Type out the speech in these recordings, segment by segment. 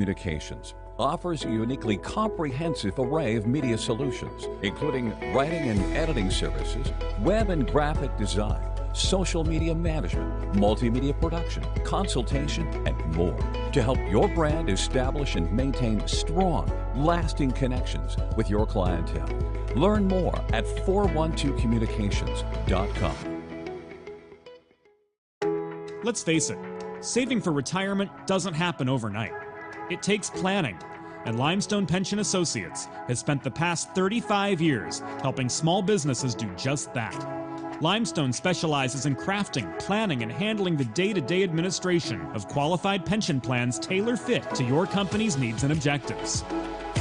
Communications offers a uniquely comprehensive array of media solutions, including writing and editing services, web and graphic design, social media management, multimedia production, consultation, and more to help your brand establish and maintain strong, lasting connections with your clientele. Learn more at 412communications.com. Let's face it, saving for retirement doesn't happen overnight. It takes planning, and Limestone Pension Associates has spent the past 35 years helping small businesses do just that. Limestone specializes in crafting, planning, and handling the day-to-day administration of qualified pension plans tailor-fit to your company's needs and objectives.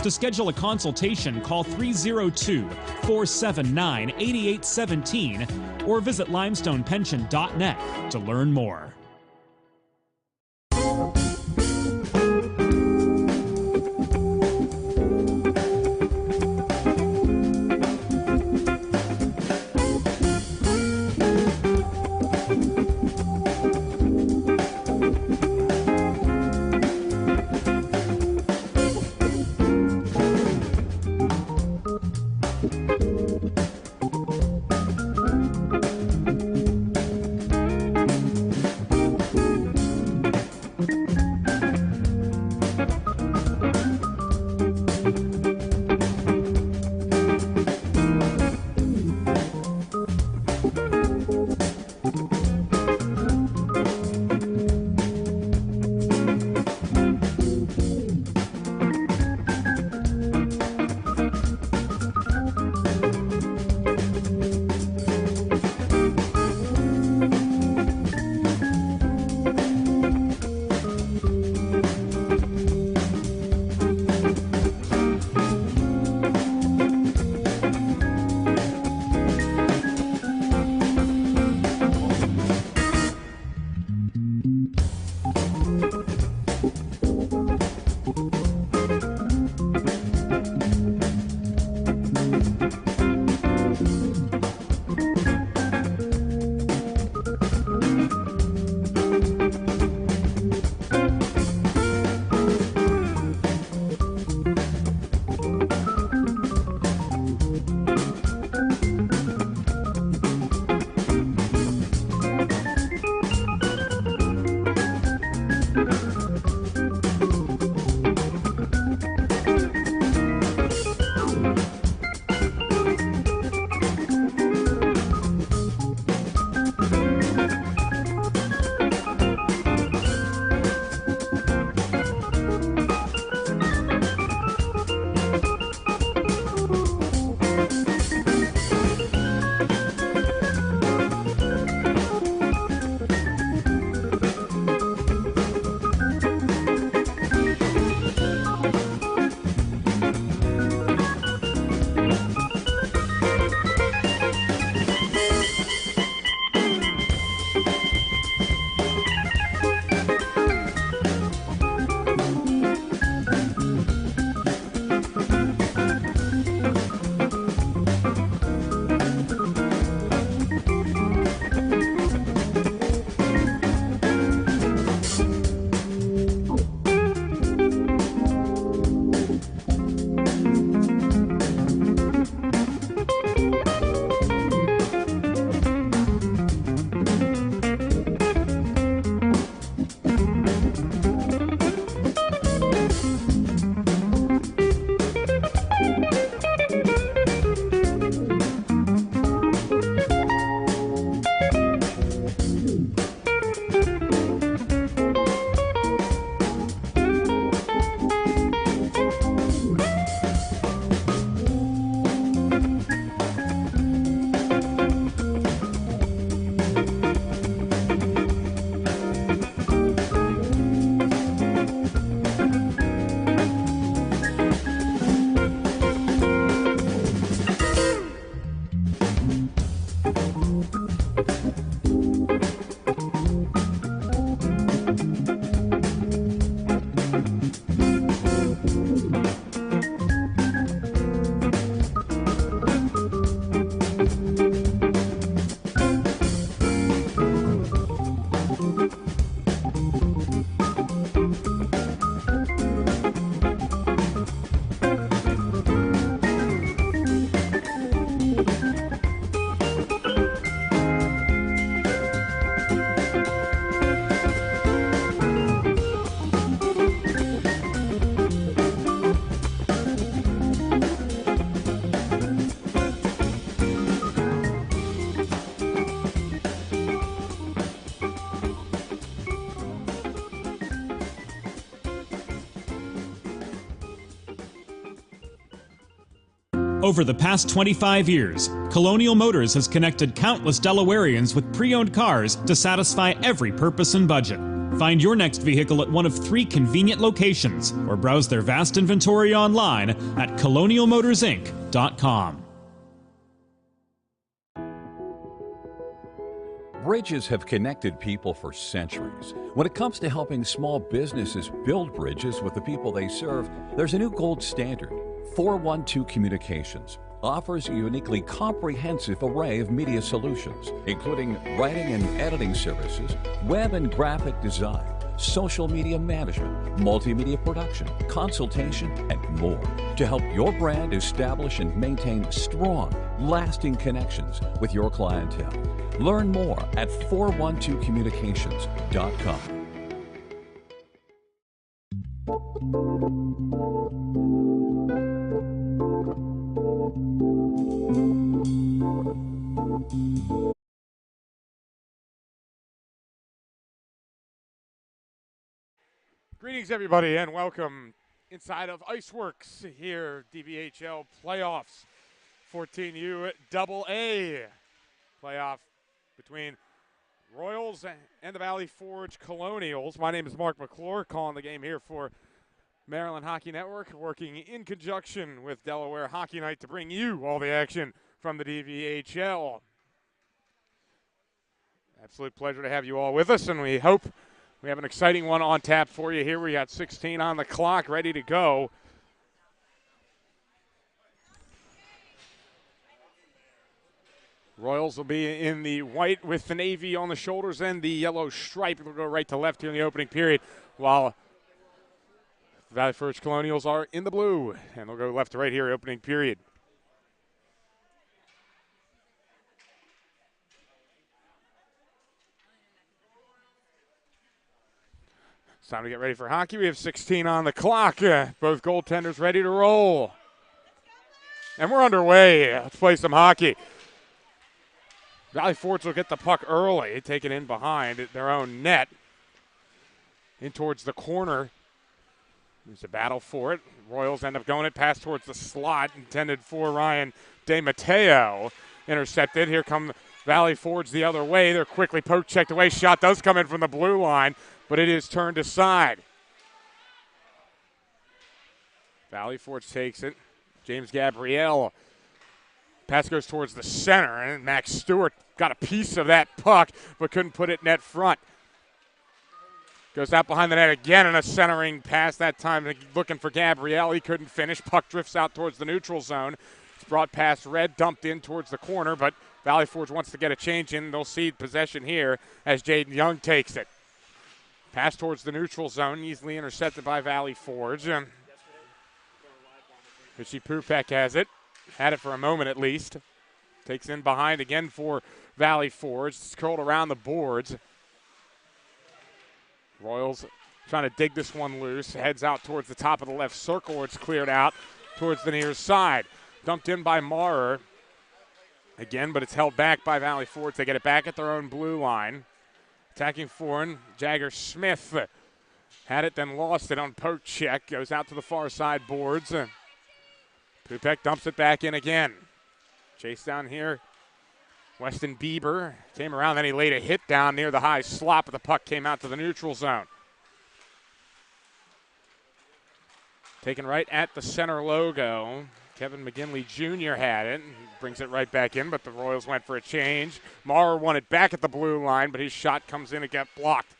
To schedule a consultation, call 302-479-8817 or visit limestonepension.net to learn more. Over the past 25 years, Colonial Motors has connected countless Delawareans with pre-owned cars to satisfy every purpose and budget. Find your next vehicle at one of 3 convenient locations or browse their vast inventory online at colonialmotorsinc.com. Bridges have connected people for centuries. When it comes to helping small businesses build bridges with the people they serve, there's a new gold standard. 412 Communications offers a uniquely comprehensive array of media solutions, including writing and editing services, web and graphic design, social media management, multimedia production, consultation, and more to help your brand establish and maintain strong, lasting connections with your clientele. Learn more at 412communications.com. Greetings, everybody, and welcome inside of Iceworks here, DVHL playoffs, 14U AA playoff between Royals and the Valley Forge Colonials. My name is Mark McClure, calling the game here for Maryland Hockey Network, working in conjunction with Delaware Hockey Night to bring you all the action from the DVHL. Absolute pleasure to have you all with us, and we hope we have an exciting one on tap for you here. We got 16 on the clock, ready to go. Royals will be in the white with the navy on the shoulders and the yellow stripe. It'll go right to left here in the opening period, while the Valley Forge Colonials are in the blue, and they'll go left to right here opening period. It's time to get ready for hockey. We have 16 on the clock. Both goaltenders ready to roll. And we're underway. Let's play some hockey. Valley Forge will get the puck early, taken in behind their own net. In towards the corner. There's a battle for it. Royals end up going it past towards the slot, intended for Ryan DeMatteo. Intercepted. Here come Valley Forge the other way. They're quickly poke-checked away. Shot does come in from the blue line, but it is turned aside. Valley Forge takes it. James Gabrielle. Pass goes towards the center, and Max Stewart got a piece of that puck, but couldn't put it net front. Goes out behind the net again, and a centering pass that time looking for Gabrielle. He couldn't finish. Puck drifts out towards the neutral zone. It's brought past Red, dumped in towards the corner, but Valley Forge wants to get a change in. They'll cede possession here as Jaden Young takes it. Pass towards the neutral zone, easily intercepted by Valley Forge. Richie Pupek has it. Had it for a moment at least. Takes in behind again for Valley Forge. It's curled around the boards. Royals trying to dig this one loose. Heads out towards the top of the left circle. It's cleared out towards the near side. Dumped in by Maurer. Again, but it's held back by Valley Forge. They get it back at their own blue line. Attacking forward, Jagger Smith had it, then lost it on poke check. Goes out to the far side boards. Pupek dumps it back in again. Chase down here. Weston Bieber came around, then he laid a hit down near the high slot, but the puck came out to the neutral zone. Taken right at the center logo. Kevin McGinley Jr. had it. Brings it right back in, but the Royals went for a change. Maurer won it back at the blue line, but his shot comes in and got blocked.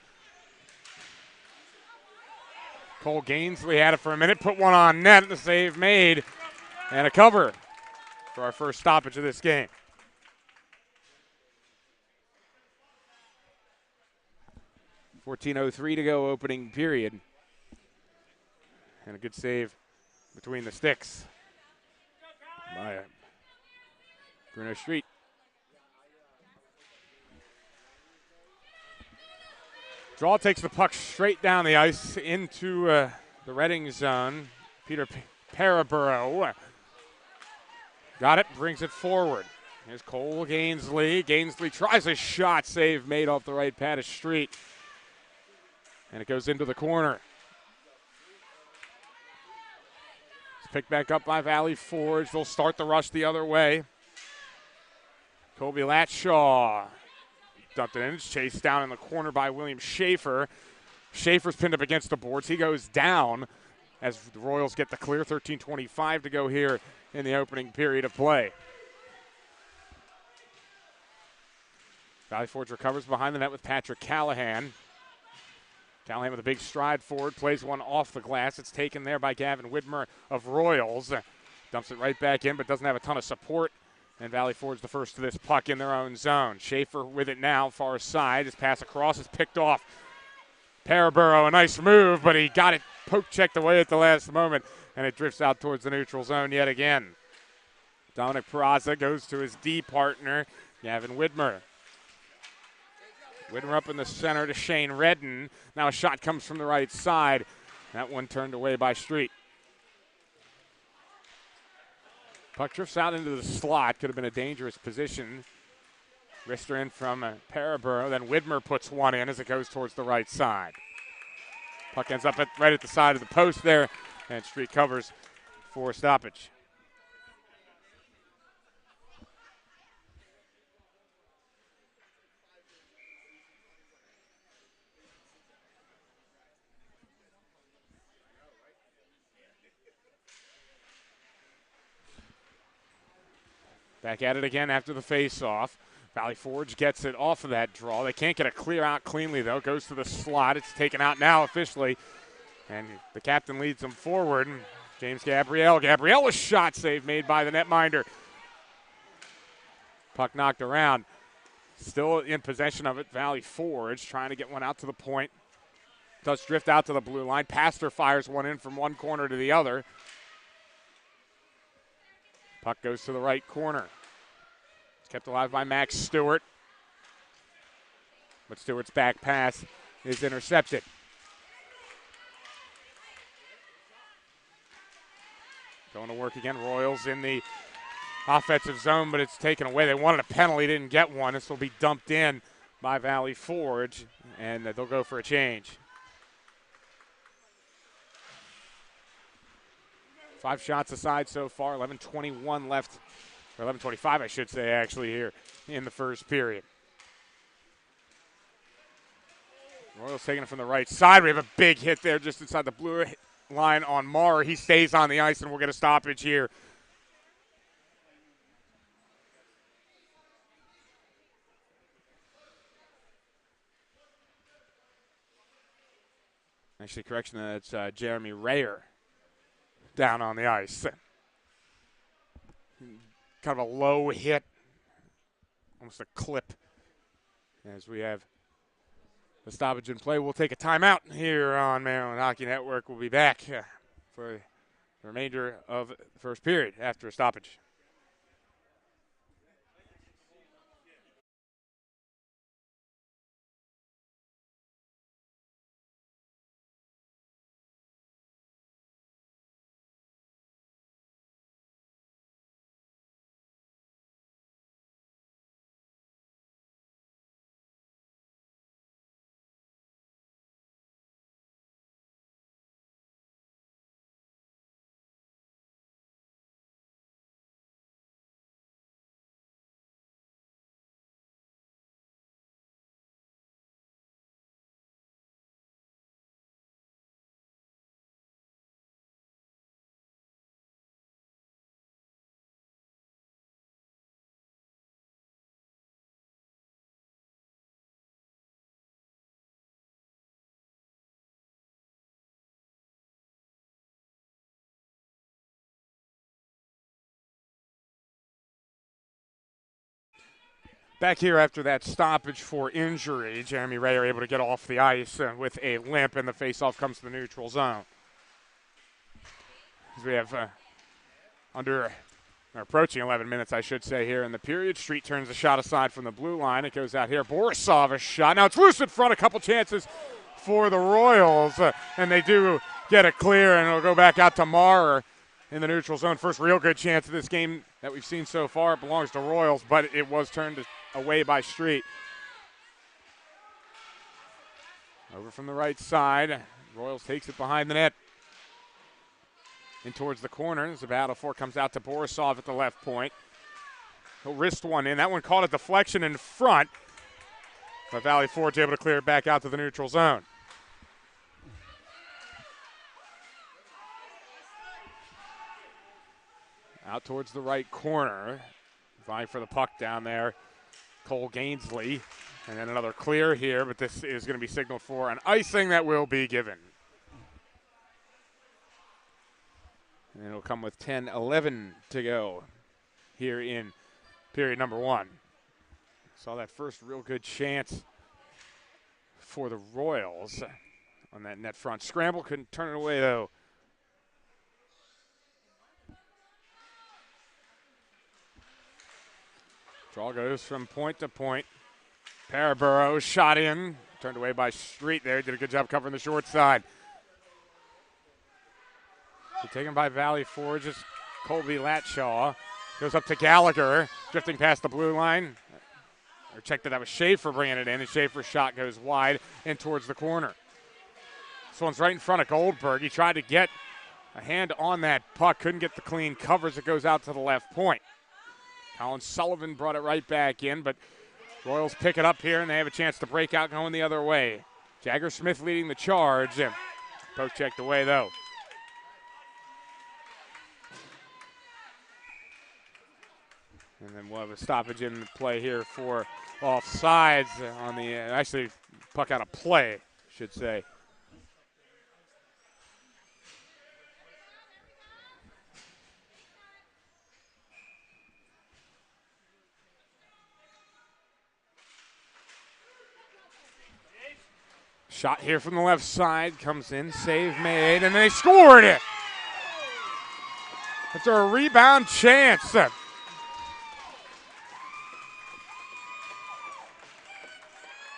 Cole Gainsley had it for a minute, put one on net, and the save made. And a cover for our first stoppage of this game. .403 to go opening period. And a good save between the sticks by Bruno Street. Draw takes the puck straight down the ice into the Reading zone. Peter Paraburo got it, brings it forward. Here's Cole Gainsley. Gainsley tries a shot, save made off the right pad of Street. And it goes into the corner. picked back up by Valley Forge. They'll start the rush the other way. Colby Latshaw dumped it in. It's chased down in the corner by William Schaefer. Schaefer's pinned up against the boards. He goes down as the Royals get the clear. 13:25 to go here in the opening period of play. Valley Forge recovers behind the net with Patrick Callahan. Callahan with a big stride forward, plays one off the glass. It's taken there by Gavin Widmer of Royals. Dumps it right back in, but doesn't have a ton of support. And Valley Forge the first to this puck in their own zone. Schaefer with it now, far side. His pass across is picked off. Paraburo, a nice move, but he got it poke-checked away at the last moment, and it drifts out towards the neutral zone yet again. Dominic Peraza goes to his D partner, Gavin Widmer. Widmer up in the center to Shane Redden. Now a shot comes from the right side. That one turned away by Street. Puck drifts out into the slot. Could have been a dangerous position. Wrister in from Paraburo. Then Widmer puts one in as it goes towards the right side. Puck ends up right at the side of the post there, and Street covers for stoppage. Back at it again after the face-off. Valley Forge gets it off of that draw. They can't get a clear out cleanly, though. Goes to the slot. It's taken out now officially. And the captain leads them forward. James Gabrielle. Gabrielle, a shot save made by the netminder. Puck knocked around. Still in possession of it. Valley Forge trying to get one out to the point. Does drift out to the blue line. Pastor fires one in from one corner to the other. Puck goes to the right corner. It's kept alive by Max Stewart. But Stewart's back pass is intercepted. Going to work again. Royals in the offensive zone, but it's taken away. They wanted a penalty, didn't get one. This will be dumped in by Valley Forge, and they'll go for a change. 5 shots aside so far, 11:21 left, or 11:25 I should say actually here in the first period. Royals taking it from the right side. We have a big hit there just inside the blue line on Marr. He stays on the ice and we'll get a stoppage here. Actually, correction, that's Jeremy Rayer down on the ice. Kind of a low hit, almost a clip. As we have the stoppage in play, we'll take a timeout here on Maryland Hockey Network. We'll be back for the remainder of the first period after a stoppage. Back here after that stoppage for injury, Jeremy Rayer able to get off the ice with a limp, and the faceoff comes to the neutral zone. As we have approaching 11 minutes, I should say, here in the period. Street turns the shot aside from the blue line. It goes out here. Borisov a shot. Now it's loose in front. A couple chances for the Royals, and they do get it clear, and it'll go back out to Marr in the neutral zone. First real good chance of this game that we've seen so far. It belongs to Royals, but it was turned away by Street. Over from the right side. Royals takes it behind the net. In towards the corner as the battle for comes out to Borisov at the left point. He'll wrist one in. That one caught a deflection in front. But Valley Forge able to clear it back out to the neutral zone. Out towards the right corner. Vying for the puck down there. Cole Gainsley. And then another clear here, but this is going to be signaled for an icing that will be given. And it'll come with 10-11 to go here in period number one. Saw that first real good chance for the Royals on that net front scramble. Couldn't turn it away, though. Draw goes from point to point. Paraburo shot in. Turned away by Street there. Did a good job covering the short side. So taken by Valley Forge is Colby Latshaw. Goes up to Gallagher. Drifting past the blue line. Or checked that was Schaefer bringing it in. And Schaefer's shot goes wide and towards the corner. This one's right in front of Goldberg. He tried to get a hand on that puck. Couldn't get the clean coverage. It goes out to the left point. Colin Sullivan brought it right back in, but Royals pick it up here, and they have a chance to break out going the other way. Jagger Smith leading the charge. Poke checked away, though. And then we'll have a stoppage in play here for offsides on the, actually, puck out of play, I should say. Shot here from the left side, comes in, save made, and they scored it. That's a rebound chance.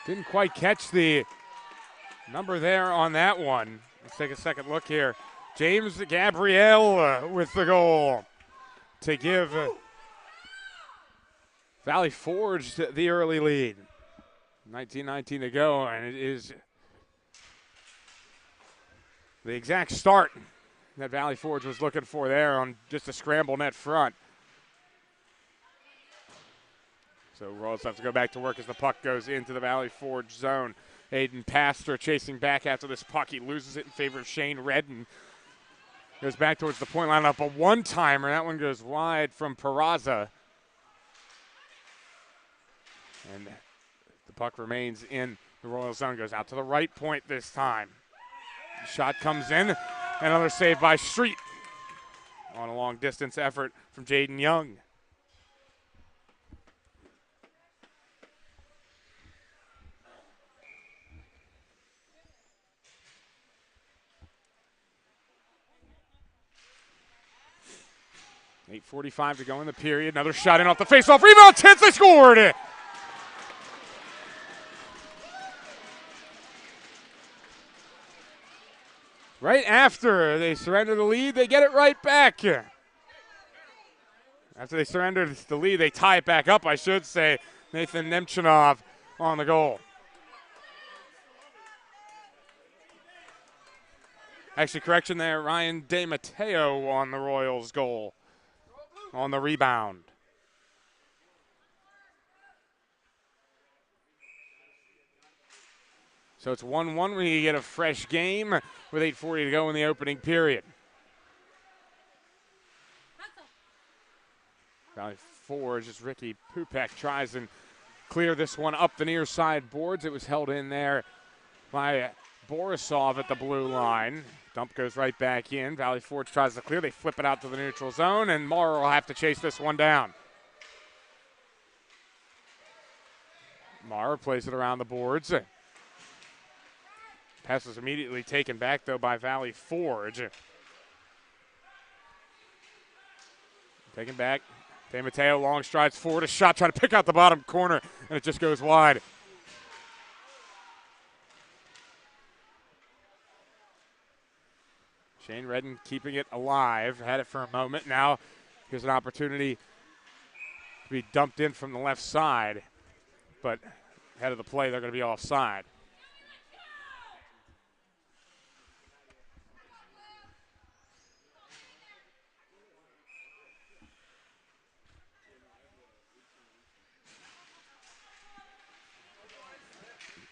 Didn't quite catch the number there on that one. Let's take a second look here. James Gabrielle with the goal to give Valley Forge the early lead. 19-19 to go, and it is the exact start that Valley Forge was looking for there on just a scramble net front. So Royals have to go back to work as the puck goes into the Valley Forge zone. Aiden Pastor chasing back after this puck. He loses it in favor of Shane Redden. Goes back towards the point line up a one-timer. That one goes wide from Peraza. And the puck remains in the Royal zone. Goes out to the right point this time. Shot comes in. Another save by Street on a long-distance effort from Jaden Young. .8:45 to go in the period. Another shot in off the faceoff. Rebound, Tits, they scored it! Right after they surrender the lead, they get it right back. After they surrender the lead, they tie it back up, I should say. Nathan Nemchinov on the goal. Actually, correction there, Ryan DeMatteo on the Royals' goal. On the rebound. So it's 1-1. We get a fresh game with 8:40 to go in the opening period. Valley Forge as Ricky Pupek tries and clear this one up the near side boards. It was held in there by Borisov at the blue line. Dump goes right back in. Valley Forge tries to clear. They flip it out to the neutral zone, and Maurer will have to chase this one down. Maurer plays it around the boards. Pass was immediately taken back, though, by Valley Forge. Taken back. DeMatteo long strides forward. A shot trying to pick out the bottom corner, and it just goes wide. Shane Redden keeping it alive. Had it for a moment. Now here's an opportunity to be dumped in from the left side. But ahead of the play, they're going to be offside.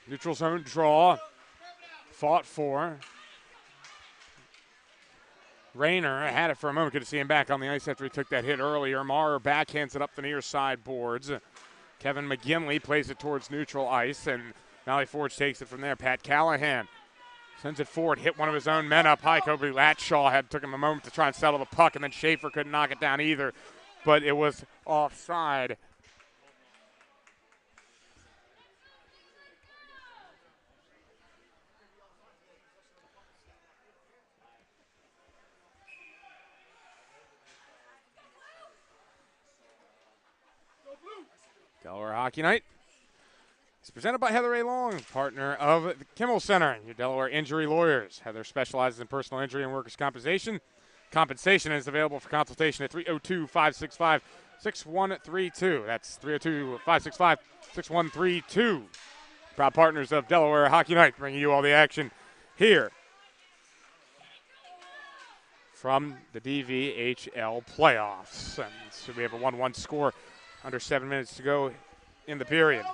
Neutral zone draw. Fought for. Rayner had it for a moment. Good to see him back on the ice after he took that hit earlier. Maurer backhands it up the near side boards. Kevin McGinley plays it towards neutral ice, and Valley Forge takes it from there. Pat Callahan sends it forward, hit one of his own men up high. Kobe Latshaw took him a moment to try and settle the puck, and then Schaefer couldn't knock it down either, but it was offside. Delaware Hockey Night is presented by Heather A. Long, partner of the Kimmel Center, your Delaware injury lawyers. Heather specializes in personal injury and workers' compensation. Compensation is available for consultation at 302-565-6132. That's 302-565-6132. Proud partners of Delaware Hockey Night, bringing you all the action here from the DVHL playoffs. And so we have a 1-1 score. Under 7 minutes to go in the period.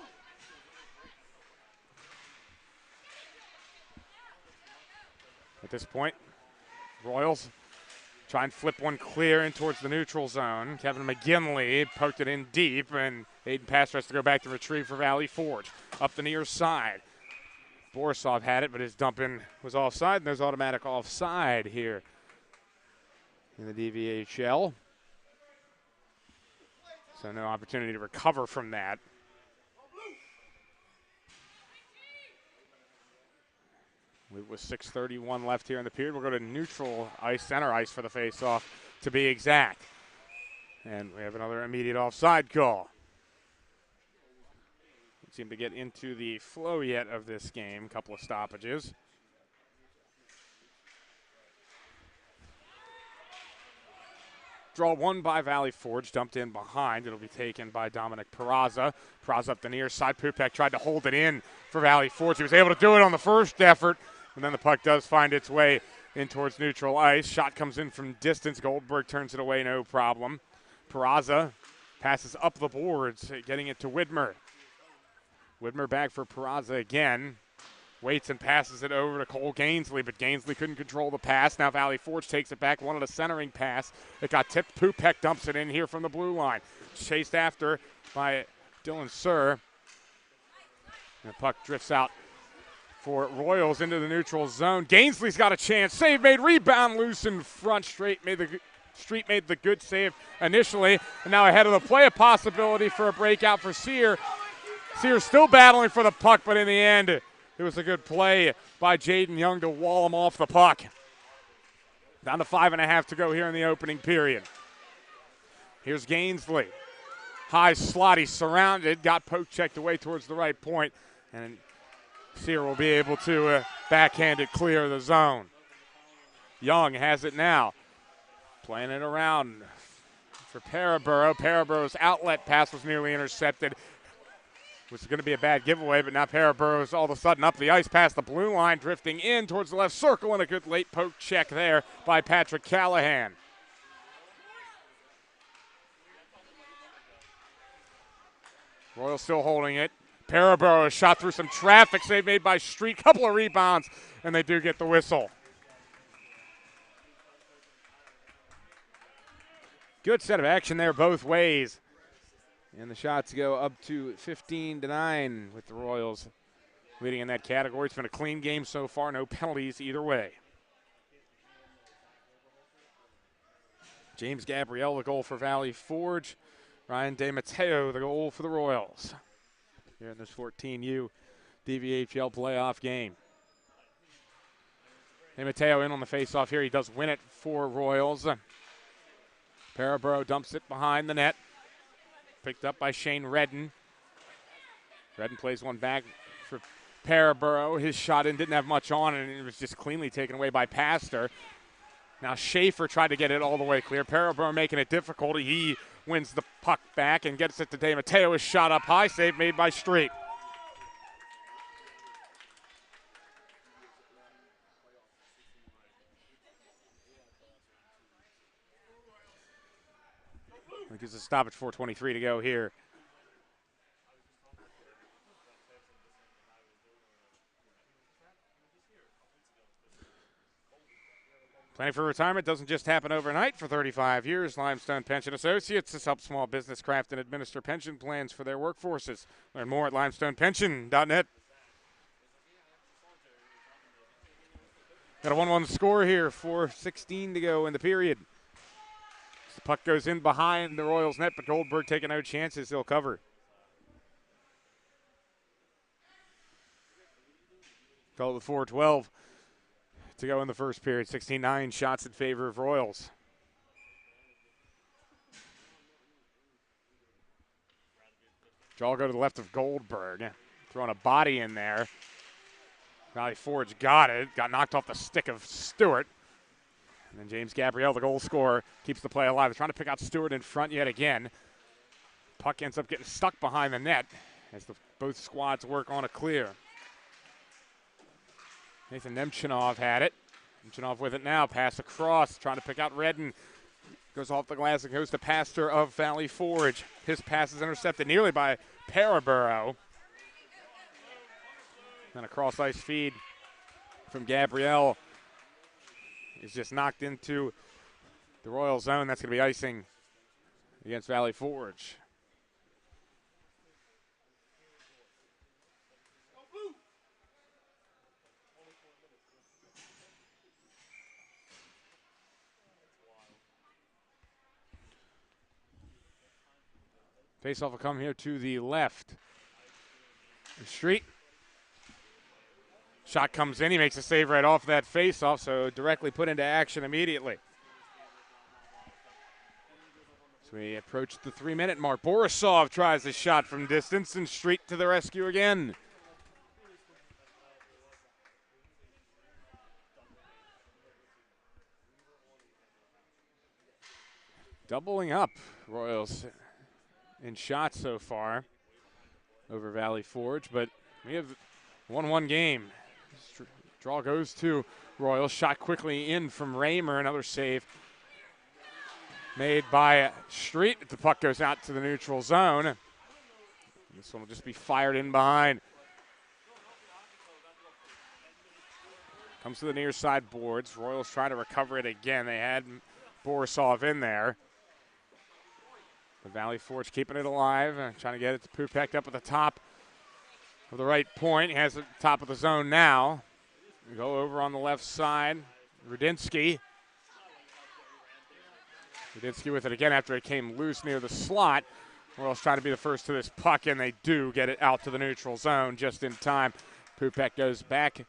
At this point, Royals try and flip one clear in towards the neutral zone. Kevin McGinley poked it in deep, and Aiden Pastor has to go back to retrieve for Valley Forge. Up the near side. Borisov had it, but his dump in was offside, and there's automatic offside here in the DVHL. So no opportunity to recover from that. With 6:31 left here in the period, we'll go to neutral ice, center ice for the face-off to be exact. And we have another immediate offside call. Don't seem to get into the flow yet of this game. Couple of stoppages. Draw one by Valley Forge, dumped in behind. It'll be taken by Dominic Peraza. Peraza up the near side. Pupek tried to hold it in for Valley Forge. He was able to do it on the first effort, and then the puck does find its way in towards neutral ice. Shot comes in from distance. Goldberg turns it away, no problem. Peraza passes up the boards, getting it to Widmer. Widmer back for Peraza again. Waits and passes it over to Cole Gainsley, but Gainsley couldn't control the pass. Now Valley Forge takes it back, wanted a centering pass. It got tipped. Pupek dumps it in here from the blue line. Chased after by Dylan Sir. And the puck drifts out for Royals into the neutral zone. Gainsley's got a chance. Save made, rebound loose in front. Street made the good save initially. And now ahead of the play, a possibility for a breakout for Sear. Sear still battling for the puck, but in the end, it was a good play by Jaden Young to wall him off the puck. Down to 5.5 to go here in the opening period. Here's Gainsley. High slot, he's surrounded, got poke checked away towards the right point, and Sear will be able to backhand it clear of the zone. Young has it now. Playing it around for Paraburo. Paraburo's outlet pass was nearly intercepted. Which is going to be a bad giveaway, but now Paraburo's all of a sudden up the ice past the blue line, drifting in towards the left circle, and a good late poke check there by Patrick Callahan. Royal still holding it. Paraburo shot through some traffic, save made by Street, couple of rebounds, and they do get the whistle. Good set of action there both ways. And the shots go up to 15-9 with the Royals leading in that category. It's been a clean game so far, no penalties either way. James Gabrielle, the goal for Valley Forge. Ryan DeMatteo, the goal for the Royals. Here in this 14U DVHL playoff game. DeMatteo in on the faceoff here. He does win it for Royals. Paraburo dumps it behind the net. Picked up by Shane Redden. Redden plays one back for Paraburo. His shot in didn't have much on, and it was just cleanly taken away by Pastor. Now Schaefer tried to get it all the way clear. Paraburo making it difficult. He wins the puck back and gets it to DeMatteo. His shot up high, save made by Street. It gives a stoppage, 4:23 to go here. Planning for retirement doesn't just happen overnight. For 35 years, Limestone Pension Associates has helped small business craft and administer pension plans for their workforces. Learn more at limestonepension.net. Got a 1-1 score here, 4:16 to go in the period. The puck goes in behind the Royals net, but Goldberg taking no chances. He'll cover. Call it with 4:12 to go in the first period. 16-9 shots in favor of Royals. Draw go to the left of Goldberg. Throwing a body in there. Valley Forge got it. Got knocked off the stick of Stewart. And then James Gabrielle, the goal scorer, keeps the play alive. They're trying to pick out Stewart in front yet again. Puck ends up getting stuck behind the net as both squads work on a clear. Nathan Nemchinov had it. Nemchinov with it now. Pass across, trying to pick out Redden. Goes off the glass and goes to Pastor of Valley Forge. His pass is intercepted nearly by Paraburo. And a cross-ice feed from Gabrielle is just knocked into the Royal zone. That's going to be icing against Valley Forge. Faceoff will come here to the left. Street. Shot comes in. He makes a save right off that faceoff, so directly put into action immediately. So we approach the 3-minute mark. Borisov tries the shot from distance, and Street to the rescue again. Doubling up, Royals in shots so far over Valley Forge, but we have 1-1 game. Draw goes to Royals. Shot quickly in from Raymer. Another save made by Street. The puck goes out to the neutral zone. This one will just be fired in behind. Comes to the near side boards. Royals try to recover it again. They had Borisov in there. The Valley Forge keeping it alive, trying to get it to Pupek up at the top of the right point. He has the top of the zone now. We go over on the left side. Rudinsky. Rudinsky with it again after it came loose near the slot. Royals trying to be the first to this puck, and they do get it out to the neutral zone just in time. Pupek goes back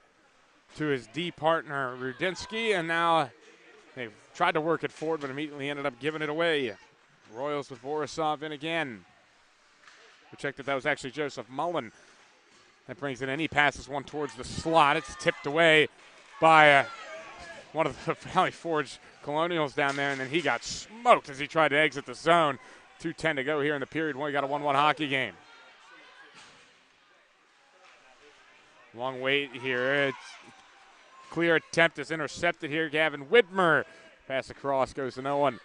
to his D partner, Rudinsky, and now they've tried to work it forward, but immediately ended up giving it away. Royals with Borisov in again. We checked that was actually Joseph Mullen. That brings in any passes one towards the slot. It's tipped away by one of the Valley Forge Colonials down there, and then he got smoked as he tried to exit the zone. 2:10 to go here in the period. We got a 1-1 hockey game. Long wait here. It's clear attempt is intercepted here. Gavin Widmer. Pass across goes to no one.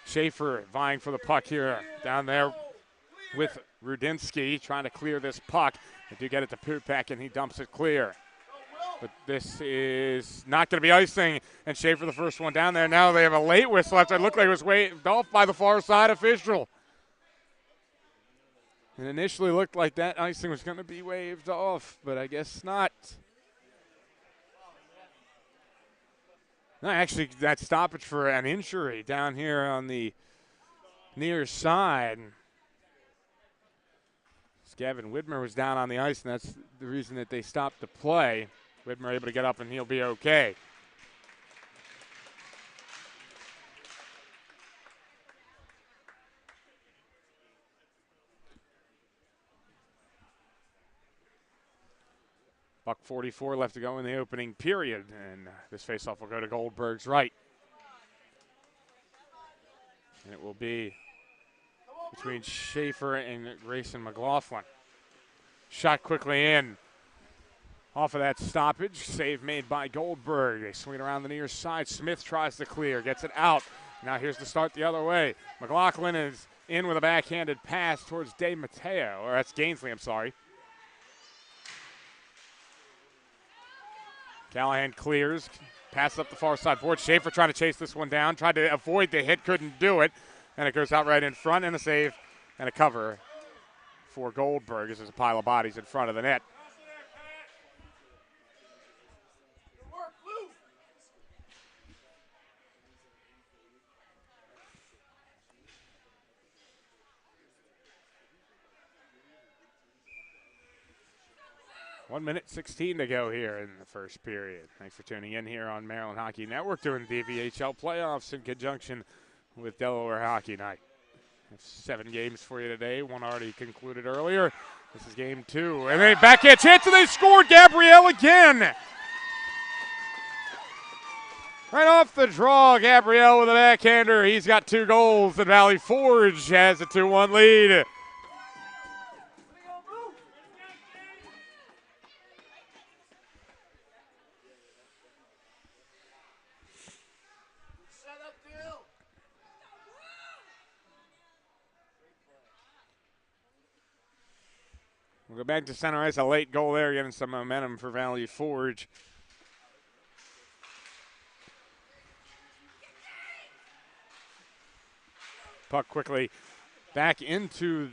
Schaefer vying for the puck here down there with Rudinsky trying to clear this puck. They do get it to Pupek, and he dumps it clear. But this is not going to be icing, and Schaefer the first one down there. Now they have a late whistle after it looked like it was waved off by the far side official. It initially looked like that icing was going to be waved off, but I guess not. No, actually, that stoppage for an injury down here on the near side. Gavin Widmer was down on the ice, and that's the reason that they stopped the play. Widmer able to get up, and he'll be okay. .44 left to go in the opening period, and this faceoff will go to Goldberg's right. And it will be between Schaefer and Grayson McLaughlin. Shot quickly in. Off of that stoppage, save made by Goldberg. They swing it around the near side. Smith tries to clear, gets it out. Now here's the start the other way. McLaughlin is in with a backhanded pass towards De Matteo, or that's Gainsley, I'm sorry. Callahan clears, Pass up the far side board. Schaefer trying to chase this one down. Tried to avoid the hit, couldn't do it. And it goes out right in front, and a save and a cover for Goldberg as there's a pile of bodies in front of the net. One minute 16 to go here in the first period. Thanks for tuning in here on Maryland Hockey Network, doing the DVHL playoffs in conjunction with Delaware Hockey Night. We have 7 games for you today. One already concluded earlier. This is game 2. And they backhand chance, and they scored. Gabrielle again. Right off the draw, Gabrielle with a backhander. He's got 2 goals, and Valley Forge has a 2-1 lead. We'll go back to center ice. A late goal there, getting some momentum for Valley Forge. Puck quickly back into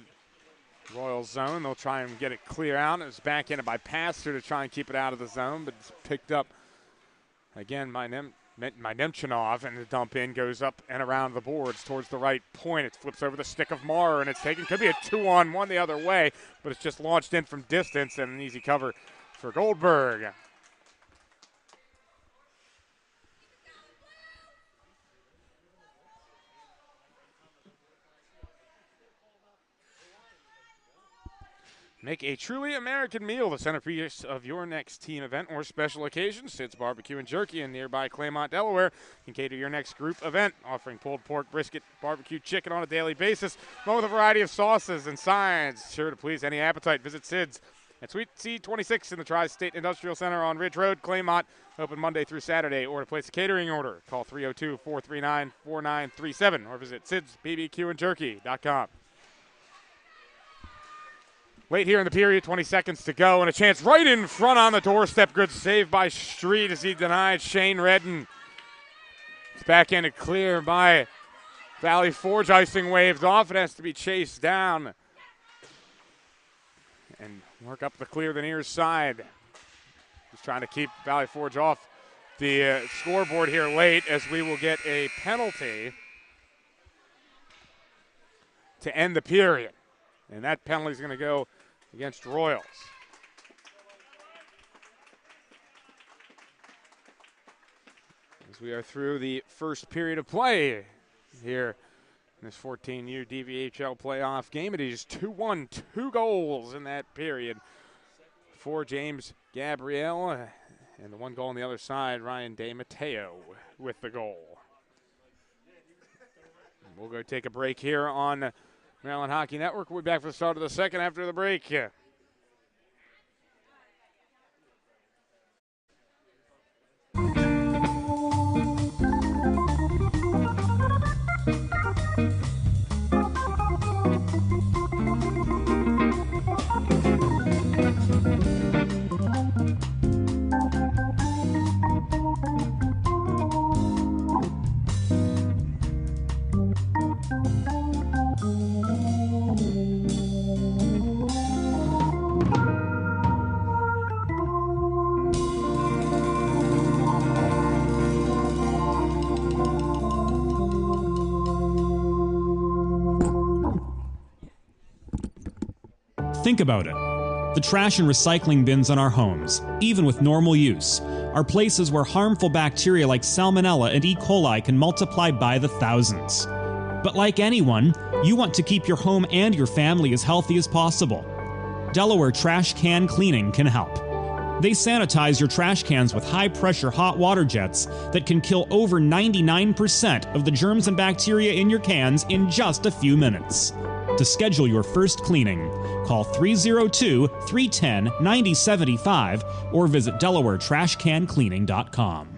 Royal zone. They'll try and get it clear out. It was backhanded by Pastor to try and keep it out of the zone, but it's picked up again by Nemchinov, and the dump in goes up and around the boards towards the right point. It flips over the stick of Marr, and it's taken. Could be a 2-on-1 the other way, but it's just launched in from distance, and an easy cover for Goldberg. Make a truly American meal the centerpiece of your next team event or special occasion. Sid's Barbecue and Jerky in nearby Claymont, Delaware can cater your next group event, offering pulled pork, brisket, barbecue chicken on a daily basis, along with a variety of sauces and sides. Sure to please any appetite. Visit Sid's at Suite C26 in the Tri-State Industrial Center on Ridge Road, Claymont. Open Monday through Saturday. Or to place a catering order, call 302-439-4937 or visit sidsbbqandjerky.com. Late here in the period, 20 seconds to go, and a chance right in front on the doorstep. Good save by Street as he denied Shane Redden. It's backhanded clear by Valley Forge. Icing waved off. It has to be chased down and work up the clear the near side. Just trying to keep Valley Forge off the scoreboard here late, as we will get a penalty to end the period. And that penalty is going to go against Royals. As we are through the first period of play here in this 14U DVHL playoff game, it is 2-1, 2 goals in that period for James Gabrielle. And the 1 goal on the other side, Ryan De Matteo with the goal. We'll go take a break here on Maryland Hockey Network. We'll be back for the start of the second after the break. Think about it. The trash and recycling bins on our homes, even with normal use, are places where harmful bacteria like Salmonella and E. coli can multiply by the thousands. But like anyone, you want to keep your home and your family as healthy as possible. Delaware Trash Can Cleaning can help. They sanitize your trash cans with high-pressure hot water jets that can kill over 99% of the germs and bacteria in your cans in just a few minutes. To schedule your first cleaning, call 302-310-9075 or visit DelawareTrashCanCleaning.com.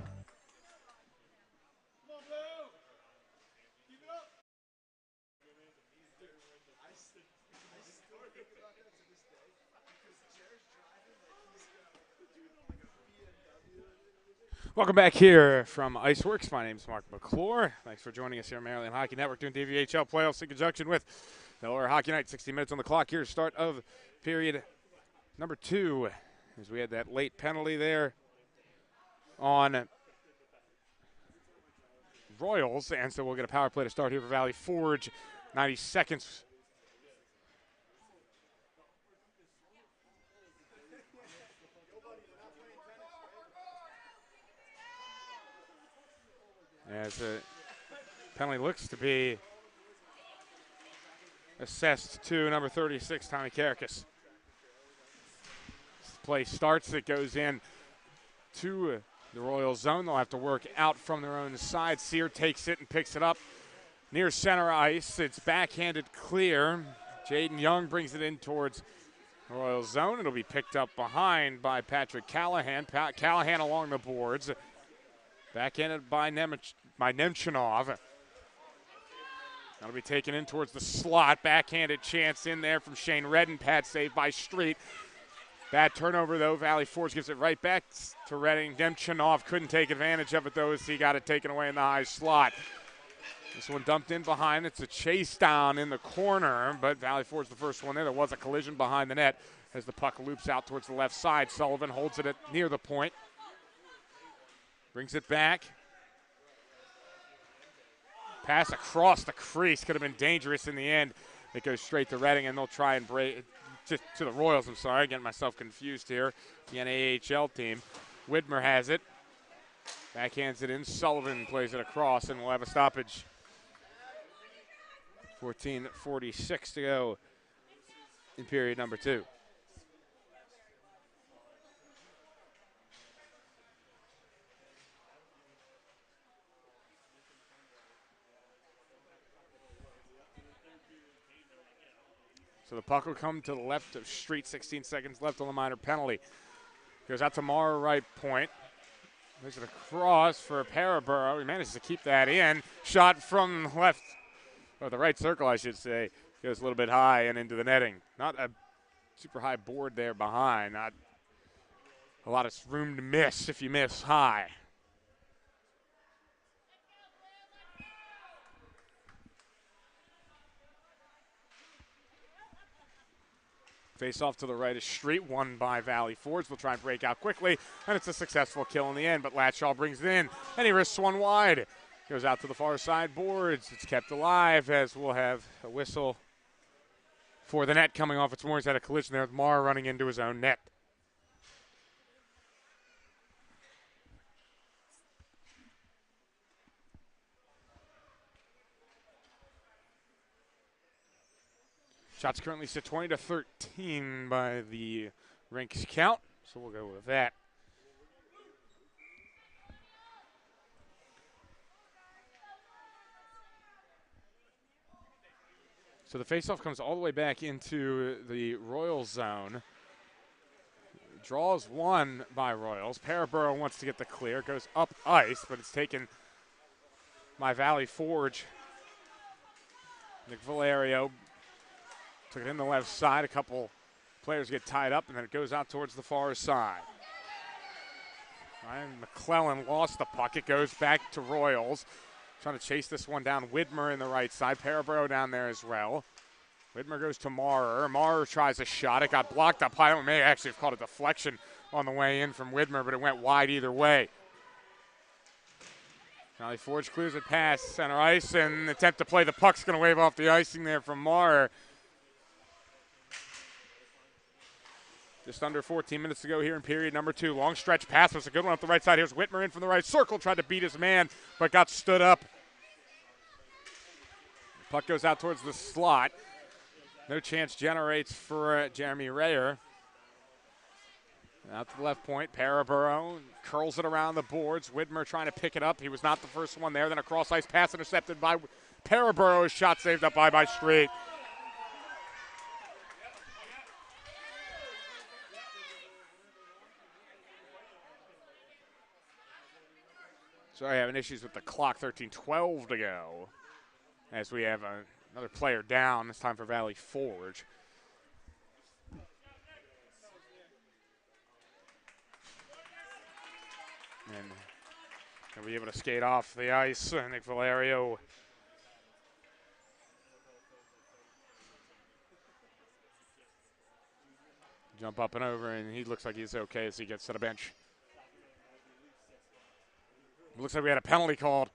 Welcome back here from Iceworks. My name is Mark McClure. Thanks for joining us here on Maryland Hockey Network doing DVHL playoffs in conjunction with Delaware Hockey Night. 60 minutes on the clock here, start of period number 2. As we had that late penalty there on Royals, and so we'll get a power play to start here for Valley Forge. 90 seconds. As the penalty looks to be assessed to number 36, Tommy Karakis. Play starts, it goes in to the Royal zone. They'll have to work out from their own side. Sear takes it and picks it up near center ice. It's backhanded clear. Jaden Young brings it in towards the Royal zone. It'll be picked up behind by Patrick Callahan. Callahan along the boards. Backhanded by Nemchinov. That'll be taken in towards the slot. Backhanded chance in there from Shane Redden. Pad saved by Street. Bad turnover, though. Valley Forge gives it right back to Redding. Nemchinov couldn't take advantage of it, though, as he got it taken away in the high slot. This one dumped in behind. It's a chase down in the corner, but Valley Forge the first one there. There was a collision behind the net as the puck loops out towards the left side. Sullivan holds it near the point. Brings it back. Pass across the crease. Could have been dangerous in the end. It goes straight to Redding, and they'll try and break to the Royals. I'm sorry, getting myself confused here. The NAHL team. Widmer has it. Backhands it in. Sullivan plays it across, and we'll have a stoppage. 14:46 to go in period number 2. So the puck will come to the left of Street. 16 seconds left on the minor penalty. Goes out to Mara, right point. Moves it across for Paraburo. He manages to keep that in. Shot from left, or the right circle, I should say. Goes a little bit high and into the netting. Not a super high board there behind. Not a lot of room to miss if you miss high. Face off to the right of Street, won by Valley Forge. They'll try and break out quickly, and it's a successful kill in the end, but Latshaw brings it in, and he risks one wide. Goes out to the far side boards. It's kept alive as we'll have a whistle for the net coming off its moorings. Had a collision there with Marr running into his own net. Shots currently sit 20-13 by the Rinks count, so we'll go with that. So the faceoff comes all the way back into the Royals zone. Draws one by Royals. Paraburo wants to get the clear. Goes up ice, but it's taken by Valley Forge. Nick Valerio took it in the left side. A couple players get tied up, and then it goes out towards the far side. Ryan McClellan lost the puck. It goes back to Royals. Trying to chase this one down. Widmer in the right side. Paraburo down there as well. Widmer goes to Maurer. Maurer tries a shot. It got blocked up high. It may actually have caught a deflection on the way in from Widmer, but it went wide either way. Valley Forge clears it past center ice, and attempt to play the puck's going to wave off the icing there from Maurer. Just under 14 minutes to go here in period number 2. Long stretch pass was a good one up the right side. Here's Whitmer in from the right circle. Tried to beat his man, but got stood up. Puck goes out towards the slot. No chance generates for Jeremy Rayer. Out to the left point, Paraburo curls it around the boards. Widmer trying to pick it up. He was not the first one there. Then a cross-ice pass intercepted by Paraburo. Shot saved up by Street. Sorry, having issues with the clock. 13:12 to go as we have another player down. This time for Valley Forge. And He'll be able to skate off the ice. Nick Valerio. Jump up and over, and he looks like he's okay as he gets to the bench. It looks like we had a penalty called.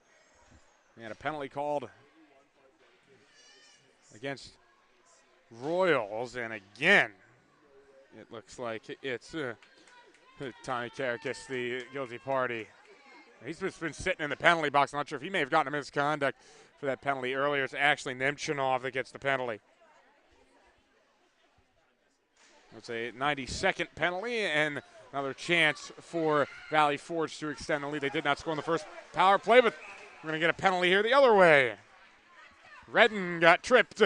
We had a penalty called against Royals, and again, it looks like it's Tommy Karakis, the guilty party. He's just been sitting in the penalty box. I'm not sure if he may have gotten a misconduct for that penalty earlier. It's actually Nemchinov that gets the penalty. It's a 92nd penalty and another chance for Valley Forge to extend the lead. They did not score in the first power play, but we're going to get a penalty here the other way. Redden got tripped.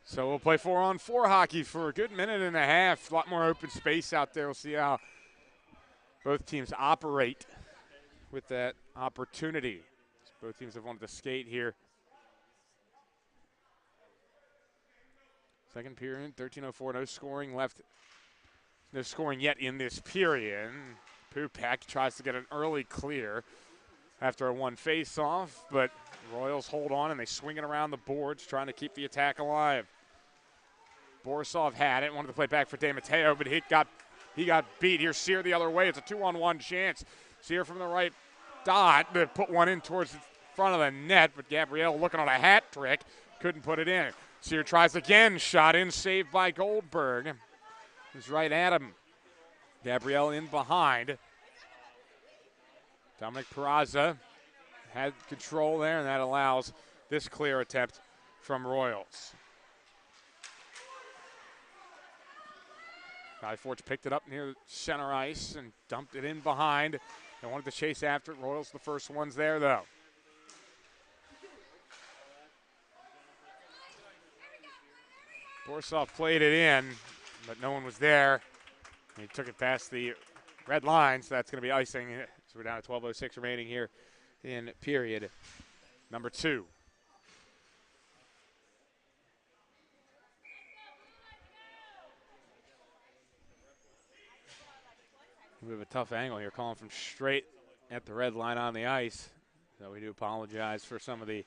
So we'll play 4-on-4 hockey for a good minute and a half. A lot more open space out there. We'll see how both teams operate with that opportunity. Both teams have wanted to skate here. Second period, 13:04, no scoring left. No scoring yet in this period. Pupak tries to get an early clear after a one face-off, but Royals hold on and they swing it around the boards, trying to keep the attack alive. Borisov had it, wanted to play back for De Matteo, but he got beat. Here's Sear the other way. It's a 2-on-1 chance. Sear from the right dot to put one in towards the front of the net, but Gabrielle looking on a hat trick, couldn't put it in. Sear tries again, shot in, saved by Goldberg. He's right at him. Gabrielle in behind. Dominic Peraza had control there, and that allows this clear attempt from Royals. Valley Forge picked it up near center ice and dumped it in behind. They wanted to chase after it. Royals the first ones there, though. Borisov played it in, but no one was there. He took it past the red line, so that's going to be icing. So we're down to 12:06 remaining here in period number 2. We have a tough angle here, calling from straight at the red line on the ice. So we do apologize for some of the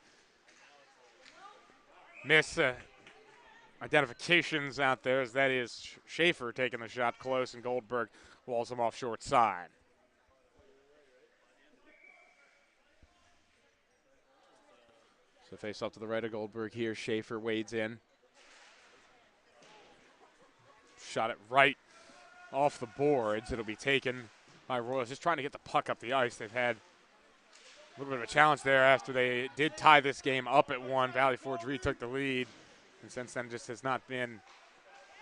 identifications out there, as that is Schaefer taking the shot close, and Goldberg walls him off short side. So face off to the right of Goldberg here. Schaefer wades in. Shot it right off the boards. It'll be taken by Royals, just trying to get the puck up the ice. They've had a little bit of a challenge there after they did tie this game up at 1. Valley Forge retook the lead, and since then just has not been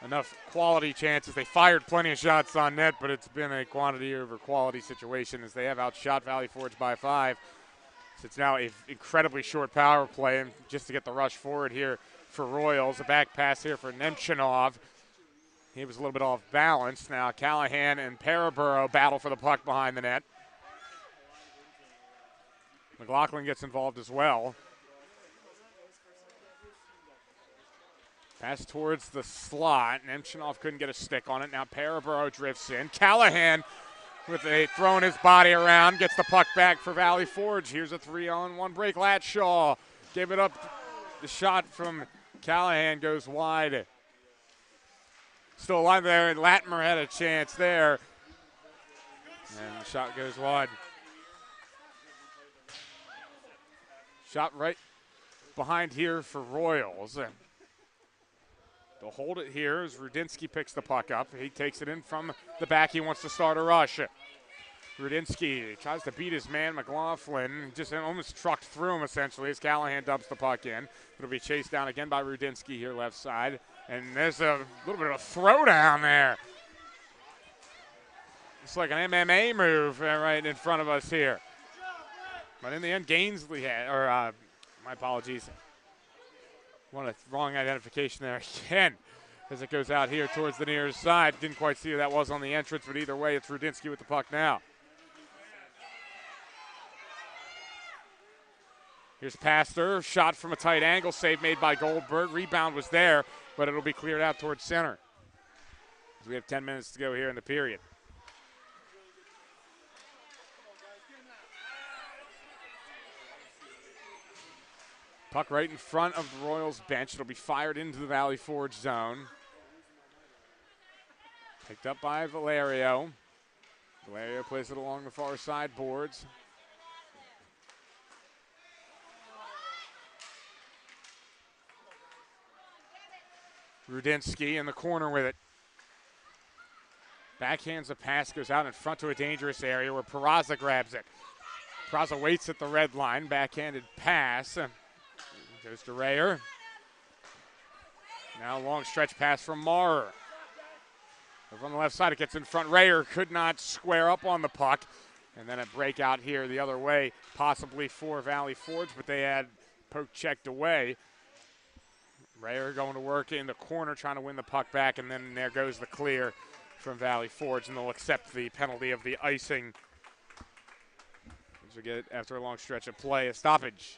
enough quality chances. They fired plenty of shots on net, but it's been a quantity over quality situation as they have outshot Valley Forge by 5. So it's now an incredibly short power play, and just to get the rush forward here for Royals. A back pass here for Nemchinov. He was a little bit off balance. Now Callahan and Paraburo battle for the puck behind the net. McLaughlin gets involved as well. Pass towards the slot. Nemchinov couldn't get a stick on it. Now Paraburo drifts in. Callahan with a throwing his body around, gets the puck back for Valley Forge. Here's a 3-on-1 break. Latshaw gave it up. The shot from Callahan goes wide. Still alive there, and Latimer had a chance there. And the shot goes wide. Shot right behind here for Royals. They'll hold it here as Rudinsky picks the puck up. He takes it in from the back. He wants to start a rush. Rudinsky tries to beat his man, McLaughlin. Just almost trucked through him, essentially, as Callahan dumps the puck in. It'll be chased down again by Rudinsky here left side. And there's a little bit of a throwdown there. It's like an MMA move right in front of us here. But in the end, Gainsley had, my apologies. Wrong identification there again as it goes out here towards the near side. Didn't quite see who that was on the entrance, but either way, it's Rudinsky with the puck now. Here's Pastor, shot from a tight angle, save made by Goldberg. Rebound was there, but it'll be cleared out towards center. We have 10 minutes to go here in the period. Puck right in front of the Royals bench. It'll be fired into the Valley Forge zone. Picked up by Valerio. Valerio plays it along the far side boards. Rudinsky in the corner with it. Backhands a pass, goes out in front to a dangerous area where Peraza grabs it. Peraza waits at the red line. Backhanded pass. Goes to Rayer. Now a long stretch pass from Maurer. Over on the left side, it gets in front. Rayer could not square up on the puck. And then a breakout here the other way, possibly for Valley Forge, but they had poke checked away. Rayer going to work in the corner, trying to win the puck back, and then there goes the clear from Valley Forge, and they'll accept the penalty of the icing. As we get, after a long stretch of play, a stoppage.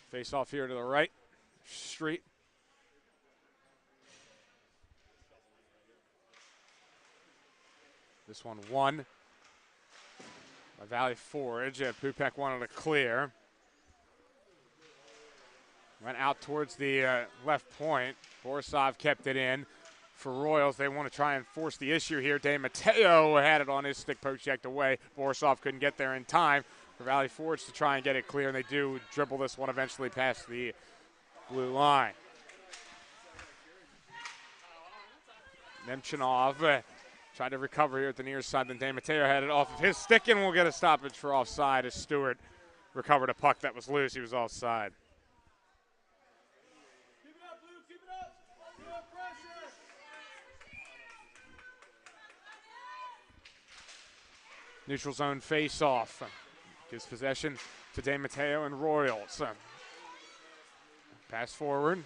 Face off here to the right, Street. This one won by Valley Forge. Pupek wanted to clear. Went out towards the left point. Borisov kept it in. For Royals, they want to try and force the issue here. De Matteo had it on his stick, poke checked away. Borisov couldn't get there in time for Valley Forge to try and get it clear, and they do dribble this one eventually past the blue line. Nemchinov tried to recover here at the near side, then De Matteo had it off of his stick, and we'll get a stoppage for offside as Stewart recovered a puck that was loose. He was offside. Keep it up, Luke. Keep it up. Keep up pressure. Neutral zone face-off. Gives possession to De Matteo and Royals. Pass forward.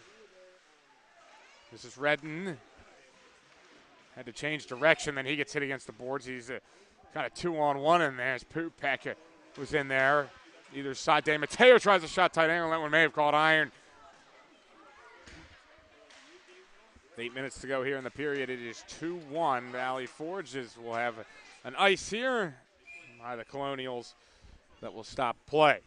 This is Redden. Had to change direction, then he gets hit against the boards. He's kind of 2-on-1 in there as Pupek was in there. Either side, De Matteo tries a shot tight angle. That one may have caught iron. 8 minutes to go here in the period. It is 2-1. Valley Forges will have an ice here by the Colonials that will stop play.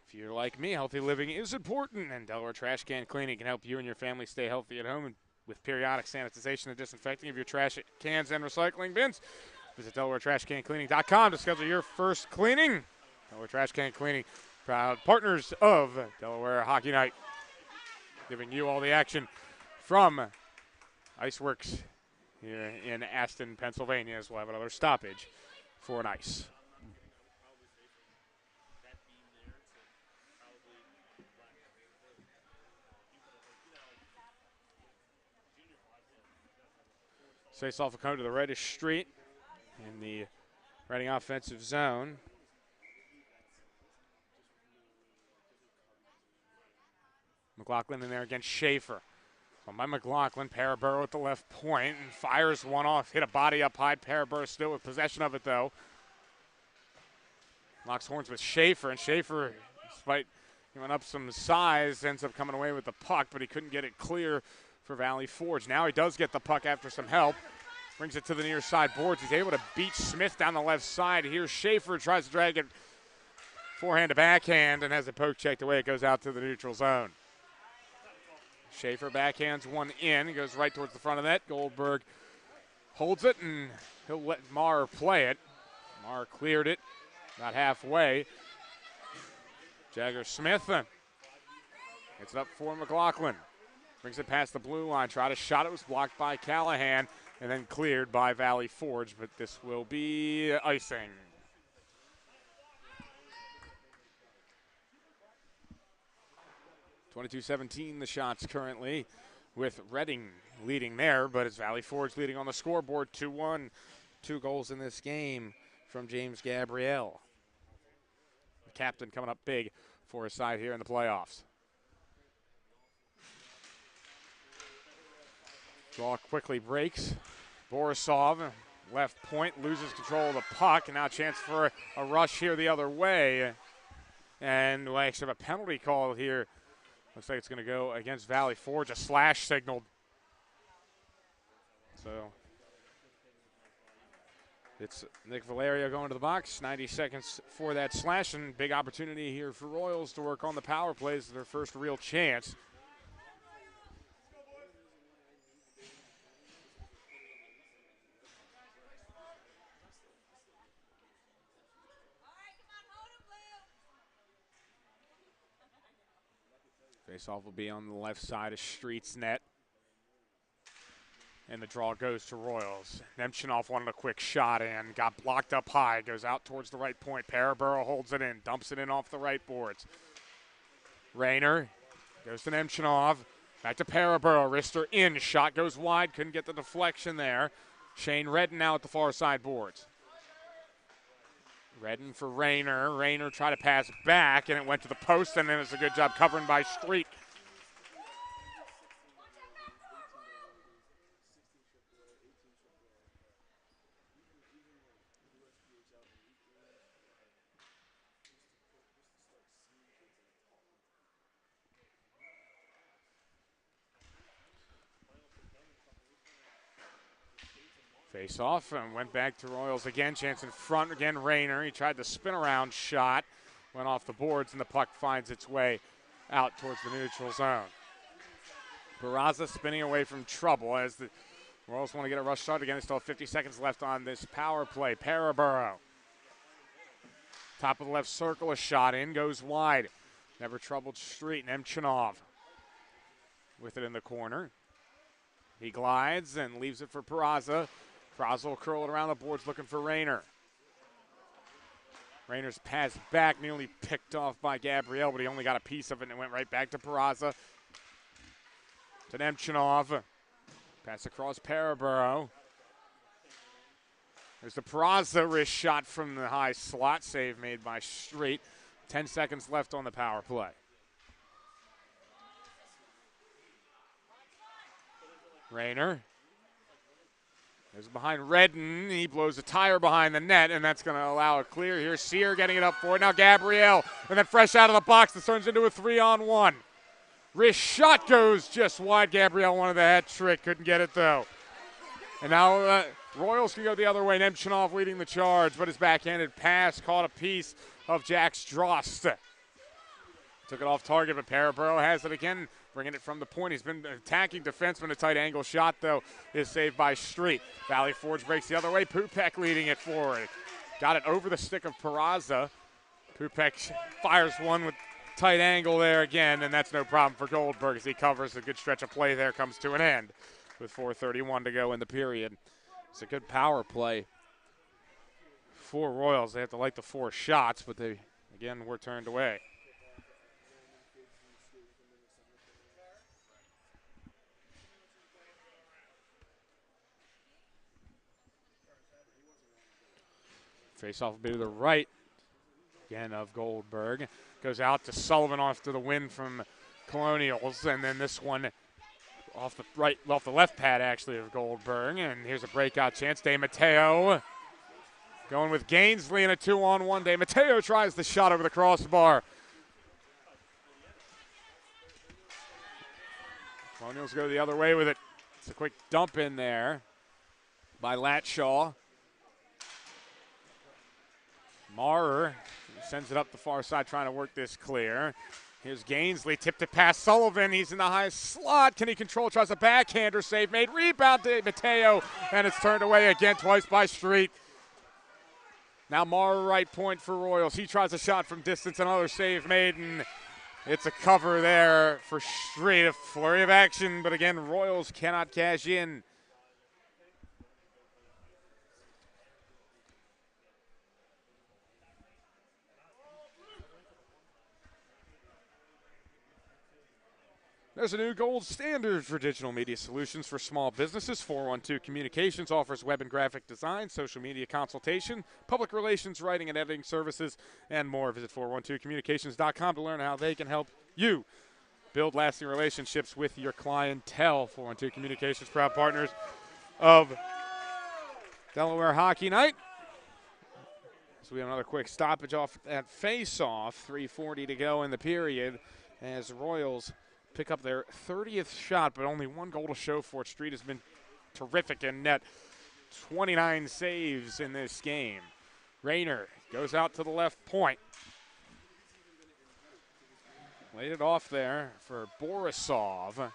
If you're like me, healthy living is important, and Delaware Trash Can Cleaning can help you and your family stay healthy at home with periodic sanitization and disinfecting of your trash cans and recycling bins. Visit DelawareTrashCanCleaning.com to schedule your first cleaning. Delaware Trash Can Cleaning, proud partners of Delaware Hockey Night, giving you all the action from Iceworks here in Aston, Pennsylvania, as we'll have another stoppage for an ice. Face off a cone to the reddish street in the Reading offensive zone. McLaughlin in there against Schaefer. So by McLaughlin, Parabur at the left point and fires one off. Hit a body up high. Parabur still with possession of it though. Locks horns with Schaefer, and Schaefer, despite giving up some size, ends up coming away with the puck, but he couldn't get it clear for Valley Forge. Now he does get the puck after some help. Brings it to the near side boards. He's able to beat Smith down the left side. Here's Schaefer, tries to drag it forehand to backhand, and has it poke checked away. It goes out to the neutral zone. Schaefer backhands one in. He goes right towards the front of the net. Goldberg holds it, and he'll let Marr play it. Marr cleared it about halfway. Jagger Smith gets it up for McLaughlin. Brings it past the blue line. Tried a shot. It was blocked by Callahan and then cleared by Valley Forge, but this will be icing. .22-17 the shots currently with Reading leading there, but it's Valley Forge leading on the scoreboard 2-1. 2 goals in this game from James Gabrielle. The captain coming up big for his side here in the playoffs. Draw quickly breaks. Borisov, left point, loses control of the puck, and now a chance for a rush here the other way. And we actually have a penalty call here. Looks like it's going to go against Valley Forge. A slash signaled. So it's Nick Valerio going to the box. 90 seconds for that slash, and big opportunity here for Royals to work on the power plays. Their first real chance. Faceoff will be on the left side of Street's net. And the draw goes to Royals. Nemchinov wanted a quick shot in. Got blocked up high. Goes out towards the right point. Paraburo holds it in. Dumps it in off the right boards. Rayner goes to Nemchinov. Back to Paraburo. Wrister in. Shot goes wide. Couldn't get the deflection there. Shane Redden now at the far side boards. Redden for Rayner. Rayner tried to pass back, and it went to the post, and then it's a good job covering by Street. Face off and went back to Royals again. Chance in front again. Rayner. He tried the spin around shot. Went off the boards, and the puck finds its way out towards the neutral zone. Barraza spinning away from trouble as the Royals want to get a rush start again. They still have 50 seconds left on this power play. Paraburo. Top of the left circle. A shot in. Goes wide. Never troubled Street. Nemchinov with it in the corner. He glides and leaves it for Peraza. Peraza will curl it around the boards looking for Rayner. Rayner's pass back, nearly picked off by Gabrielle, but he only got a piece of it and it went right back to Peraza. To Nemchinov. Pass across Paraburo. There's the Peraza wrist shot from the high slot. Save made by Street. 10 seconds left on the power play. Rayner. There's behind Redden. He blows a tire behind the net, and that's going to allow a clear here. Sear getting it up for it. Now Gabrielle, and then fresh out of the box. This turns into a 3-on-1. Wrist shot goes just wide. Gabrielle wanted the hat trick. Couldn't get it, though. And now Royals can go the other way. Nemchinov leading the charge, but his backhanded pass caught a piece of Jack Strost. Took it off target, but Paraburo has it again. Bringing it from the point. He's been attacking defenseman. A tight angle shot, though, is saved by Street. Valley Forge breaks the other way. Pupek leading it forward. Got it over the stick of Peraza. Pupek fires one with tight angle there again, and that's no problem for Goldberg as he covers. A good stretch of play there comes to an end with 4:31 to go in the period. It's a good power play for Royals. They have to like the 4 shots, but they, again, were turned away. Face-off will be to the right, again, of Goldberg. Goes out to Sullivan off to the win from Colonials, and then this one off the left pad, actually, of Goldberg. And here's a breakout chance. De Matteo going with Gainsley in a 2-on-1. De Matteo tries the shot over the crossbar. Colonials go the other way with it. It's a quick dump in there by Latshaw. Maurer sends it up the far side trying to work this clear. Here's Gainsley, tipped it past Sullivan. He's in the high slot. Can he control? Tries a backhander save made. Rebound to Mateo, and it's turned away again twice by Street. Now Maurer right point for Royals. He tries a shot from distance. Another save made, and it's a cover there for Street. A flurry of action, but again, Royals cannot cash in. There's a new gold standard for digital media solutions for small businesses. 412 Communications offers web and graphic design, social media consultation, public relations, writing and editing services, and more. Visit 412communications.com to learn how they can help you build lasting relationships with your clientele. 412 Communications, proud partners of Delaware Hockey Night. So we have another quick stoppage off at face-off. 3:40 to go in the period as Royals pick up their 30th shot, but only one goal to show for it. Street has been terrific in net. 29 saves in this game. Rayner goes out to the left point. Laid it off there for Borisov.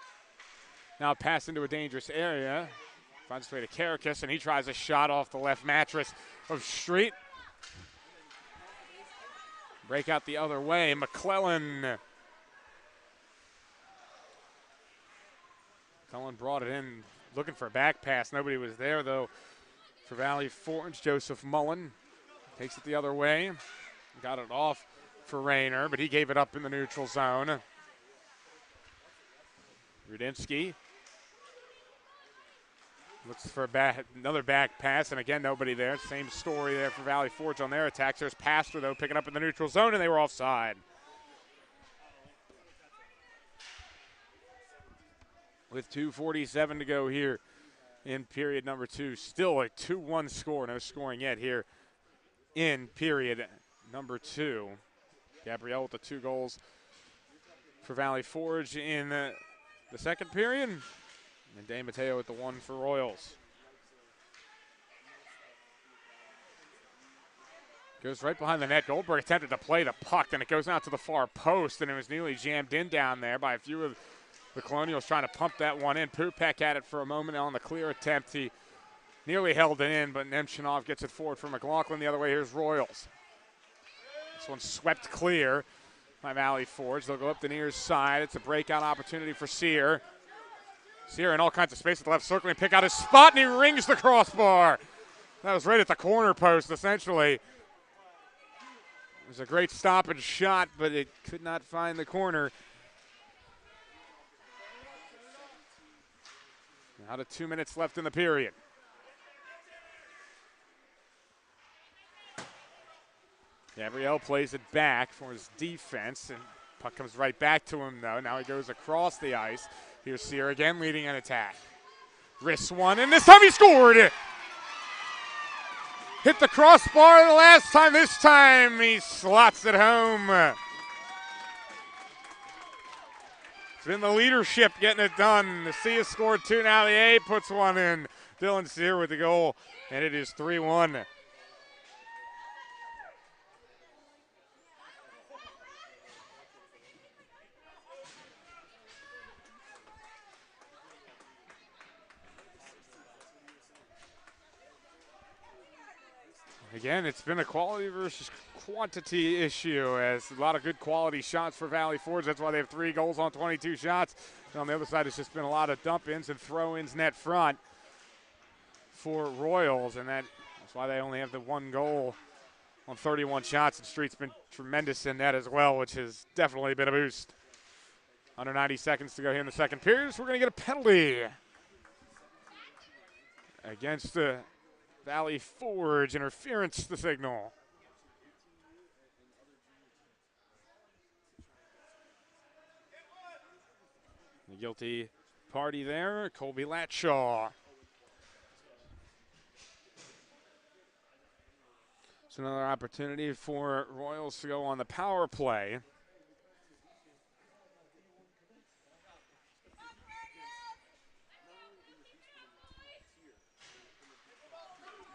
Now pass into a dangerous area. Finds his way to Karakis, and he tries a shot off the left mattress of Street. Break out the other way. McClellan. McClellan brought it in, looking for a back pass. Nobody was there, though, for Valley Forge. Joseph Mullen takes it the other way. Got it off for Rayner, but he gave it up in the neutral zone. Rudinsky looks for another back pass, and again, nobody there. Same story there for Valley Forge on their attacks. There's Pastor, though, picking up in the neutral zone, and they were offside. With 2:47 to go here in period number 2. Still a 2-1 score. No scoring yet here in period number 2. Gabrielle with the 2 goals for Valley Forge in the second period. And Dave Mateo with the 1 for Royals. Goes right behind the net. Goldberg attempted to play the puck, and it goes out to the far post, and it was nearly jammed in down there by a few of the Colonials trying to pump that one in. Pupek had it for a moment on the clear attempt. He nearly held it in, but Nemchinov gets it forward for McLaughlin. The other way, here's Royals. This one's swept clear by Valley Forge. They'll go up the near side. It's a breakout opportunity for Sear. Sear in all kinds of space at the left circle. He pick out his spot, and he rings the crossbar. That was right at the corner post, essentially. It was a great stoppage shot, but it could not find the corner. Out of 2 minutes left in the period. Gabrielle plays it back for his defense, and puck comes right back to him, though. Now he goes across the ice. Here's Sear again leading an attack. Wrists one, and this time he scored! Hit the crossbar the last time. This time he slots it home. It's been the leadership getting it done. The C has scored 2, now the A puts 1 in. Dylan Sear with the goal, and it is 3-1. Again, it's been a quality versus quantity issue, as a lot of good quality shots for Valley Forge. That's why they have 3 goals on 22 shots. And on the other side, it's just been a lot of dump-ins and throw-ins net front for Royals, and that's why they only have the 1 goal on 31 shots. And Street's been tremendous in that as well, which has definitely been a boost. Under 90 seconds to go here in the second period, so we're going to get a penalty against the Valley Forge. Interference, the signal. The guilty party there, Colby Latshaw. It's another opportunity for Royals to go on the power play.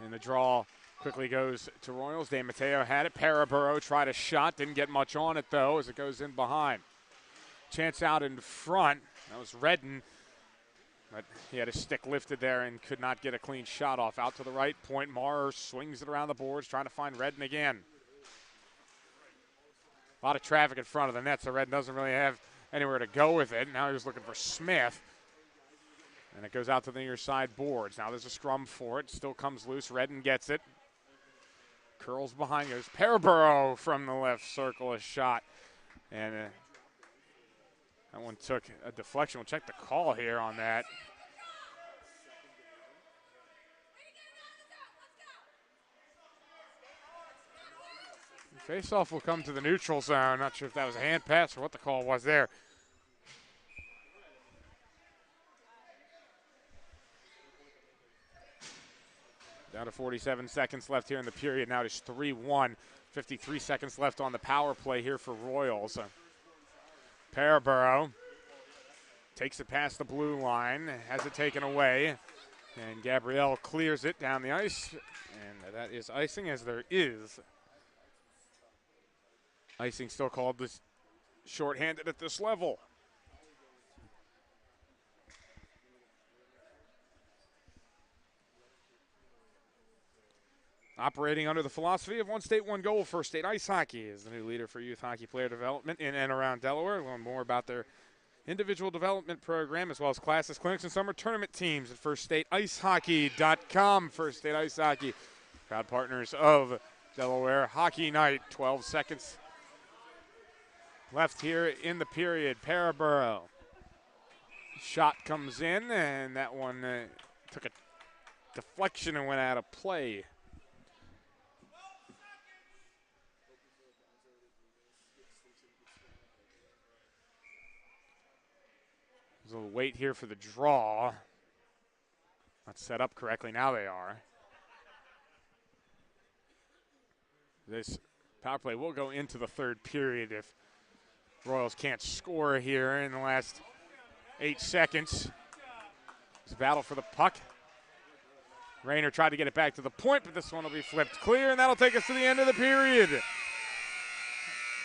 And the draw quickly goes to Royals. De Matteo had it. Paraburo tried a shot. Didn't get much on it, though, as it goes in behind. Chance out in front. That was Redden. But he had his stick lifted there and could not get a clean shot off. Out to the right point. Maher swings it around the boards, trying to find Redden again. A lot of traffic in front of the net, so Redden doesn't really have anywhere to go with it. Now he's looking for Smith. And it goes out to the near side boards. Now there's a scrum for it. Still comes loose. Redden gets it. Curls behind. Goes Paraburo from the left circle. A shot. And That one took a deflection. We'll check the call here on that. Face-off will come to the neutral zone. Not sure if that was a hand pass or what the call was there. Down to 47 seconds left here in the period. Now it is 3-1. 53 seconds left on the power play here for Royals. Paraborough takes it past the blue line, has it taken away, and Gabrielle clears it down the ice, and that is icing, as there is icing still called this shorthanded at this level. Operating under the philosophy of one state, one goal, First State Ice Hockey is the new leader for youth hockey player development in and around Delaware. Learn more about their individual development program as well as classes, clinics, and summer tournament teams at firststateIceHockey.com. First State Ice Hockey, proud partners of Delaware Hockey Night. 12 seconds left here in the period. Paraborough. Shot comes in, and that one took a deflection and went out of play. There's a little wait here for the draw. Not set up correctly. Now they are. This power play will go into the third period if Royals can't score here in the last 8 seconds. It's a battle for the puck. Rayner tried to get it back to the point, but this one will be flipped clear, and that'll take us to the end of the period.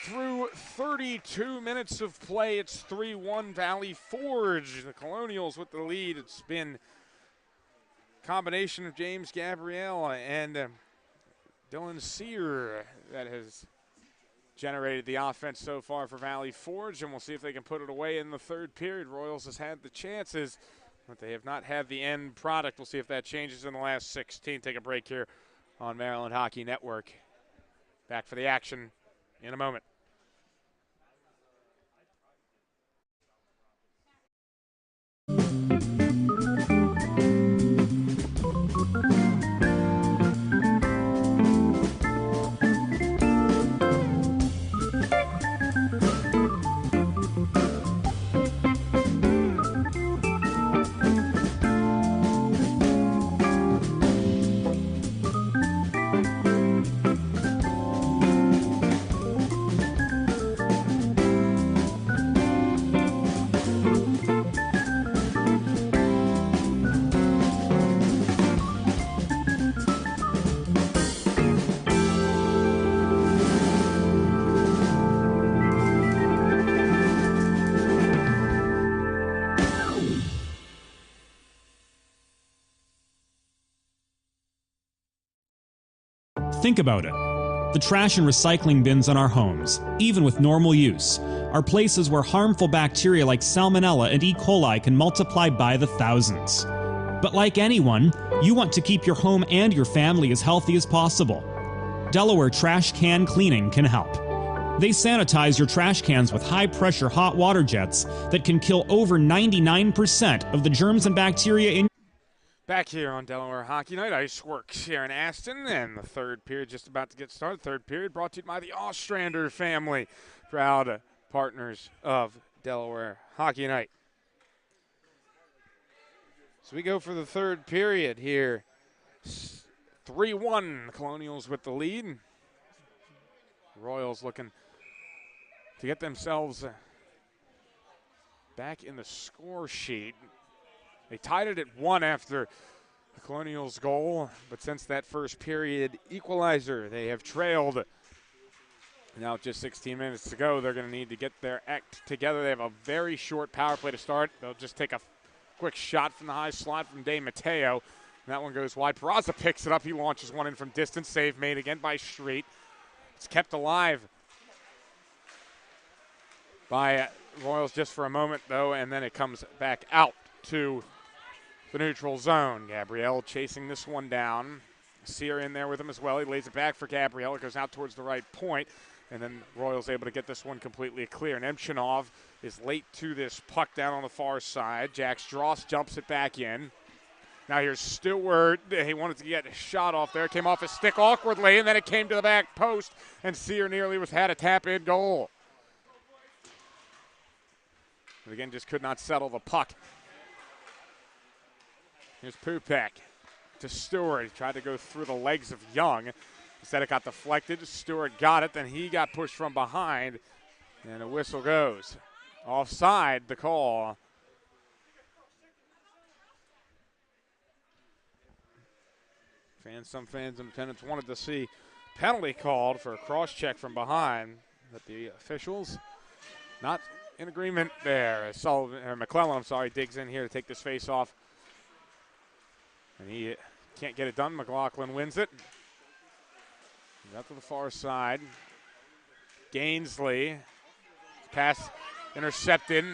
Through 32 minutes of play, it's 3-1 Valley Forge. The Colonials with the lead. It's been a combination of James Gabrielle and Dylan Sear that has generated the offense so far for Valley Forge, and we'll see if they can put it away in the third period. Royals has had the chances, but they have not had the end product. We'll see if that changes in the last 16. Take a break here on Maryland Hockey Network. Back for the action in a moment. Think about it. The trash and recycling bins on our homes, even with normal use, are places where harmful bacteria like Salmonella and E. coli can multiply by the thousands. But like anyone, you want to keep your home and your family as healthy as possible. Delaware Trash Can Cleaning can help. They sanitize your trash cans with high-pressure hot water jets that can kill over 99% of the germs and bacteria in. Back here on Delaware Hockey Night, Iceworks here in Aston, and the third period just about to get started. Third period brought to you by the Ostrander family, proud partners of Delaware Hockey Night. So we go for the third period here. 3-1, Colonials with the lead. Royals looking to get themselves back in the score sheet. They tied it at 1 after the Colonials' goal, but since that first period equalizer, they have trailed. Now with just 16 minutes to go, they're going to need to get their act together. They have a very short power play to start. They'll just take a quick shot from the high slot from De Matteo. And that one goes wide. Peraza picks it up. He launches one in from distance. Save made again by Street. It's kept alive by Royals just for a moment, though, and then it comes back out to the neutral zone. Gabrielle chasing this one down, Sear in there with him as well. He lays it back for Gabrielle. It goes out towards the right point. And then Royals able to get this one completely clear. Nemchinov is late to this puck down on the far side. Jack Strauss jumps it back in. Now here's Stewart. He wanted to get a shot off there. Came off his stick awkwardly, and then it came to the back post. And Sear nearly had a tap-in goal. But again, just could not settle the puck. Here's Pupek to Stewart. He tried to go through the legs of Young. Instead, it got deflected. Stewart got it. Then he got pushed from behind. And a whistle goes. Offside, the call. Some fans and attendants wanted to see penalty called for a cross-check from behind. But the officials not in agreement there. McClellan, digs in here to take this face off. And he can't get it done. McLaughlin wins it. Out to the far side. Gainsley. Pass intercepted.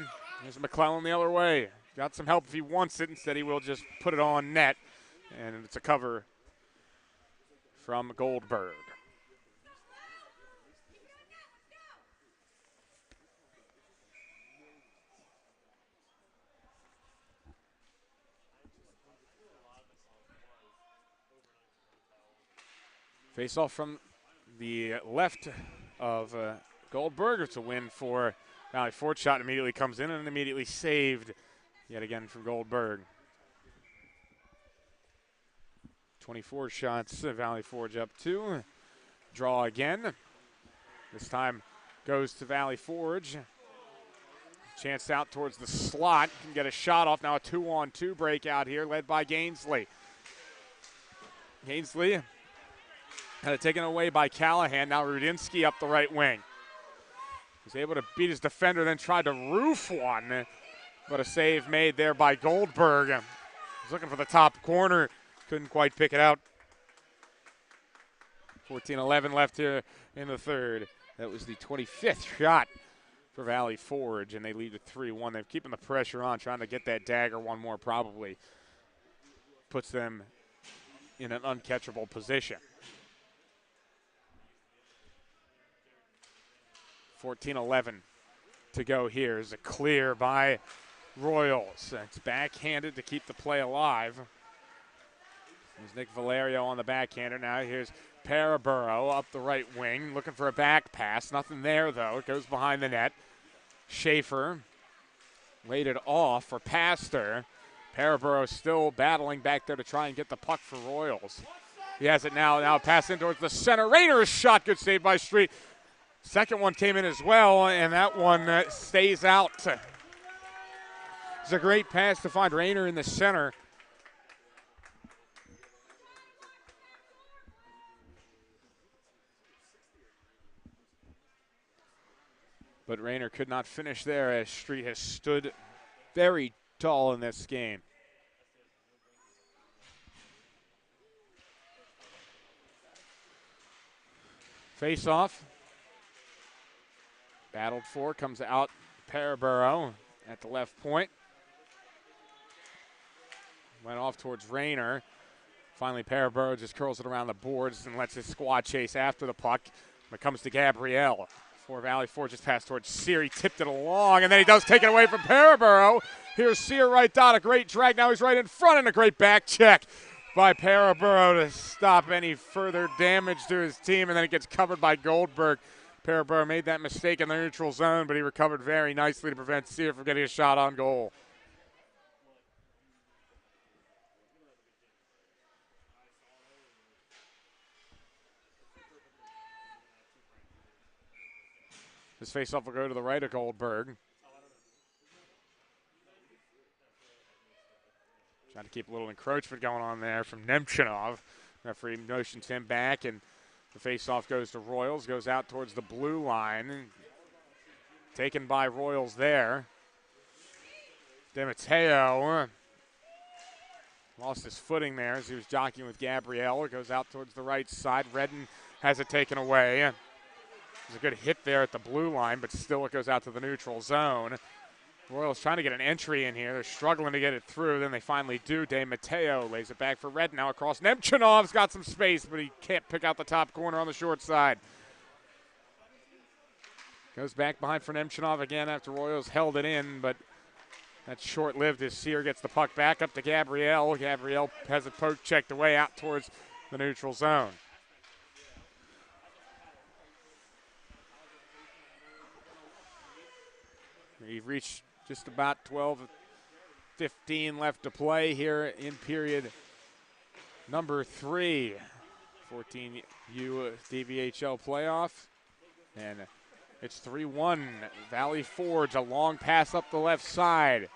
There's McClellan the other way. Got some help if he wants it. Instead, he will just put it on net. And it's a cover from Goldberg. Face off from the left of Goldberg. It's a win for Valley Forge. Shot immediately comes in and immediately saved yet again from Goldberg. 24 shots, Valley Forge up 2. Draw again. This time goes to Valley Forge. Chance out towards the slot. Can get a shot off. Now a 2-on-2 breakout here led by Gainsley. Gainsley had it taken away by Callahan. Now Rudinsky up the right wing. He's able to beat his defender, then tried to roof one. But a save made there by Goldberg. He's looking for the top corner. Couldn't quite pick it out. 14-11 left here in the third. That was the 25th shot for Valley Forge, and they lead at 3-1. They're keeping the pressure on, trying to get that dagger one more probably. Puts them in an uncatchable position. 14-11 to go here. Is a clear by Royals. It's backhanded to keep the play alive. There's Nick Valerio on the backhander. Now here's Paraburo up the right wing, looking for a back pass. Nothing there, though. It goes behind the net. Schaefer laid it off for Pastor. Paraburo still battling back there to try and get the puck for Royals. He has it now. Now pass in towards the center. Rayner's shot. Good save by Street. Second one came in as well, and that one stays out. It's a great pass to find Rayner in the center. But Rayner could not finish there as Street has stood very tall in this game. Face off. Battled for, comes out Paraburo at the left point. Went off towards Rayner. Finally, Paraburo just curls it around the boards and lets his squad chase after the puck. It comes to Gabrielle. For Valley Forge, just passed towards Sear. He tipped it along, and then he does take it away from Paraburo. Here's Sear right down, a great drag. Now he's right in front, and a great back check by Paraburo to stop any further damage to his team, and then it gets covered by Goldberg. Paraburo made that mistake in the neutral zone, but he recovered very nicely to prevent Sear from getting a shot on goal. This faceoff will go to the right of Goldberg. Trying to keep a little encroachment going on there from Nemchinov. Referee motions him back, and the faceoff goes to Royals, goes out towards the blue line. Taken by Royals there. DeMatteo lost his footing there as he was jockeying with Gabrielle. It goes out towards the right side. Redden has it taken away. There's a good hit there at the blue line, but still it goes out to the neutral zone. Royals trying to get an entry in here. They're struggling to get it through. Then they finally do. De Matteo lays it back for Red now across. Nemchinov's got some space, but he can't pick out the top corner on the short side. Goes back behind for Nemchinov again after Royals held it in, but that's short-lived as Sear gets the puck back up to Gabrielle. Gabrielle has it poke checked away out towards the neutral zone. We've reached just about 12-15 left to play here in period number 3. 14U DVHL playoff. And it's 3-1. Valley Forge, a long pass up the left side.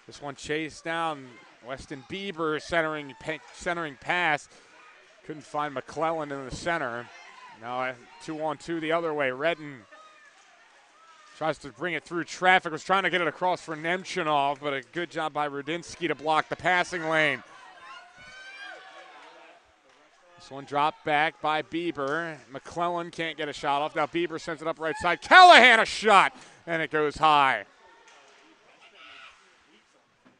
This one chased down. Weston Bieber centering pass. Couldn't find McClellan in the center. Now 2-on-2 the other way. Redden tries to bring it through traffic, was trying to get it across for Nemchinov, but a good job by Rudinsky to block the passing lane. This one dropped back by Bieber. McClellan can't get a shot off. Now Bieber sends it up right side. Callahan a shot, and it goes high.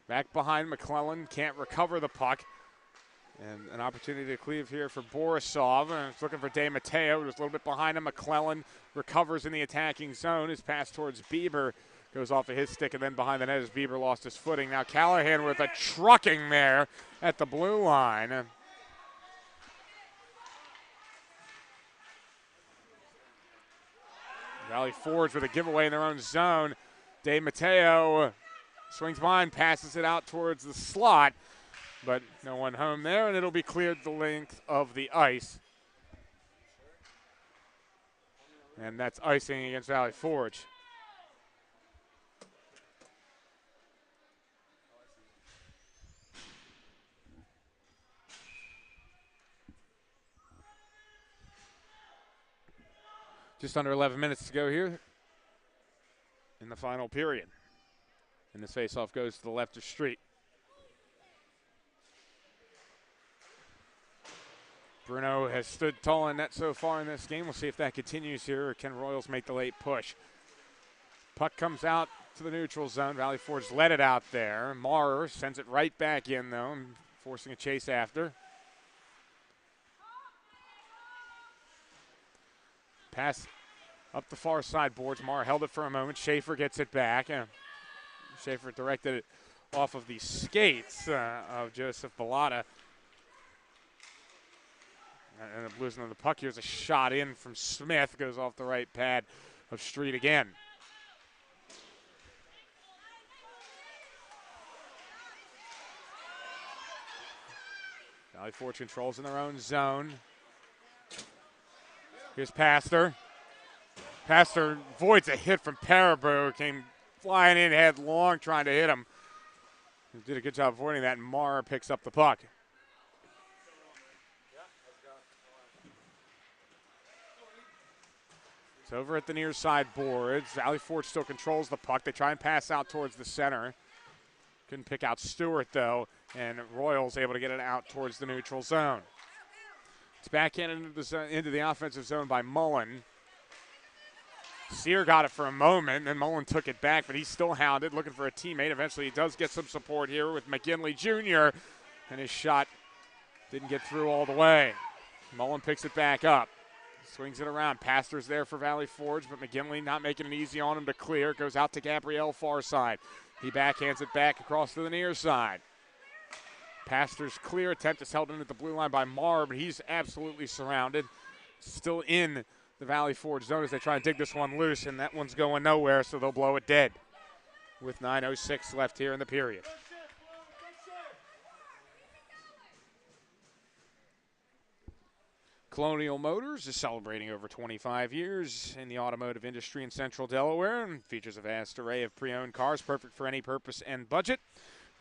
Back behind McClellan, can't recover the puck. And an opportunity to cleave here for Borisov. And it's looking for De Matteo, who's a little bit behind him. McClellan recovers in the attacking zone. His pass towards Bieber goes off of his stick, and then behind the net as Bieber lost his footing. Now Callahan with a trucking there at the blue line. Valley Forge with a giveaway in their own zone. De Matteo swings behind, passes it out towards the slot. But no one home there, and it'll be cleared the length of the ice. And that's icing against Valley Forge. Just under 11 minutes to go here in the final period. And this faceoff goes to the left of Street. Bruno has stood tall in net so far in this game. We'll see if that continues here, or can Royals make the late push. Puck comes out to the neutral zone. Valley Forge let it out there. Maurer sends it right back in, though, forcing a chase after. Pass up the far side boards. Maurer held it for a moment. Schaefer gets it back. Schaefer directed it off of the skates of Joseph Bellotta. And losing the puck. Here's a shot in from Smith. Goes off the right pad of Street again. Valley Forge controls in their own zone. Here's Pastor. Pastor avoids a hit from Parabo. Came flying in headlong trying to hit him. He did a good job avoiding that, and Maurer picks up the puck. It's over at the near side boards. Valley Forge still controls the puck. They try and pass out towards the center. Couldn't pick out Stewart, though, and Royals able to get it out towards the neutral zone. It's backhanded into the offensive zone by Mullen. Sear got it for a moment, and Mullen took it back, but he's still hounded, looking for a teammate. Eventually he does get some support here with McGinley Jr., and his shot didn't get through all the way. Mullen picks it back up. Swings it around. Pastor's there for Valley Forge, but McGinley not making it easy on him to clear. It goes out to Gabrielle far side. He backhands it back across to the near side. Pastor's clear attempt is held in at the blue line by Marr, but he's absolutely surrounded. Still in the Valley Forge zone as they try and dig this one loose, and that one's going nowhere, so they'll blow it dead with 9:06 left here in the period. Colonial Motors is celebrating over 25 years in the automotive industry in Central Delaware and features a vast array of pre-owned cars, perfect for any purpose and budget.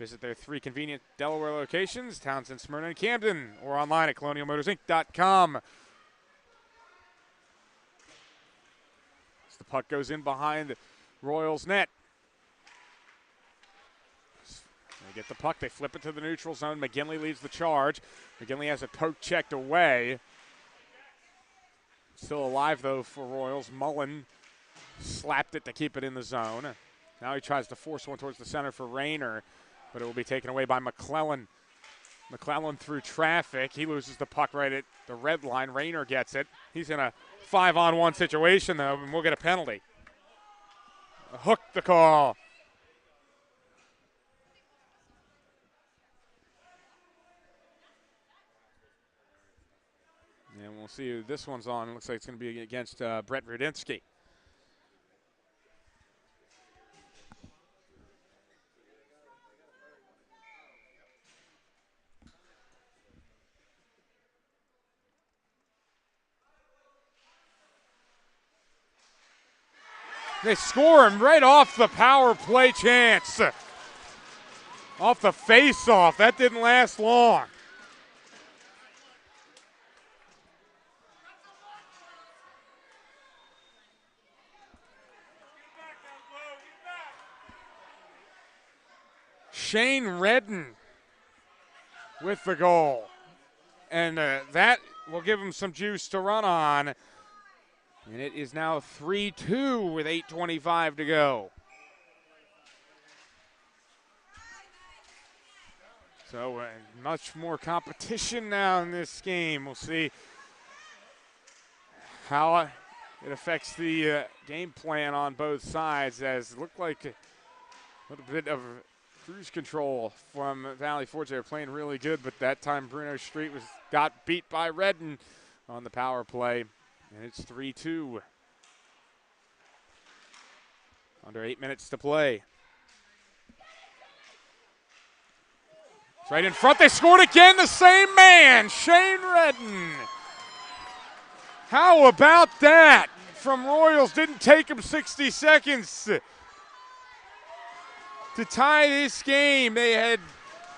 Visit their 3 convenient Delaware locations, Townsend, Smyrna, and Camden, or online at colonialmotorsinc.com. As the puck goes in behind Royals' net. They get the puck, they flip it to the neutral zone. McGinley leads the charge. McGinley has a poke checked away. Still alive, though, for Royals. Mullen slapped it to keep it in the zone. Now he tries to force one towards the center for Rayner, but it will be taken away by McClellan. McClellan through traffic. He loses the puck right at the red line. Rayner gets it. He's in a 5-on-1 situation, though, and we'll get a penalty. Hook the call. And we'll see who this one's on. It looks like it's going to be against Brett Rudinsky. They score him right off the power play chance. Off the face-off. That didn't last long. Shane Redden with the goal. And that will give him some juice to run on. And it is now 3-2 with 8:25 to go. So much more competition now in this game. We'll see how it affects the game plan on both sides, as it looked like a little bit of cruise control from Valley Forge. They were playing really good, but that time Bruno Street got beat by Redden on the power play. And it's 3-2. Under 8 minutes to play. It's right in front. They scored again. The same man, Shane Redden. How about that from Royals? Didn't take him 60 seconds to tie this game. They had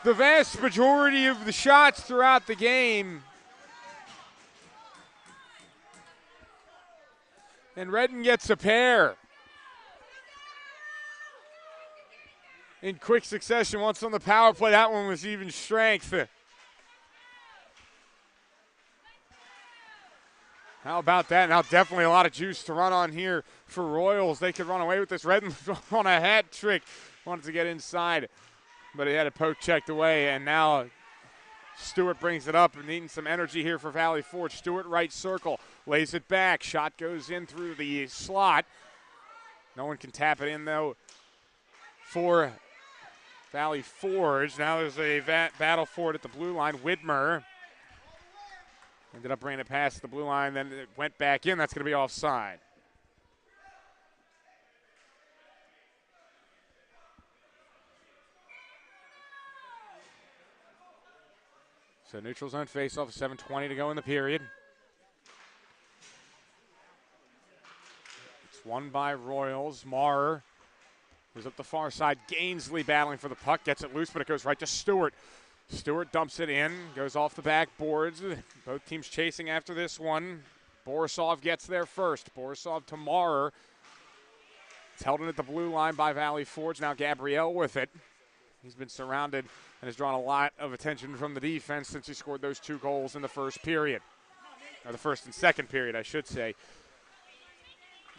the vast majority of the shots throughout the game. And Redden gets a pair. In quick succession, once on the power play, that one was even strength. How about that? Now definitely a lot of juice to run on here for Royals. They could run away with this. Redden on a hat trick. Wanted to get inside, but he had a poke checked away, and now Stewart brings it up and needing some energy here for Valley Forge. Stewart right circle, lays it back. Shot goes in through the slot. No one can tap it in, though, for Valley Forge. Now there's a battle for it at the blue line. Widmer ended up bringing it past the blue line, then it went back in. That's going to be offside. So neutral zone face-off, 7:20 to go in the period. It's won by Royals. Marr goes up the far side. Gainsley battling for the puck, gets it loose, but it goes right to Stewart. Stewart dumps it in, goes off the backboards. Both teams chasing after this one. Borisov gets there first. Borisov to Marr. It's held in at the blue line by Valley Forge. Now Gabrielle with it. He's been surrounded and has drawn a lot of attention from the defense since he scored those 2 goals in the first period. Or the first and second period, I should say.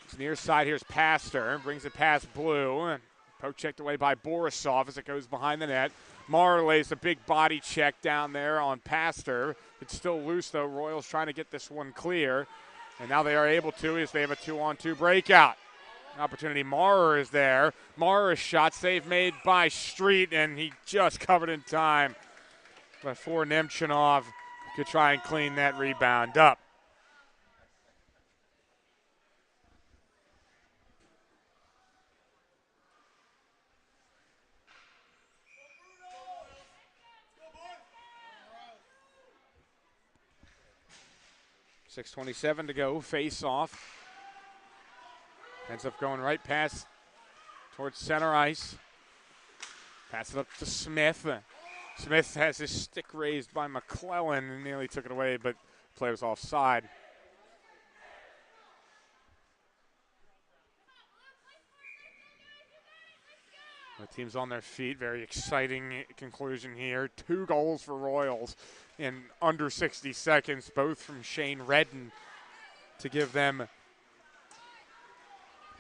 It's near side. Here's Pastor. Brings it past Blue. Poke checked away by Borisov as it goes behind the net. Marr lays a big body check down there on Pastor. It's still loose, though. Royals trying to get this one clear. And now they are able to, as they have a 2-on-2 breakout. Opportunity. Marr is there. Marr's shot save made by Street, and he just covered in time before Nemchinov could try and clean that rebound up. .6:27 to go. Face off. Ends up going right past towards center ice. Pass it up to Smith. Smith has his stick raised by McClellan and nearly took it away, but play was offside. The team's on their feet. Very exciting conclusion here. 2 goals for Royals in under 60 seconds, both from Shane Redden to give them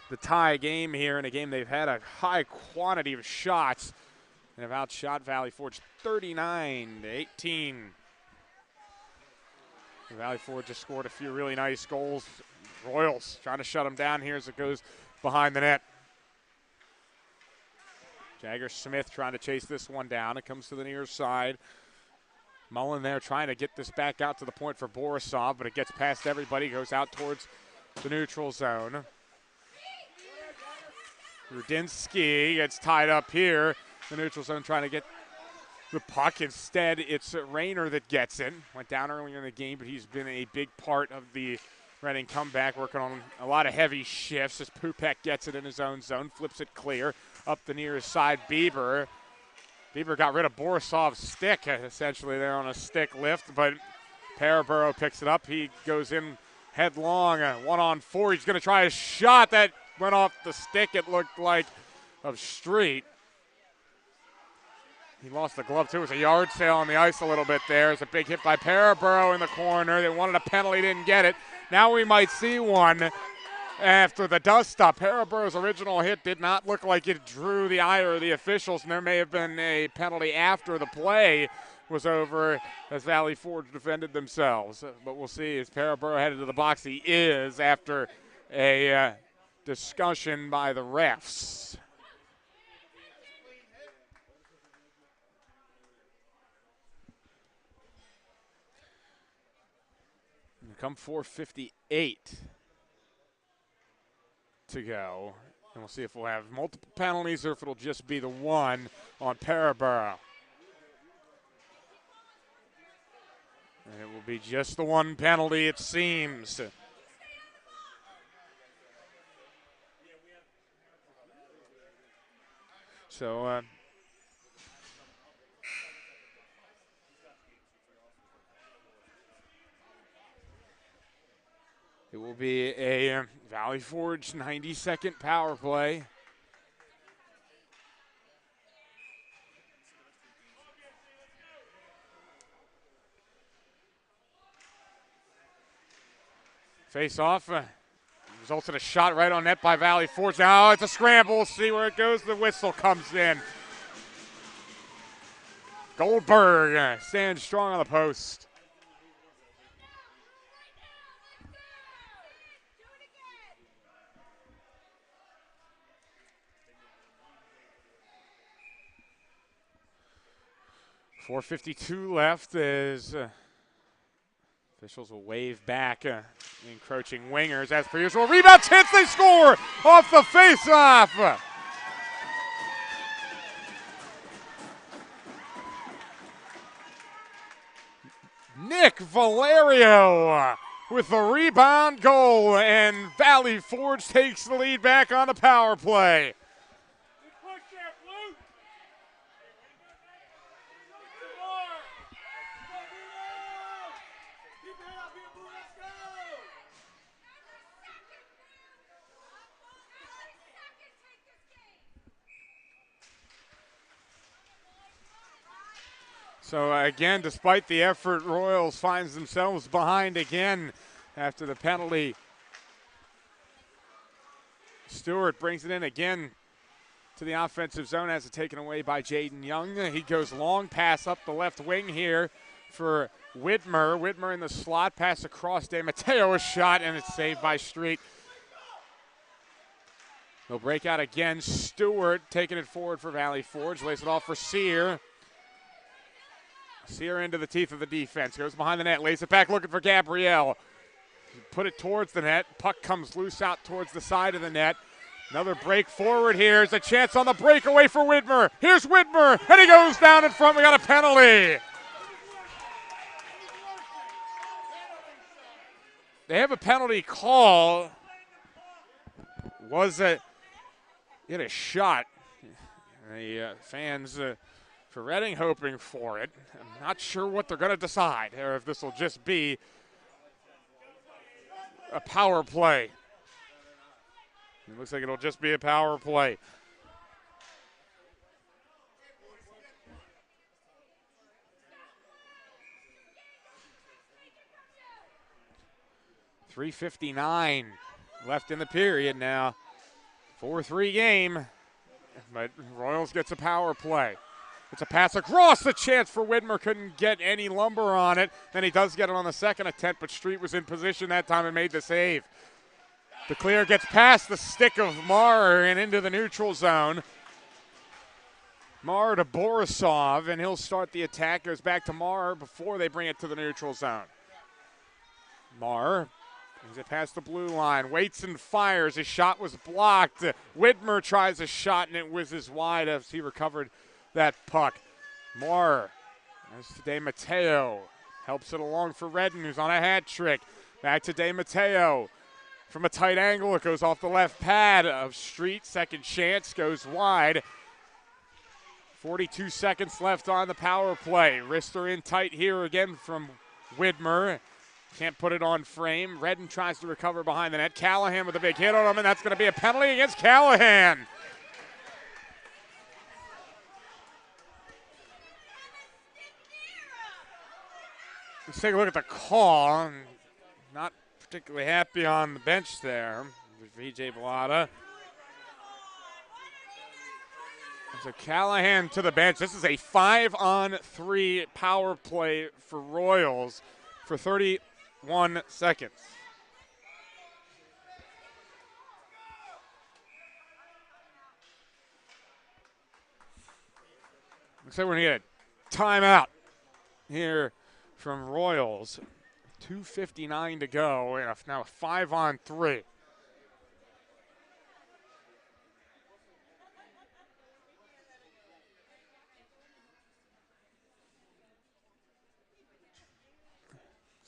the tie game here in a game they've had a high quantity of shots and have outshot Valley Forge 39-18. Valley Forge just scored a few really nice goals. Royals trying to shut them down here as it goes behind the net. Jagger Smith trying to chase this one down. It comes to the near side. Mullen there trying to get this back out to the point for Borisov, but it gets past everybody, goes out towards the neutral zone. Rudinsky gets tied up here. The neutral zone trying to get the puck. Instead, it's Rayner that gets it. Went down earlier in the game, but he's been a big part of the Reading comeback, working on a lot of heavy shifts as Pupek gets it in his own zone, flips it clear. Up the near side, Bieber. Bieber got rid of Borisov's stick, essentially there on a stick lift, but Paraburo picks it up. He goes in headlong, 1-on-4. He's going to try a shot that went off the stick, it looked like, of Street. He lost the glove, too. It was a yard sale on the ice a little bit there. It's a big hit by Paraburo in the corner. They wanted a penalty, didn't get it. Now we might see one after the dust up. Paraburo's original hit did not look like it drew the ire of the officials, and there may have been a penalty after the play was over as Valley Forge defended themselves. But we'll see as Paraburo headed to the box. He is after a discussion by the refs. Come 4:58 to go. And we'll see if we'll have multiple penalties or if it'll just be the one on Paraburo. And it will be just the one penalty, it seems. So, it will be a Valley Forge 90-second power play. Face off. Results in a shot right on net by Valley Forge. Now it's a scramble. We'll see where it goes. The whistle comes in. Goldberg stands strong on the post. .452 left as officials will wave back encroaching wingers as per usual. Rebound chance, they score off the face-off. Nick Valerio with the rebound goal, and Valley Forge takes the lead back on the power play. So again, despite the effort, Royals finds themselves behind again after the penalty. Stewart brings it in again to the offensive zone as it's taken away by Jaden Young. He goes long pass up the left wing here for Whitmer. Whitmer in the slot, pass across De Matteo, a shot, and it's saved by Street. They'll break out again. Stewart taking it forward for Valley Forge, lays it off for Sear. Sear into the teeth of the defense. Goes behind the net, lays it back, looking for Gabrielle. Put it towards the net. Puck comes loose out towards the side of the net. Another break forward here. There's a chance on the breakaway for Whitmer. Here's Whitmer, and he goes down in front. We got a penalty. They have a penalty call. Was it? Hit a shot. The fans for Reading hoping for it. I'm not sure what they're going to decide, or if this will just be a power play. It looks like it'll just be a power play. .359 left in the period now. 4-3 game, but Royals gets a power play. It's a pass across, the chance for Widmer, couldn't get any lumber on it. Then he does get it on the second attempt, but Street was in position that time and made the save. The clear gets past the stick of Marr and into the neutral zone. Marr to Borisov, and he'll start the attack. Goes back to Marr before they bring it to the neutral zone. Marr brings it past the blue line, waits and fires. His shot was blocked. Widmer tries a shot, and it whizzes wide as he recovered that puck. Marr, as to De Matteo, helps it along for Redden, who's on a hat trick. Back to De Matteo. From a tight angle, it goes off the left pad of Street. Second chance, goes wide. 42 seconds left on the power play. Wrister in tight here again from Widmer. Can't put it on frame. Redden tries to recover behind the net. Callahan with a big hit on him, and that's going to be a penalty against Callahan. Let's take a look at the call. Not particularly happy on the bench there with VJ Bellotta. So Callahan to the bench. This is a 5-on-3 power play for Royals for 31 seconds. Looks like we're going to get a timeout here from Royals. 2:59 to go, and now a 5-on-3.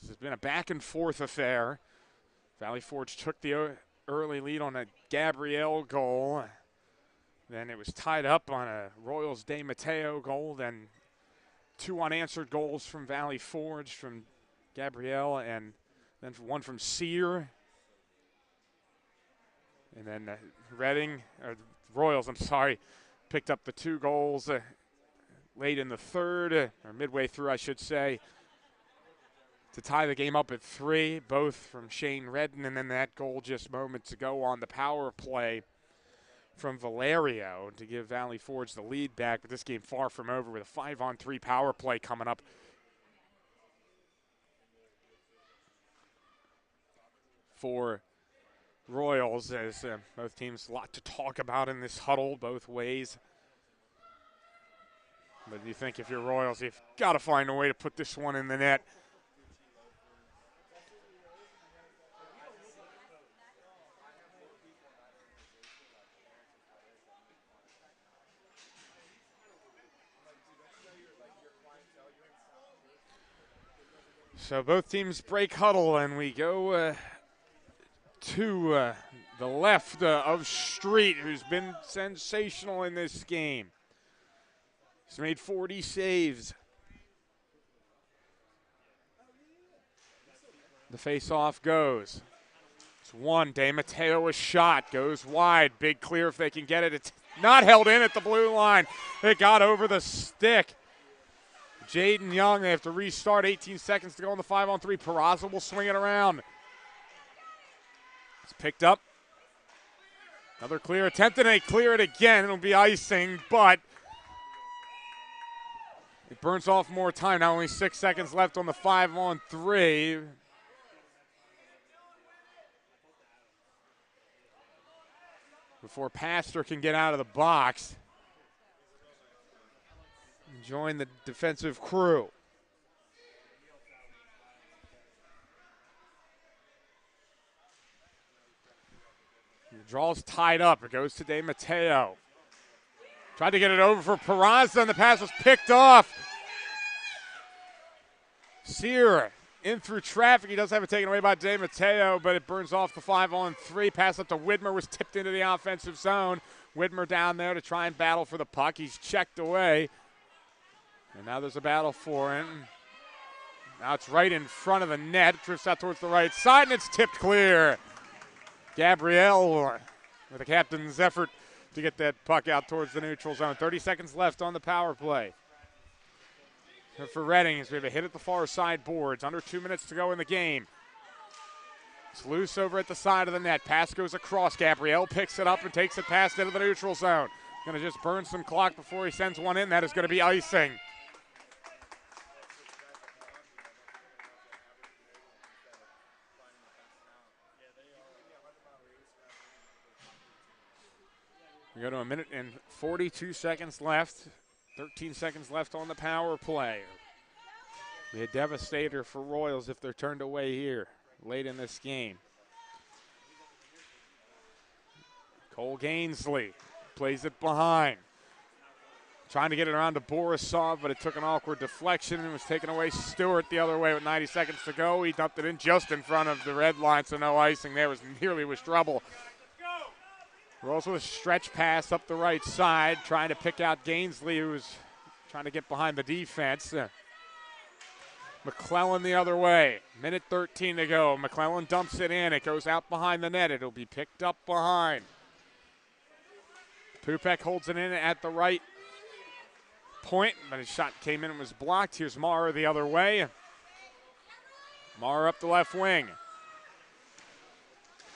This has been a back-and-forth affair. Valley Forge took the early lead on a Gabrielle goal. Then it was tied up on a Royals De Matteo goal. Then 2 unanswered goals from Valley Forge, from Gabrielle, and then one from Sear. And then Royals, picked up the 2 goals late in the third, or midway through, I should say, to tie the game up at 3, both from Shane Redden, and then that goal just moments ago on the power play from Valerio to give Valley Forge the lead back. But this game far from over with a 5-on-3 power play coming up for Royals, as both teams a lot to talk about in this huddle both ways. But you think if you're Royals, you've got to find a way to put this one in the net. So both teams break huddle, and we go to the left of Street, who's been sensational in this game. He's made 40 saves. The face-off goes. It's one. De Matteo, a shot, goes wide. Big clear if they can get it. It's not held in at the blue line. It got over the stick. Jaden Young, they have to restart. 18 seconds to go on the 5-on-3. Peraza will swing it around. It's picked up. Another clear attempt, and they clear it again. It'll be icing, but it burns off more time. Now only 6 seconds left on the 5-on-3. Before Pastor can get out of the box and join the defensive crew. The draw's tied up. It goes to De Matteo. Tried to get it over for Peraza, and the pass was picked off. Sear in through traffic. He does have it taken away by De Matteo, but it burns off the 5-on-3. Pass up to Widmer, was tipped into the offensive zone. Widmer down there to try and battle for the puck. He's checked away. And now there's a battle for him. Now it's right in front of the net. It drifts out towards the right side, and it's tipped clear. Gabrielle with the captain's effort to get that puck out towards the neutral zone. 30 seconds left on the power play. For Reading, we have a hit at the far side boards. Under 2 minutes to go in the game. It's loose over at the side of the net. Pass goes across. Gabrielle picks it up and takes it past into the neutral zone. Going to just burn some clock before he sends one in. That is going to be icing. We go to 1:42 left. 13 seconds left on the power play. Be a devastator for Royals if they're turned away here late in this game. Cole Gainsley plays it behind. Trying to get it around to Borisov, but it took an awkward deflection and was taken away. Stewart the other way with 90 seconds to go. He dumped it in just in front of the red line, so no icing there. Nearly was trouble. Rolls with a stretch pass up the right side, trying to pick out Gainsley, who was trying to get behind the defense. McClellan the other way. 1:13 to go. McClellan dumps it in. It goes out behind the net. It'll be picked up behind. Pupek holds it in at the right point, but his shot came in and was blocked. Here's Mara the other way. Mara up the left wing.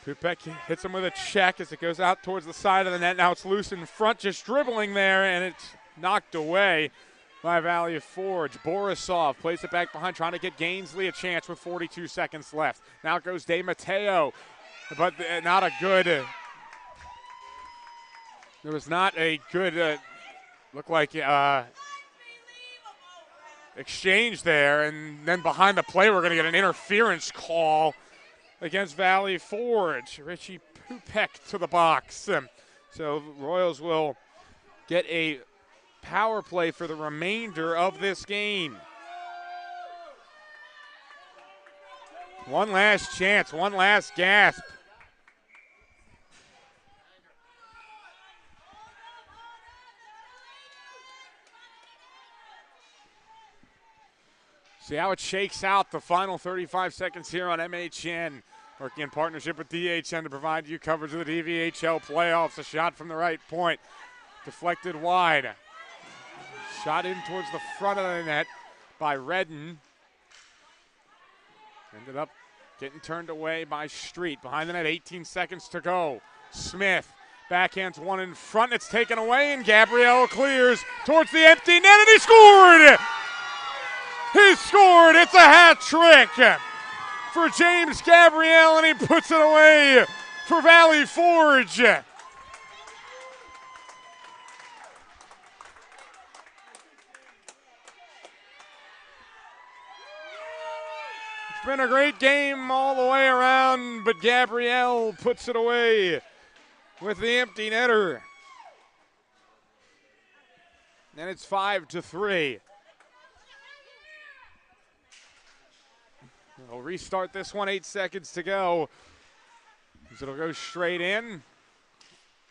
Pupek hits him with a check as it goes out towards the side of the net. Now it's loose in front, just dribbling there, and it's knocked away by Valley Forge. Borisov plays it back behind, trying to get Gainsley a chance with 42 seconds left. Now it goes De Matteo, but not a good. There was not a good, looked like exchange there, and then behind the play we're going to get an interference call against Valley Forge. Richie Pupek to the box. So Royals will get a power play for the remainder of this game. One last chance, one last gasp. See how it shakes out the final 35 seconds here on MHN. Working in partnership with DHN to provide you coverage of the DVHL playoffs. A shot from the right point. Deflected wide. Shot in towards the front of the net by Redden. Ended up getting turned away by Street. Behind the net, 18 seconds to go. Smith backhands one in front. It's taken away, and Gabrielle clears towards the empty net, and he scored! He scored! It's a hat trick for James Gabrielle, and he puts it away for Valley Forge. It's been a great game all the way around, but Gabrielle puts it away with the empty netter. And it's 5-3. We'll restart this one, 8 seconds to go. It'll go straight in.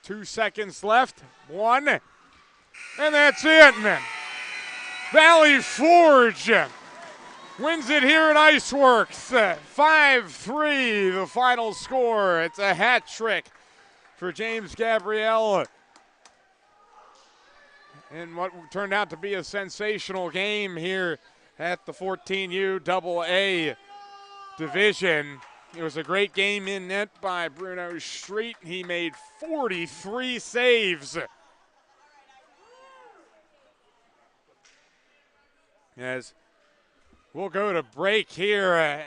2 seconds left. One. And that's it. Valley Forge wins it here at Iceworks. 5-3, the final score. It's a hat trick for James Gabrielle in what turned out to be a sensational game here at the 14U AA division. It was a great game in net by Bruno Street. He made 43 saves. As we'll go to break here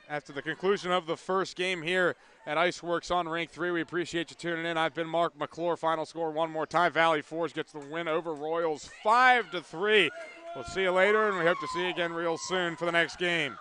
after the conclusion of the first game here at Iceworks on Rink 3. We appreciate you tuning in. I've been Mark McClure. Final score one more time. Valley Forge gets the win over Royals 5-3. We'll see you later, and we hope to see you again real soon for the next game.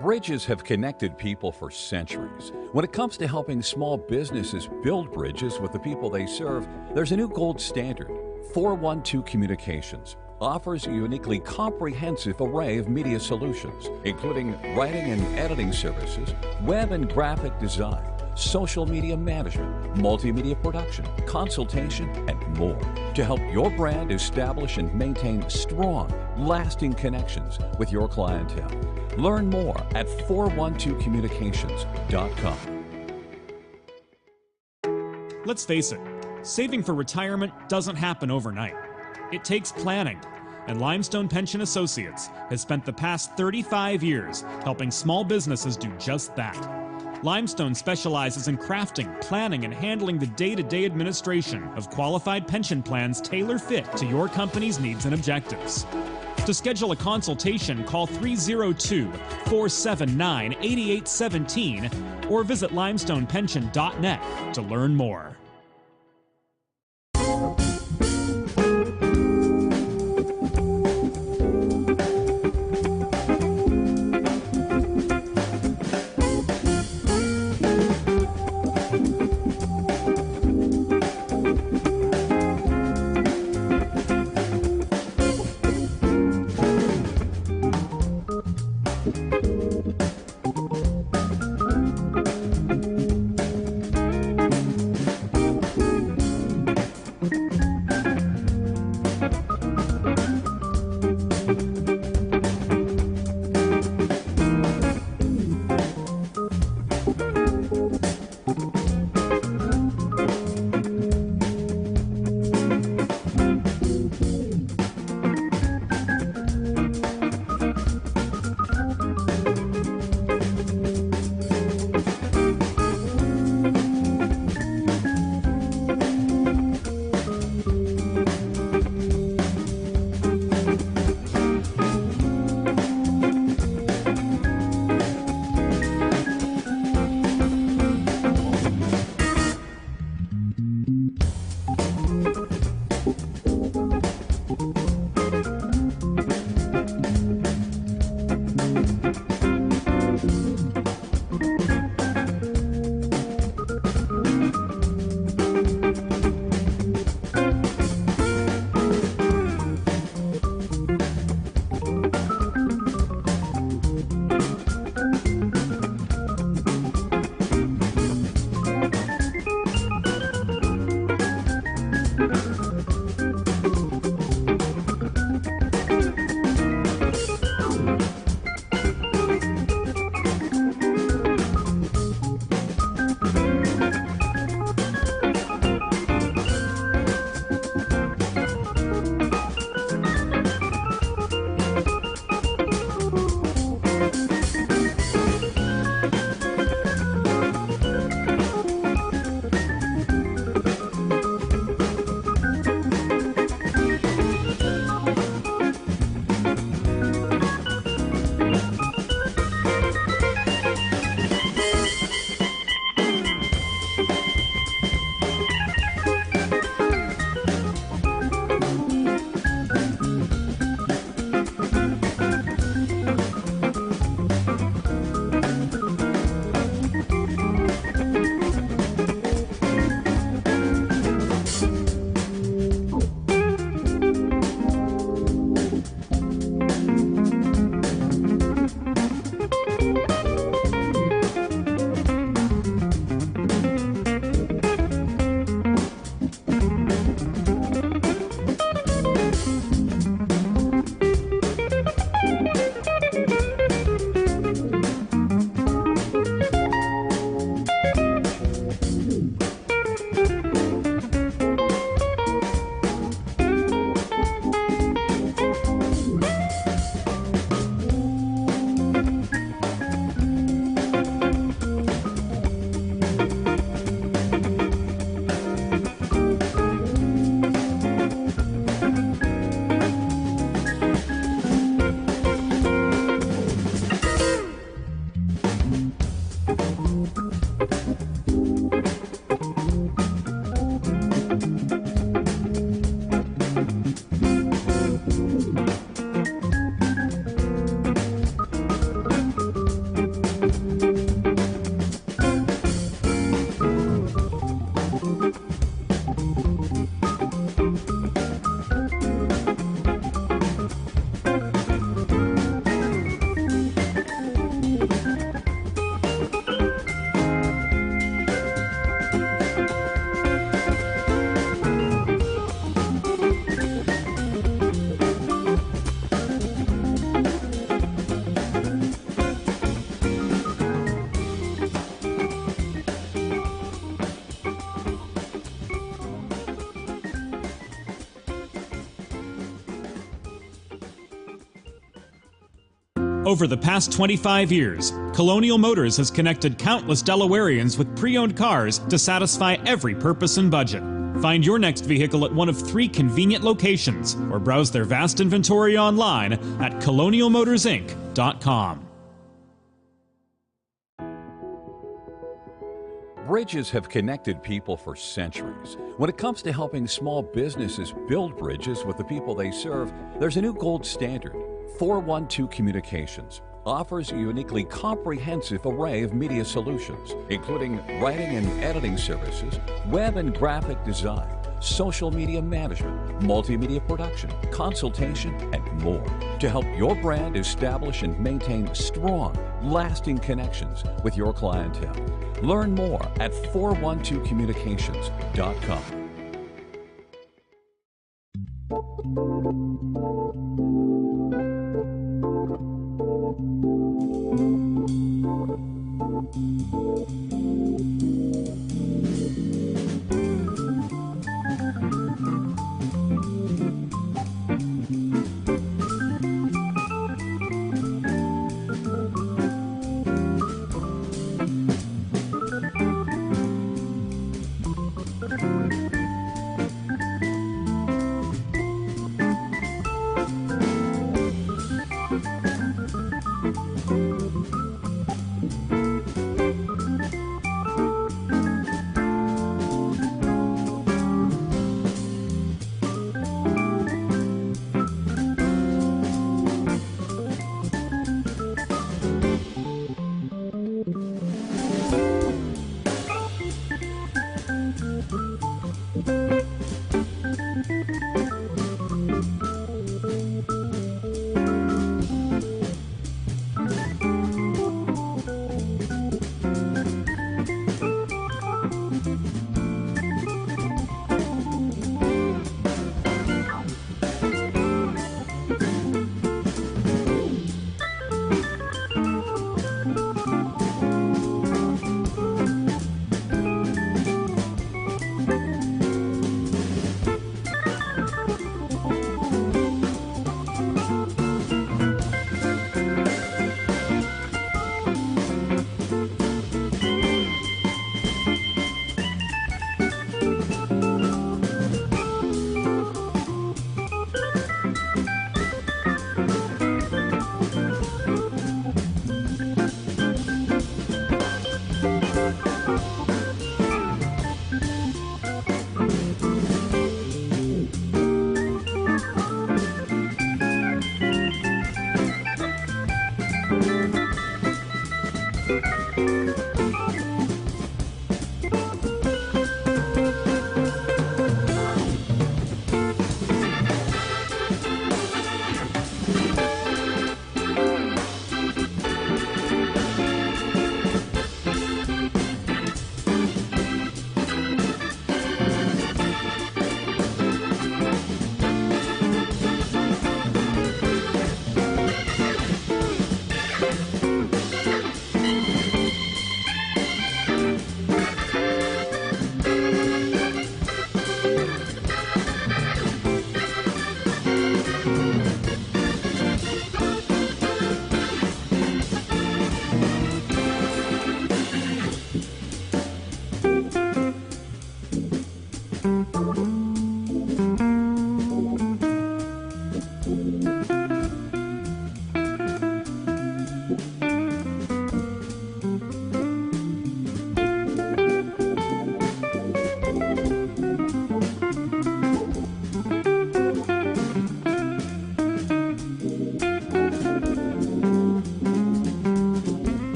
Bridges have connected people for centuries. When it comes to helping small businesses build bridges with the people they serve, there's a new gold standard. 412 Communications offers a uniquely comprehensive array of media solutions, including writing and editing services, web and graphic design, social media management, multimedia production, consultation, and more to help your brand establish and maintain strong, lasting connections with your clientele. Learn more at 412communications.com. Let's face it, saving for retirement doesn't happen overnight. It takes planning, and Limestone Pension Associates has spent the past 35 years helping small businesses do just that. Limestone specializes in crafting, planning, and handling the day-to-day administration of qualified pension plans tailor-fit to your company's needs and objectives. To schedule a consultation, call 302-479-8817 or visit limestonepension.net to learn more. Over the past 25 years, Colonial Motors has connected countless Delawareans with pre-owned cars to satisfy every purpose and budget. Find your next vehicle at one of 3 convenient locations or browse their vast inventory online at colonialmotorsinc.com. Bridges have connected people for centuries. When it comes to helping small businesses build bridges with the people they serve, there's a new gold standard. 412 Communications offers a uniquely comprehensive array of media solutions, including writing and editing services, web and graphic design, social media management, multimedia production, consultation, and more to help your brand establish and maintain strong, lasting connections with your clientele. Learn more at 412communications.com.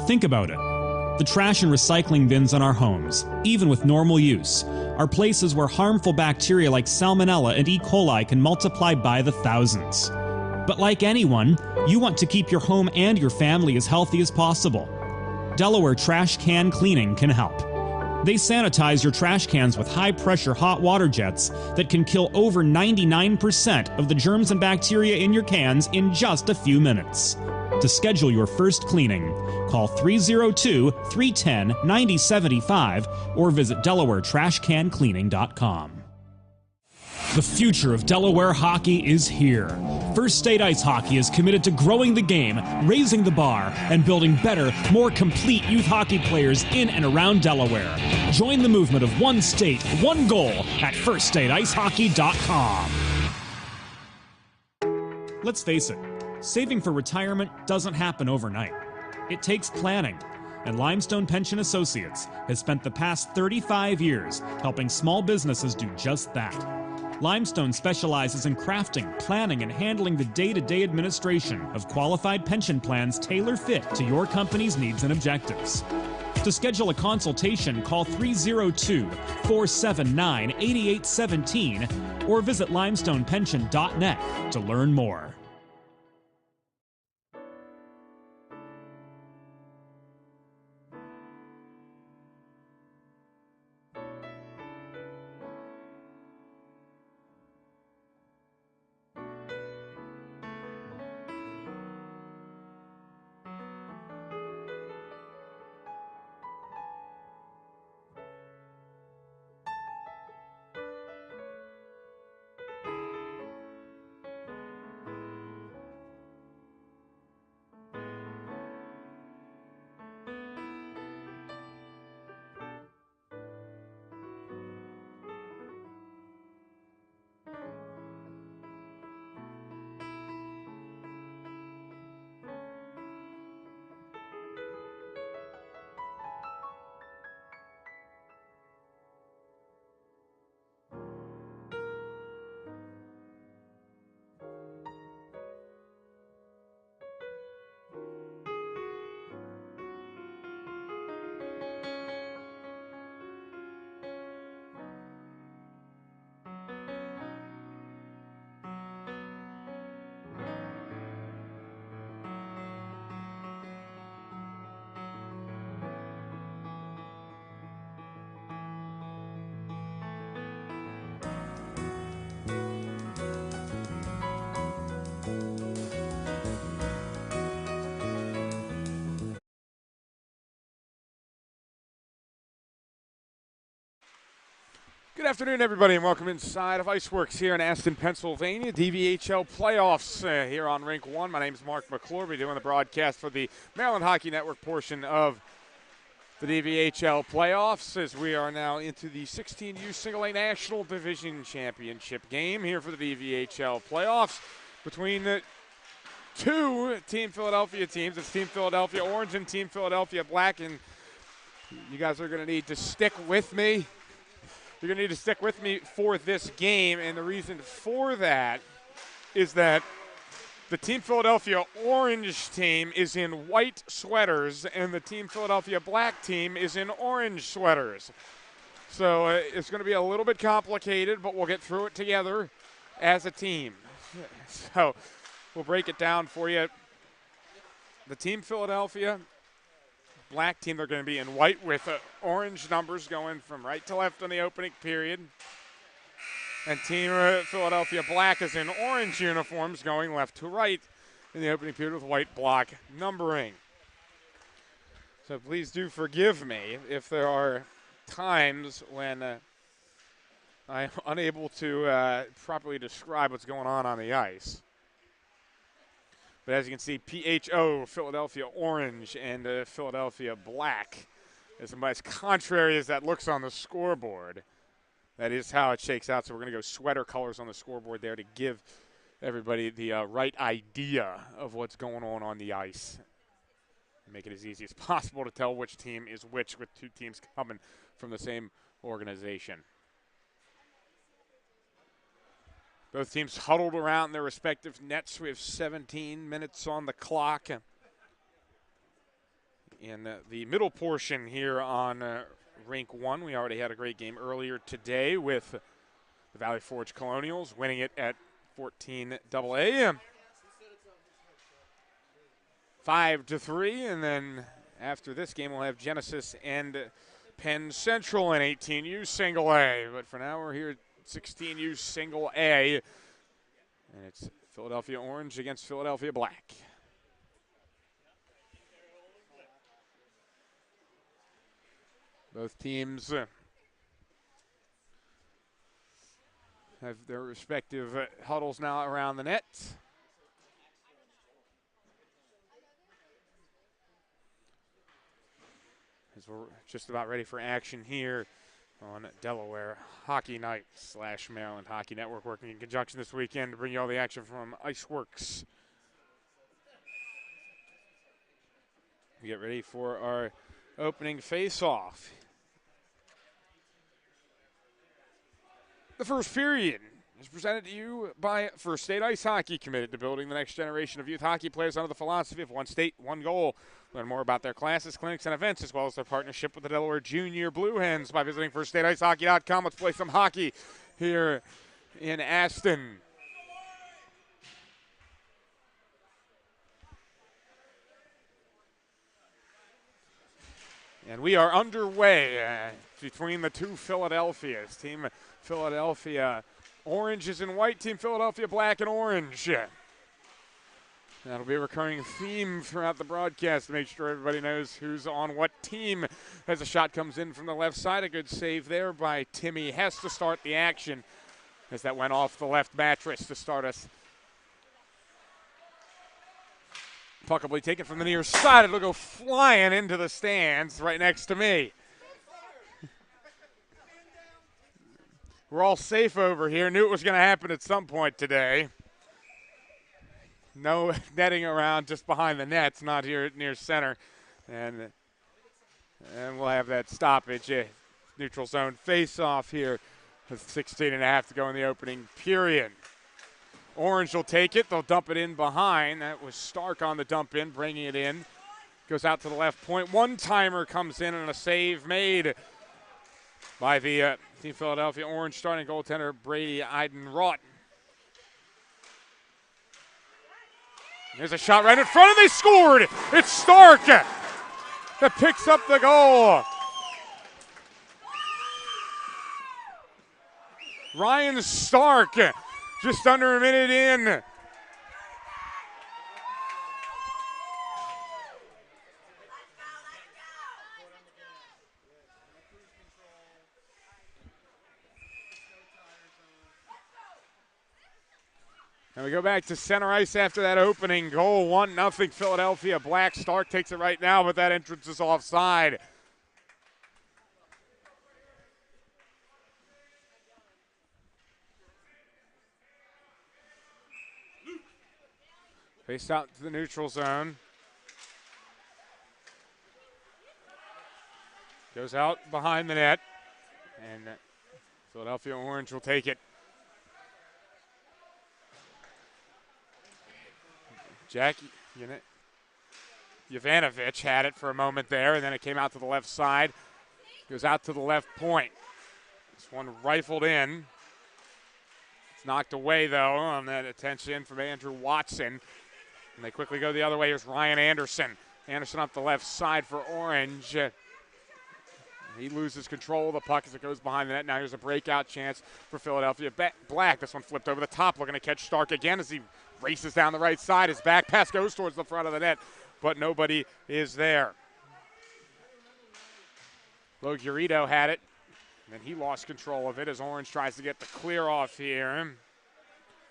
Think about it. The trash and recycling bins in our homes, even with normal use, are places where harmful bacteria like Salmonella and E. coli can multiply by the thousands. But like anyone, you want to keep your home and your family as healthy as possible. Delaware Trash Can Cleaning can help. They sanitize your trash cans with high-pressure hot water jets that can kill over 99% of the germs and bacteria in your cans in just a few minutes. To schedule your first cleaning, call 302-310-9075 or visit DelawareTrashCanCleaning.com. The future of Delaware hockey is here. First State Ice Hockey is committed to growing the game, raising the bar, and building better, more complete youth hockey players in and around Delaware. Join the movement of one state, one goal at FirstStateIceHockey.com. Let's face it, saving for retirement doesn't happen overnight. It takes planning, and Limestone Pension Associates has spent the past 35 years helping small businesses do just that. Limestone specializes in crafting, planning, and handling the day-to-day administration of qualified pension plans tailor-fit to your company's needs and objectives. To schedule a consultation, call 302-479-8817 or visit limestonepension.net to learn more. Good afternoon, everybody, and welcome inside of Iceworks here in Aston, Pennsylvania. DVHL playoffs here on Rink 1. My name is Mark McClure. We're doing the broadcast for the Maryland Hockey Network portion of the DVHL playoffs as we are now into the 16U Single A National Division Championship game here for the DVHL playoffs between the two Team Philadelphia teams. It's Team Philadelphia Orange and Team Philadelphia Black, and you guys are going to need to stick with me. You're going to need to stick with me for this game, and the reason for that is that the Team Philadelphia Orange team is in white sweaters, and the Team Philadelphia Black team is in orange sweaters. So it's going to be a little bit complicated, but we'll get through it together as a team. So we'll break it down for you. The Team Philadelphia Black team, they're going to be in white with orange numbers going from right to left in the opening period. And Team Philadelphia Black is in orange uniforms going left to right in the opening period with white block numbering. So please do forgive me if there are times when I'm unable to properly describe what's going on the ice. But as you can see, PHO, Philadelphia Orange, and Philadelphia Black. As contrary as that looks on the scoreboard, that is how it shakes out. So we're going to go sweater colors on the scoreboard there to give everybody the right idea of what's going on the ice. Make it as easy as possible to tell which team is which with two teams coming from the same organization. Both teams huddled around their respective nets. We have 17 minutes on the clock in the middle portion here on Rink 1. We already had a great game earlier today with the Valley Forge Colonials winning it at 14 AA. 5-3, and then after this game we'll have Genesis and Penn Central in 18U single A. But for now we're here at 16U single A, and it's Philadelphia Orange against Philadelphia Black. Both teams have their respective huddles now around the net. As we're just about ready for action here on Delaware Hockey Night / Maryland Hockey Network, working in conjunction this weekend to bring you all the action from Iceworks. We get ready for our opening face-off. The first period is presented to you by First State Ice Hockey, committed to building the next generation of youth hockey players under the philosophy of one state, one goal. Learn more about their classes, clinics, and events, as well as their partnership with the Delaware Junior Blue Hens by visiting firststateicehockey.com. Let's play some hockey here in Aston. And we are underway between the two Philadelphias. Team Philadelphia Orange is in white, Team Philadelphia Black and Orange. That'll be a recurring theme throughout the broadcast to make sure everybody knows who's on what team. As a shot comes in from the left side, a good save there by Timmy Hess to start the action, as that went off the left mattress to start us. Puck will be taken from the near side. It'll go flying into the stands right next to me. We're all safe over here. Knew it was going to happen at some point today. No netting around just behind the nets, not here near center. And we'll have that stoppage. Neutral zone face-off here with 16.5 to go in the opening period. Orange will take it. They'll dump it in behind. That was Stark on the dump in, bringing it in. Goes out to the left point. One-timer comes in and a save made by the Team Philadelphia Orange starting goaltender Brady Eidenrott. There's a shot right in front, and they scored. It's Stark that picks up the goal. Ryan Stark, just under a minute in. And we go back to center ice after that opening goal. 1-0 Philadelphia Black. Stark takes it right now, but that entrance is offside. Faced out to the neutral zone. Goes out behind the net. And Philadelphia Orange will take it. Jack Jovanovic had it for a moment there, and then it came out to the left side. Goes out to the left point. This one rifled in. It's knocked away, though, on that attention from Andrew Watson. And they quickly go the other way. Here's Ryan Anderson. Anderson up the left side for Orange. He loses control of the puck as it goes behind the net. Now here's a breakout chance for Philadelphia Black. This one flipped over the top, looking to catch Stark again as he races down the right side. His back pass goes towards the front of the net, but nobody is there. Logurito had it, and then he lost control of it as Orange tries to get the clear off here.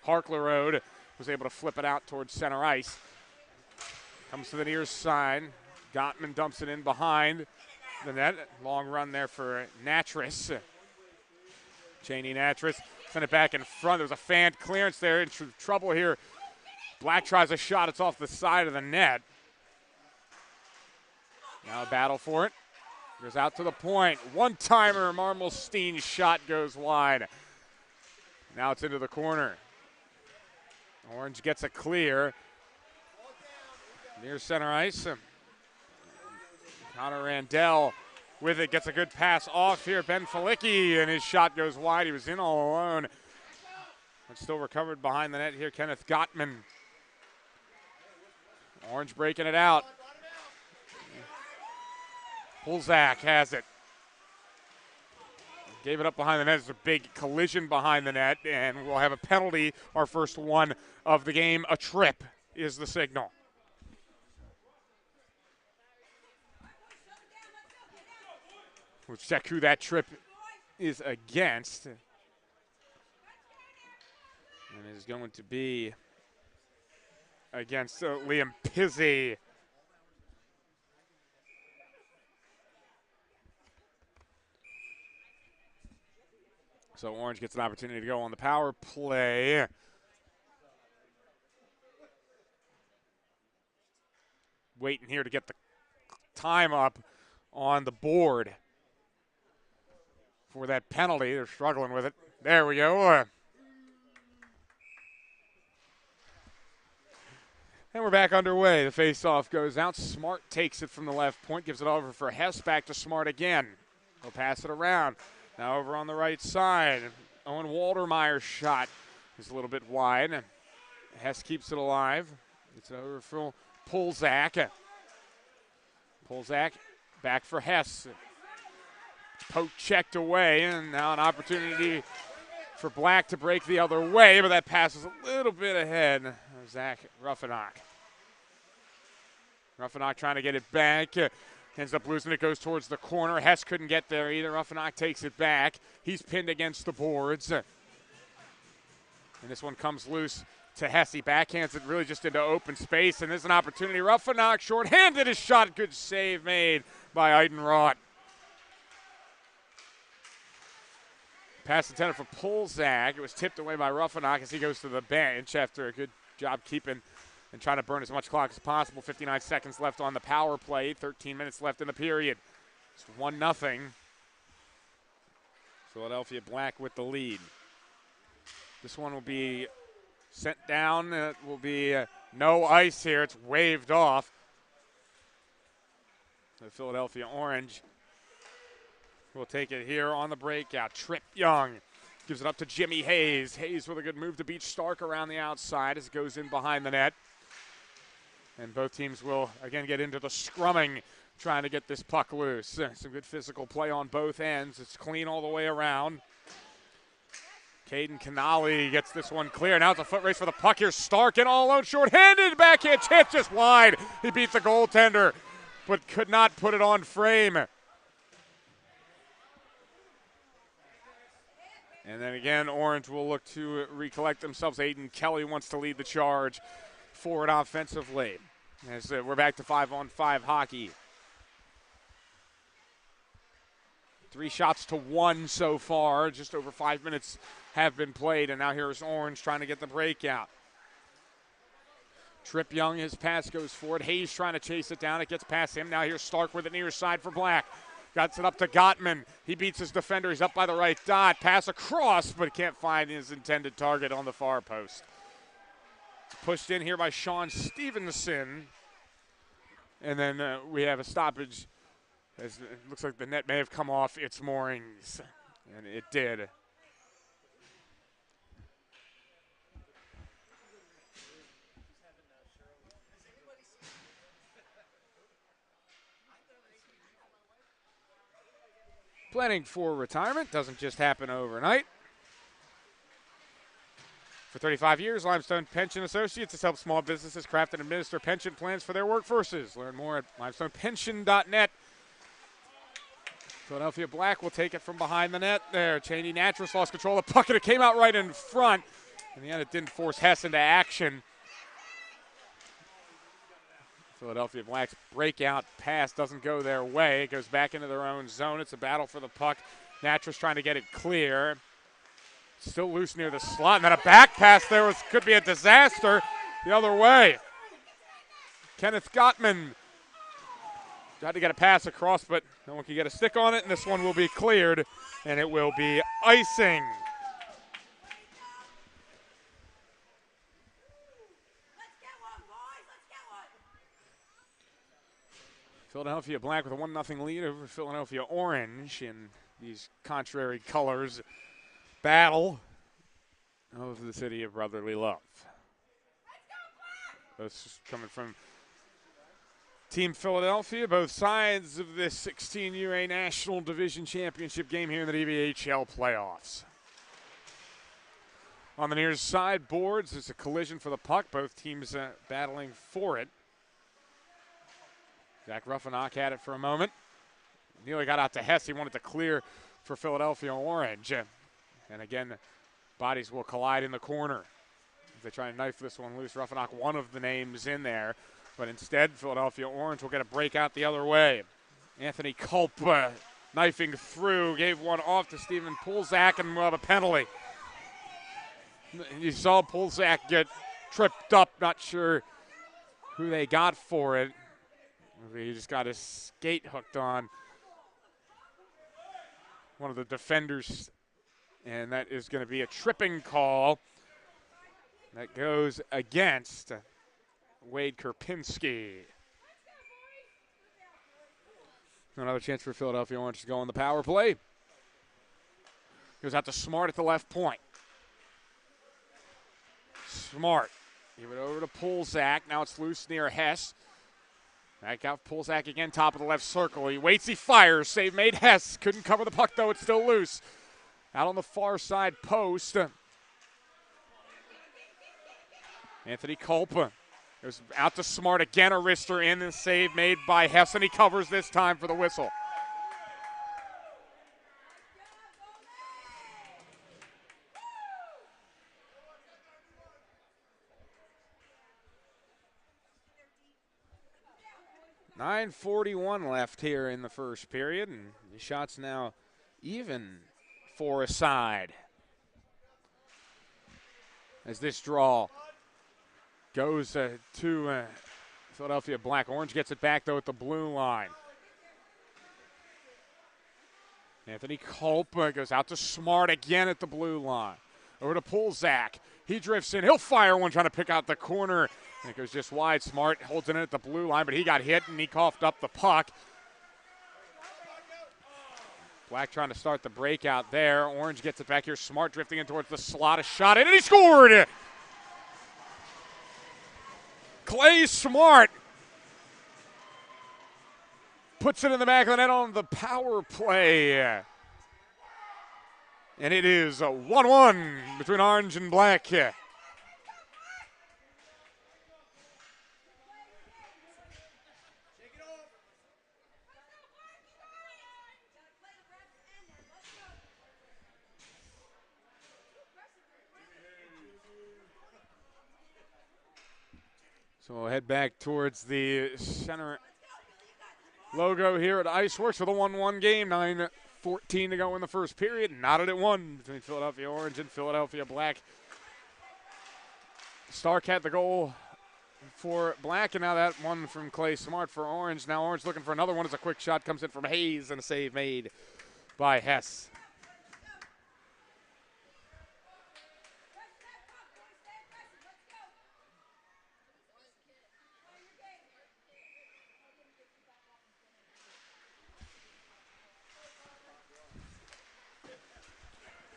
Harklerode was able to flip it out towards center ice. Comes to the near side. Gottman dumps it in behind the net. Long run there for Natras. Cheney Natras sent it back in front. There was a fan clearance there. In trouble here. Black tries a shot. It's off the side of the net. Now a battle for it. Goes out to the point. One-timer. Marmelstein's shot goes wide. Now it's into the corner. Orange gets a clear. Near center ice. Connor Randell with it, gets a good pass off here. Ben Felicki, and his shot goes wide. He was in all alone. But still recovered behind the net here, Kenneth Gottman. Orange breaking it out. Pulzak has it. Gave it up behind the net. There's a big collision behind the net, and we'll have a penalty. Our first one of the game. A trip is the signal. We'll check who that trip is against. And it is going to be against Liam Pizzi. So Orange gets an opportunity to go on the power play. Waiting here to get the time up on the board for that penalty. They're struggling with it. There we go. And we're back underway. The face-off goes out. Smart takes it from the left point, gives it over for Hess, back to Smart again. He'll pass it around. Now over on the right side. Owen Waldermeyer's shot is a little bit wide. Hess keeps it alive. It's over for Pulzak. Pulzak back for Hess. Poke checked away, and now an opportunity for Black to break the other way, but that pass is a little bit ahead of Zach Ruffenach. Ruffenach trying to get it back. Ends up losing it, goes towards the corner. Hess couldn't get there either. Ruffenach takes it back. He's pinned against the boards. And this one comes loose to Hess. He backhands it really just into open space, and there's an opportunity. Ruffenach short-handed his shot. Good save made by Eidenroth. Pass intended for Pulzak. It was tipped away by Ruffenach as he goes to the bench after a good job keeping and trying to burn as much clock as possible. 59 seconds left on the power play. 13 minutes left in the period. It's 1-0. Philadelphia Black with the lead. This one will be sent down. It will be no ice here. It's waved off. The Philadelphia Orange will take it here on the breakout. Trip Young gives it up to Jimmy Hayes. Hayes with a good move to beat Stark around the outside as it goes in behind the net. And both teams will again get into the scrumming, trying to get this puck loose. Some good physical play on both ends. It's clean all the way around. Caden Canali gets this one clear. Now it's a foot race for the puck here. Stark in all alone, short-handed, backhand chip just wide. He beat the goaltender, but could not put it on frame. And then again, Orange will look to recollect themselves. Aiden Kelly wants to lead the charge forward offensively. As we're back to 5-on-5 hockey. 3 shots to 1 so far. Just over 5 minutes have been played, and now here's Orange trying to get the breakout. Trip Young, his pass goes forward. Hayes trying to chase it down. It gets past him. Now here's Stark with it near side for Black. Got it up to Gottman. He beats his defender. He's up by the right dot. Pass across, but can't find his intended target on the far post. Pushed in here by Sean Stevenson. And then we have a stoppage. As it looks like the net may have come off its moorings. And it did. Planning for retirement doesn't just happen overnight. For 35 years, Limestone Pension Associates has helped small businesses craft and administer pension plans for their workforces. Learn more at limestonepension.net. Philadelphia Black will take it from behind the net there. Cheney Natras lost control of the puck, and it came out right in front. In the end, it didn't force Hess into action. Philadelphia Black's breakout pass doesn't go their way. It goes back into their own zone. It's a battle for the puck. Natras trying to get it clear. Still loose near the slot, and then a back pass there could be a disaster the other way. Kenneth Gottman tried to get a pass across, but no one can get a stick on it, and this one will be cleared, and it will be icing. Philadelphia Black with a 1-0 lead over Philadelphia Orange in these contrary colors battle of the city of brotherly love. Both coming from Team Philadelphia, both sides of this 16UA National Division Championship game here in the DVHL playoffs. On the near side boards, it's a collision for the puck. Both teams battling for it. Zach Ruffinock had it for a moment. Nearly got out to Hess. He wanted to clear for Philadelphia Orange. And again, bodies will collide in the corner. They try to knife this one loose. Ruffinock, one of the names in there. But instead, Philadelphia Orange will get a break out the other way. Anthony Culp knifing through, gave one off to Steven Pulzak, and we'll have a penalty. You saw Pulzak get tripped up, not sure who they got for it. He just got his skate hooked on one of the defenders, and that is going to be a tripping call that goes against Wade Kerpinski. Another chance for Philadelphia Orange to go on the power play. Goes out to Smart at the left point. Smart. Give it over to Pulzak. Now it's loose near Hess. Back out Pulzak again, top of the left circle. He waits, he fires. Save made. Hess couldn't cover the puck, though. It's still loose. Out on the far side post. Anthony Culp goes out to Smart again. A wrister in. The save made by Hess, and he covers this time for the whistle. .9:41 left here in the first period, and the shot's now even for a side. As this draw goes to Philadelphia Black. Orange gets it back, though, at the blue line. Anthony Culp goes out to Smart again at the blue line. Over to Pulzak. He drifts in. He'll fire one trying to pick out the corner. And it goes just wide. Smart holds it in at the blue line, but he got hit and he coughed up the puck. Black trying to start the breakout there. Orange gets it back here. Smart drifting in towards the slot. A shot in, and he scored! Clay Smart puts it in the back of the net on the power play. And it is a 1-1 between Orange and Black. So we'll head back towards the center logo here at Iceworks with a 1-1 game. 9:14 to go in the first period. Knotted at 1 between Philadelphia Orange and Philadelphia Black. Stark had the goal for Black, and now that one from Clay Smart for Orange. Now Orange looking for another one as a quick shot comes in from Hayes, and a save made by Hess.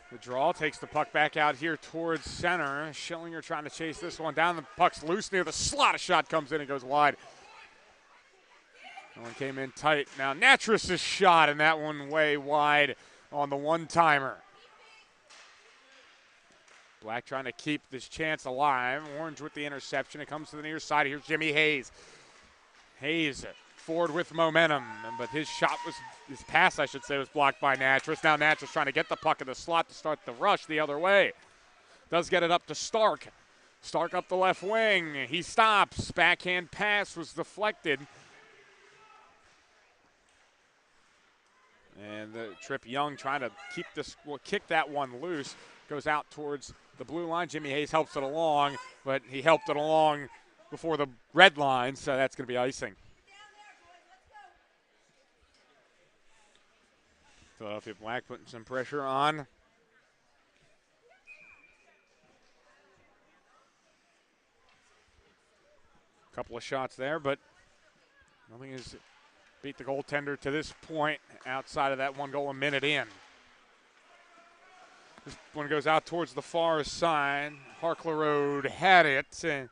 The draw takes the puck back out here towards center. Schillinger trying to chase this one down. The puck's loose near the slot. A shot comes in and goes wide. That one came in tight. Now Natras' shot, and that one way wide on the one-timer. Black trying to keep this chance alive. Orange with the interception. It comes to the near side. Here's Jimmy Hayes. Hayes forward with momentum, but his pass, I should say, was blocked by Natras. Now Natras trying to get the puck in the slot to start the rush the other way. Does get it up to Stark. Stark up the left wing. He stops. Backhand pass was deflected. And the Trip Young trying to kick that one loose. Goes out towards the blue line. Jimmy Hayes helps it along, but he helped it along before the red line, so that's going to be icing. Philadelphia Black putting some pressure on. Couple of shots there, but nothing is beat the goaltender to this point outside of that 1 goal a minute in. This one goes out towards the far side. Harkler had it. And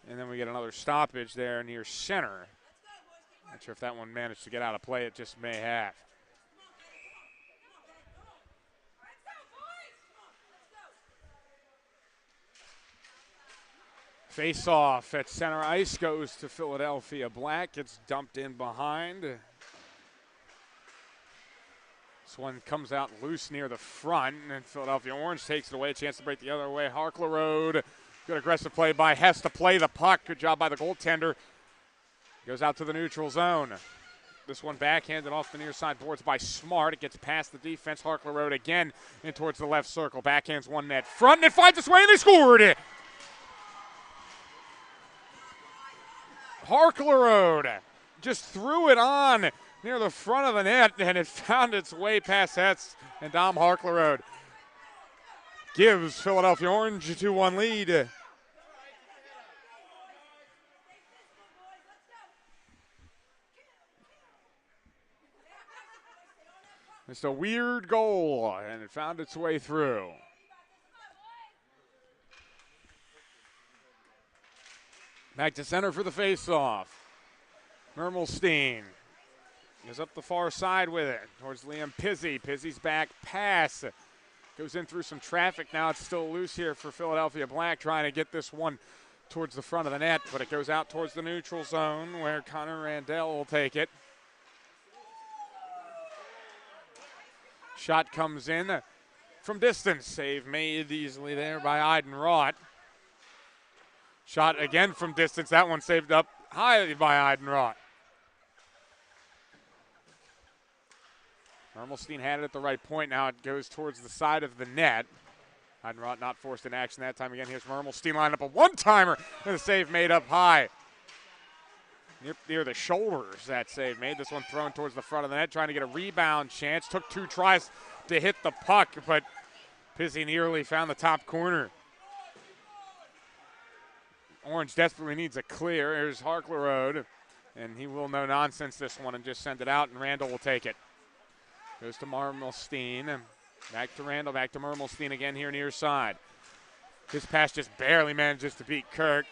then we get another stoppage there near center. Not sure if that one managed to get out of play. It just may have. Face-off at center ice goes to Philadelphia Black. Gets dumped in behind. This one comes out loose near the front, and Philadelphia Orange takes it away. A chance to break the other way. Harkler, good aggressive play by Hess to play the puck. Good job by the goaltender. Goes out to the neutral zone. This one backhanded off the near side boards by Smart. It gets past the defense. Harkler again in towards the left circle. Backhands one net front, and it finds its way, and they scored it. Harkler just threw it on near the front of the net, and it found its way past Hess, and Dom Harkler gives Philadelphia Orange a 2-1 lead. It's a weird goal, and it found its way through. Back to center for the faceoff. Mermelstein goes up the far side with it towards Liam Pizzi. Pizzi's back pass goes in through some traffic. Now it's still loose here for Philadelphia Black, trying to get this one towards the front of the net, but it goes out towards the neutral zone where Connor Randell will take it. Shot comes in from distance. Save made easily there by Eidenroth. Shot again from distance. That one saved up high by Eidenroth. Mermelstein had it at the right point. Now it goes towards the side of the net. Eidenroth not forced in action that time. Again, here's Mermelstein lining up a one-timer and a save made up high. Near the shoulders, that save made. This one thrown towards the front of the net, trying to get a rebound chance. Took 2 tries to hit the puck, but Pizzi nearly found the top corner. Orange desperately needs a clear. Here's Harkler, and he will no nonsense this one and just send it out, and Randall will take it. Goes to Mermelstein. Back to Randall, back to Mermelstein again here near side. His pass just barely manages to beat Kirk.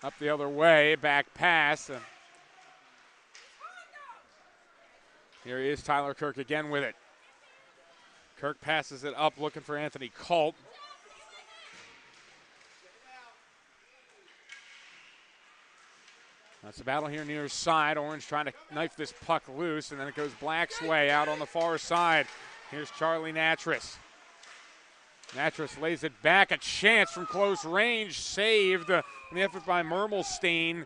Up the other way, back pass. Here he is, Tyler Kirk again with it. Kirk passes it up, looking for Anthony Culp. That's a battle here near side. Orange trying to knife this puck loose, and then it goes Black's way out on the far side. Here's Charlie Natras. Natras lays it back, a chance from close range, saved in the effort by Mermelstein,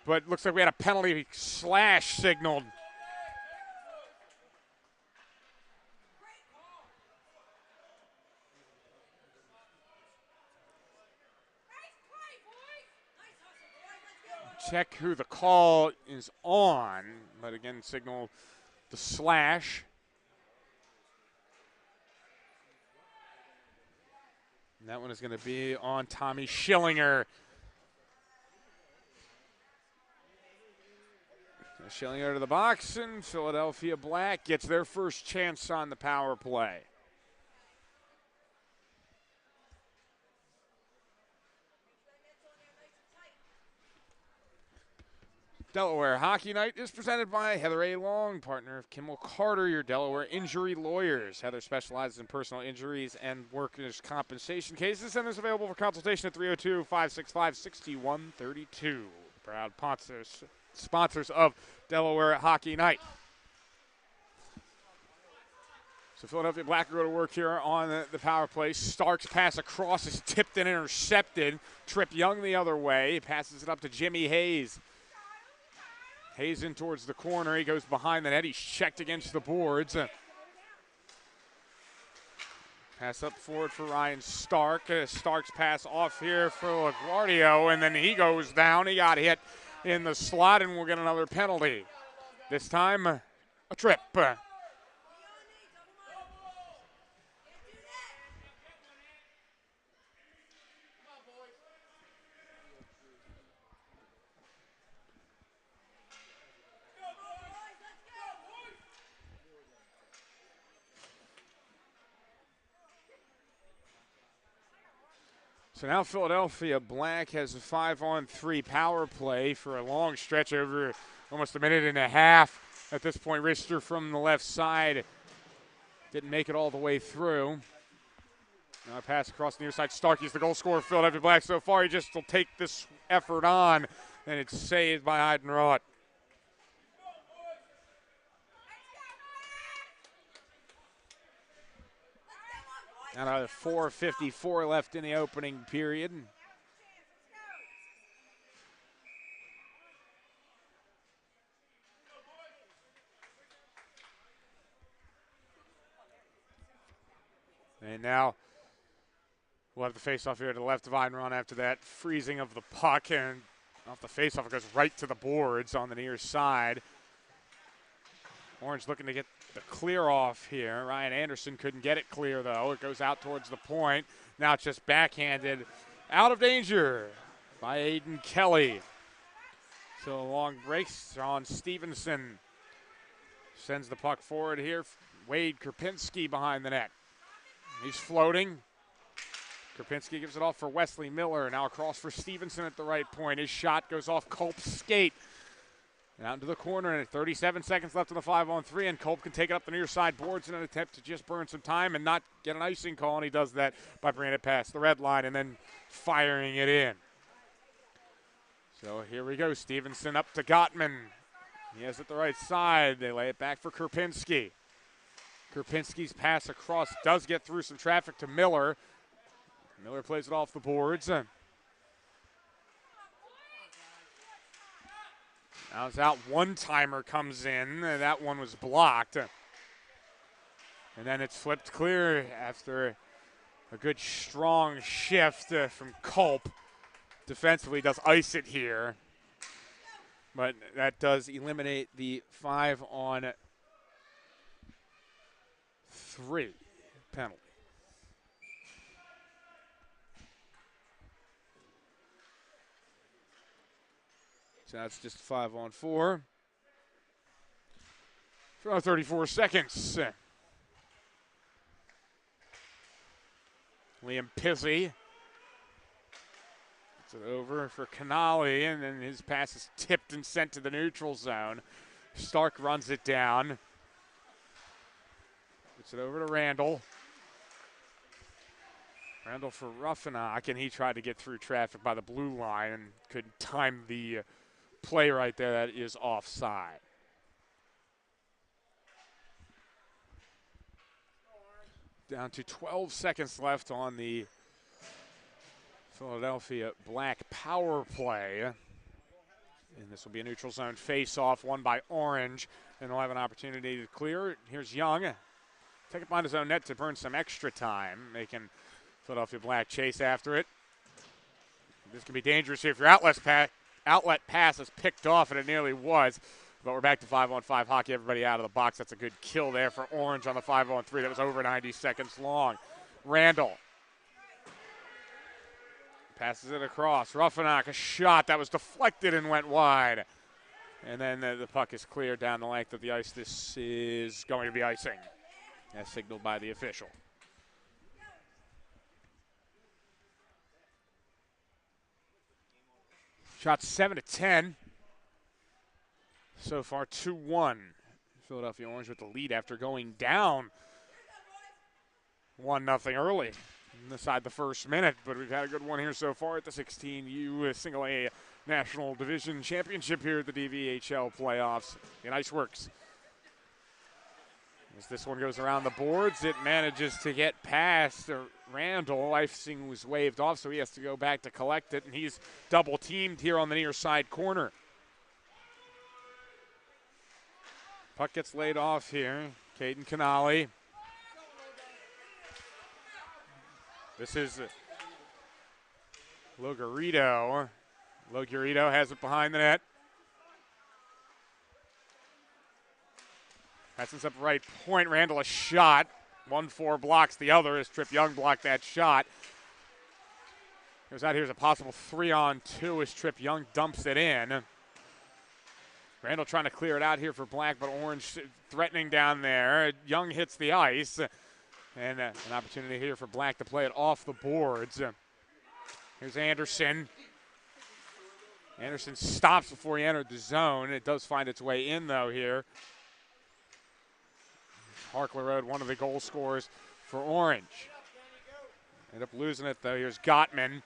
but looks like we had a penalty slash signaled. Check who the call is on, but again, signal the slash. And that one is going to be on Tommy Schillinger. Schillinger to the box, and Philadelphia Black gets their first chance on the power play. Delaware Hockey Night is presented by Heather A. Long, partner of Kimmel Carter, your Delaware injury lawyers. Heather specializes in personal injuries and workers' compensation cases and is available for consultation at 302-565-6132. Proud sponsors of Delaware Hockey Night. So Philadelphia Black go to work here on the power play. Stark's pass across is tipped and intercepted. Trip Young the other way. He passes it up to Jimmy Hayes. Hayes in towards the corner. He goes behind the net. He's checked against the boards. Pass up forward for Ryan Stark. Stark's pass off here for LaGuardia, and then he goes down. He got hit in the slot, and we'll get another penalty. This time, a trip. So now Philadelphia Black has a 5-on-3 power play for a long stretch over almost a minute and a half. At this point, Richter from the left side didn't make it all the way through. Now a pass across the near side. Starkey's the goal scorer for Philadelphia Black so far. He just will take this effort on, and it's saved by Heidenroth. Now 4:54 left in the opening period. And now we'll have the face-off here to the left of Heidenroth after that freezing of the puck. And off the face-off, it goes right to the boards on the near side. Orange looking to get the clear off here. Ryan Anderson couldn't get it clear, though. It goes out towards the point. Now it's just backhanded out of danger by Aiden Kelly. So a long break. Sean Stevenson sends the puck forward here. Wade Krupinski behind the net. He's floating. Krupinski gives it off for Wesley Miller. Now across for Stevenson at the right point. His shot goes off Culp's skate. And out into the corner, and 37 seconds left in the 5-on-3, and Culp can take it up the near side boards in an attempt to just burn some time and not get an icing call, and he does that by bringing it past the red line and then firing it in. So here we go. Stevenson up to Gottman. He has it the right side. They lay it back for Krupinski. Krupinski's pass across does get through some traffic to Miller. Miller plays it off the boards. Now it's out. One-timer comes in. That one was blocked. And then it's flipped clear after a good strong shift from Culp. Defensively does ice it here. But that does eliminate the 5-on-3 penalty. So that's just 5-on-4 for 34 seconds. Liam Pizzi gets it over for Canali, and then his pass is tipped and sent to the neutral zone. Stark runs it down. Gets it over to Randall. Randall for Ruffinock, and he tried to get through traffic by the blue line and couldn't time the play right there. That is offside. Down to 12 seconds left on the Philadelphia Black power play. And this will be a neutral zone face-off, won by Orange. And they'll have an opportunity to clear. Here's Young. Take it behind his own net to burn some extra time, making Philadelphia Black chase after it. This can be dangerous here if your outlet pass is picked off, and it nearly was. But we're back to 5-on-5 hockey. Everybody out of the box. That's a good kill there for Orange on the 5-on-3. That was over 90 seconds long. Randall passes it across. Ruffinock, a shot that was deflected and went wide. And then the puck is cleared down the length of the ice. This is going to be icing, as signaled by the official. Shots 7-10. So far, 2-1. Philadelphia Orange with the lead after going down 1-0 early inside the first minute. But we've had a good one here so far at the 16U Single A National Division Championship here at the DVHL playoffs in Iceworks. As this one goes around the boards, it manages to get past Randall. Icing was waved off, so he has to go back to collect it, and he's double teamed here on the near side corner. Puck gets laid off here. Caden Canali. This is Logurito. Logurito has it behind the net. Passes up right point. Randall a shot. 1-4 blocks the other as Trip Young blocked that shot. Goes out. Here's a possible 3-on-2 as Trip Young dumps it in. Randall trying to clear it out here for Black, but Orange threatening down there. Young hits the ice. And an opportunity here for Black to play it off the boards. Here's Anderson. Anderson stops before he entered the zone. It does find its way in, though, here. Harkler Road, one of the goal scorers for Orange. End up losing it, though. Here's Gottman.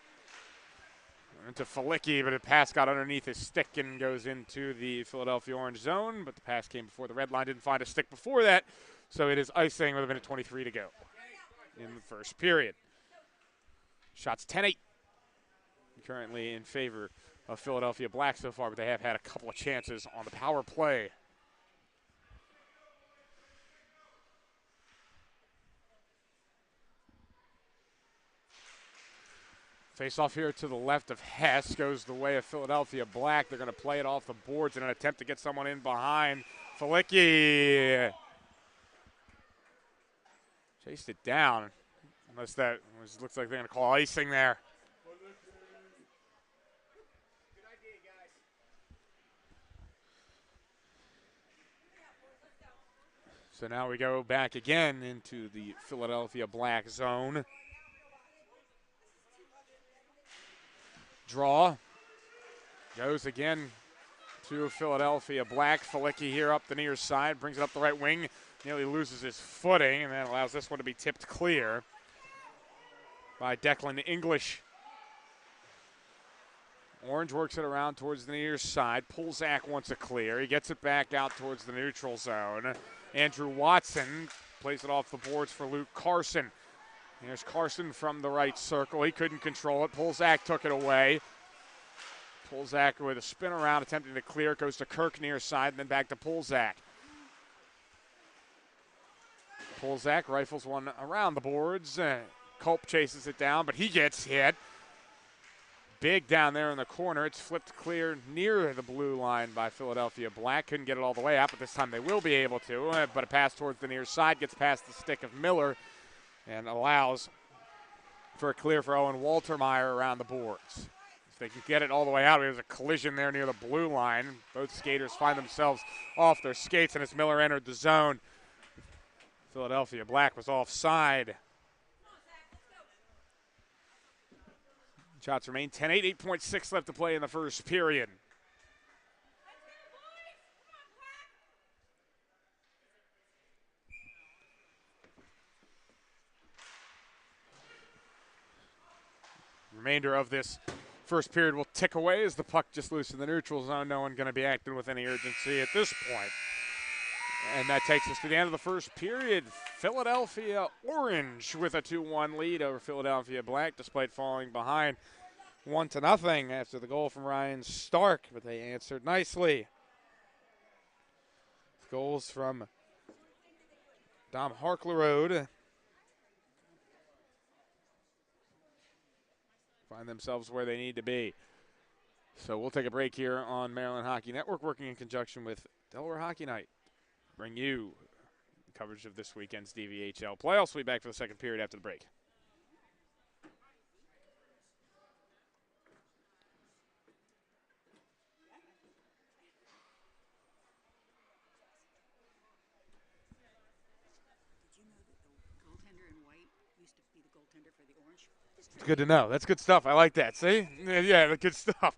Into Felicki, but a pass got underneath his stick and goes into the Philadelphia Orange zone. But the pass came before the red line. Didn't find a stick before that. So it is icing with a minute 23 to go in the first period. Shots 10-8. Currently in favor of Philadelphia Black so far, but they have had a couple of chances on the power play. Face off here to the left of Hess goes the way of Philadelphia Black. They're going to play it off the boards in an attempt to get someone in behind. Felicki chased it down. Unless that looks like they're going to call icing there. So now we go back again into the Philadelphia Black zone. Draw. Goes again to Philadelphia Black. Felicki here up the near side. Brings it up the right wing. Nearly loses his footing, and that allows this one to be tipped clear by Declan English. Orange works it around towards the near side. Pulzak wants it clear. He gets it back out towards the neutral zone. Andrew Watson plays it off the boards for Luke Carson. Here's Carson from the right circle. He couldn't control it. Pulzak took it away. Pulzak with a spin around, attempting to clear. It goes to Kirk near side, and then back to Pulzak. Pulzak rifles one around the boards. Culp chases it down, but he gets hit. Big down there in the corner. It's flipped clear near the blue line by Philadelphia Black. Couldn't get it all the way out, but this time they will be able to. But a pass towards the near side gets past the stick of Miller and allows for a clear for Owen Waltermeyer around the boards. If they can get it all the way out, there's a collision there near the blue line. Both skaters find themselves off their skates, and as Miller entered the zone, Philadelphia Black was offside. Shots remain 10-8, 8.6 left to play in the first period. Remainder of this first period will tick away as the puck just loose in the neutral zone. No one going to be acting with any urgency at this point. And that takes us to the end of the first period. Philadelphia Orange with a 2-1 lead over Philadelphia Black, despite falling behind 1-0 after the goal from Ryan Stark, but they answered nicely. Goals from Dom Harklerode find themselves where they need to be. So we'll take a break here on Maryland Hockey Network, working in conjunction with Delaware Hockey Night. Bring you coverage of this weekend's DVHL playoffs. We'll be back for the second period after the break. It's good to know. That's good stuff. I like that. See? Yeah, that's good stuff.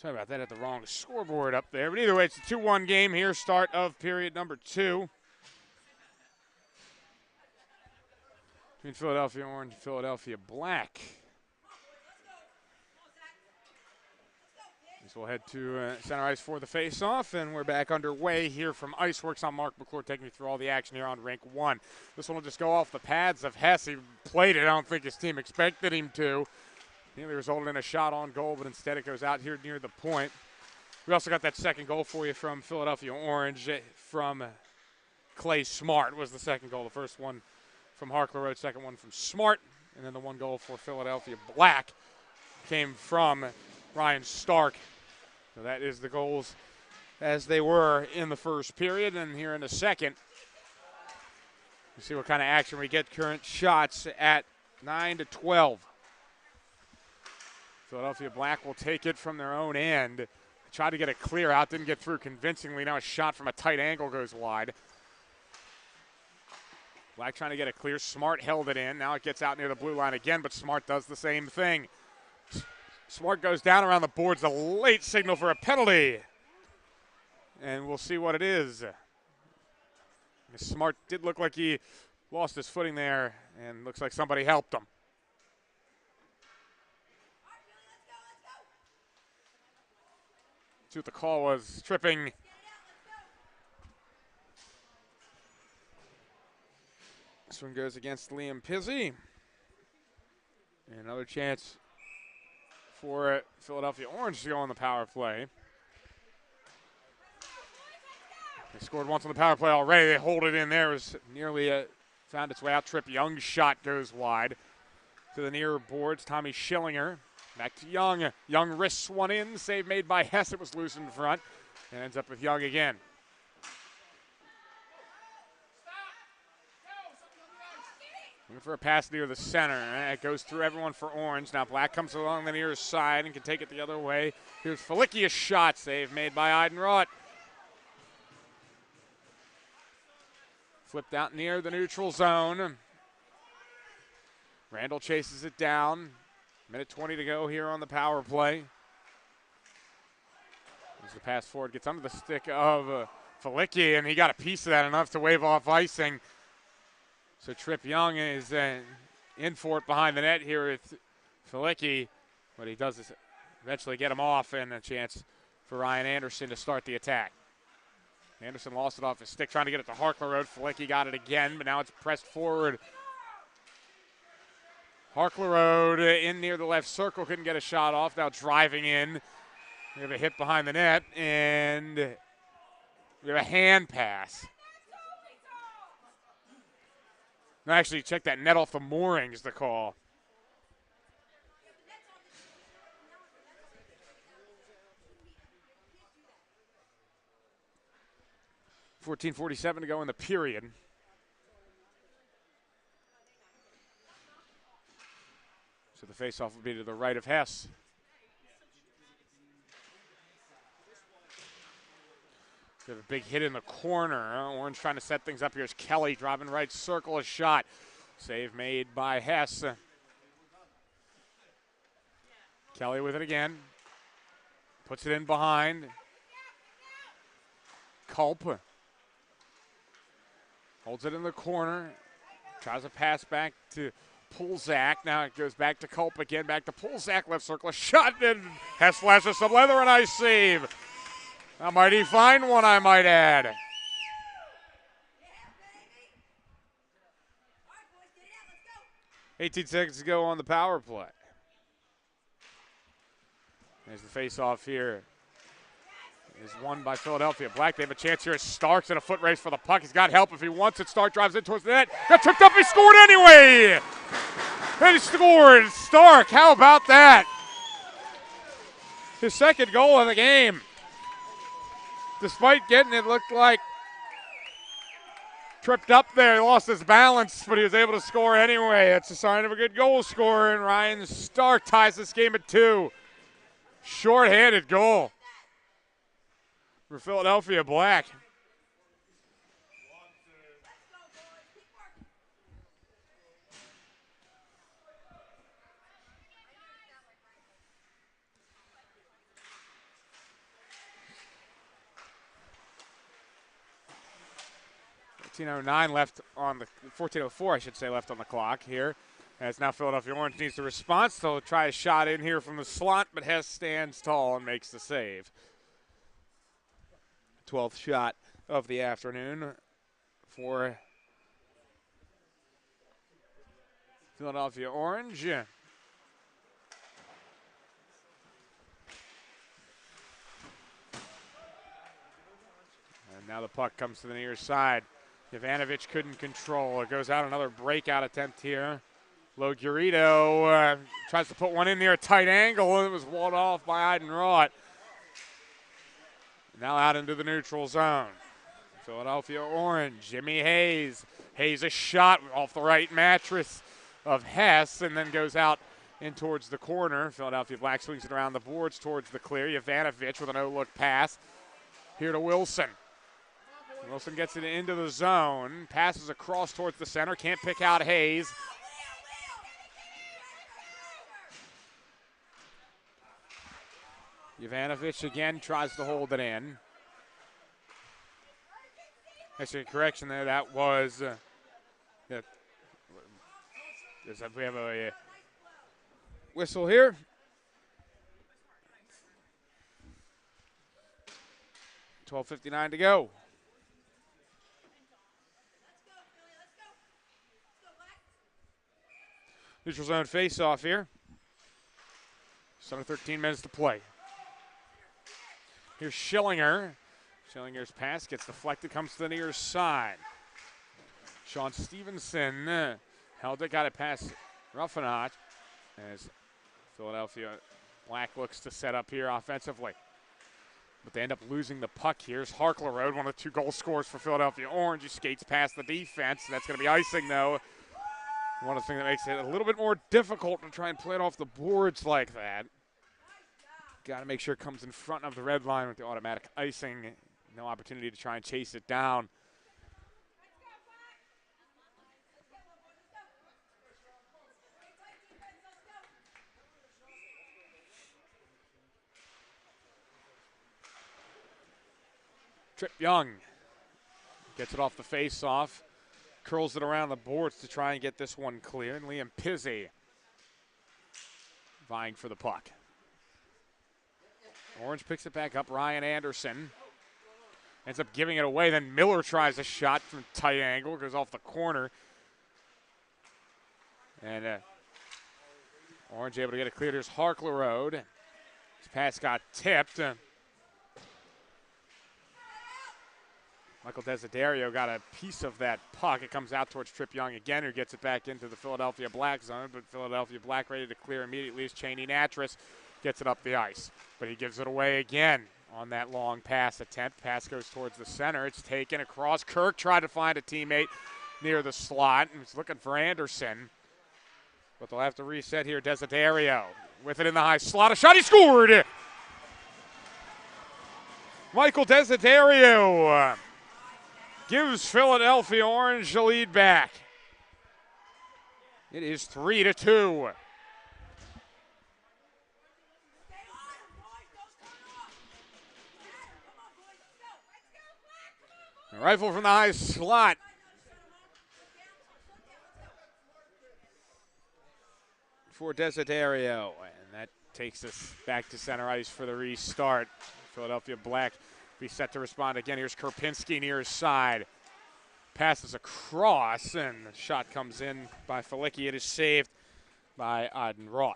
Sorry about that, at the wrong scoreboard up there. But either way, it's a 2-1 game here, start of period number 2. Between Philadelphia Orange and Philadelphia Black. So we'll head to center ice for the face-off, and we're back underway here from Iceworks. I'm Mark McClure, taking you through all the action here on Rink 1. This one will just go off the pads of Hess. He played it. I don't think his team expected him to. Nearly resulted in a shot on goal, but instead it goes out here near the point. We also got that second goal for you from Philadelphia Orange from Clay Smart was the second goal. The first one from Harkler Road, second one from Smart, and then the one goal for Philadelphia Black came from Ryan Stark. So that is the goals as they were in the first period. And here in the second, we'll see what kind of action we get. Current shots at 9-12. Philadelphia Black will take it from their own end. Tried to get a clear out, didn't get through convincingly. Now a shot from a tight angle goes wide. Black trying to get a clear. Smart held it in. Now it gets out near the blue line again, but Smart does the same thing. Smart goes down around the boards. A late signal for a penalty. And we'll see what it is. Smart did look like he lost his footing there, and looks like somebody helped him. See what the call was. Tripping. This one goes against Liam Pizzi. And another chance for Philadelphia Orange to go on the power play. They scored once on the power play already. They hold it in there. It was nearly found its way out. Tripp Young's shot goes wide to the near boards. Tommy Schillinger back to Young. Young wrists one in. Save made by Hess. It was loose in front. And ends up with Young again. Looking for a pass near the center. It goes through everyone for Orange. Now Black comes along the near side and can take it the other way. Here's Felicki's shot. Save made by Eidenroth. Flipped out near the neutral zone. Randall chases it down. Minute 20 to go here on the power play. As the pass forward gets under the stick of Felicki, and he got a piece of that enough to wave off icing. So Tripp Young is in for it behind the net here with Felicki. What he does is eventually get him off, and a chance for Ryan Anderson to start the attack. Anderson lost it off his stick, trying to get it to Harkler Road. Felicki got it again, but now it's pressed forward. Harkler Road in near the left circle, couldn't get a shot off. Now driving in. We have a hit behind the net, and we have a hand pass. No, actually, check that net off the moorings, the call. .47 to go in the period. So the faceoff will be to the right of Hess. We have a big hit in the corner. Orange trying to set things up. Here's Kelly driving right circle, a shot. Save made by Hess. Kelly with it again. Puts it in behind. Culp holds it in the corner. Tries a pass back to Pulzak. Now it goes back to Culp again. Back to Pulzak. Left circle, a shot. And Hess flashes some leather, and nice save. A mighty fine one, I might add. .18 seconds to go on the power play. There's the face-off here. Is won by Philadelphia Black. They have a chance here. Stark's in a foot race for the puck. He's got help if he wants it. Stark drives in towards the net. Got tripped up. He scored anyway. And he scored. Stark, how about that? His second goal of the game. Despite getting it, looked like tripped up there. He lost his balance, but he was able to score anyway. It's a sign of a good goal scorer, and Ryan Stark ties this game at 2. Short-handed goal for Philadelphia Black. .09 left on the 14:04, I should say, left on the clock here. As now Philadelphia Orange needs a response. They'll try a shot in here from the slot, but Hess stands tall and makes the save. 12th shot of the afternoon for Philadelphia Orange. And now the puck comes to the near side. Ivanovic couldn't control. It goes out, another breakout attempt here. Logurito tries to put one in near a tight angle. It was walled off by Eidenroth. Now out into the neutral zone. Philadelphia Orange, Jimmy Hayes. Hayes a shot off the right mattress of Hess and then goes out in towards the corner. Philadelphia Black swings it around the boards towards the clear. Ivanovic with a no-look pass. Here to Wilson. Wilson gets it into the zone. Passes across towards the center. Can't pick out Hayes. Ivanovic again tries to hold it in. Actually, correction there. That was. We have a whistle here. $12:59 to go. Neutral zone face-off here. Just under 13 minutes to play. Here's Schillinger. Schillinger's pass gets deflected, comes to the near side. Sean Stevenson held it, got it past Ruffinot as Philadelphia Black looks to set up here offensively. But they end up losing the puck here. Here's Harklerode, one of the 2 goal scorers for Philadelphia Orange. He skates past the defense. That's going to be icing, though. One of the things that makes it a little bit more difficult to try and play it off the boards like that. Got to make sure it comes in front of the red line with the automatic icing. No opportunity to try and chase it down. Trip Young gets it off the face-off. Curls it around the boards to try and get this one clear. And Liam Pizzi vying for the puck. Orange picks it back up. Ryan Anderson ends up giving it away. Then Miller tries a shot from tight angle. Goes off the corner. And Orange able to get it cleared. Here's Harklerode. His pass got tipped. Michael Desiderio got a piece of that puck. It comes out towards Trip Young again, who gets it back into the Philadelphia Black zone, but Philadelphia Black ready to clear immediately as Cheney Natras gets it up the ice. But he gives it away again on that long pass attempt. Pass goes towards the center. It's taken across. Kirk tried to find a teammate near the slot and was looking for Anderson. But they'll have to reset here. Desiderio with it in the high slot. A shot, he scored! Michael Desiderio gives Philadelphia Orange the lead back. It is 3-2. A rifle from the high slot. For Desiderio, and that takes us back to center ice for the restart. Philadelphia Black be set to respond again. Here's Kerpinski near his side. Passes across, and the shot comes in by Felicki. It is saved by Eidenroth.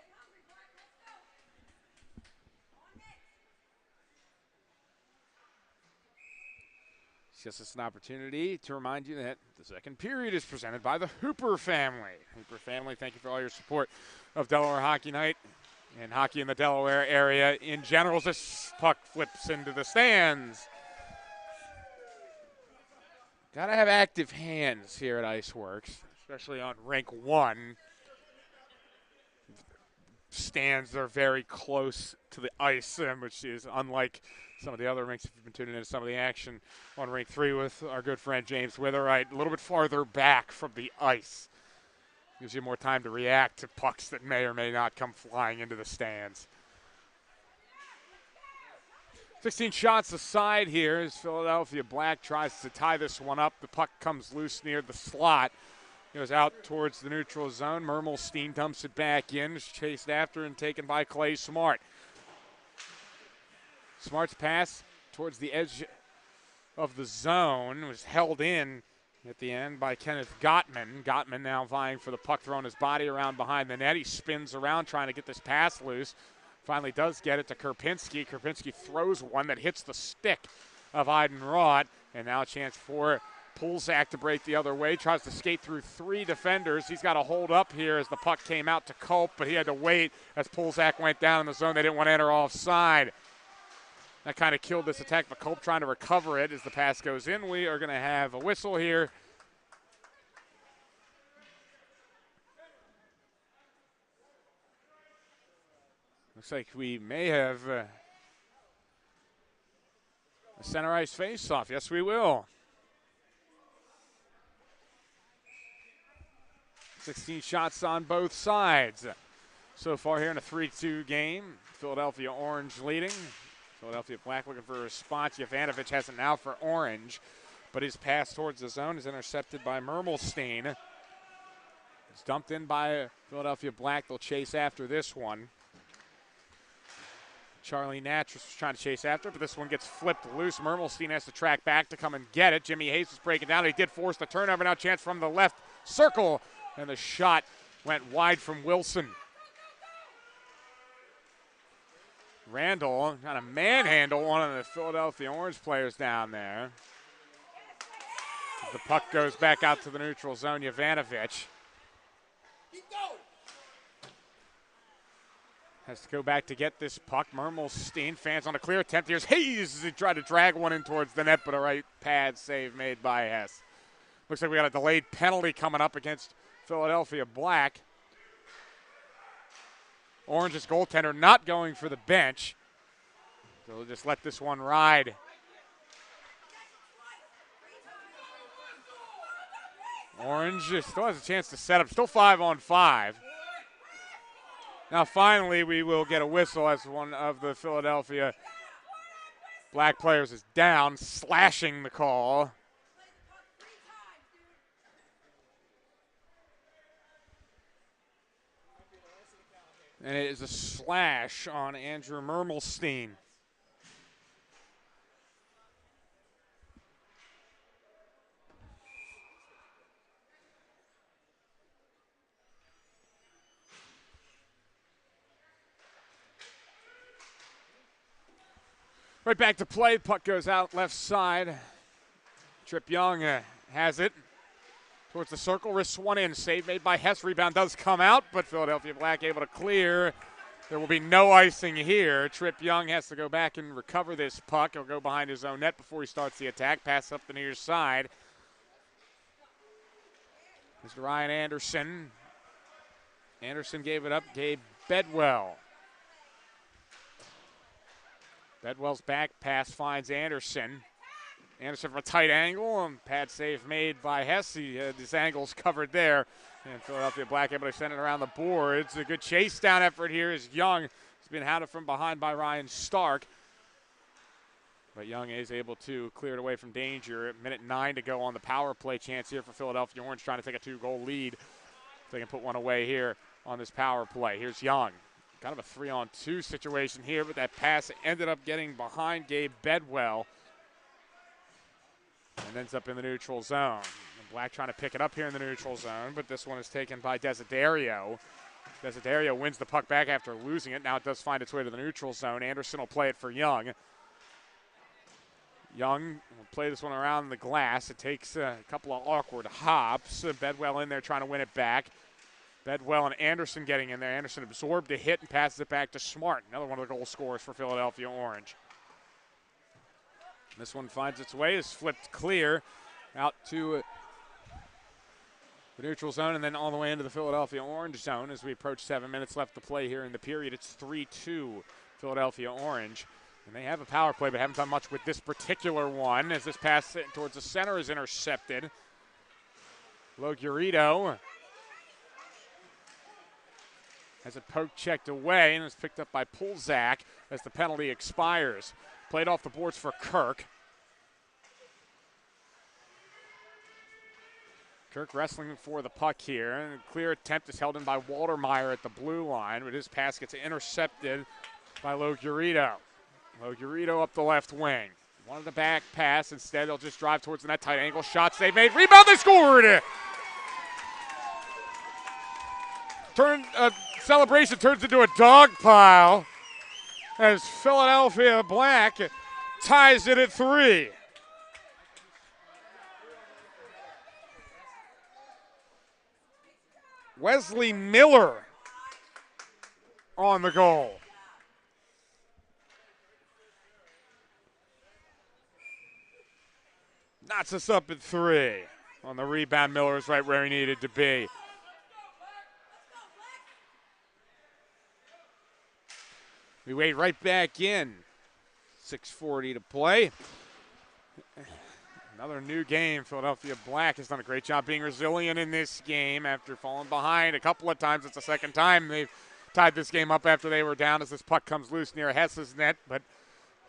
It's just an opportunity to remind you that the second period is presented by the Hooper family. Hooper family, thank you for all your support of Delaware Hockey Night and hockey in the Delaware area in general. This puck flips into the stands. Got to have active hands here at Iceworks, especially on rink 1. Stands are very close to the ice, which is unlike some of the other rinks. If you've been tuning into some of the action on rink 3 with our good friend James Witherite, a little bit farther back from the ice. Gives you more time to react to pucks that may or may not come flying into the stands. 16 shots aside here as Philadelphia Black tries to tie this one up. The puck comes loose near the slot. Goes out towards the neutral zone. Mermelstein dumps it back in. Is chased after and taken by Clay Smart. Smart's pass towards the edge of the zone was held in at the end by Kenneth Gottman. Gottman now vying for the puck, throwing his body around behind the net. He spins around trying to get this pass loose. Finally does get it to Kerpinski. Kerpinski throws one that hits the stick of Eidenroth. And now a chance for Pulzak to break the other way, tries to skate through 3 defenders. He's got to hold up here as the puck came out to Culp, but he had to wait as Pulzak went down in the zone. They didn't want to enter offside. That kind of killed this attack, but Culp trying to recover it as the pass goes in. We are going to have a whistle here. Looks like we may have a center ice face-off. Yes, we will. 16 shots on both sides. So far here in a 3-2 game. Philadelphia Orange leading. Philadelphia Black looking for a response. Jovanovic has it now for Orange, but his pass towards the zone is intercepted by Mermelstein. It's dumped in by Philadelphia Black. They'll chase after this one. Charlie Natras was trying to chase after, but this one gets flipped loose. Mermelstein has to track back to come and get it. Jimmy Hayes is breaking down. He did force the turnover. Now chance from the left circle, and the shot went wide from Wilson. Randall trying to manhandle one of the Philadelphia Orange players down there. The puck goes back out to the neutral zone. Jovanovic has to go back to get this puck. Mermelstein, fans on a clear attempt. Here's Hayes as he tried to drag one in towards the net, but a right pad save made by Hess. Looks like we got a delayed penalty coming up against Philadelphia Black. Orange's goaltender not going for the bench. So we'll just let this one ride. Orange still has a chance to set up. Still 5-on-5. Now finally we will get a whistle as one of the Philadelphia Black players is down, slashing the call. And it is a slash on Andrew Mermelstein. Right back to play. Puck goes out left side. Trip Young has it. Towards the circle, wrists one in. Save made by Hess. Rebound does come out, but Philadelphia Black able to clear. There will be no icing here. Trip Young has to go back and recover this puck. He'll go behind his own net before he starts the attack. Pass up the near side. Mr. Ryan Anderson. Anderson gave it up. Gabe Bedwell. Bedwell's back pass finds Anderson. Anderson from a tight angle, and pad save made by Hess. His angle's covered there. And Philadelphia Black able to send it around the boards. A good chase down effort here is Young. He's been hounded from behind by Ryan Stark. But Young is able to clear it away from danger. Minute 9 to go on the power play chance here for Philadelphia Orange, trying to take a 2-goal lead. If they can put one away here on this power play. Here's Young. Kind of a 3-on-2 situation here, but that pass ended up getting behind Gabe Bedwell. And ends up in the neutral zone. And Black trying to pick it up here in the neutral zone, but this one is taken by Desiderio. Desiderio wins the puck back after losing it. Now it does find its way to the neutral zone. Anderson will play it for Young. Young will play this one around the glass. It takes a couple of awkward hops. Bedwell in there trying to win it back. Bedwell and Anderson getting in there. Anderson absorbed a hit and passes it back to Smart. Another one of the goal scorers for Philadelphia Orange. This one finds its way, is flipped clear out to the neutral zone and then all the way into the Philadelphia Orange zone as we approach 7 minutes left to play here in the period. It's 3-2 Philadelphia Orange. And they have a power play but haven't done much with this particular one as this pass towards the center is intercepted. Logurito has it poke checked away and is picked up by Pulzak as the penalty expires. Played off the boards for Kirk. Kirk wrestling for the puck here. And a clear attempt is held in by Waltermeyer at the blue line, but his pass gets intercepted by Logurito. Logurito up the left wing. Wanted a back pass. Instead, they'll just drive towards the net. Tight angle shots they made. Rebound, they scored! Celebration turns into a dog pile as Philadelphia Black ties it at 3. Wesley Miller on the goal. Knots us up at 3. On the rebound, Miller is right where he needed to be. We wade right back in. 6:40 to play. Another new game. Philadelphia Black has done a great job being resilient in this game after falling behind a couple of times. It's the second time they've tied this game up after they were down as this puck comes loose near Hess's net. But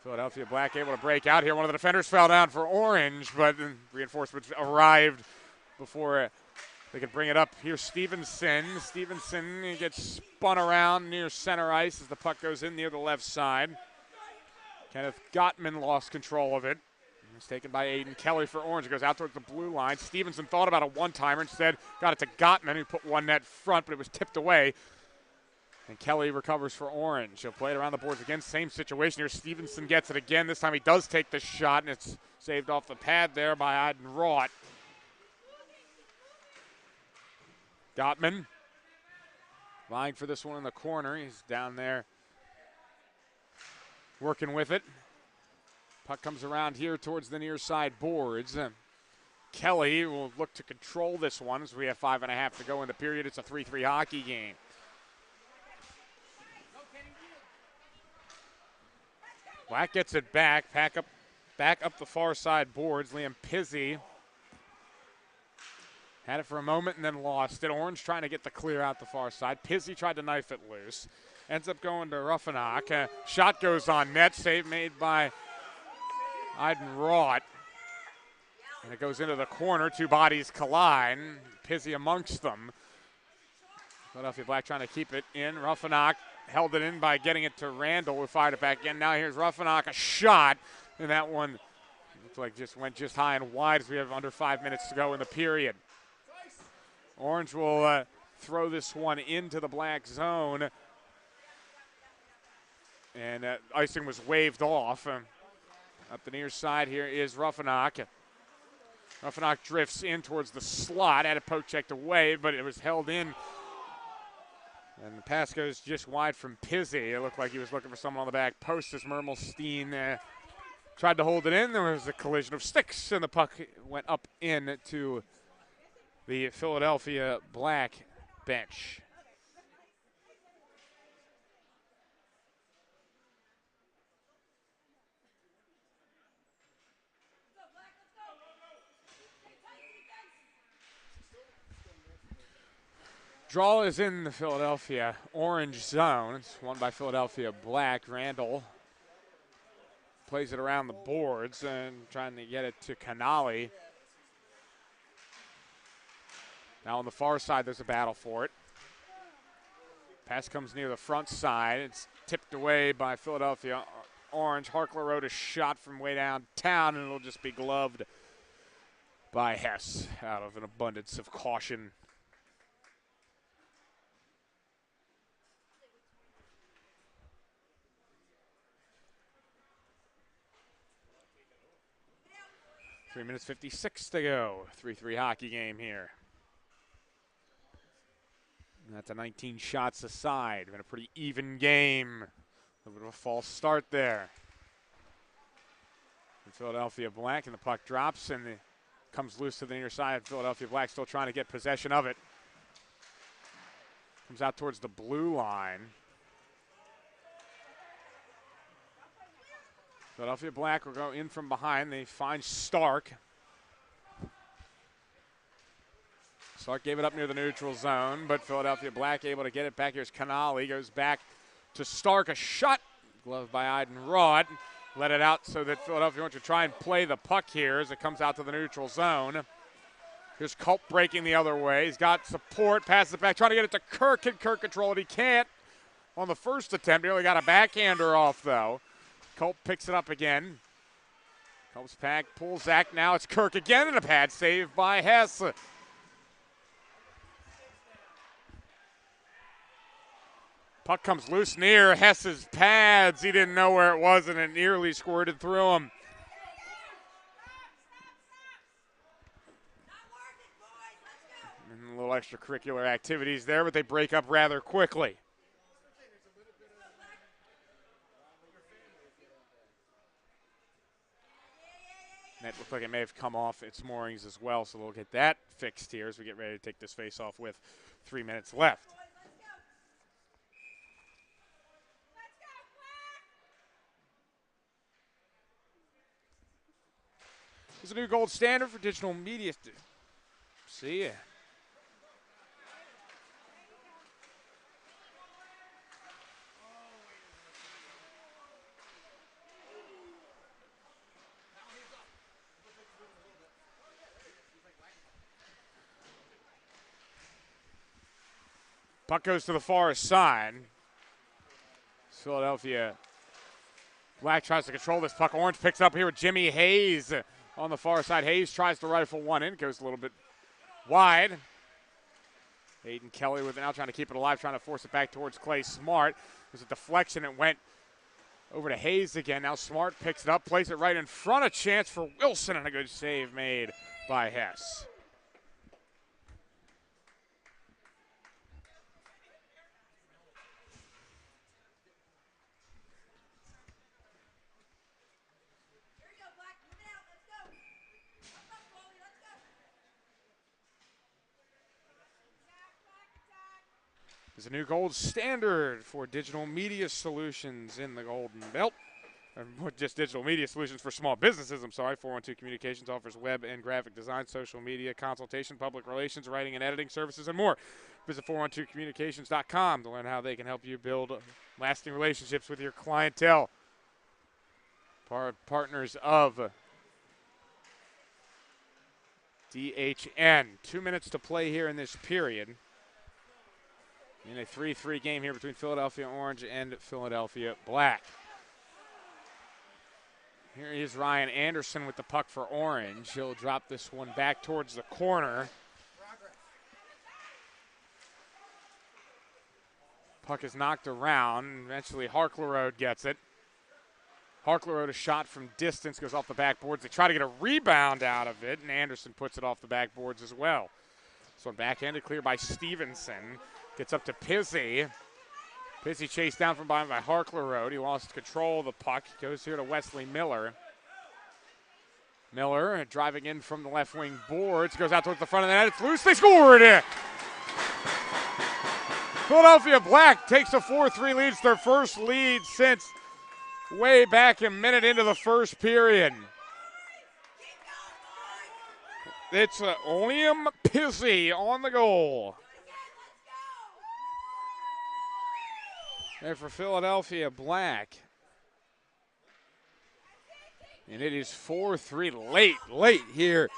Philadelphia Black able to break out here. One of the defenders fell down for Orange, but reinforcements arrived before they could bring it up. Here's Stevenson. Stevenson gets spun around near center ice as the puck goes in near the left side. Kenneth Gottman lost control of it. It's taken by Aiden Kelly for Orange. It goes out towards the blue line. Stevenson thought about a one-timer. Instead, got it to Gottman, who put one net front, but it was tipped away. And Kelly recovers for Orange. He'll play it around the boards again. Same situation here. Stevenson gets it again. This time he does take the shot, and it's saved off the pad there by Aiden Rott. Gottman vying for this one in the corner. He's down there working with it. Puck comes around here towards the near side boards. Kelly will look to control this one as we have 5.5 to go in the period. It's a 3-3 hockey game. Black gets it back up the far side boards. Liam Pizzi had it for a moment and then lost it. Orange trying to get the clear out the far side. Pizzi tried to knife it loose. Ends up going to Ruffenach. Shot goes on net. Save made by Aiden Rott. And it goes into the corner. Two bodies collide. Pizzi amongst them. Philadelphia Black trying to keep it in. Ruffenach held it in by getting it to Randall, who fired it back in. Now here's Ruffenach, a shot. And that one looks like just went just high and wide as we have under 5 minutes to go in the period. Orange will throw this one into the Black zone. And icing was waved off. Up the near side here is Ruffenach. Ruffenach drifts in towards the slot. Had a poke checked away, but it was held in. And the pass goes just wide from Pizzi. It looked like he was looking for someone on the back post as Mermelstein tried to hold it in. There was a collision of sticks, and the puck went up in to the Philadelphia Black bench. Draw is in the Philadelphia Orange zone. It's won by Philadelphia Black. Randall plays it around the boards and trying to get it to Canali. Now on the far side, there's a battle for it. Pass comes near the front side. It's tipped away by Philadelphia Orange. Harkler wrote a shot from way downtown, and it'll just be gloved by Hess out of an abundance of caution. Three minutes 56 to go. 3-3 hockey game here. And that's a 19 shots aside. Been a pretty even game. A little bit of a false start there. And Philadelphia Black, and the puck drops and it comes loose to the near side. Philadelphia Black still trying to get possession of it. Comes out towards the blue line. Philadelphia Black will go in from behind. They find Stark. Stark gave it up near the neutral zone, but Philadelphia Black able to get it back. Here's Canali. Goes back to Stark. A shot. Gloved by Aiden Rott. Let it out so that Philadelphia wants to try and play the puck here as it comes out to the neutral zone. Here's Culp breaking the other way. He's got support. Passes it back. Trying to get it to Kirk. Can Kirk control it? He can't. On the first attempt, he only got a backhander off, though. Culp picks it up again. Culp's pack, pulls Zach. Now it's Kirk again, and a pad save by Hess. Puck comes loose near Hess's pads. He didn't know where it was, and it nearly squirted through him. And a little extracurricular activities there, but they break up rather quickly. Net looked like it may have come off its moorings as well, so we'll get that fixed here as we get ready to take this face off with 3 minutes left. There's a new gold standard for digital media. See ya. Puck goes to the far side. Philadelphia Black tries to control this puck. Orange picks it up here with Jimmy Hayes on the far side. Hayes tries to rifle one in. Goes a little bit wide. Aiden Kelly with it now trying to keep it alive, trying to force it back towards Clay Smart. There's a deflection. It went over to Hayes again. Now Smart picks it up, plays it right in front. A chance for Wilson and a good save made by Hess. There's a new gold standard for digital media solutions in the Golden Belt. Or just digital media solutions for small businesses, I'm sorry. 412 Communications offers web and graphic design, social media, consultation, public relations, writing and editing services, and more. Visit 412communications.com to learn how they can help you build lasting relationships with your clientele. Partners of DHN. 2 minutes to play here in this period. In a 3-3 game here between Philadelphia Orange and Philadelphia Black. Here is Ryan Anderson with the puck for Orange. He'll drop this one back towards the corner. Puck is knocked around. Eventually Harklerode gets it. Harklerode, a shot from distance, goes off the backboards. They try to get a rebound out of it, and Anderson puts it off the backboards as well. This one backhanded clear by Stevenson. Gets up to Pizzi. Pizzi chased down from behind by Harklerode. He lost control of the puck. Goes here to Wesley Miller. Miller driving in from the left wing boards. Goes out towards the front of the net. It's loose. They scored! Philadelphia Black takes a 4-3 lead. It's their first lead since way back a minute into the first period. It's Liam Pizzi on the goal. There for Philadelphia Black. And it is 4-3 late here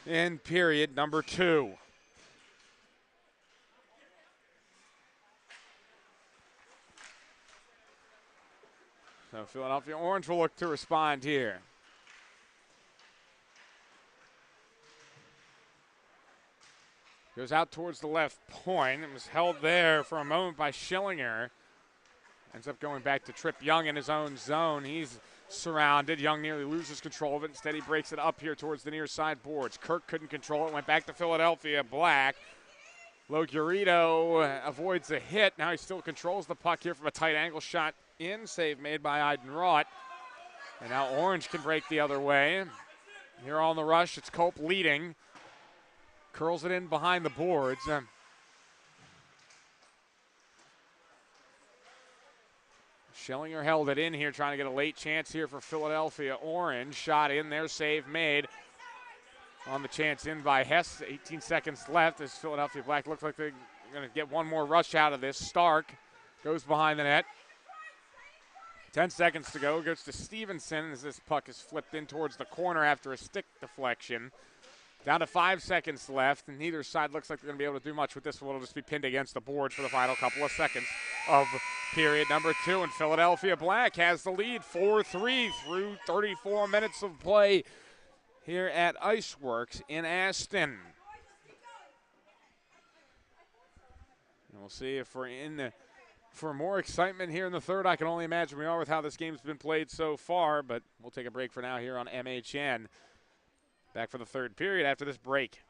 in period number 2. So Philadelphia Orange will look to respond here. Goes out towards the left point. It was held there for a moment by Schillinger. Ends up going back to Trip Young in his own zone. He's surrounded. Young nearly loses control of it. Instead, he breaks it up here towards the near side boards. Kirk couldn't control it. Went back to Philadelphia Black. Logurito avoids a hit. Now he still controls the puck here from a tight angle shot in. Save made by Eidenrott. And now Orange can break the other way. Here on the rush, it's Cope leading. Curls it in behind the boards. Schillinger held it in here, trying to get a late chance here for Philadelphia Orange. Shot in there, save made on the chance in by Hess. 18 seconds left as Philadelphia Black looks like they're going to get one more rush out of this. Stark goes behind the net. 10 seconds to go. Goes to Stevenson as this puck is flipped in towards the corner after a stick deflection. Down to 5 seconds left, and neither side looks like they're going to be able to do much with this one. It'll just be pinned against the boards for the final couple of seconds of period number 2. And Philadelphia Black has the lead 4-3 through 34 minutes of play here at Iceworks in Aston. And we'll see if we're in for more excitement here in the third. I can only imagine we are with how this game's been played so far, but we'll take a break for now here on MHN. Back for the third period after this break.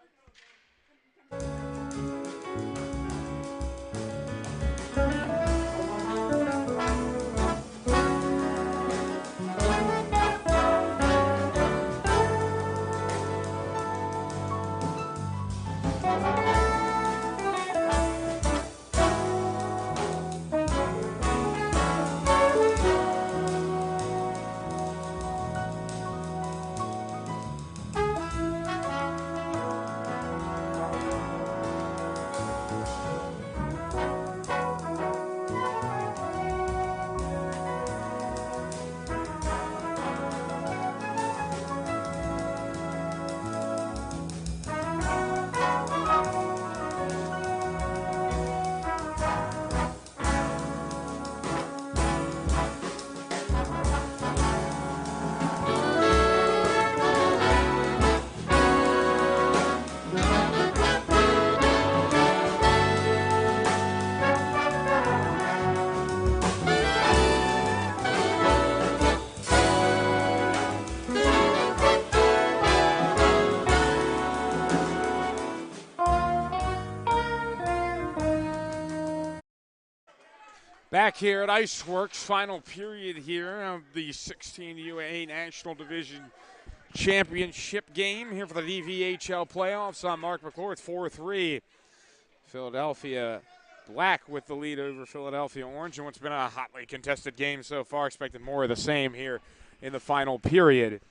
Back here at Iceworks, final period here of the 16 UA National Division Championship game here for the DVHL playoffs. I'm Mark McClure. It's 4-3. Philadelphia Black with the lead over Philadelphia Orange in what's been a hotly contested game so far. Expected more of the same here in the final period.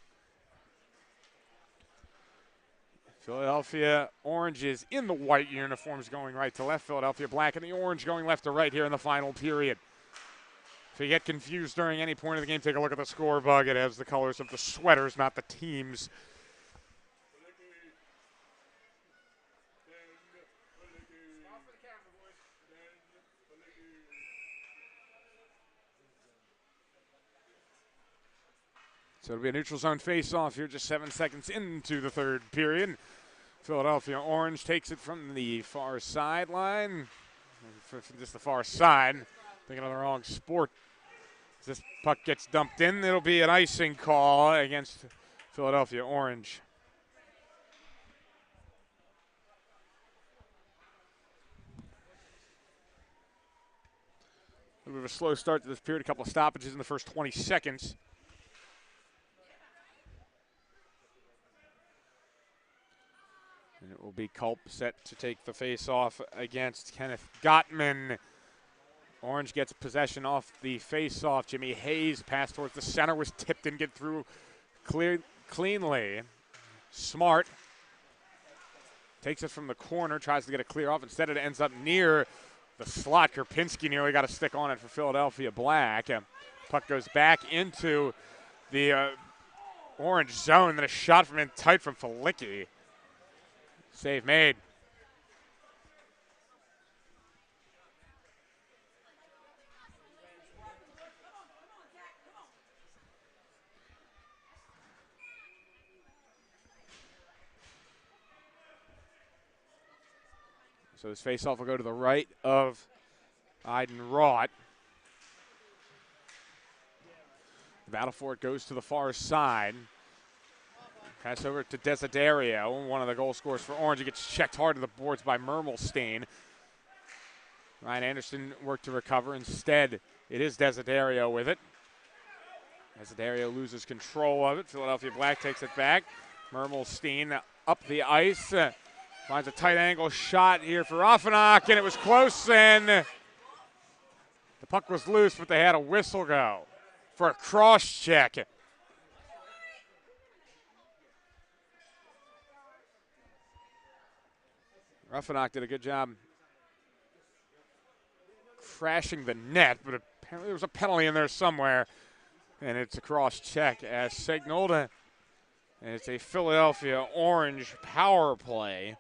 Philadelphia Orange is in the white uniforms going right to left. Philadelphia Black and the Orange going left to right here in the final period. If you get confused during any point of the game, take a look at the score bug. It has the colors of the sweaters, not the teams. So it'll be a neutral zone face-off here just 7 seconds into the third period. Philadelphia Orange takes it from the far sideline. Just the far side. Thinking of the wrong sport. As this puck gets dumped in, it'll be an icing call against Philadelphia Orange. A little bit of a slow start to this period. A couple of stoppages in the first 20 seconds. And it will be Culp set to take the face-off against Kenneth Gottman. Orange gets possession off the face-off. Jimmy Hayes pass towards the center was tipped and get through cleanly. Smart takes it from the corner, tries to get a clear off. Instead, it ends up near the slot. Kerpinski nearly got a stick on it for Philadelphia Black. Puck goes back into the Orange zone. Then a shot from in tight from Felicki. Save made. So this faceoff will go to the right of Aiden Rott. The battle for it goes to the far side. Pass over to Desiderio, one of the goal scorers for Orange. He gets checked hard to the boards by Mermelstein. Ryan Anderson worked to recover. Instead, it is Desiderio with it. Desiderio loses control of it. Philadelphia Black takes it back. Mermelstein up the ice. Finds a tight angle shot here for Offenach, and it was close, and the puck was loose, but they had a whistle go for a cross check. Offenach did a good job crashing the net, but apparently there was a penalty in there somewhere, and it's a cross check as signaled. And it's a Philadelphia Orange power play.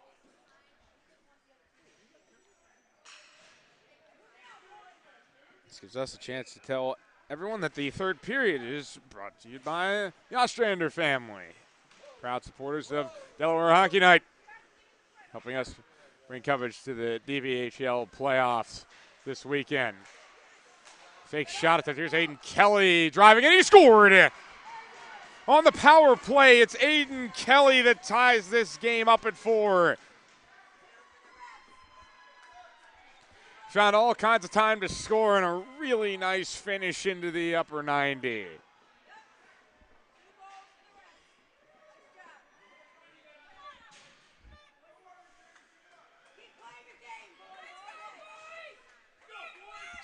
This gives us a chance to tell everyone that the third period is brought to you by the Ostrander family, proud supporters of Delaware Hockey Night, helping us bring coverage to the DVHL playoffs this weekend. Fake shot at that. Here's Aiden Kelly driving, and he scored! On the power play, it's Aiden Kelly that ties this game up at 4. Found all kinds of time to score and a really nice finish into the upper 90.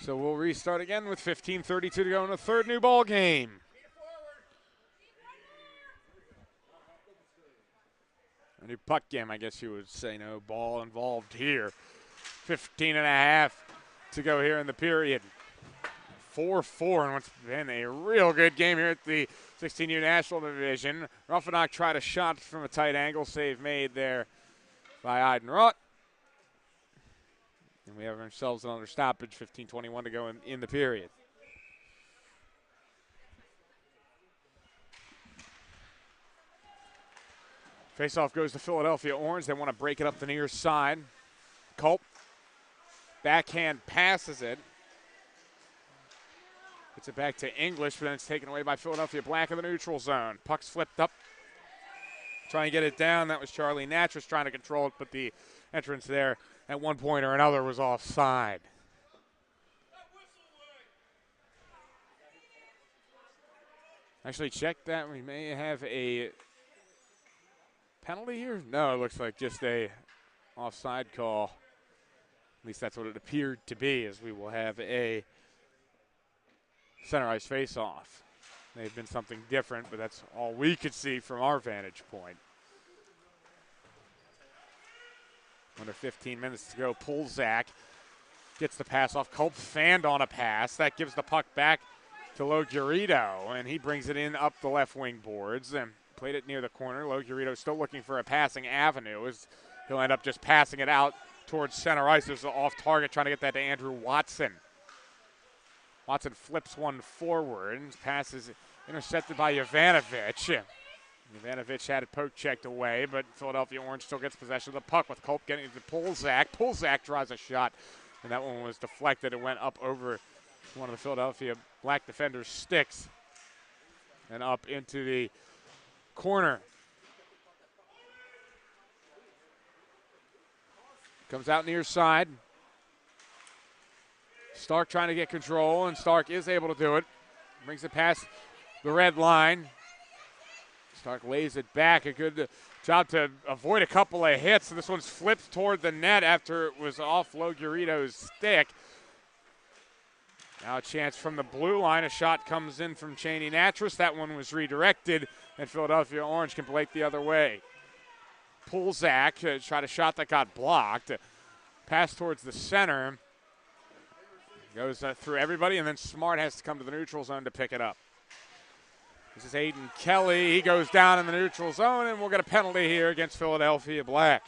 So we'll restart again with 15:32 to go in the third new ball game. A new puck game, I guess you would say. No ball involved here. 15 and a half to go here in the period. 4-4 and what's been a real good game here at the 16U National Division. Ruffenach tried a shot from a tight angle. Save made there by Aiden Rott. And we have ourselves another stoppage, 15:21 to go in the period. Faceoff goes to Philadelphia Orange. They want to break it up the near side. Culp. Backhand passes it. Gets it back to English, but then it's taken away by Philadelphia Black in the neutral zone. Puck's flipped up. Trying to get it down. That was Charlie Natras trying to control it, but the entrance there at one point or another was offside. Actually, check that. We may have a penalty here. No, it looks like just a offside call. At least that's what it appeared to be, as we will have a center ice face-off. May have been something different, but that's all we could see from our vantage point. Under 15 minutes to go. Pulzak gets the pass off. Culp fanned on a pass. That gives the puck back to Logurito, and he brings it in up the left wing boards and played it near the corner. Logurito still looking for a passing avenue, as he'll end up just passing it out towards center ice. There's an off target trying to get that to Andrew Watson. Watson flips one forward, and pass is intercepted by Jovanovic. Jovanovic had it poke checked away, but Philadelphia Orange still gets possession of the puck with Culp getting it to Pulzak. Pulzak draws a shot, and that one was deflected. It went up over one of the Philadelphia Black defenders' sticks and up into the corner. Comes out near side. Stark trying to get control, and Stark is able to do it. Brings it past the red line. Stark lays it back. A good job to avoid a couple of hits. This one's flipped toward the net after it was off Logurito's stick. Now a chance from the blue line. A shot comes in from Cheney Natras. That one was redirected, and Philadelphia Orange can play it the other way. Pulzak tried a shot that got blocked. Pass towards the center. Goes through everybody, and then Smart has to come to the neutral zone to pick it up. This is Aiden Kelly. He goes down in the neutral zone, and we'll get a penalty here against Philadelphia Black.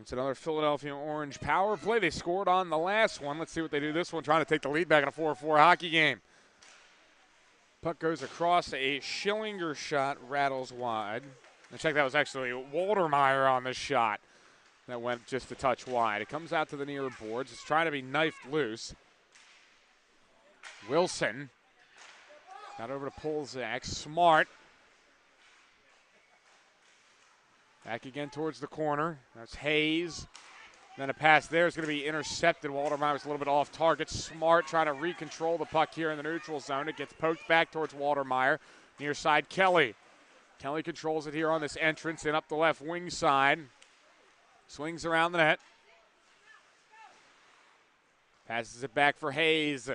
It's another Philadelphia Orange power play. They scored on the last one. Let's see what they do this one, trying to take the lead back in a 4-4 hockey game. Puck goes across. A Schillinger shot rattles wide. And check, that was actually Waltermeyer on the shot. That went just a touch wide. It comes out to the near boards. It's trying to be knifed loose. Wilson got over to Pulzak. Smart. Back again towards the corner. That's Hayes. Then a pass there is going to be intercepted. Waltermeyer was a little bit off target. Smart trying to recontrol the puck here in the neutral zone. It gets poked back towards Waltermeyer. Near side, Kelly. Kelly controls it here on this entrance and up the left wing side. Swings around the net. Passes it back for Hayes.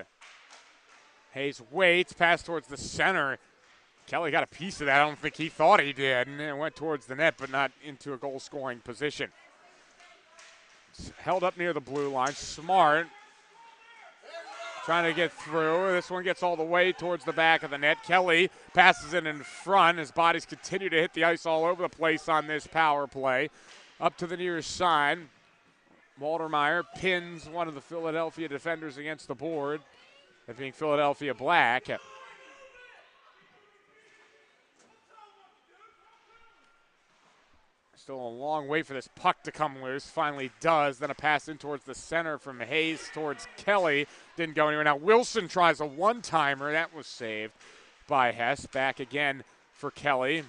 Hayes waits. Pass towards the center. Kelly got a piece of that. I don't think he thought he did. And it went towards the net, but not into a goal-scoring position. It's held up near the blue line. Smart trying to get through. This one gets all the way towards the back of the net. Kelly passes it in front. His bodies continue to hit the ice all over the place on this power play. Up to the near side. Waltermeyer pins one of the Philadelphia defenders against the board. That being Philadelphia Black. Still a long way for this puck to come loose. Finally does. Then a pass in towards the center from Hayes towards Kelly. Didn't go anywhere. Now Wilson tries a one-timer. That was saved by Hess. Back again for Kelly.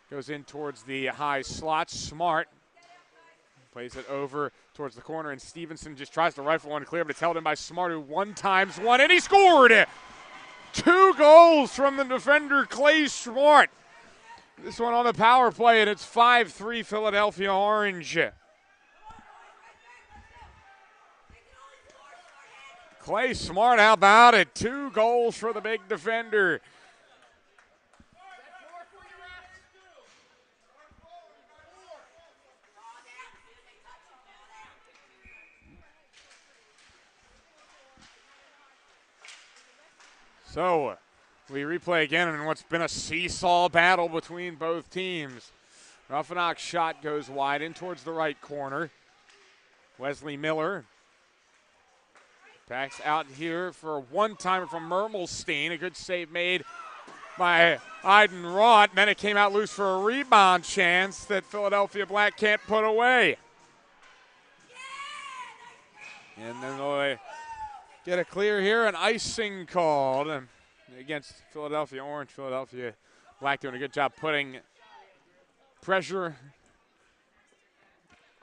Goes in towards the high slot. Smart plays it over towards the corner, and Stevenson just tries to rifle one clear, but it's held in by Smart, who one times one, and he scored! 2 goals from the defender, Clay Smart. This one on the power play, and it's 5-3 Philadelphia Orange. Clay Smart, how about it? 2 goals for the big defender. So, we replay again in what's been a seesaw battle between both teams. Ruffinock's shot goes wide in towards the right corner. Wesley Miller backs out here for a one-timer from Mermelstein. A good save made by Iden Roth. Then it came out loose for a rebound chance that Philadelphia Black can't put away. And then they'll get a clear here, an icing called against Philadelphia Orange. Philadelphia Black doing a good job putting pressure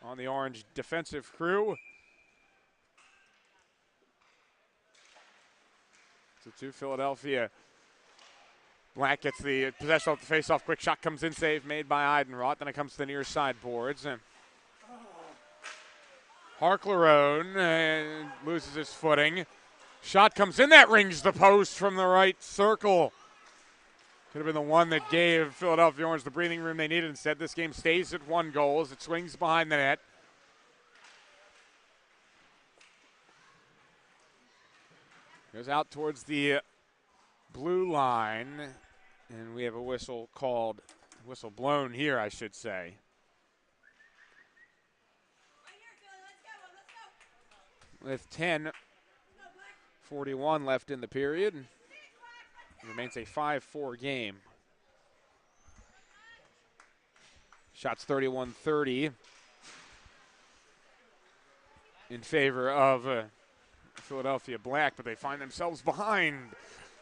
on the Orange defensive crew. So to Philadelphia. Black gets the possession off the face-off. Quick shot comes in, save made by Eidenroth. Then it comes to the near side boards. Harklerone loses his footing. Shot comes in, that rings the post from the right circle. Could have been the one that gave Philadelphia Orange the breathing room they needed. Instead, this game stays at 1 goal as it swings behind the net. Goes out towards the blue line, and we have a whistle blown here, I should say. With 10:41 left in the period. It remains a 5-4 game. Shots 31-30 in favor of Philadelphia Black, but they find themselves behind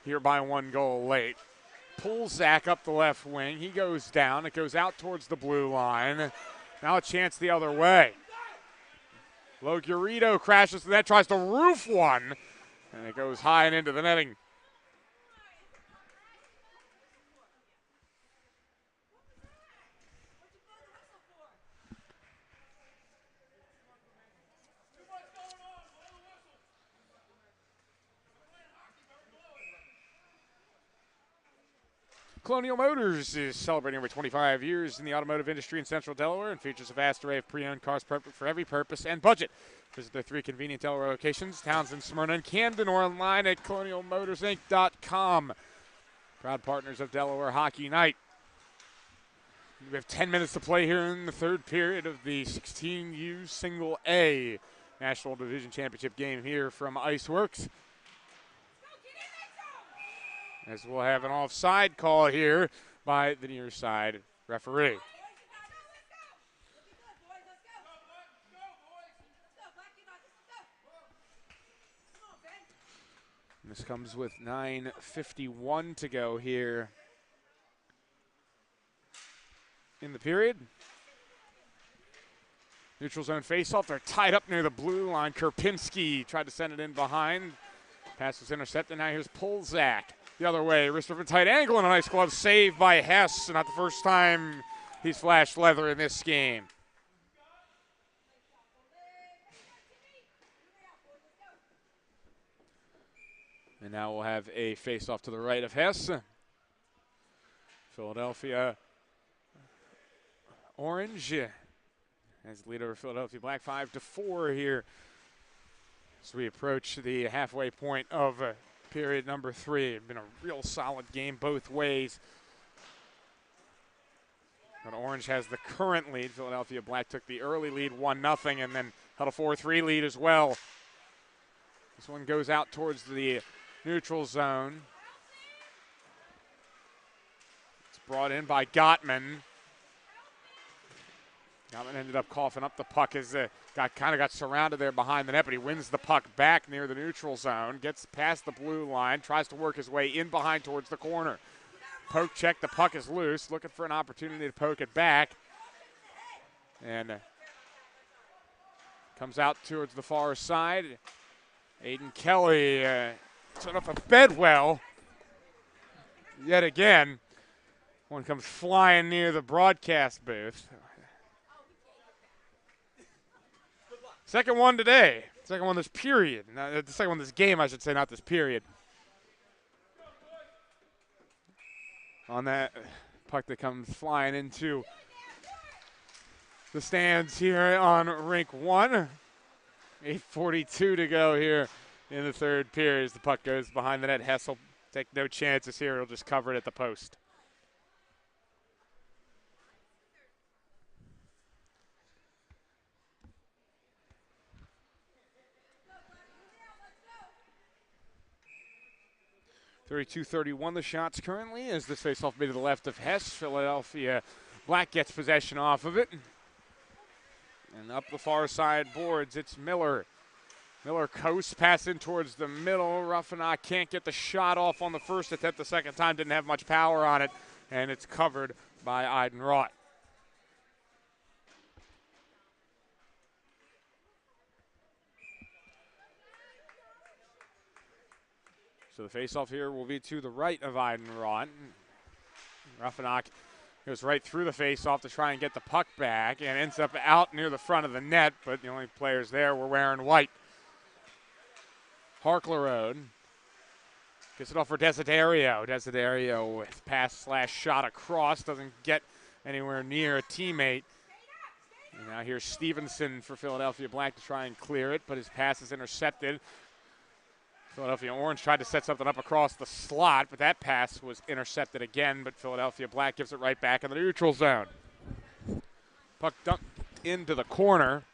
here by 1 goal late. Pulls Zach up the left wing. He goes down. It goes out towards the blue line. Now a chance the other way. Logurito crashes to the net, tries to roof one, and it goes high and into the netting. Colonial Motors is celebrating over 25 years in the automotive industry in Central Delaware and features a vast array of pre-owned cars perfect for every purpose and budget. Visit their 3 convenient Delaware locations, Townsend, Smyrna, and Camden, or online at colonialmotorsinc.com. Proud partners of Delaware Hockey Night. We have 10 minutes to play here in the third period of the 16U Single A National Division Championship game here from Iceworks. As we'll have an offside call here by the near side referee. And this comes with 9:51 to go here in the period. Neutral zone faceoff. They're tied up near the blue line. Kerpinski tried to send it in behind. Pass was intercepted. Now here's Polzak. The other way, wrist of a tight angle and a nice glove save by Hess. Not the first time he's flashed leather in this game. And now we'll have a face-off to the right of Hess. Philadelphia Orange as the lead over Philadelphia Black, 5-4 here as we approach the halfway point of period number 3. It's been a real solid game both ways. But Orange has the current lead. Philadelphia Black took the early lead, 1-0, and then held a 4-3 lead as well. This one goes out towards the neutral zone. It's brought in by Gottman. Gottman ended up coughing up the puck as got surrounded there behind the net, but he wins the puck back near the neutral zone, gets past the blue line, tries to work his way in behind towards the corner. Poke check, the puck is loose, looking for an opportunity to poke it back. And comes out towards the far side. Aiden Kelly set up a bedwell yet again. One comes flying near the broadcast booth. Second one today. Second one this period. The second one this game, I should say, not this period. On that puck that comes flying into the stands here on rink 1. 8:42 to go here in the third period as the puck goes behind the net. Hess will take no chances here. He'll just cover it at the post. .32-31 the shots currently as this faceoff made to the left of Hess. Philadelphia Black gets possession off of it. And up the far side boards, it's Miller. Miller coast pass in towards the middle. Ruffinock can't get the shot off on the first attempt. The second time didn't have much power on it, and it's covered by Eidenroth. So the faceoff here will be to the right of Eidenroth. Ruffinock goes right through the faceoff to try and get the puck back and ends up out near the front of the net, but the only players there were wearing white. Harklerode gets it off for Desiderio. Desiderio with pass/shot across, doesn't get anywhere near a teammate. And now here's Stevenson for Philadelphia Black to try and clear it, but his pass is intercepted. Philadelphia Orange tried to set something up across the slot, but that pass was intercepted again, but Philadelphia Black gives it right back in the neutral zone. Puck dumped into the corner.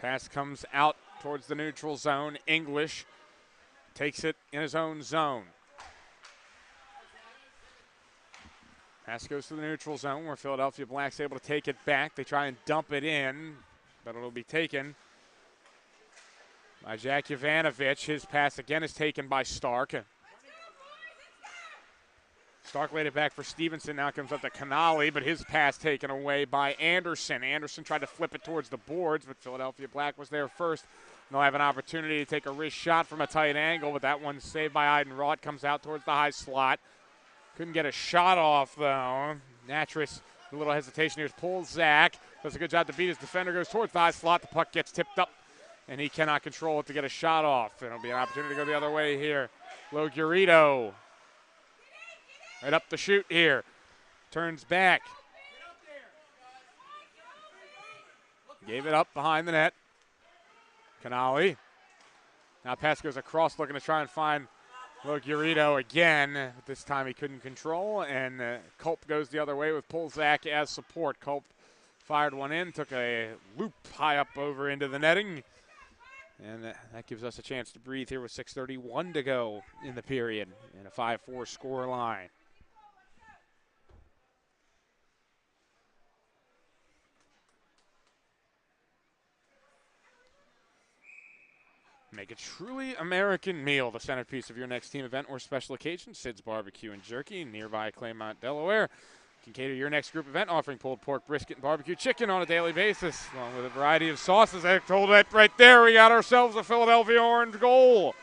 Pass comes out towards the neutral zone. English takes it in his own zone. Pass goes to the neutral zone where Philadelphia Black's able to take it back. They try and dump it in, but it'll be taken by Jack Jovanovic. His pass again is taken by Stark. Stark laid it back for Stevenson. Now comes up to Canali, but his pass taken away by Anderson. Anderson tried to flip it towards the boards, but Philadelphia Black was there first. And they'll have an opportunity to take a wrist shot from a tight angle, but that one's saved by Eidenroth. Comes out towards the high slot. Couldn't get a shot off, though. Natras, a little hesitation here, pulls Zach. Does a good job to beat his defender. Goes towards the high slot. The puck gets tipped up, and he cannot control it to get a shot off. It'll be an opportunity to go the other way here. Logurito. Right up the chute here. Turns back. Gave it up behind the net. Canali. Now pass goes across, looking to try and find Logurito again. This time he couldn't control, and Culp goes the other way with Polzak as support. Culp fired one in, took a loop high up over into the netting, and that gives us a chance to breathe here with 6:31 to go in the period and a 5-4 score line. Make a truly American meal the centerpiece of your next team event or special occasion. Sid's Barbecue and Jerky, nearby Claymont, Delaware, can cater your next group event, offering pulled pork, brisket, and barbecue chicken on a daily basis, along with a variety of sauces. I told that right there, we got ourselves a Philadelphia Orange goal.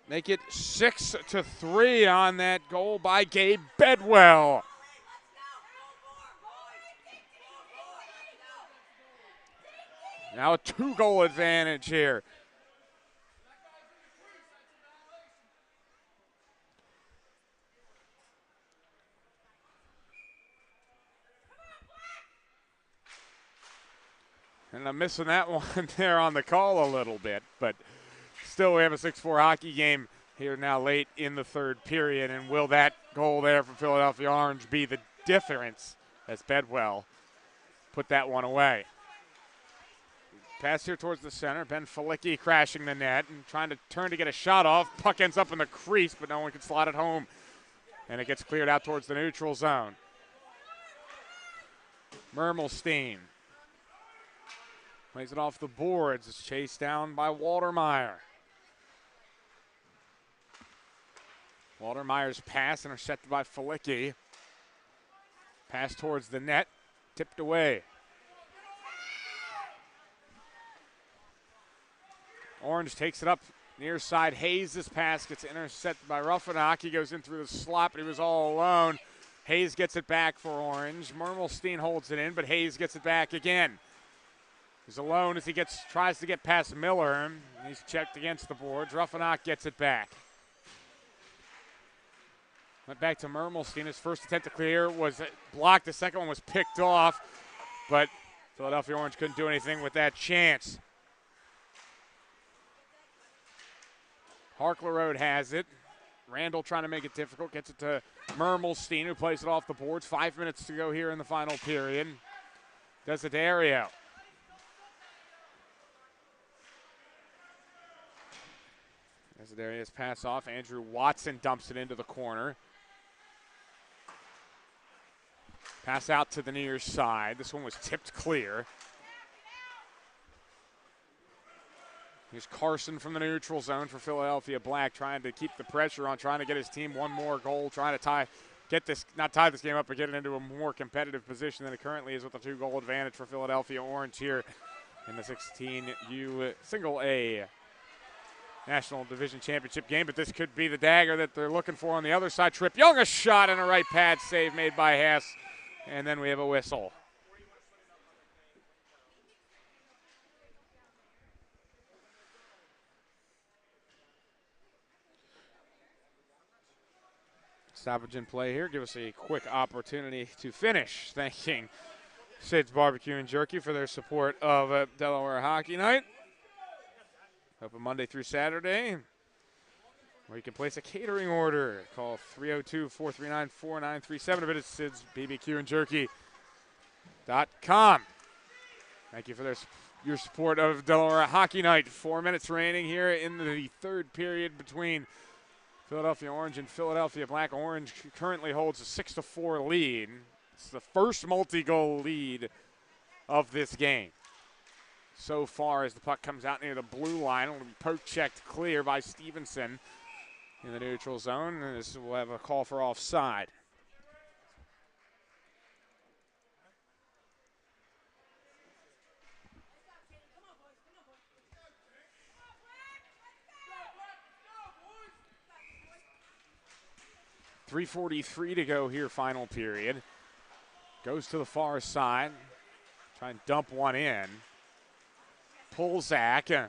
Make it 6-3 on that goal by Gabe Bedwell. Now a 2-goal advantage here. And I'm missing that one there on the call a little bit, but still we have a 6-4 hockey game here now late in the third period. And will that goal there from Philadelphia Orange be the difference as Bedwell put that one away? Pass here towards the center. Ben Felicki crashing the net and trying to turn to get a shot off. Puck ends up in the crease, but no one can slot it home. And it gets cleared out towards the neutral zone. Mermelstein plays it off the boards. It's chased down by Waltermeyer. Waltermeyer's pass intercepted by Felicki. Pass towards the net, tipped away. Orange takes it up near side. Hayes' pass gets intercepted by Ruffinock. He goes in through the slot, but he was all alone. Hayes gets it back for Orange. Mermelstein holds it in, but Hayes gets it back again. He's alone as he tries to get past Miller. He's checked against the boards. Ruffinock gets it back. Went back to Mermelstein. His first attempt to clear was blocked. The second one was picked off, but Philadelphia Orange couldn't do anything with that chance. Harklerode has it. Randall trying to make it difficult. Gets it to Mermelstein, who plays it off the boards. 5 minutes to go here in the final period. Desiderio. Desideria's pass off. Andrew Watson dumps it into the corner. Pass out to the near side. This one was tipped clear. Here's Carson from the neutral zone for Philadelphia Black, trying to keep the pressure on, trying to get his team one more goal, trying to not tie this game up, but get it into a more competitive position than it currently is with a 2-goal advantage for Philadelphia Orange here in the 16U Single A National Division Championship game. But this could be the dagger that they're looking for on the other side. Tripp Young, a shot and a right pad save made by Hess, and then we have a whistle. Stoppage in play here. Give us a quick opportunity to finish. Thanking Sid's Barbecue and Jerky for their support of Delaware Hockey Night. Open Monday through Saturday, where you can place a catering order. Call 302-439-4937 or visit Sid's BBQ and Jerky.com. Thank you for your support of Delaware Hockey Night. 4 minutes remaining here in the third period between Philadelphia Orange and Philadelphia Black. Orange currently holds a 6-4 lead. It's the first multi-goal lead of this game so far as the puck comes out near the blue line. It will be poke-checked clear by Stevenson in the neutral zone. And this will have a call for offside. .343 to go here, final period. Goes to the far side. Try and dump one in. Polzak.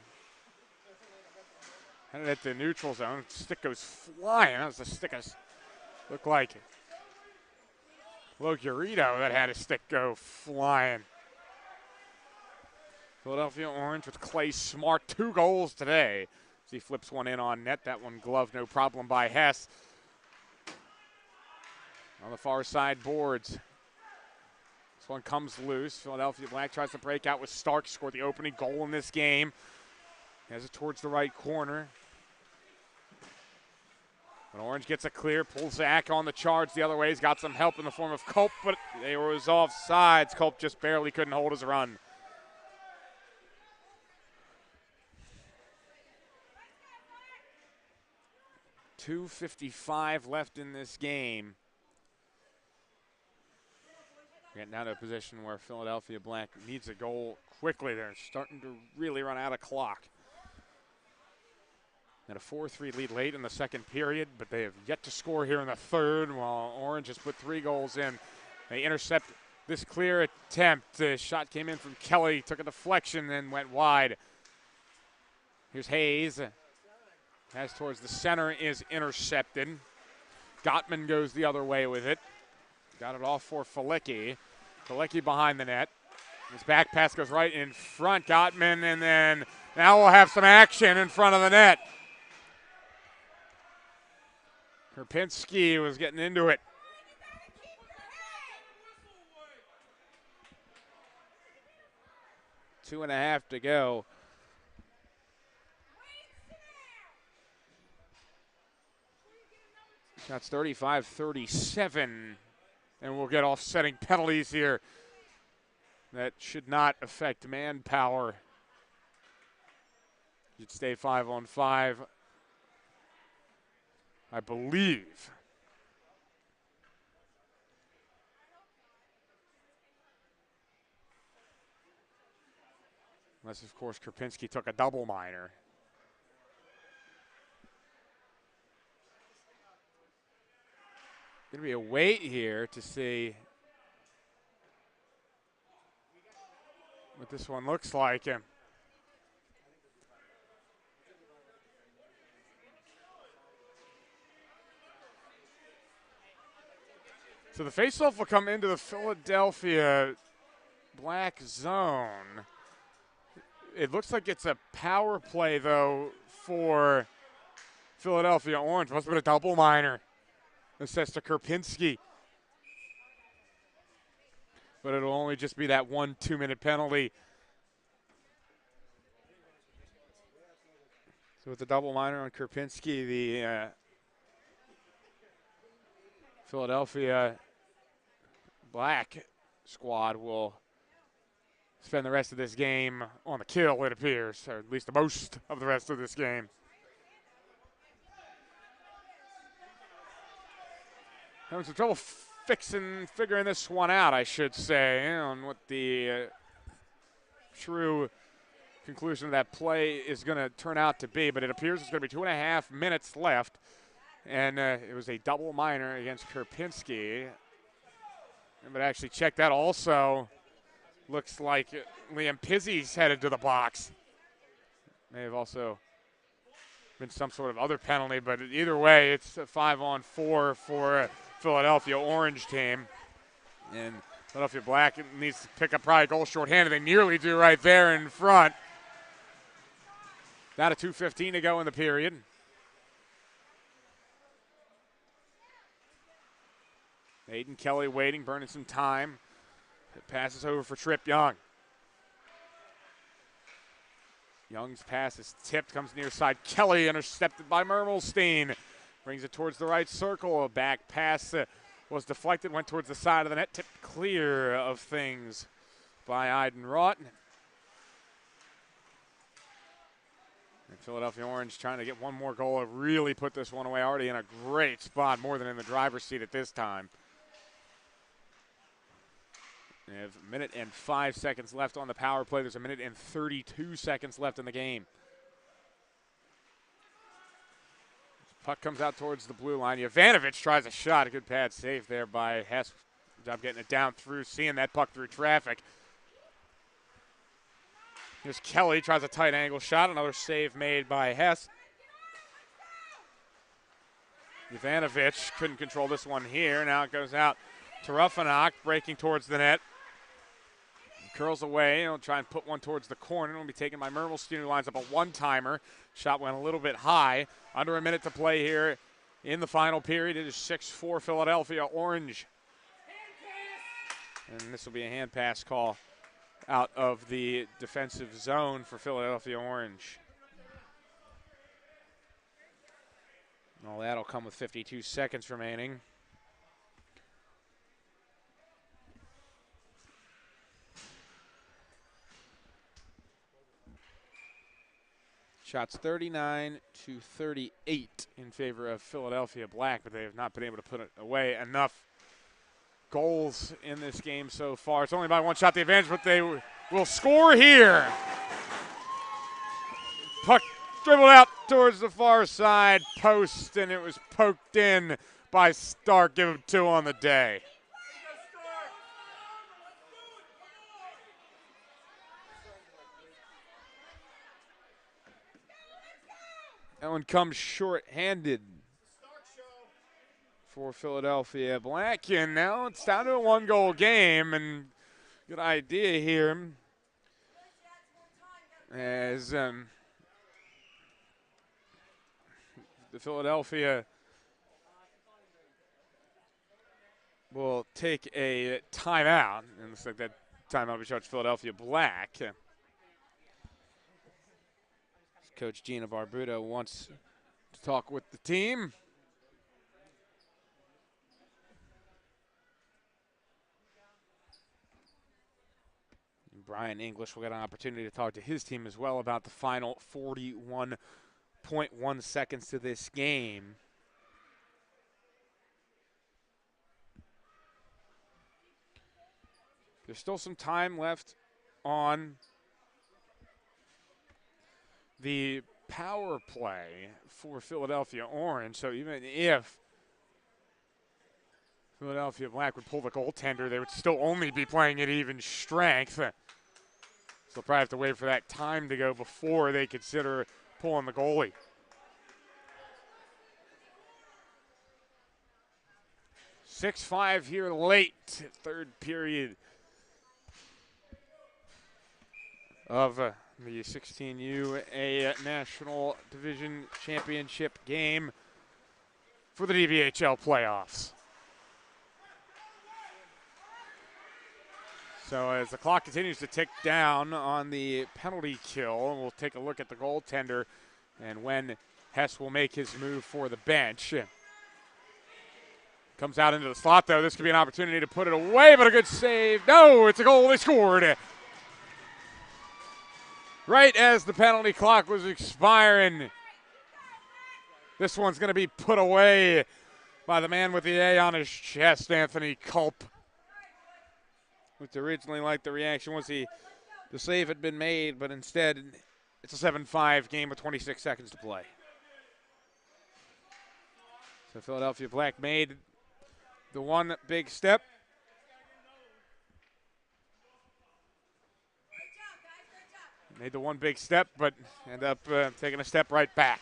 Headed at the neutral zone. Stick goes flying. That was the stick looked like Logurito that had a stick go flying. Philadelphia Orange with Clay Smart. 2 goals today. As he flips one in on net. That one gloved no problem by Hess. On the far side boards. This one comes loose. Philadelphia Black tries to break out with Stark. Scored the opening goal in this game. Has it towards the right corner. But Orange gets a clear. Pulls Zach on the charge the other way. He's got some help in the form of Culp, but they were off sides. Culp just barely couldn't hold his run. .255 left in this game. Getting down to a position where Philadelphia Black needs a goal quickly. They're starting to really run out of clock. And a 4-3 lead late in the second period, but they have yet to score here in the third, while Orange has put 3 goals in. They intercept this clear attempt. The shot came in from Kelly, took a deflection, and went wide. Here's Hayes. Pass towards the center is intercepted. Gottman goes the other way with it. Got it off for Felicki. Felicki behind the net. His back pass goes right in front. Gottman, and then now we'll have some action in front of the net. Krupinski was getting into it. Two and a half to go. Shots 35-37. And we'll get offsetting penalties here. That should not affect manpower. You'd stay 5-on-5, I believe. Unless, of course, Krupinski took a double minor. Going to be a wait here to see what this one looks like. So the faceoff will come into the Philadelphia Black zone. It looks like it's a power play, though, for Philadelphia Orange. Must have been a double minor. Assessed to Krupinski. But it'll only just be that 1 2-minute penalty. So with the double minor on Krupinski, the Philadelphia Black squad will spend the rest of this game on the kill, it appears, or at least the most of the rest of this game. Having some trouble figuring this one out, I should say, on what the true conclusion of that play is going to turn out to be. But it appears it's going to be 2.5 minutes left, and it was a double minor against Kerpinski. But actually, check that also. Looks like Liam Pizzi's headed to the box. May have also been some sort of other penalty, but either way, it's a 5-on-4 for Philadelphia Orange team. And Philadelphia Black needs to pick up probably a goal shorthanded. They nearly do right there in front. Down to 2:15 to go in the period. Aiden Kelly waiting, burning some time. It passes over for Tripp Young. Young's pass is tipped, comes near side. Kelly intercepted by Mermelstein. Brings it towards the right circle. A back pass was deflected, went towards the side of the net, tipped clear of things by Aiden Rott. And Philadelphia Orange trying to get one more goal to really put this one away. Already in a great spot, more than in the driver's seat at this time. They have 1 minute and 5 seconds left on the power play. There's 1 minute and 32 seconds left in the game. Puck comes out towards the blue line. Jovanovic tries a shot. A good pad save there by Hess. Good job getting it down through, seeing that puck through traffic. Here's Kelly, tries a tight angle shot. Another save made by Hess. Jovanovic couldn't control this one here. Now it goes out to Ruffenach, breaking towards the net. Curls away. He'll try and put one towards the corner. It'll be taken by Mermelstein, who lines up a one-timer. Shot went a little bit high. Under 1 minute to play here in the final period. It is 6-4 Philadelphia Orange. And this will be a hand pass call out of the defensive zone for Philadelphia Orange. And all that will come with 52 seconds remaining. Shots 39-38 in favor of Philadelphia Black, but they have not been able to put away enough goals in this game so far. It's only by one shot the advantage, but they will score here. Puck dribbled out towards the far side post, and it was poked in by Stark. Give him 2 on the day. That one comes short-handed for Philadelphia Black, and now it's down to a 1-goal game, and good idea here as the Philadelphia will take a timeout, and it looks like that timeout will be charged Philadelphia Black. Coach Gina Barbuto wants to talk with the team. And Brian English will get an opportunity to talk to his team as well about the final 41.1 seconds to this game. There's still some time left on the power play for Philadelphia Orange, so even if Philadelphia Black would pull the goaltender, they would still only be playing at even strength. So they'll probably have to wait for that time to go before they consider pulling the goalie. (6-5) here late, third period of the 16U a National Division Championship game for the DVHL playoffs. So as the clock continues to tick down on the penalty kill, we'll take a look at the goaltender and when Hess will make his move for the bench. Comes out into the slot, though. This could be an opportunity to put it away, but a good save. No, it's a goal. They scored. Right as the penalty clock was expiring. This one's going to be put away by the man with the A on his chest, Anthony Culp. Which originally liked the reaction once the save had been made, but instead it's a 7-5 game with 26 seconds to play. So Philadelphia Black made the one big step. Made the one big step, but end up taking a step right back.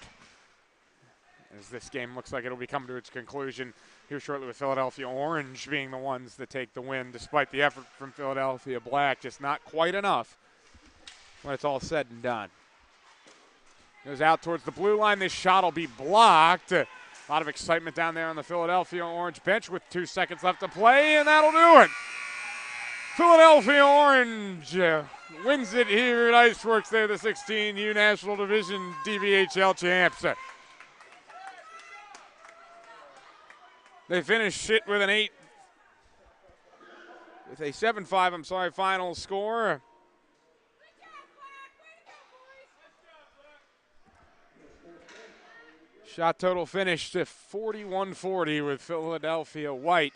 As this game looks like it'll be coming to its conclusion here shortly, with Philadelphia Orange being the ones that take the win, despite the effort from Philadelphia Black, just not quite enough when it's all said and done. Goes out towards the blue line. This shot will be blocked. A lot of excitement down there on the Philadelphia Orange bench with 2 seconds left to play, and that'll do it. Philadelphia Orange wins it here at Iceworks. They're the 16U National Division DVHL champs. They finish it with a 7-5, final score. Shot total finished at 41-40 with Philadelphia White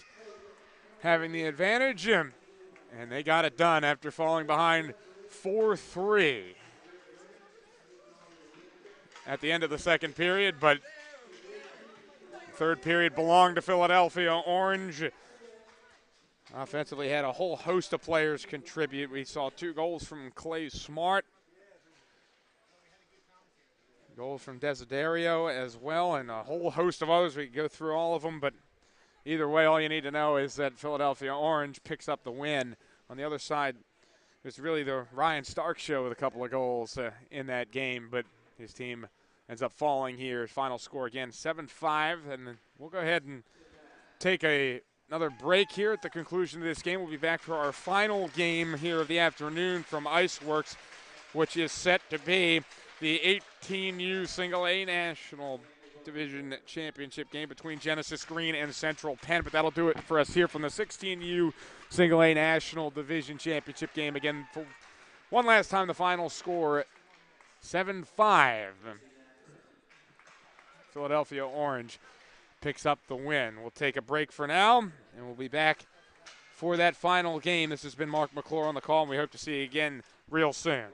having the advantage. And they got it done after falling behind 4-3 at the end of the second period, but third period belonged to Philadelphia Orange. Offensively had a whole host of players contribute. We saw 2 goals from Clay Smart. Goal from Desiderio as well, and a whole host of others. We could go through all of them, but either way, all you need to know is that Philadelphia Orange picks up the win. On the other side, it was really the Ryan Stark show with a couple of goals in that game, but his team ends up falling here. Final score again, 7-5, and we'll go ahead and take another break here at the conclusion of this game. We'll be back for our final game here of the afternoon from Iceworks, which is set to be the 18U Single A National Division Championship game between Genesis Green and Central Penn. But that'll do it for us here from the 16U Single A National Division Championship game. Again, for one last time, the final score, 7-5. Philadelphia Orange picks up the win. We'll take a break for now, and we'll be back for that final game. This has been Mark McClure on the call, and we hope to see you again real soon.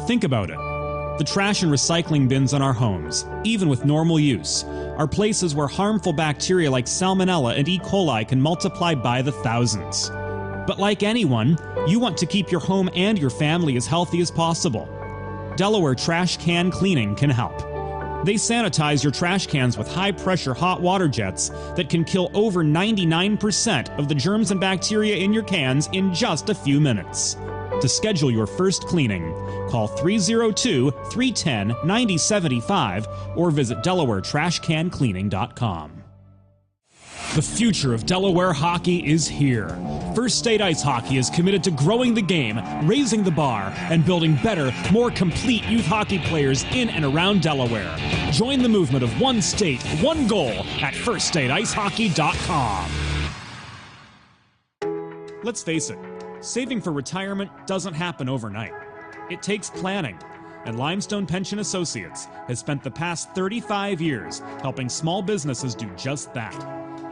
Think about it. The trash and recycling bins in our homes, even with normal use, are places where harmful bacteria like Salmonella and E. coli can multiply by the thousands. But like anyone, you want to keep your home and your family as healthy as possible. Delaware Trash Can Cleaning can help. They sanitize your trash cans with high-pressure hot water jets that can kill over 99% of the germs and bacteria in your cans in just a few minutes. To schedule your first cleaning, call 302-310-9075 or visit DelawareTrashCanCleaning.com. The future of Delaware hockey is here. First State Ice Hockey is committed to growing the game, raising the bar, and building better, more complete youth hockey players in and around Delaware. Join the movement of one state, one goal at FirstStateIceHockey.com. Let's face it, saving for retirement doesn't happen overnight. It takes planning, and Limestone Pension Associates has spent the past 35 years helping small businesses do just that.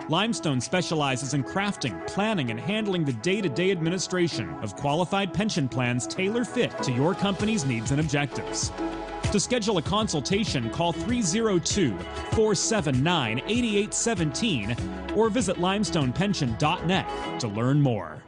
Limestone specializes in crafting, planning, and handling the day-to-day administration of qualified pension plans tailor-fit to your company's needs and objectives. To schedule a consultation, call 302-479-8817 or visit limestonepension.net to learn more.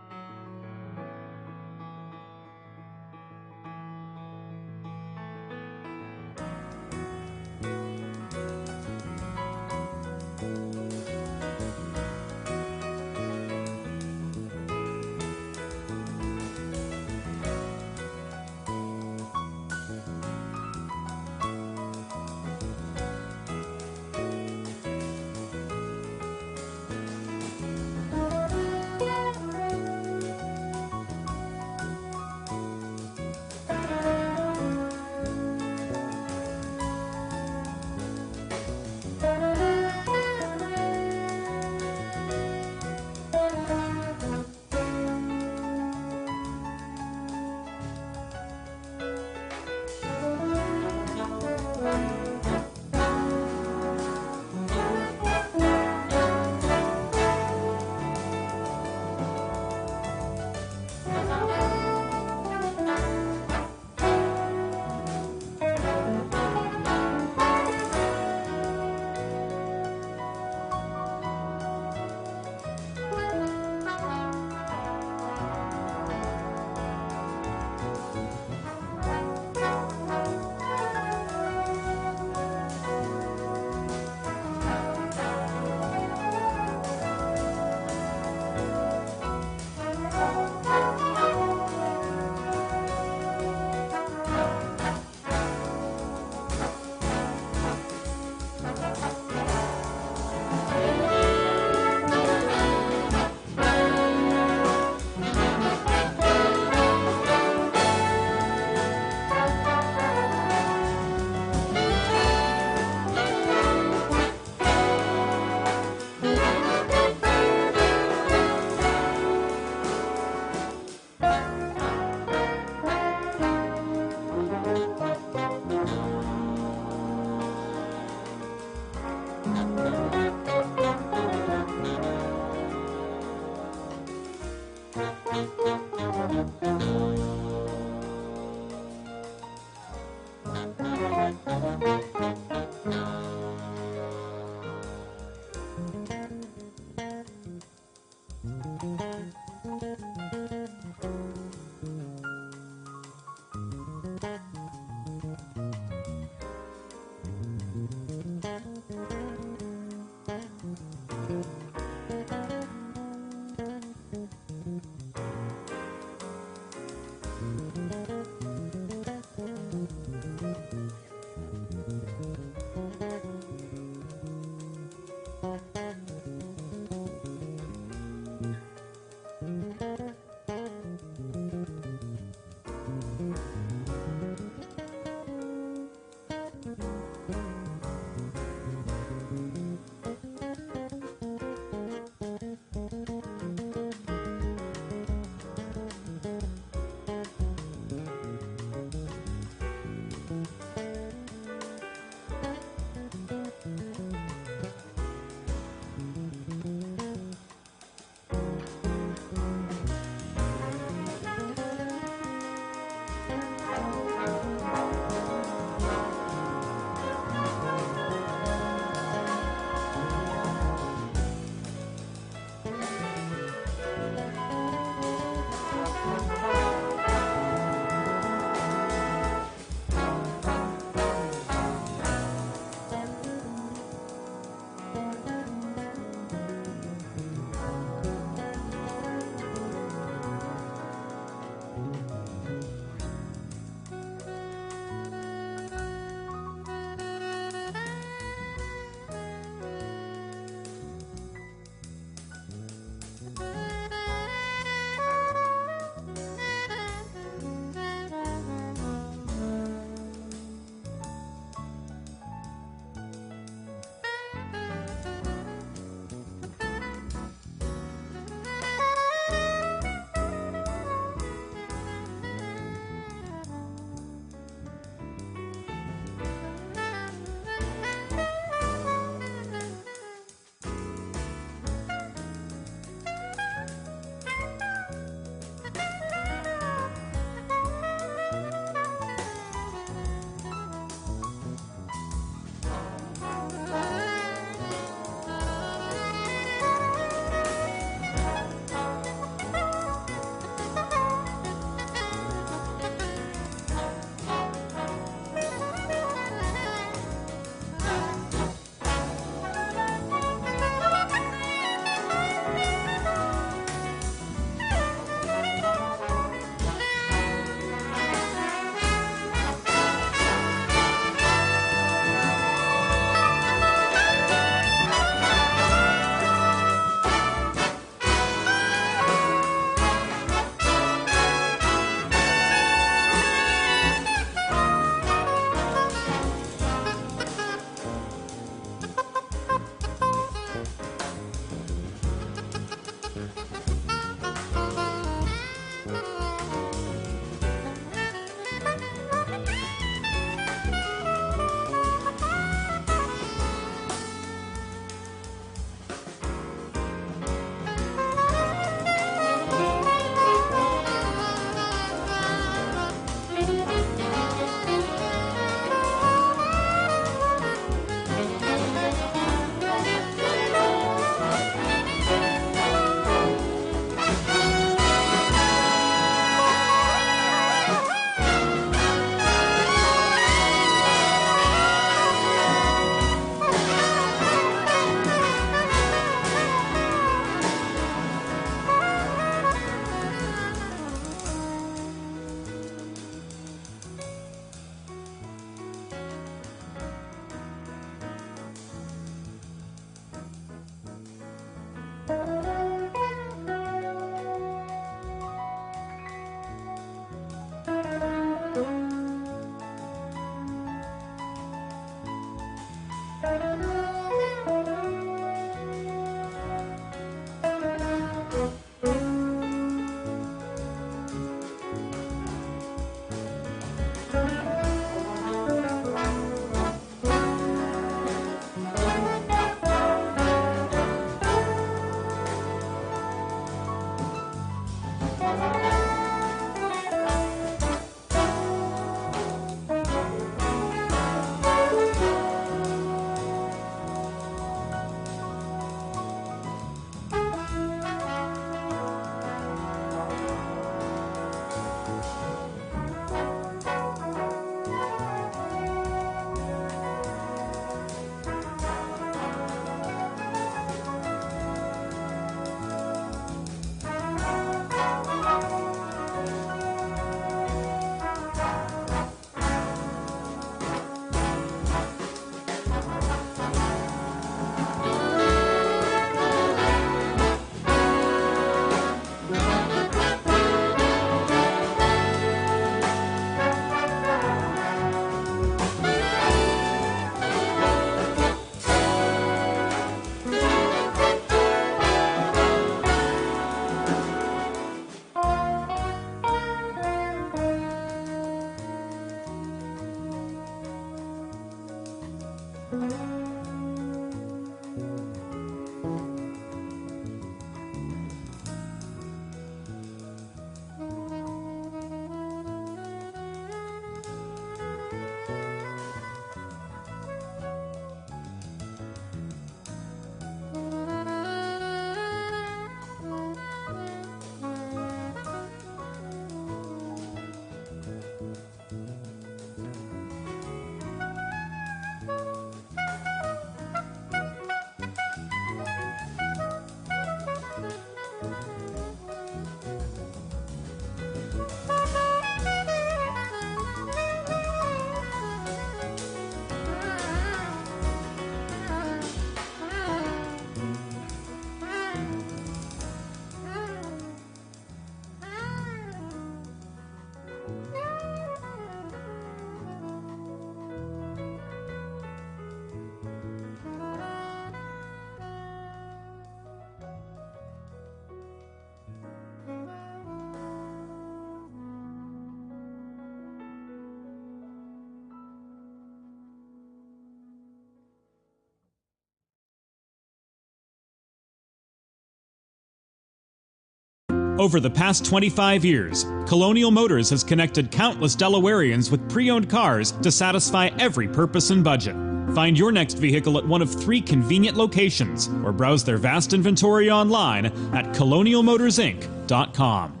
Over the past 25 years, Colonial Motors has connected countless Delawareans with pre-owned cars to satisfy every purpose and budget. Find your next vehicle at one of 3 convenient locations or browse their vast inventory online at colonialmotorsinc.com.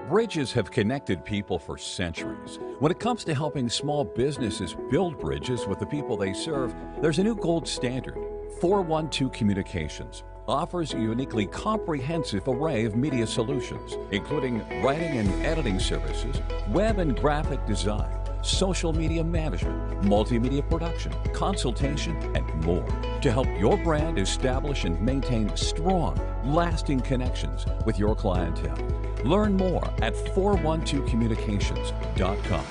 Bridges have connected people for centuries. When it comes to helping small businesses build bridges with the people they serve, there's a new gold standard. 412 Communications offers a uniquely comprehensive array of media solutions, including writing and editing services, web and graphic design, social media management, multimedia production, consultation, and more to help your brand establish and maintain strong, lasting connections with your clientele. Learn more at 412communications.com.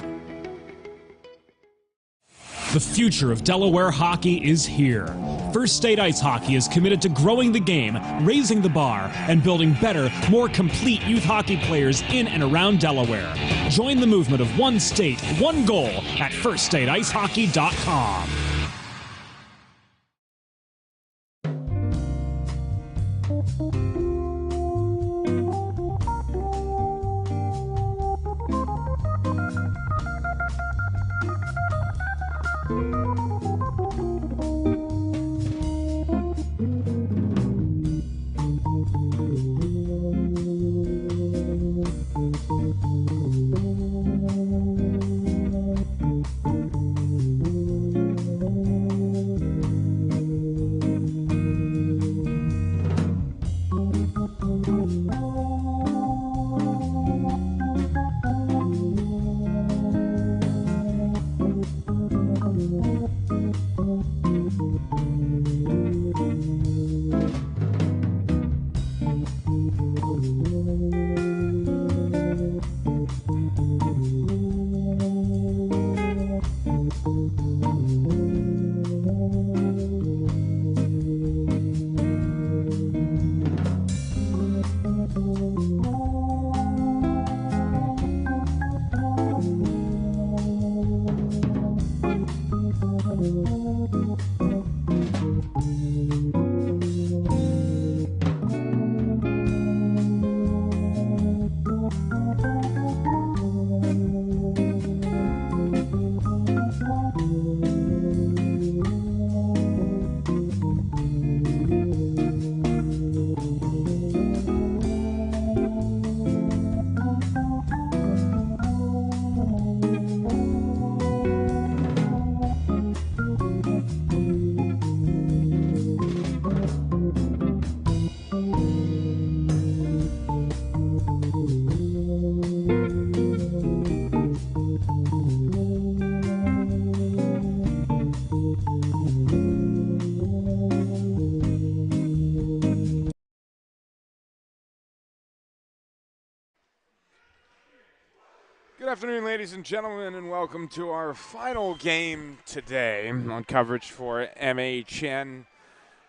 The future of Delaware hockey is here. First State Ice Hockey is committed to growing the game, raising the bar, and building better, more complete youth hockey players in and around Delaware. Join the movement of one state, one goal at firststateicehockey.com. Good afternoon, ladies and gentlemen, and welcome to our final game today on coverage for MHN,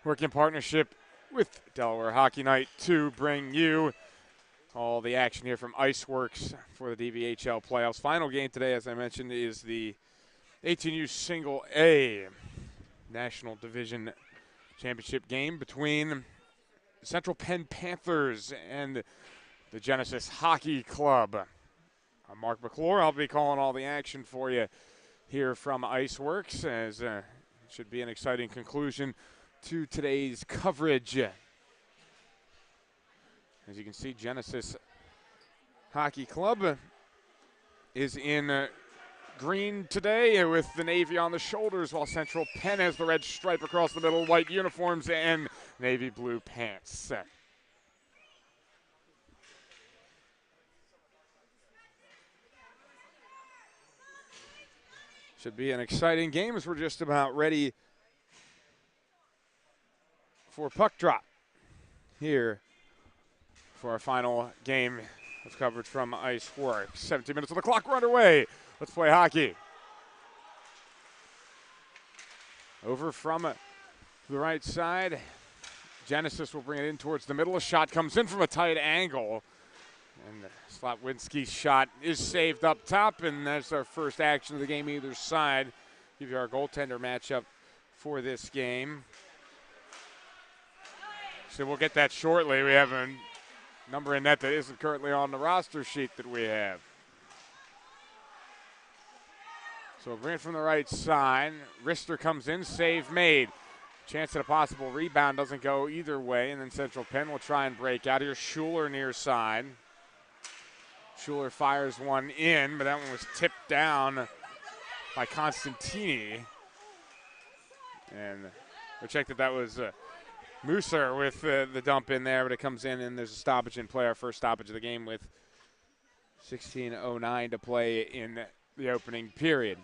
working in partnership with Delaware Hockey Night to bring you all the action here from Iceworks for the DVHL playoffs. Final game today, as I mentioned, is the 18U Single A National Division Championship game between the Central Penn Panthers and the Genesis Hockey Club. I'm Mark McClure. I'll be calling all the action for you here from Iceworks, as it should be an exciting conclusion to today's coverage. As you can see, Genesis Hockey Club is in green today with the navy on the shoulders, while Central Penn has the red stripe across the middle, white uniforms, and navy blue pants. Should be an exciting game as we're just about ready for puck drop here for our final game of coverage from Iceworks. 17 minutes on the clock, we're underway. Let's play hockey. Over from the right side, Genesis will bring it in towards the middle. A shot comes in from a tight angle, and Slotwinski's shot is saved up top, and that's our first action of the game either side. Give you our goaltender matchup for this game. Actually, we'll get that shortly. We have a number in net that isn't currently on the roster sheet that we have. So a green from the right side. Rister comes in, save made. Chance at a possible rebound doesn't go either way, and then Central Penn will try and break out. Here's Schuler near side. Schuler fires one in, but that one was tipped down by Constantini. And we checked that was Musser with the dump in there, but it comes in and there's a stoppage in play. Our first stoppage of the game with 16:09 to play in the opening period.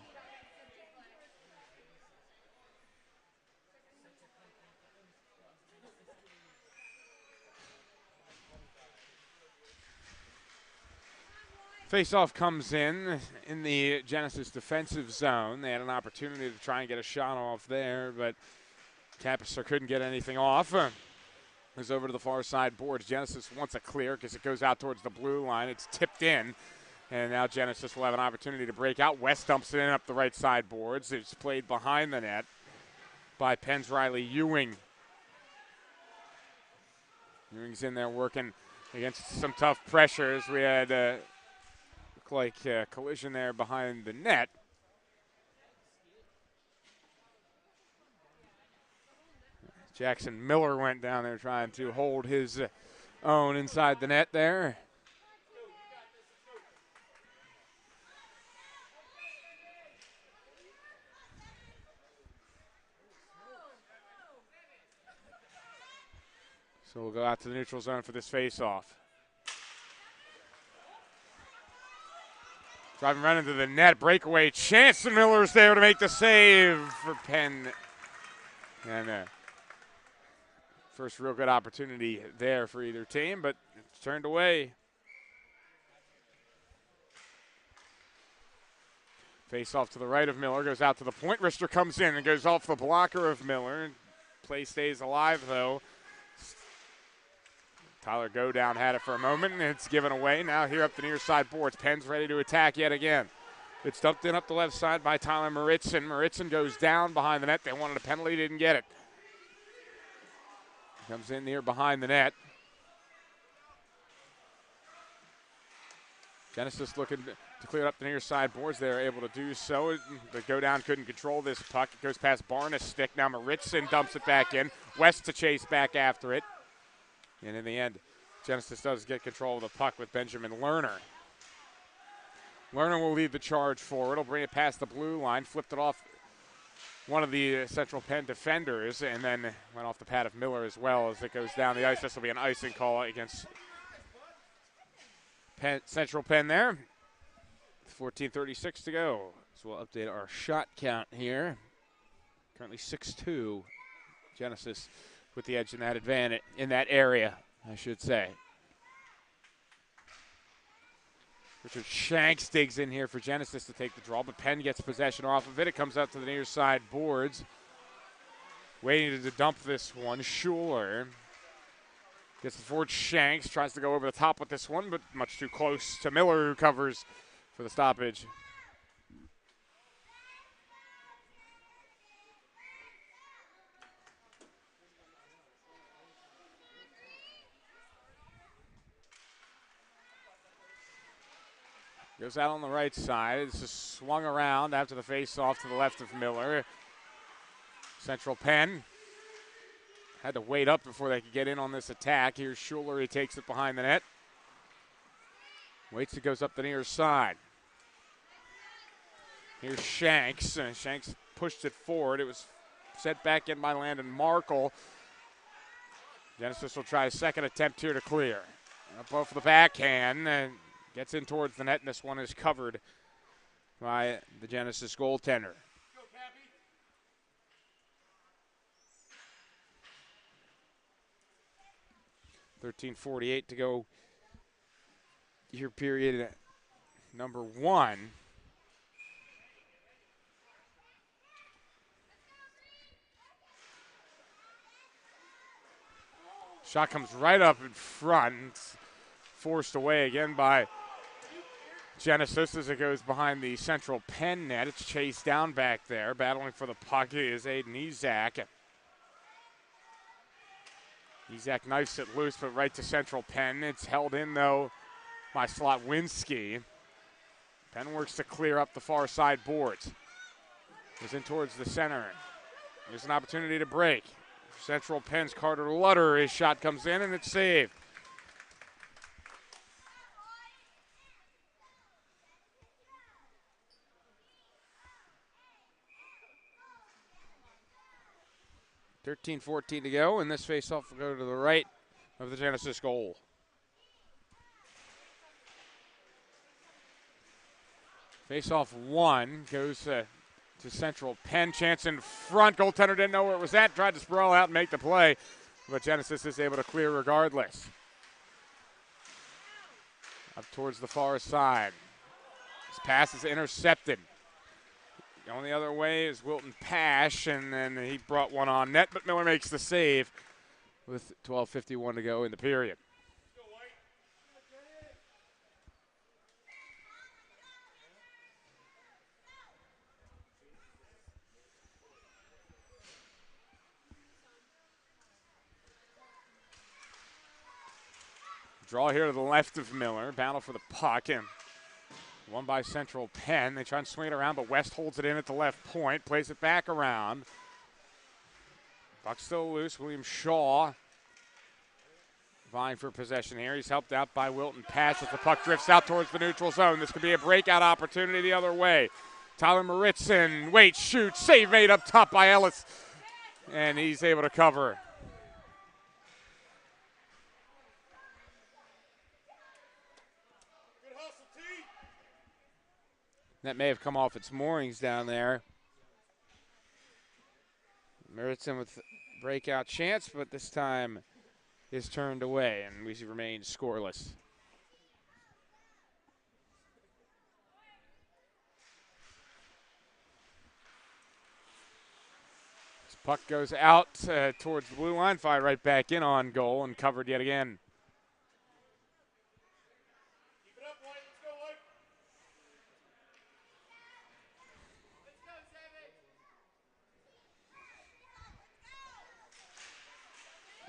Face-off comes in the Genesis defensive zone. They had an opportunity to try and get a shot off there, but Capisser couldn't get anything off. Goes over to the far side boards. Genesis wants a clear because it goes out towards the blue line. It's tipped in, and now Genesis will have an opportunity to break out. West dumps it in up the right side boards. It's played behind the net by Penn's Riley Ewing. Ewing's in there working against some tough pressures. We had like a collision there behind the net. Jackson Miller went down there trying to hold his own inside the net there. So we'll go out to the neutral zone for this face-off. Driving right into the net, breakaway chance, and Miller's there to make the save for Penn. And first real good opportunity there for either team, but it's turned away. Face off to the right of Miller, goes out to the point. Rister comes in and goes off the blocker of Miller. Play stays alive, though. Tyler Godown had it for a moment, and it's given away. Now here up the near side boards. Penn's ready to attack yet again. It's dumped in up the left side by Tyler Maritzen. Maritzen goes down behind the net. They wanted a penalty, didn't get it. Comes in near behind the net. Genesis looking to clear up the near side boards. They're able to do so. The Godown couldn't control this puck. It goes past Barnes' stick. Now Maritzen dumps it back in. West to chase back after it. And in the end, Genesis does get control of the puck with Benjamin Lerner. Lerner will lead the charge forward. He'll bring it past the blue line. Flipped it off one of the Central Penn defenders, and then went off the pad of Miller as well as it goes down the ice. This will be an icing call against Central Penn there. 14:36 to go. So we'll update our shot count here. Currently 6-2. Genesis with the edge in that advantage, in that area, I should say. Richard Shanks digs in here for Genesis to take the draw, but Penn gets possession off of it. It comes out to the near side boards. Waiting to dump this one. Schuler gets the forward. Shanks tries to go over the top with this one, but much too close to Miller, who covers for the stoppage. Goes out on the right side. It's just swung around after the face-off to the left of Miller. Central Penn had to wait up before they could get in on this attack. Here's Schuler. He takes it behind the net. Waits. It goes up the near side. Here's Shanks. Shanks pushed it forward. It was set back in by Landon Markle. Genesis will try a second attempt here to clear. Up off the backhand. Gets in towards the net, and this one is covered by the Genesis goaltender. 13:48 to go here, period number one. Shot comes right up in front. Forced away again by Genesis as it goes behind the Central Penn net. It's chased down back there. Battling for the puck is Aiden Ezak. Ezak knifes it loose, but right to Central Penn. It's held in, though, by Slotwinski. Penn works to clear up the far side boards. Goes in towards the center. There's an opportunity to break. Central Penn's Carter Lutter. His shot comes in, and it's saved. .14 to go, and this faceoff will go to the right of the Genesis goal. Faceoff one goes to Central Penn. Chance in front. Goaltender didn't know where it was at. Tried to sprawl out and make the play, but Genesis is able to clear regardless. Up towards the far side. This pass is intercepted. Going the other way is Wilton Pash, and then he brought one on net, but Miller makes the save with 12:51 to go in the period. Draw here to the left of Miller. Battle for the puck, and won by Central Penn. They try and swing it around, but West holds it in at the left point, plays it back around. Puck still loose. William Shaw vying for possession here. He's helped out by Wilton Pash as the puck drifts out towards the neutral zone. This could be a breakout opportunity the other way. Tyler Maritzin waits, shoots, save made up top by Ellis, and he's able to cover. That may have come off its moorings down there. Maritzin with breakout chance, but this time is turned away, and we remain scoreless. This puck goes out towards the blue line, fired right back in on goal, and covered yet again.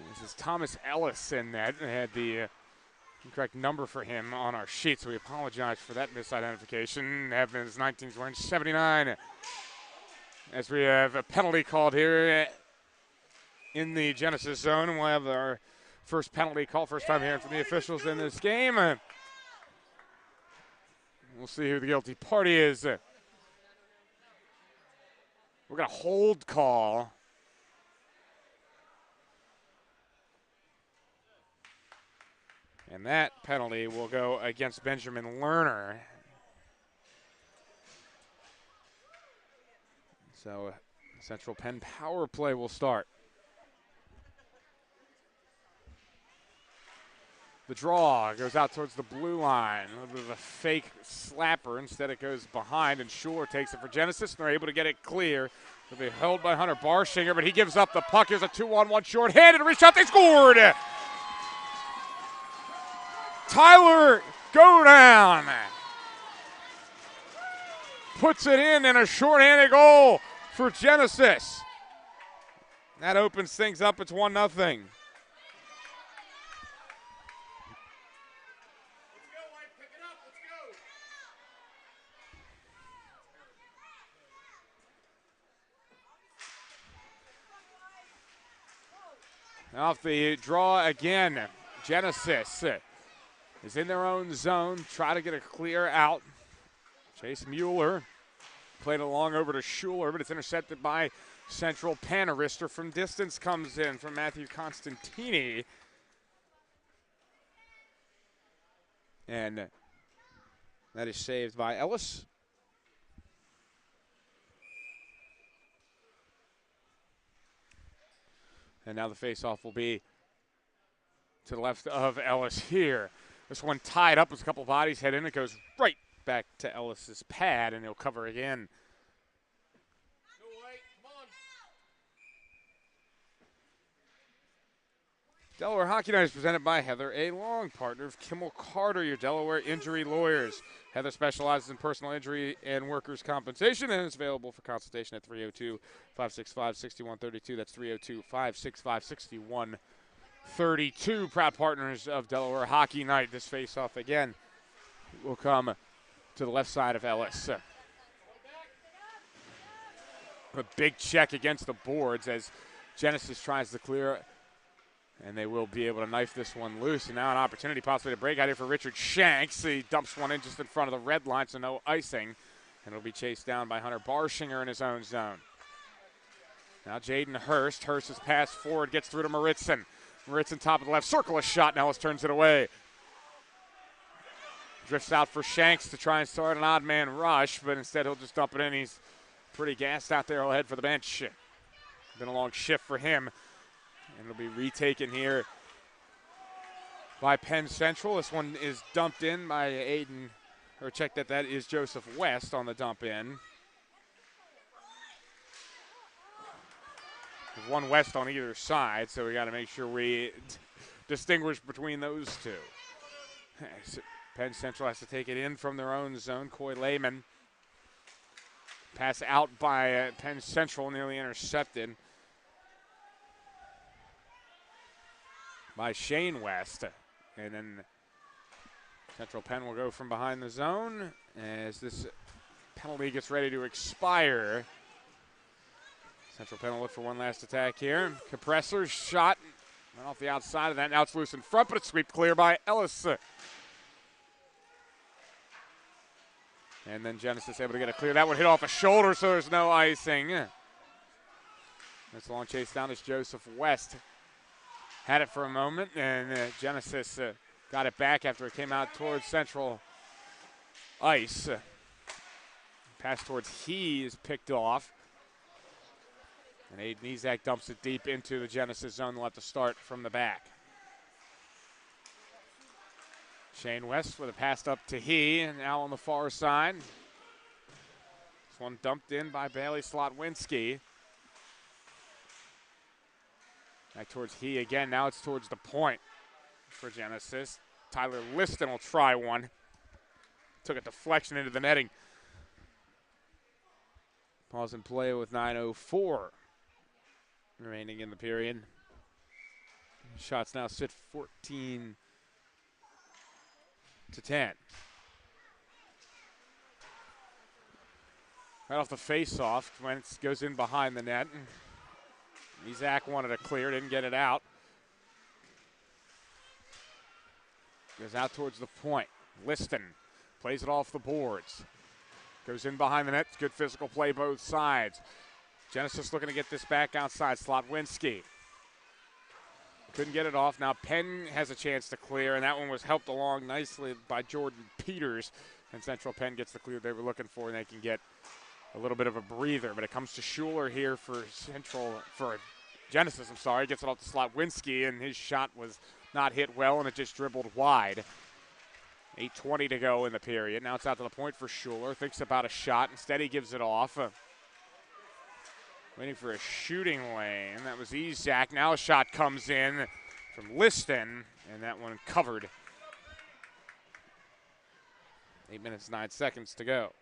This is Thomas Ellis in that. I had the incorrect number for him on our sheet, so we apologize for that misidentification. Evans, 19's wearing 79. As we have a penalty called here in the Genesis zone, and we'll have our first penalty call, first time hearing from the officials in this game. We'll see who the guilty party is. We're going to hold call. And that penalty will go against Benjamin Lerner. So Central Penn power play will start. The draw goes out towards the blue line. A little bit of a fake slapper. Instead it goes behind, and Schuler takes it for Genesis, and they're able to get it clear. It'll be held by Hunter Barshinger, but he gives up the puck. Here's a 2-on-1 short-handed reach shot. They scored! Tyler go down. Puts it in a shorthanded goal for Genesis. That opens things up. It's 1-0. Let's go, White. Pick it up. Let's go. Off the draw again, Genesis is in their own zone. Try to get a clear out. Chase Mueller played it along over to Schuler, but it's intercepted by Central Penn. A wrister from distance comes in from Matthew Constantini. And that is saved by Ellis. And now the faceoff will be to the left of Ellis here. This one tied up as a couple bodies head in. It goes right back to Ellis's pad, and he'll cover again. Go, White. Come on. Delaware Hockey Night is presented by Heather A. Long, partner of Kimmel Carter, your Delaware injury lawyers. Heather specializes in personal injury and workers' compensation, and is available for consultation at 302-565-6132. That's 302-565-6132. 32. Proud partners of Delaware Hockey Night. This face-off again will come to the left side of Ellis. A big check against the boards as Genesis tries to clear, and they will be able to knife this one loose. And now an opportunity possibly to break out here for Richard Shanks. He dumps one in just in front of the red line, so no icing. And it'll be chased down by Hunter Barshinger in his own zone. Now Jaden Hurst. Hurst's pass forward gets through to Maritzen. Maritzen top of the left circle, a shot. Now Ellis turns it away. Drifts out for Shanks to try and start an odd man rush, but instead he'll just dump it in. He's pretty gassed out there. He'll head for the bench. Been a long shift for him. And it'll be retaken here by Penn Central. This one is dumped in by Aiden, or check that is Joseph West on the dump in. There's one West on either side, so we got to make sure we distinguish between those two. Penn Central has to take it in from their own zone. Coy Lehman. Pass out by Penn Central, nearly intercepted by Shane West. And then Central Penn will go from behind the zone as this penalty gets ready to expire. Central Penn will look for one last attack here. Compressor shot went off the outside of that. Now it's loose in front, but it's swept clear by Ellis. And then Genesis able to get it clear. That one hit off a shoulder, so there's no icing. This long chase down is Joseph West. Had it for a moment, and Genesis got it back after it came out towards Central ice. Pass towards He is picked off. And Aiden Izak dumps it deep into the Genesis zone. They'll have to start from the back. Shane West with a pass up to He, and now on the far side. This one dumped in by Bailey Slotwinski. Back towards He again. Now it's towards the point for Genesis. Tyler Liston will try one. Took a deflection into the netting. Pause and play with 9:04 remaining in the period. Shots now sit 14-10. Right off the face-off, Wentz goes in behind the net. Izak wanted to clear, didn't get it out. Goes out towards the point. Liston plays it off the boards. Goes in behind the net. Good physical play both sides. Genesis looking to get this back outside. Slotwinski. Couldn't get it off. Now Penn has a chance to clear, and that one was helped along nicely by Jordan Peters. And Central Penn gets the clear they were looking for, and they can get a little bit of a breather. But it comes to Schuler here for Genesis, gets it off to Slotwinski, and his shot was not hit well, and it just dribbled wide. 8:20 to go in the period. Now it's out to the point for Schuler. Thinks about a shot. Instead, he gives it off. Waiting for a shooting lane. That was Izak. Now a shot comes in from Liston, and that one covered. 8 minutes, 9 seconds to go.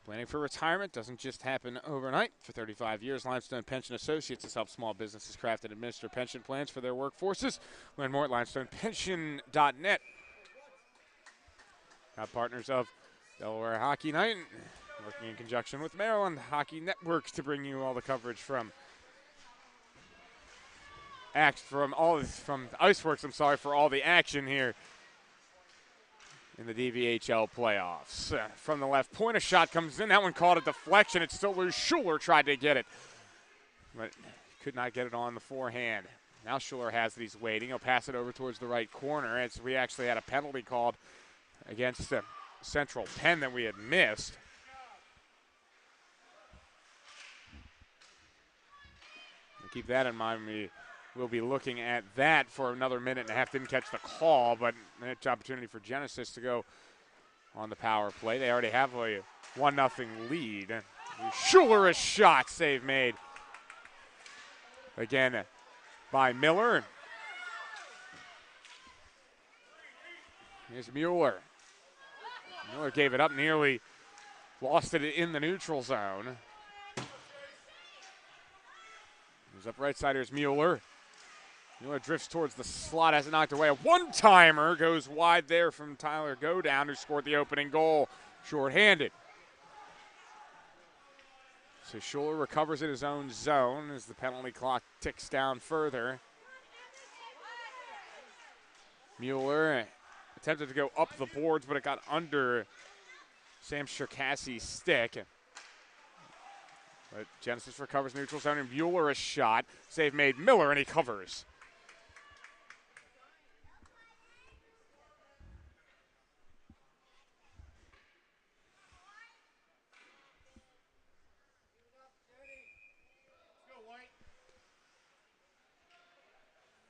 Planning for retirement doesn't just happen overnight. For 35 years, Limestone Pension Associates has helped small businesses craft and administer pension plans for their workforces. Learn more at limestonepension.net. Now partners of Delaware Hockey Night, working in conjunction with Maryland Hockey Networks to bring you all the coverage from Iceworks, for all the action here in the DVHL playoffs. From the left point, a shot comes in. That one caught a deflection. It's still loose. Schuler tried to get it, but could not get it on the forehand. Now Schuler has it. He's waiting. He'll pass it over towards the right corner. As we actually had a penalty called against Central Penn that we had missed. And keep that in mind. We'll be looking at that for another minute and a half. Didn't catch the call, but an opportunity for Genesis to go on the power play. They already have a 1-0 lead. Schuler, a shot, save made. Again by Miller. Here's Mueller. Miller gave it up nearly Lost it in the neutral zone. He's up right side. Here's Mueller. Mueller drifts towards the slot, has it knocked away. A one-timer goes wide there from Tyler Godown, who scored the opening goal shorthanded. So Schuler recovers in his own zone as the penalty clock ticks down further. Mueller attempted to go up the boards, but it got under Sam Cherkassey's stick. But Genesis recovers neutral zone, and Mueller a shot. Save made. Miller, and he covers.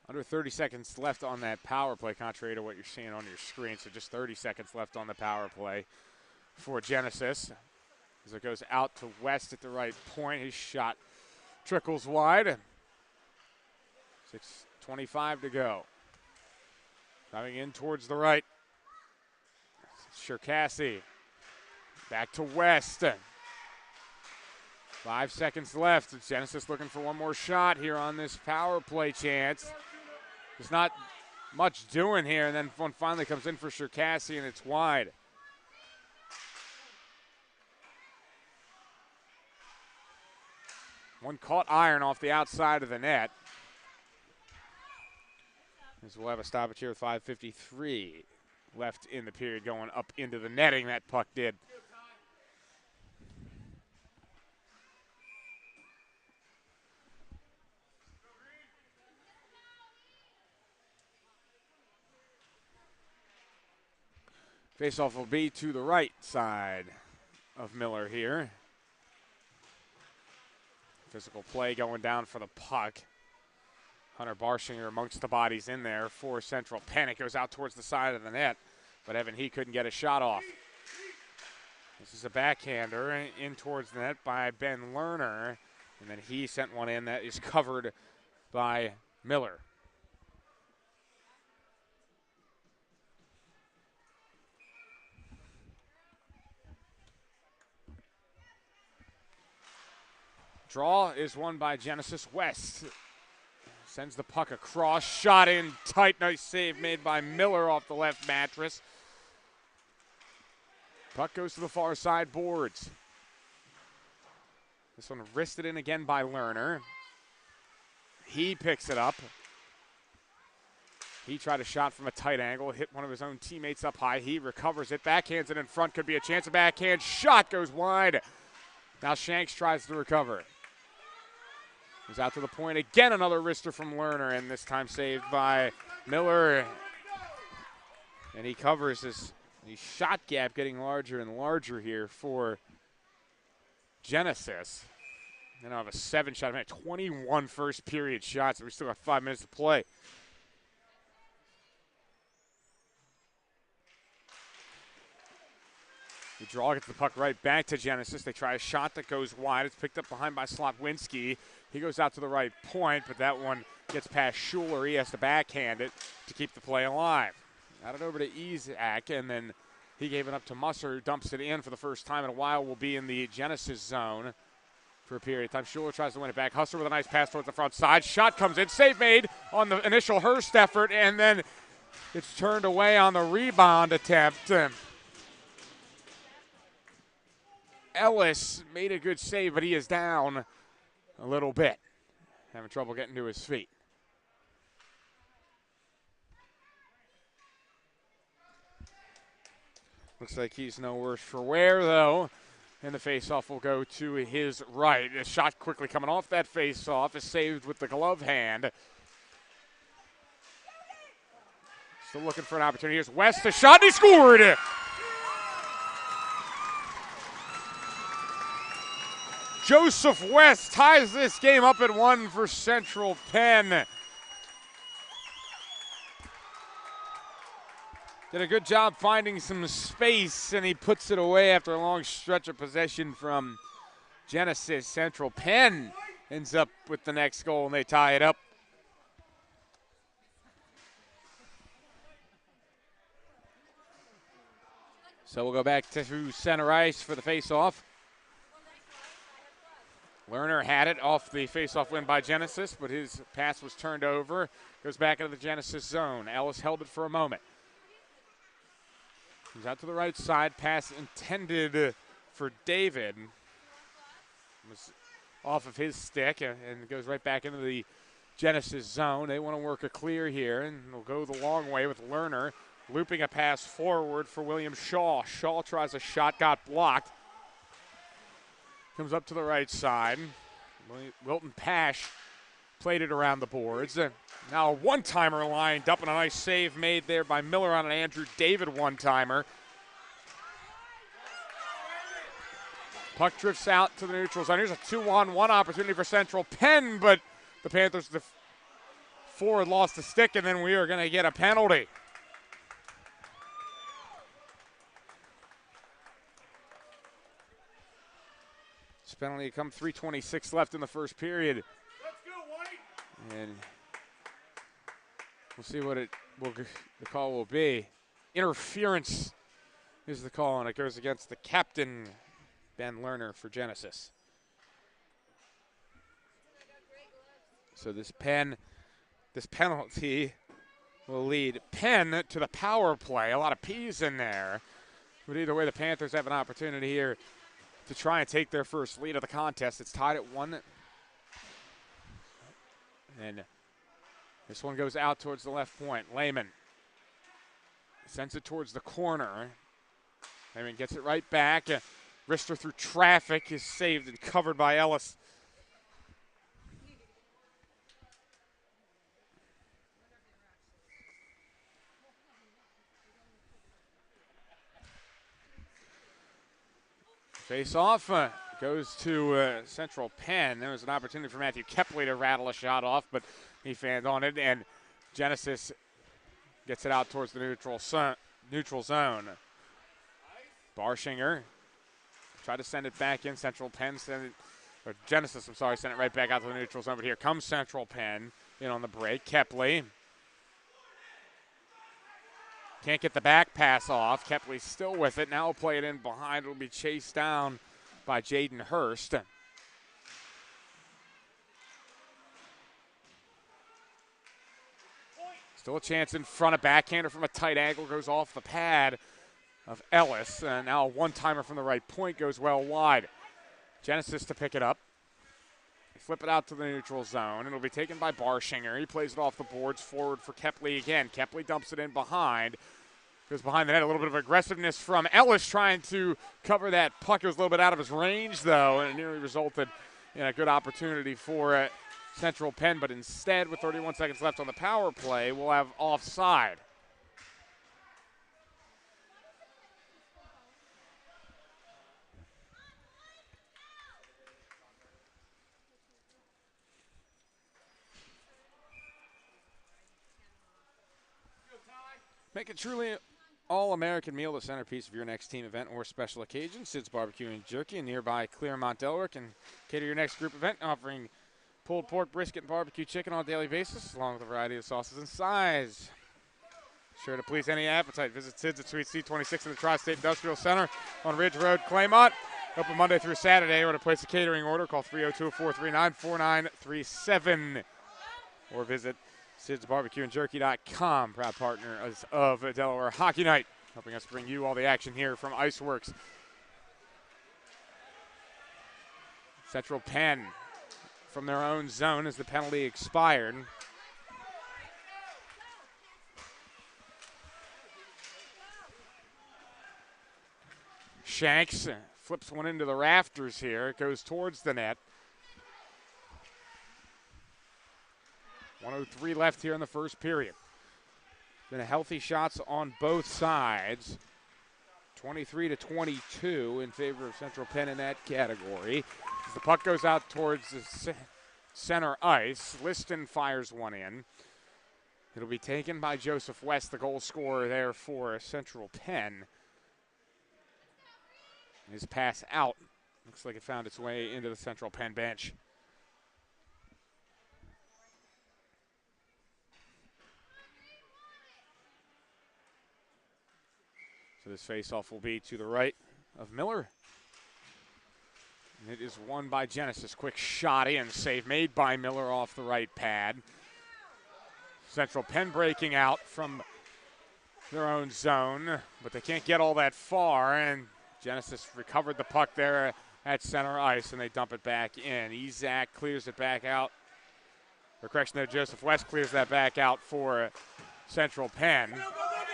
Under 30 seconds left on that power play, contrary to what you're seeing on your screen. So just 30 seconds left on the power play for Genesis. As it goes out to West at the right point, his shot trickles wide. 6:25 to go. Coming in towards the right. Cherkassey. Back to West. 5 seconds left. Genesis looking for one more shot here on this power play chance. There's not much doing here, and then one finally comes in for Cherkassey, and it's wide. One caught iron off the outside of the net. As we'll have a stoppage here with 5:53 left in the period, going up into the netting. That puck did. Faceoff will be to the right side of Miller here. Physical play going down for the puck. Hunter Barshinger amongst the bodies in there for Central Penn. It goes out towards the side of the net, but Evan he couldn't get a shot off. This is a backhander in towards the net by Ben Lerner, and then he sent one in that is covered by Miller. Draw is won by Genesis. West sends the puck across, shot in tight, nice save made by Miller off the left mattress. Puck goes to the far side boards. This one wristed in again by Lerner. He picks it up. He tried a shot from a tight angle, hit one of his own teammates up high. He recovers it, backhands it in front, could be a chance. A backhand shot goes wide. Now Shanks tries to recover. He's out to the point again, another wrister from Lerner, and this time saved by Miller. And he covers his shot gap getting larger and larger here for Genesis. Then I have a 7-shot. I mean, 21 first period shots, and we still got 5 minutes to play. The draw gets the puck right back to Genesis. They try a shot that goes wide. It's picked up behind by Slotwinski. He goes out to the right point, but that one gets past Schuler. He has to backhand it to keep the play alive. Got it over to Isaac, and then he gave it up to Musser, who dumps it in for the first time in a while. Will be in the Genesis zone for a period of time. Schuler tries to win it back. Hustler with a nice pass towards the front side. Shot comes in. Save made on the initial Hurst effort, and then it's turned away on the rebound attempt. Ellis made a good save, but he is down a little bit. Having trouble getting to his feet. Looks like he's no worse for wear, though. And the faceoff will go to his right. A shot quickly coming off that faceoff is saved with the glove hand. Still looking for an opportunity. Here's West, a shot, and he scored! Joseph West ties this game up at 1 for Central Penn. Did a good job finding some space, and he puts it away after a long stretch of possession from Genesis. Central Penn ends up with the next goal, and they tie it up. So we'll go back to center ice for the faceoff. Lerner had it off the faceoff win by Genesis, but his pass was turned over. Goes back into the Genesis zone. Ellis held it for a moment. He's out to the right side. Pass intended for David. Was off of his stick and goes right back into the Genesis zone. They want to work a clear here, and they'll go the long way with Lerner looping a pass forward for William Shaw. Shaw tries a shot, got blocked. Comes up to the right side. Wilton Pash played it around the boards. Now a one-timer lined up and a nice save made there by Miller on an Andrew David one-timer. Puck drifts out to the neutral zone. Here's a 2-on-1 opportunity for Central Penn, but the Panthers, the forward lost the stick, and then we are going to get a penalty. This penalty come 3:26 left in the first period. Let's go, White. And we'll see what the call will be. Interference is the call, and it goes against the captain, Ben Lerner, for Genesis. So this penalty will lead Penn to the power play. A lot of P's in there. But either way, the Panthers have an opportunity here to try and take their first lead of the contest. It's tied at 1. And this one goes out towards the left point. Lehman sends it towards the corner. Lehman gets it right back. Rister through traffic is saved and covered by Ellis. Face off goes to Central Penn. There was an opportunity for Matthew Kepley to rattle a shot off, but he fanned on it, and Genesis gets it out towards the neutral zone. Barshinger tried to send it back in. Central Penn Genesis, sent it right back out to the neutral zone, but here comes Central Penn in on the break. Kepley can't get the back pass off. Kepley's still with it. Now he'll play it in behind. It'll be chased down by Jaden Hurst. Still a chance in front. A backhander from a tight angle goes off the pad of Ellis. Now a one-timer from the right point goes well wide. Genesis to pick it up. They flip it out to the neutral zone. It'll be taken by Barshinger. He plays it off the boards forward for Kepley again. Kepley dumps it in behind. Goes behind the net. A little bit of aggressiveness from Ellis trying to cover that puck. It was a little bit out of his range, though, and it nearly resulted in a good opportunity for Central Penn. But instead, with 31 seconds left on the power play, we'll have offside. Make it truly all-American meal the centerpiece of your next team event or special occasion. Sid's Barbecue and Jerky in nearby Clearmont, Delaware can cater your next group event, offering pulled pork, brisket, and barbecue chicken on a daily basis, along with a variety of sauces and sides. Sure to please any appetite. Visit Sid's at Suite C26 in the Tri-State Industrial Center on Ridge Road, Claymont. Open Monday through Saturday, or to place a catering order, call 302-439-4937. Or visit SidsBarbecueandJerky.com, proud partner of Delaware Hockey Night, helping us bring you all the action here from Iceworks. Central Penn from their own zone as the penalty expired. Shanks flips one into the rafters here. It goes towards the net. 1:03 left here in the first period. Been a healthy shots on both sides. 23-22 in favor of Central Penn in that category. As the puck goes out towards the center ice, Liston fires one in. It'll be taken by Joseph West, the goal scorer there for Central Penn. His pass out. Looks like it found its way into the Central Penn bench. So this faceoff will be to the right of Miller. And it is won by Genesis. Quick shot in, save made by Miller off the right pad. Central Penn breaking out from their own zone, but they can't get all that far, and Genesis recovered the puck there at center ice, and they dump it back in. Ezak clears it back out. Or correction there, Joseph West clears that back out for Central Penn.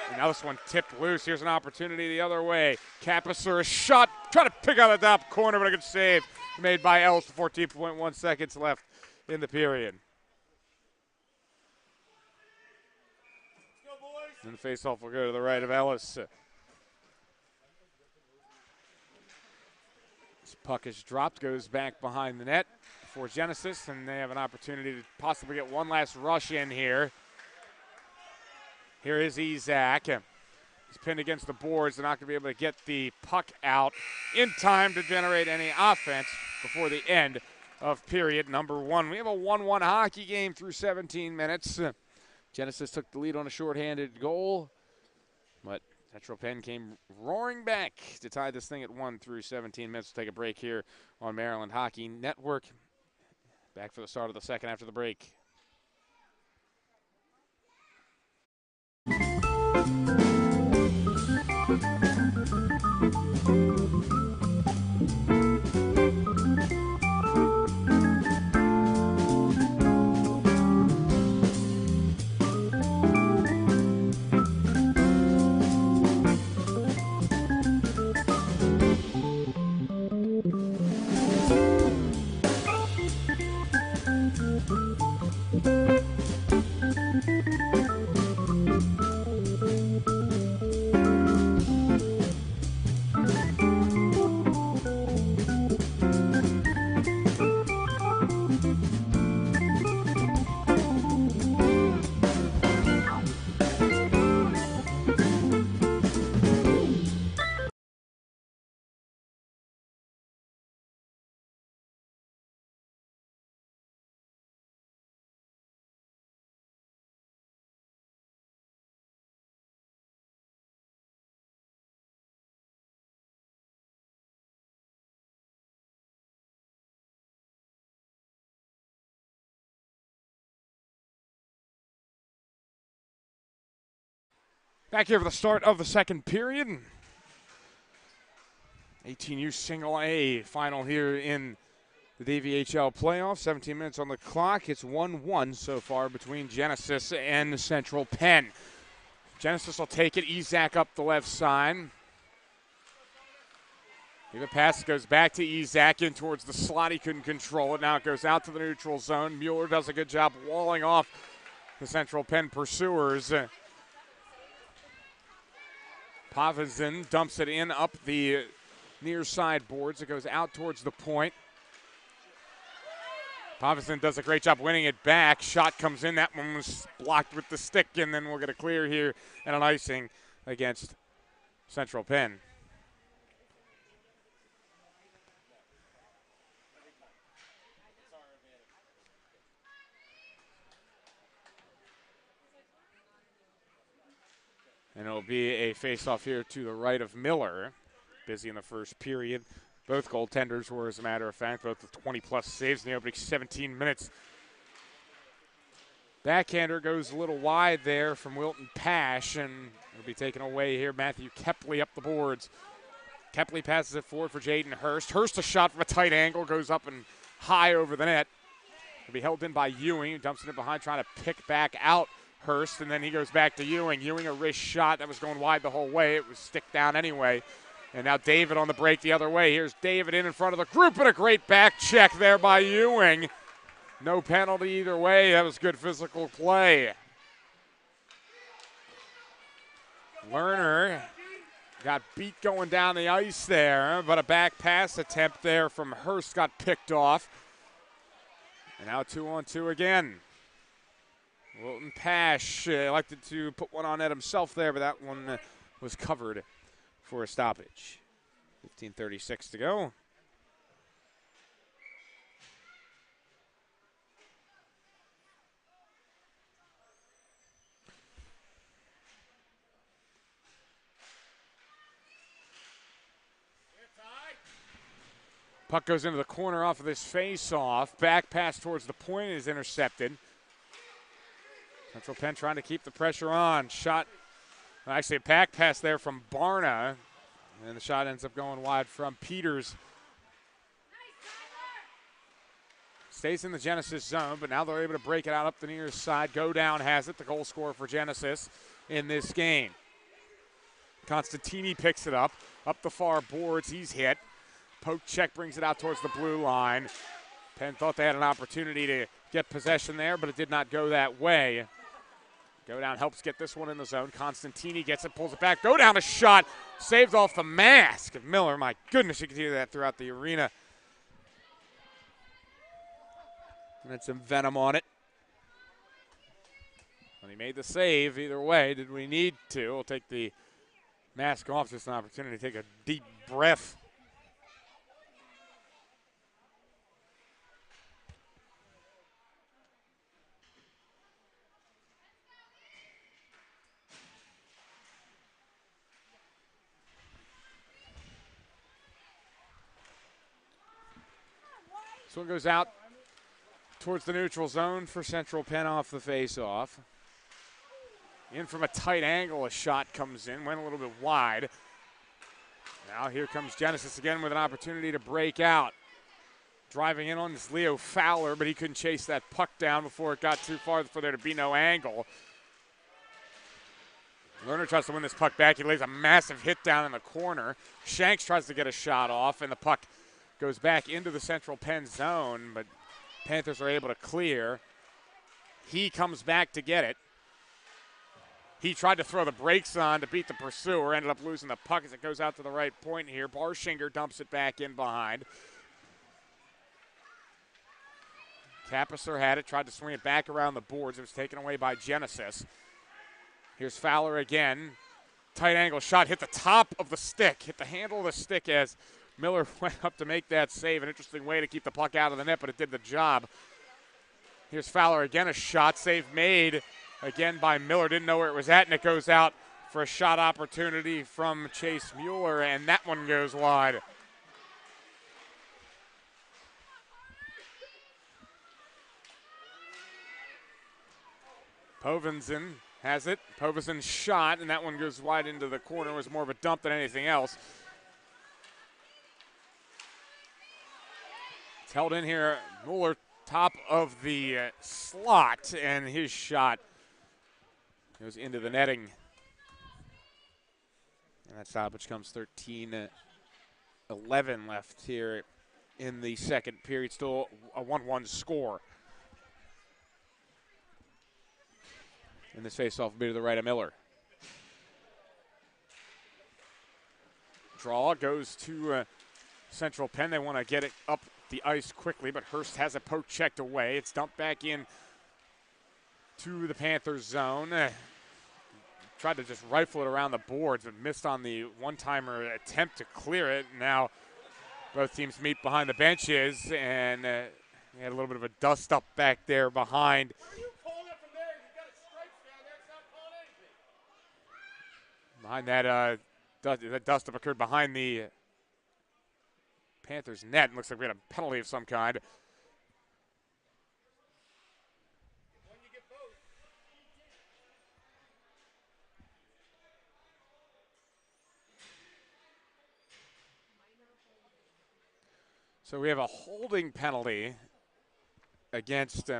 And now this one tipped loose. Here's an opportunity the other way. Capisser, a shot, trying to pick out the top corner, but a good save made by Ellis. 14.1 seconds left in the period. And the faceoff will go to the right of Ellis. This puck is dropped, goes back behind the net for Genesis, and they have an opportunity to possibly get one last rush in here. Here is Ezak. He's pinned against the boards. They're not going to be able to get the puck out in time to generate any offense before the end of period number 1. We have a 1-1 hockey game through 17 minutes. Genesis took the lead on a shorthanded goal, but Central Penn came roaring back to tie this thing at 1 through 17 minutes. We'll take a break here on Maryland Hockey Network. Back for the start of the second after the break. Back here for the start of the second period. 18U Single A final here in the DVHL playoffs. 17 minutes on the clock. It's 1-1 so far between Genesis and Central Penn. Genesis will take it. Ezak up the left side. The pass goes back to Ezak in towards the slot. He couldn't control it. Now it goes out to the neutral zone. Mueller does a good job walling off the Central Penn pursuers. Pavizin dumps it in up the near side boards. It goes out towards the point. Pavizin does a great job winning it back. Shot comes in. That one was blocked with the stick, and then we'll get a clear here and an icing against Central Penn. And it'll be a face-off here to the right of Miller. Busy in the first period. Both goaltenders were, as a matter of fact, both with 20-plus saves in the opening 17 minutes. Backhander goes a little wide there from Wilton Pash, and it'll be taken away here. Matthew Kepley up the boards. Kepley passes it forward for Jaden Hurst. Hurst, a shot from a tight angle, goes up and high over the net. It'll be held in by Ewing, who dumps it in behind, trying to pick back out Hurst, and then he goes back to Ewing. Ewing, a wrist shot that was going wide the whole way. It was stick down anyway. And now David on the break the other way. Here's David in front of the group, and a great back check there by Ewing. No penalty either way. That was good physical play. Lerner got beat going down the ice there, but a back pass attempt there from Hurst got picked off. And now 2-on-2 again. Wilton Pash elected to put one on net himself there, but that one was covered for a stoppage. 15:36 to go. Puck goes into the corner off of this face-off. Back pass towards the point is intercepted. Central Penn trying to keep the pressure on. Shot, actually a back pass there from Barna. And the shot ends up going wide from Peters. Stays in the Genesis zone, but now they're able to break it out up the near side. Go down has it, the goal scorer for Genesis in this game. Constantini picks it up the far boards. He's hit. Poke check brings it out towards the blue line. Penn thought they had an opportunity to get possession there, but it did not go that way. Go down helps get this one in the zone. Constantini gets it, pulls it back. Go down a shot, saved off the mask of Miller. My goodness, you can hear that throughout the arena. And had some venom on it. When he made the save, either way, did we need to? We'll take the mask off, just an opportunity to take a deep breath. This one goes out towards the neutral zone for Central Penn off the face-off. In from a tight angle, a shot comes in, went a little bit wide. Now here comes Genesis again with an opportunity to break out. Driving in on this Leo Fowler, but he couldn't chase that puck down before it got too far for there to be no angle. Lerner tries to win this puck back. He lays a massive hit down in the corner. Shanks tries to get a shot off, and the puck goes back into the Central Penn zone, but Panthers are able to clear. He comes back to get it. He tried to throw the brakes on to beat the pursuer, ended up losing the puck as it goes out to the right point here. Barshinger dumps it back in behind. Capisser had it, tried to swing it back around the boards. It was taken away by Genesis. Here's Fowler again. Tight angle shot, hit the top of the stick, hit the handle of the stick as Miller went up to make that save. An interesting way to keep the puck out of the net, but it did the job. Here's Fowler again, a shot, save made again by Miller. Didn't know where it was at, and it goes out for a shot opportunity from Chase Mueller, and that one goes wide. Povenson has it. Povenson's shot, and that one goes wide into the corner. It was more of a dump than anything else. It's held in here. Mueller, top of the slot, and his shot goes into the netting. And that stoppage comes 13-11 left here in the second period. Still a 1-1 score. And this faceoff will be to the right of Miller. Draw goes to Central Penn. They want to get it up the ice quickly, but Hurst has a poke checked away. It's dumped back in to the Panthers zone. Tried to just rifle it around the boards, but missed on the one-timer attempt to clear it. Now both teams meet behind the benches, and we had a little bit of a dust-up back there behind. Behind that, that dust-up occurred behind the Panthers net. It looks like we had a penalty of some kind. So we have a holding penalty against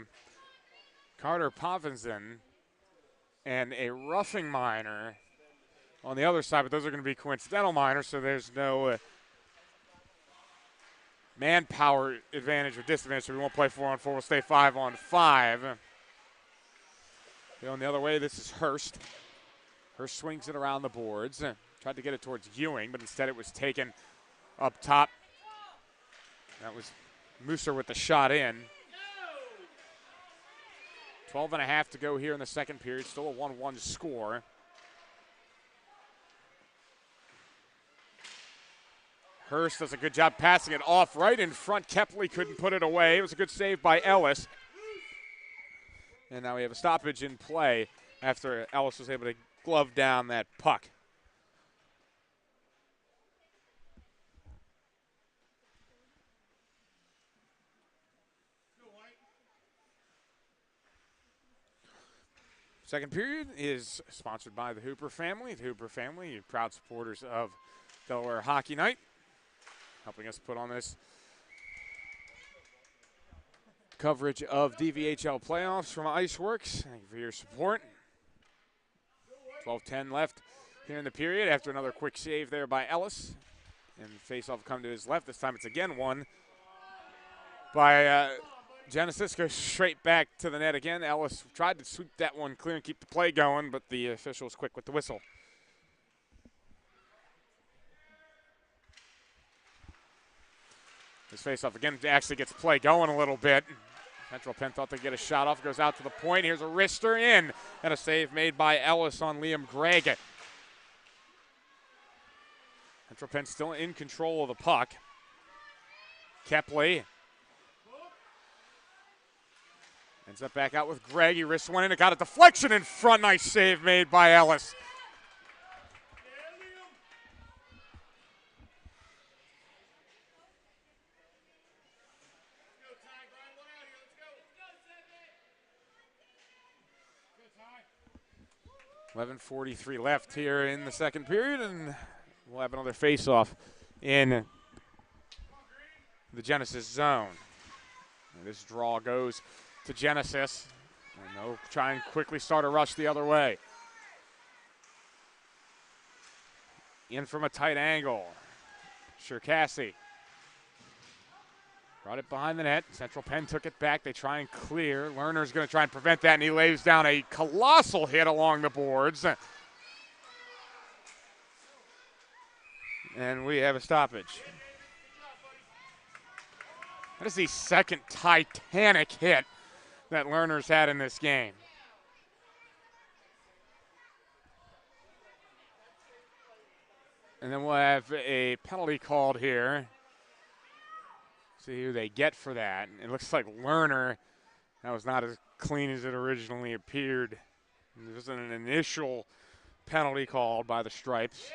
Carter Povenson and a roughing minor on the other side, but those are going to be coincidental minors, so there's no manpower advantage or disadvantage, so we won't play 4-on-4. We'll stay 5-on-5. Going the other way, this is Hurst. Hurst swings it around the boards. Tried to get it towards Ewing, but instead it was taken up top. That was Mooser with the shot in. 12.5 to go here in the second period. Still a 1-1 score. Hurst does a good job passing it off right in front. Kepley couldn't put it away. It was a good save by Ellis. And now we have a stoppage in play after Ellis was able to glove down that puck. Second period is sponsored by the Hooper family. The Hooper family, proud supporters of Delaware Hockey Night, helping us put on this coverage of DVHL playoffs from Iceworks. Thank you for your support. 12:10 left here in the period after another quick save there by Ellis. And face-off come to his left. This time it's again won by Genesis. Goes straight back to the net again. Ellis tried to sweep that one clear and keep the play going, but the official was quick with the whistle. His face-off again actually gets play going a little bit. Central Penn thought they'd get a shot off. Goes out to the point. Here's a wrister in. And a save made by Ellis on Liam Gregg. Central Penn still in control of the puck. Kepley ends up back out with Gregg. He wrists one in. It got a deflection in front. Nice save made by Ellis. .43 left here in the second period, and we'll have another face-off in the Genesis zone. And this draw goes to Genesis, and they'll try and quickly start a rush the other way. In from a tight angle, Cherkasy brought it behind the net. Central Penn took it back. They try and clear. Lerner's going to try and prevent that, and he lays down a colossal hit along the boards. And we have a stoppage. That is the second Titanic hit that Lerner's had in this game. And then we'll have a penalty called here. See who they get for that. It looks like Lerner, that was not as clean as it originally appeared. There was an initial penalty called by the Stripes.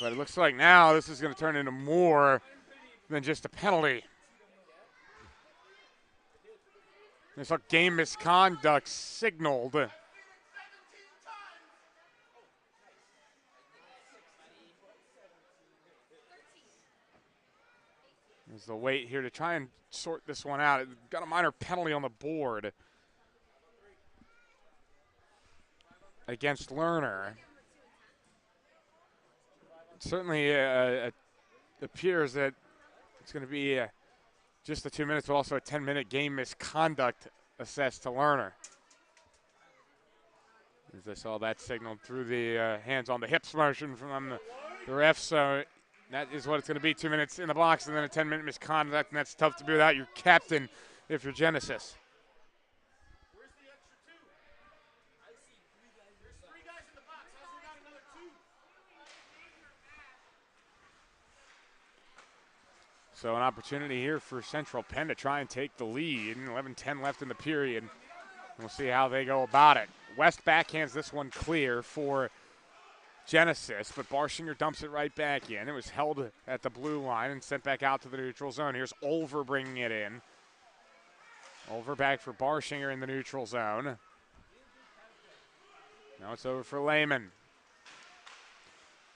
But it looks like now this is going to turn into more than just a penalty. It's like game misconduct signaled. There's the wait here to try and sort this one out. It got a minor penalty on the board against Lerner. It certainly appears that it's going to be just the 2 minutes, but also a 10-minute game misconduct assessed to Lerner. As I saw that signaled through the hands on the hips motion from the ref, so that is what it's going to be, 2 minutes in the box and then a 10-minute misconduct, and that's tough to be without your captain if you're Genesis. Where's the extra two? I see three guys. There's three guys in the box. How's we got another two? So an opportunity here for Central Penn to try and take the lead. 11:10 left in the period. We'll see how they go about it. West backhands this one clear for Genesis, but Barshinger dumps it right back in. It was held at the blue line and sent back out to the neutral zone. Here's Olver bringing it in. Olver back for Barshinger in the neutral zone. Now it's over for Lehman.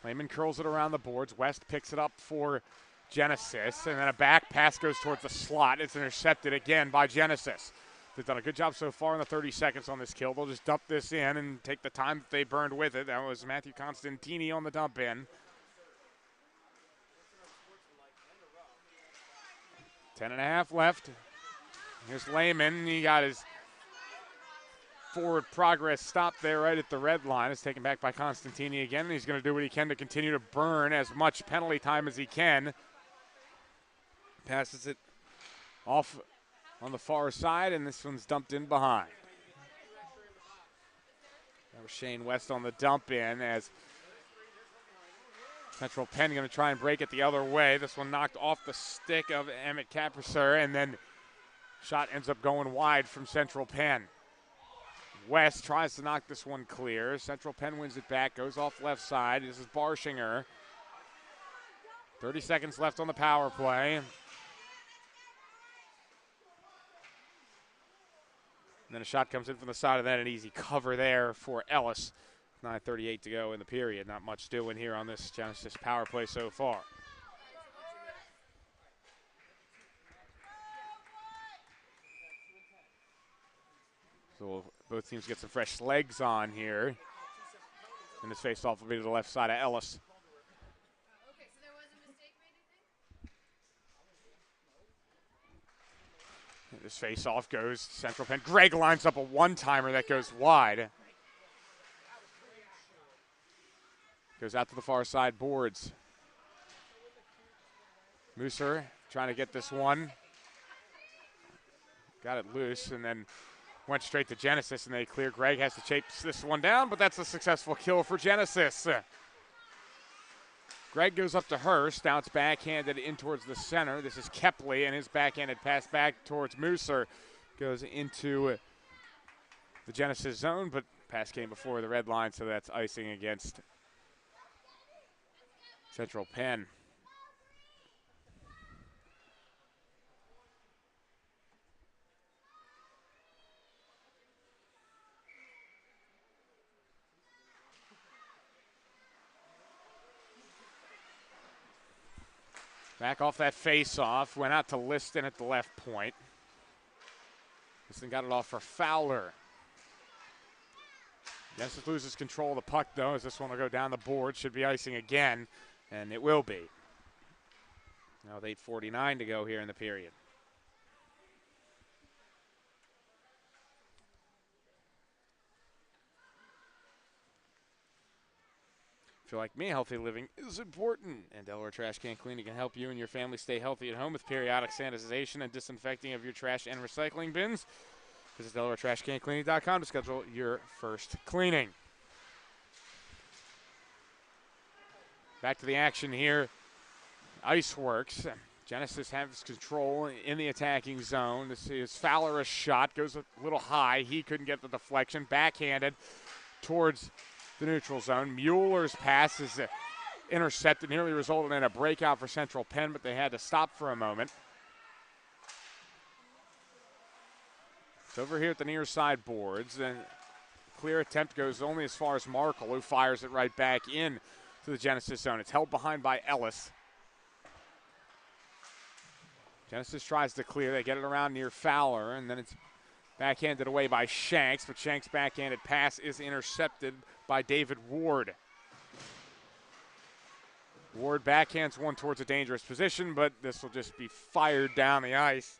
Lehman curls it around the boards. West picks it up for Genesis, and then a back pass goes towards the slot. It's intercepted again by Genesis. They've done a good job so far in the 30 seconds on this kill. They'll just dump this in and take the time that they burned with it. That was Matthew Constantini on the dump in. 10.5 left. Here's Lehman. He got his forward progress stopped there right at the red line. It's taken back by Constantini again, and he's going to do what he can to continue to burn as much penalty time as he can. Passes it off on the far side, and this one's dumped in behind. That was Shane West on the dump in as Central Penn going to try and break it the other way. This one knocked off the stick of Emmett Caprasser, and then shot ends up going wide from Central Penn. West tries to knock this one clear. Central Penn wins it back, goes off left side. This is Barshinger. 30 seconds left on the power play. And then a shot comes in from the side of that, an easy cover there for Ellis. 9:38 to go in the period. Not much doing here on this Genesis power play so far. So both teams get some fresh legs on here. And this face-off will be to the left side of Ellis. Okay, so there was a mistake made, you think? This face-off goes Central Penn. Greg lines up a one-timer that goes wide. Goes out to the far side boards. Mooser trying to get this one. Got it loose and then went straight to Genesis and they clear. Greg has to chase this one down, but that's a successful kill for Genesis. Greg goes up to Hurst. Now it's backhanded in towards the center. This is Kepley, and his backhanded pass back towards Mooser goes into the Genesis zone, but pass came before the red line, so that's icing against Central Penn. Back off that face-off, went out to Liston at the left point. Liston got it off for Fowler. Genesis loses control of the puck, though, as this one will go down the board. Should be icing again, and it will be. Now with 8:49 to go here in the period. If you're like me, healthy living is important, and Delaware Trash Can Cleaning can help you and your family stay healthy at home with periodic sanitization and disinfecting of your trash and recycling bins. Visit DelawareTrashCanCleaning.com to schedule your first cleaning. Back to the action here. Ice works. Genesis has control in the attacking zone. This is Fowler, a shot, goes a little high. He couldn't get the deflection. Backhanded towards the neutral zone. Mueller's pass is intercepted, nearly resulted in a breakout for Central Penn, but they had to stop for a moment. It's over here at the near side boards, and clear attempt goes only as far as Markle, who fires it right back in to the Genesis zone. It's held behind by Ellis. Genesis tries to clear. They get it around near Fowler, and then it's backhanded away by Shanks, but Shanks' backhanded pass is intercepted by David Ward. Ward backhands one towards a dangerous position, but this will just be fired down the ice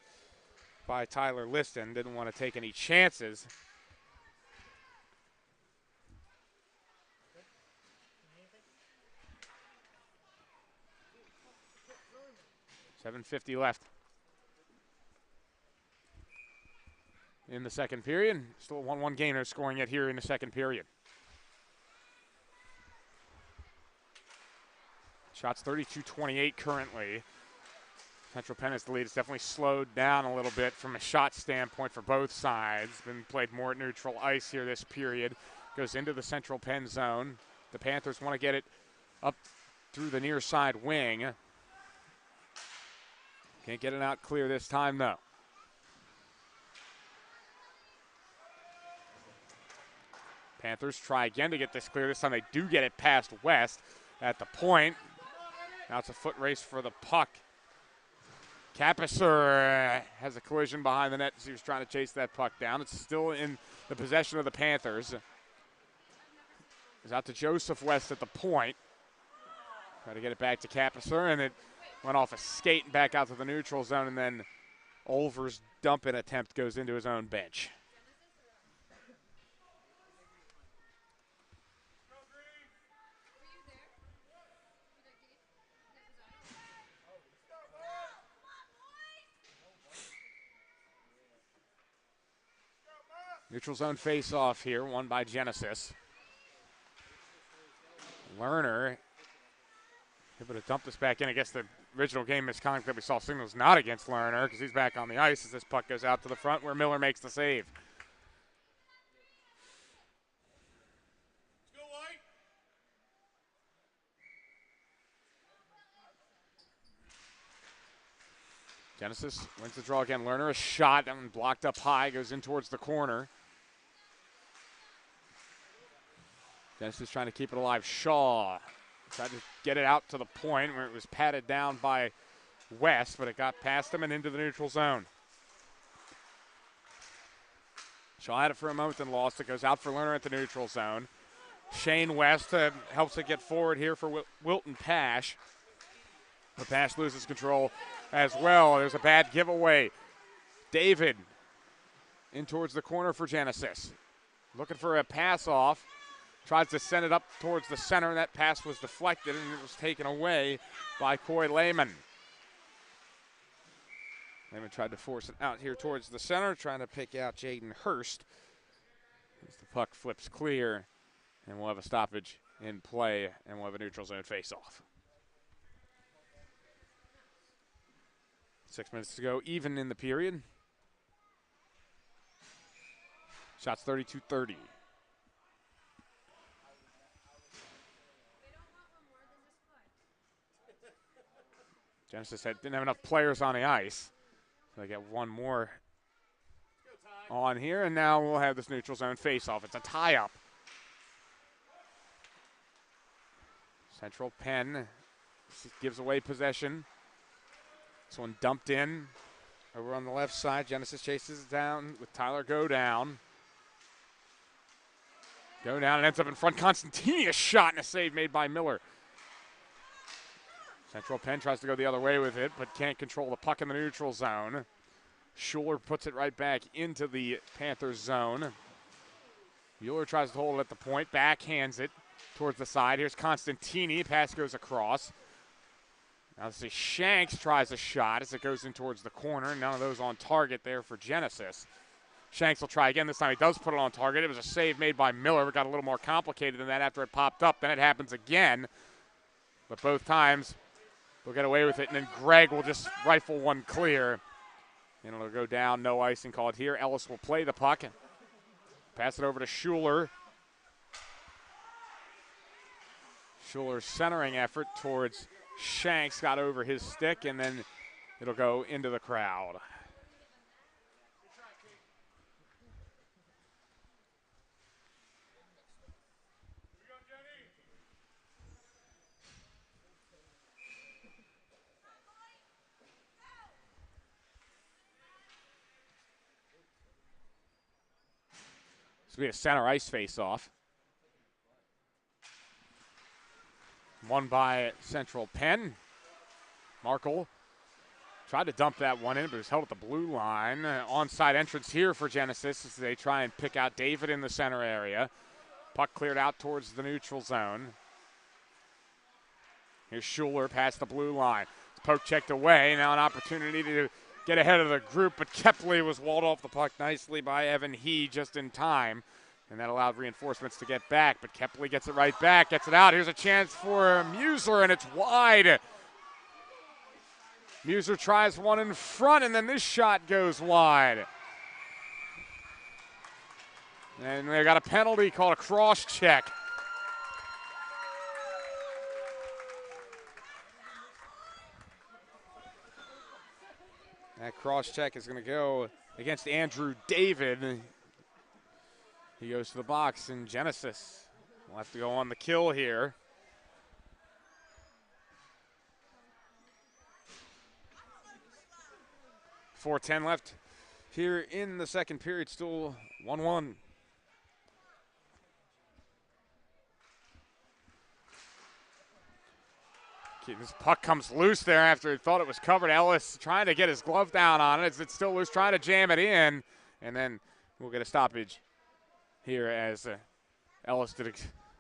by Tyler Liston. Didn't want to take any chances. $7:50 left in the second period. Still a 1-1 game. They're scoring it here in the second period. Shots 32-28 currently. Central Penn is the lead. It's definitely slowed down a little bit from a shot standpoint for both sides. Been played more at neutral ice here this period. Goes into the Central Penn zone. The Panthers want to get it up through the near side wing. Can't get it out clear this time, though. Panthers try again to get this clear. This time they do get it past West at the point. Now it's a foot race for the puck. Capisser has a collision behind the net as he was trying to chase that puck down. It's still in the possession of the Panthers. It's out to Joseph West at the point. Try to get it back to Capisser, and it went off a skate and back out to the neutral zone, and then Olver's dump-in attempt goes into his own bench. Neutral zone face-off here, won by Genesis. Lerner able to dump this back in. I guess the original game misconduct that we saw signals not against Lerner because he's back on the ice as this puck goes out to the front where Miller makes the save. Genesis wins the draw again. Lerner, a shot and blocked up high, goes in towards the corner. Genesis trying to keep it alive. Shaw tried to get it out to the point where it was patted down by West, but it got past him and into the neutral zone. Shaw had it for a moment, then lost it. Goes out for Lerner at the neutral zone. Shane West helps it get forward here for Wilton Pash. The Pash loses control as well. There's a bad giveaway. David in towards the corner for Genesis. Looking for a pass off. Tries to send it up towards the center. That pass was deflected and it was taken away by Coy Lehman. Lehman tried to force it out here towards the center, trying to pick out Jaden Hurst. As the puck flips clear, and we'll have a stoppage in play, and we'll have a neutral zone face-off. 6 minutes to go, even in the period. Shots 32-30. Genesis didn't have enough players on the ice. So they get one more on here, and now we'll have this neutral zone face-off. It's a tie-up. Central Penn gives away possession. This one dumped in over on the left side. Genesis chases it down with Tyler Go down. Go down and ends up in front. Constantini, a shot and a save made by Miller. Central Penn tries to go the other way with it, but can't control the puck in the neutral zone. Schuler puts it right back into the Panthers zone. Mueller tries to hold it at the point, backhands it towards the side. Here's Constantini, pass goes across. Now this is Shanks tries a shot as it goes in towards the corner. None of those on target there for Genesis. Shanks will try again. This time he does put it on target. It was a save made by Miller. It got a little more complicated than that after it popped up. Then it happens again. But both times they'll get away with it, and then Gregg will just rifle one clear. And it'll go down, no icing called here. Ellis will play the puck. Pass it over to Schuler. Schuler's centering effort towards Shanks got over his stick, and then it'll go into the crowd. This will be a center ice face-off. Won by Central Penn. Markle tried to dump that one in, but it was held at the blue line. Onside entrance here for Genesis as they try and pick out David in the center area. Puck cleared out towards the neutral zone. Here's Schuler past the blue line. Poke checked away. Now an opportunity to get ahead of the group, but Kepley was walled off the puck nicely by Evan He just in time. And that allowed reinforcements to get back, but Kepley gets it right back, gets it out. Here's a chance for Muser, and it's wide. Muser tries one in front, and then this shot goes wide. And they got a penalty called a cross check. That cross check is going to go against Andrew David. He goes to the box, and Genesis will have to go on the kill here. .4:10 left here in the second period, still 1-1. This puck comes loose there after he thought it was covered. Ellis trying to get his glove down on it. It's still loose, trying to jam it in, and then we'll get a stoppage here as Ellis did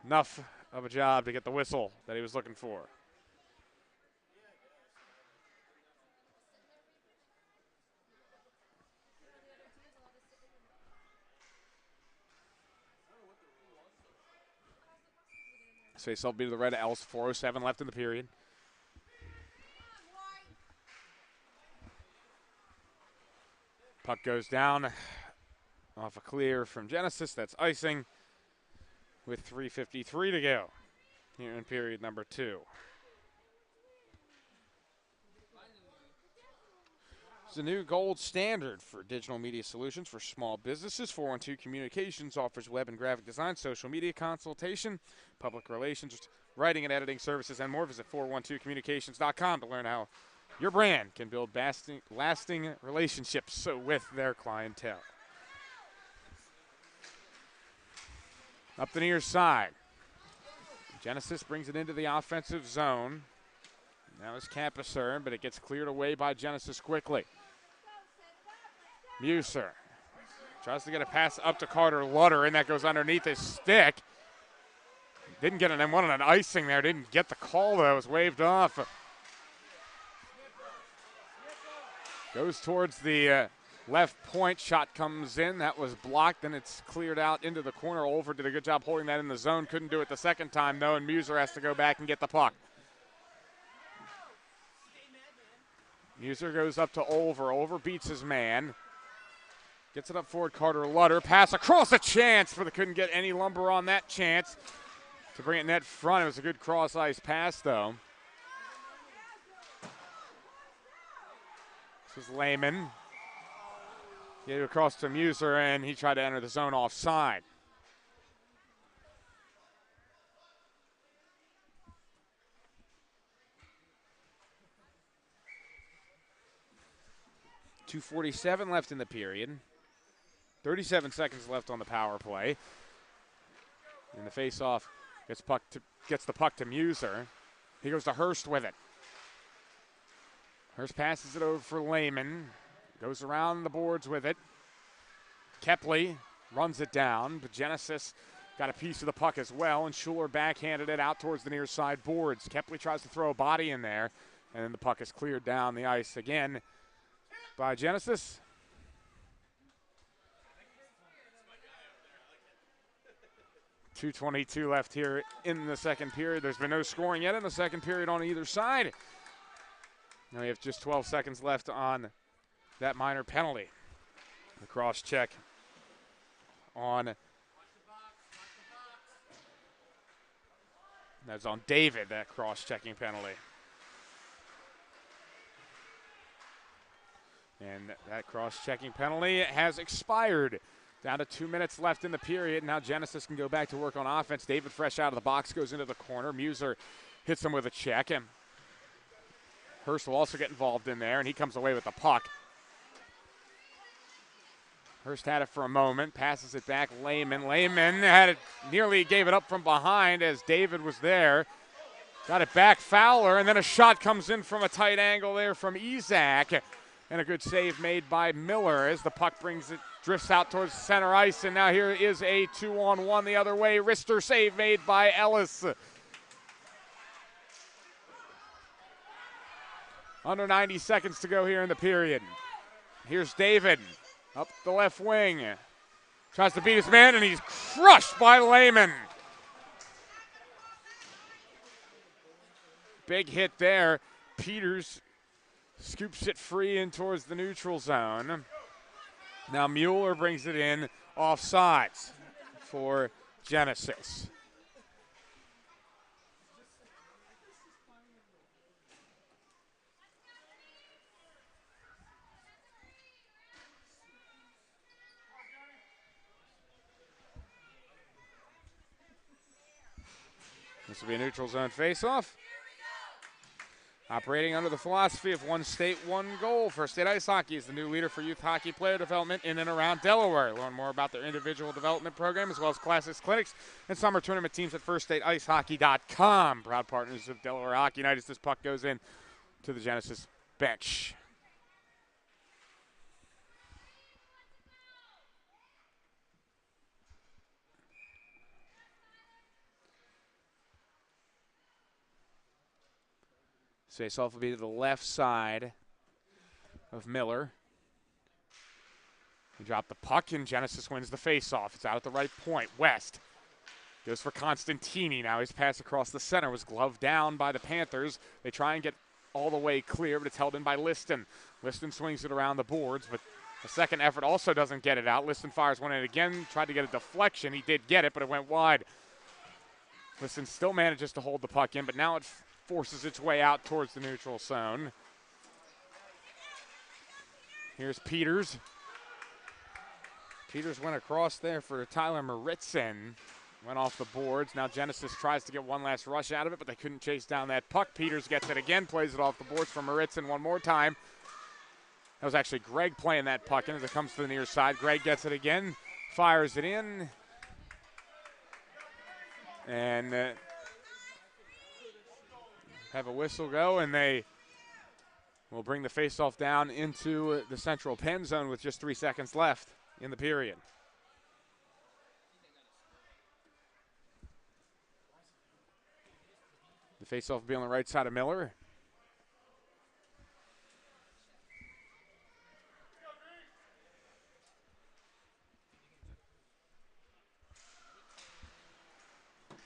enough of a job to get the whistle that he was looking for. Face will be to the right of Ellis. 4:07 left in the period. Puck goes down off a clear from Genesis. That's icing with 3:53 to go here in period number 2. It's a new gold standard for digital media solutions for small businesses. 412 Communications offers web and graphic design, social media consultation, public relations, writing and editing services, and more. Visit 412communications.com to learn how your brand can build lasting relationships with their clientele. Up the near side. Genesis brings it into the offensive zone. Now it's Capisern, but it gets cleared away by Genesis quickly. Muser tries to get a pass up to Carter Lutter, and that goes underneath his stick. Didn't get an M1 on an icing there. Didn't get the call, though. It was waved off. Goes towards the left point. Shot comes in. That was blocked, and it's cleared out into the corner. Olver did a good job holding that in the zone. Couldn't do it the second time, though, and Muser has to go back and get the puck. Muser goes up to Olver. Olver beats his man. Gets it up forward, Carter Lutter. Pass across, a chance, but they couldn't get any lumber on that chance to bring it net front. It was a good cross-ice pass, though. This is Lehman. Gave it across to Muser, and he tried to enter the zone offside. .247 left in the period. 37 seconds left on the power play. And the faceoff gets the puck to Muser. He goes to Hurst with it. Hurst passes it over for Lehman. Goes around the boards with it. Kepley runs it down, but Genesis got a piece of the puck as well, and Schuler backhanded it out towards the near side boards. Kepley tries to throw a body in there, and then the puck is cleared down the ice again by Genesis. .222 left here in the second period. There's been no scoring yet in the second period on either side. Now we have just 12 seconds left on that minor penalty. The cross check on. That's on David, that cross-checking penalty. And that cross-checking penalty has expired. Down to 2 minutes left in the period. Now Genesis can go back to work on offense. David, fresh out of the box, goes into the corner. Muser hits him with a check. And Hurst will also get involved in there, and he comes away with the puck. Hurst had it for a moment, passes it back. Lehman had it, nearly gave it up from behind as David was there. Got it back, Fowler, and then a shot comes in from a tight angle there from Izak. And a good save made by Miller as the puck drifts out towards center ice. And now here is a 2-on-1 the other way. Wrister save made by Ellis. Under 90 seconds to go here in the period. Here's David up the left wing. Tries to beat his man, and he's crushed by Lehman. Big hit there. Peters scoops it free in towards the neutral zone. Now Mueller brings it in offsides for Genesis. This will be a neutral zone faceoff. Operating under the philosophy of one state, one goal. First State Ice Hockey is the new leader for youth hockey player development in and around Delaware. Learn more about their individual development program as well as classes, clinics, and summer tournament teams at firststateicehockey.com. Proud partners of Delaware Hockey Night as this puck goes in to the Genesis bench. Faceoff will be to the left side of Miller. He dropped the puck, and Genesis wins the faceoff. It's out at the right point. West goes for Constantini. Now his pass across the center was gloved down by the Panthers. They try and get all the way clear, but it's held in by Liston. Liston swings it around the boards, but the second effort also doesn't get it out. Liston fires one in again, tried to get a deflection. He did get it, but it went wide. Liston still manages to hold the puck in, but now it forces its way out towards the neutral zone. Here's Peters. Peters went across there for Tyler Maritzen. Went off the boards. Now Genesis tries to get one last rush out of it, but they couldn't chase down that puck. Peters gets it again, plays it off the boards for Maritzen one more time. That was actually Greg playing that puck in as it comes to the near side. Greg gets it again, fires it in. And have a whistle go, and they will bring the faceoff down into the central pen zone with just 3 seconds left in the period. The faceoff will be on the right side of Miller.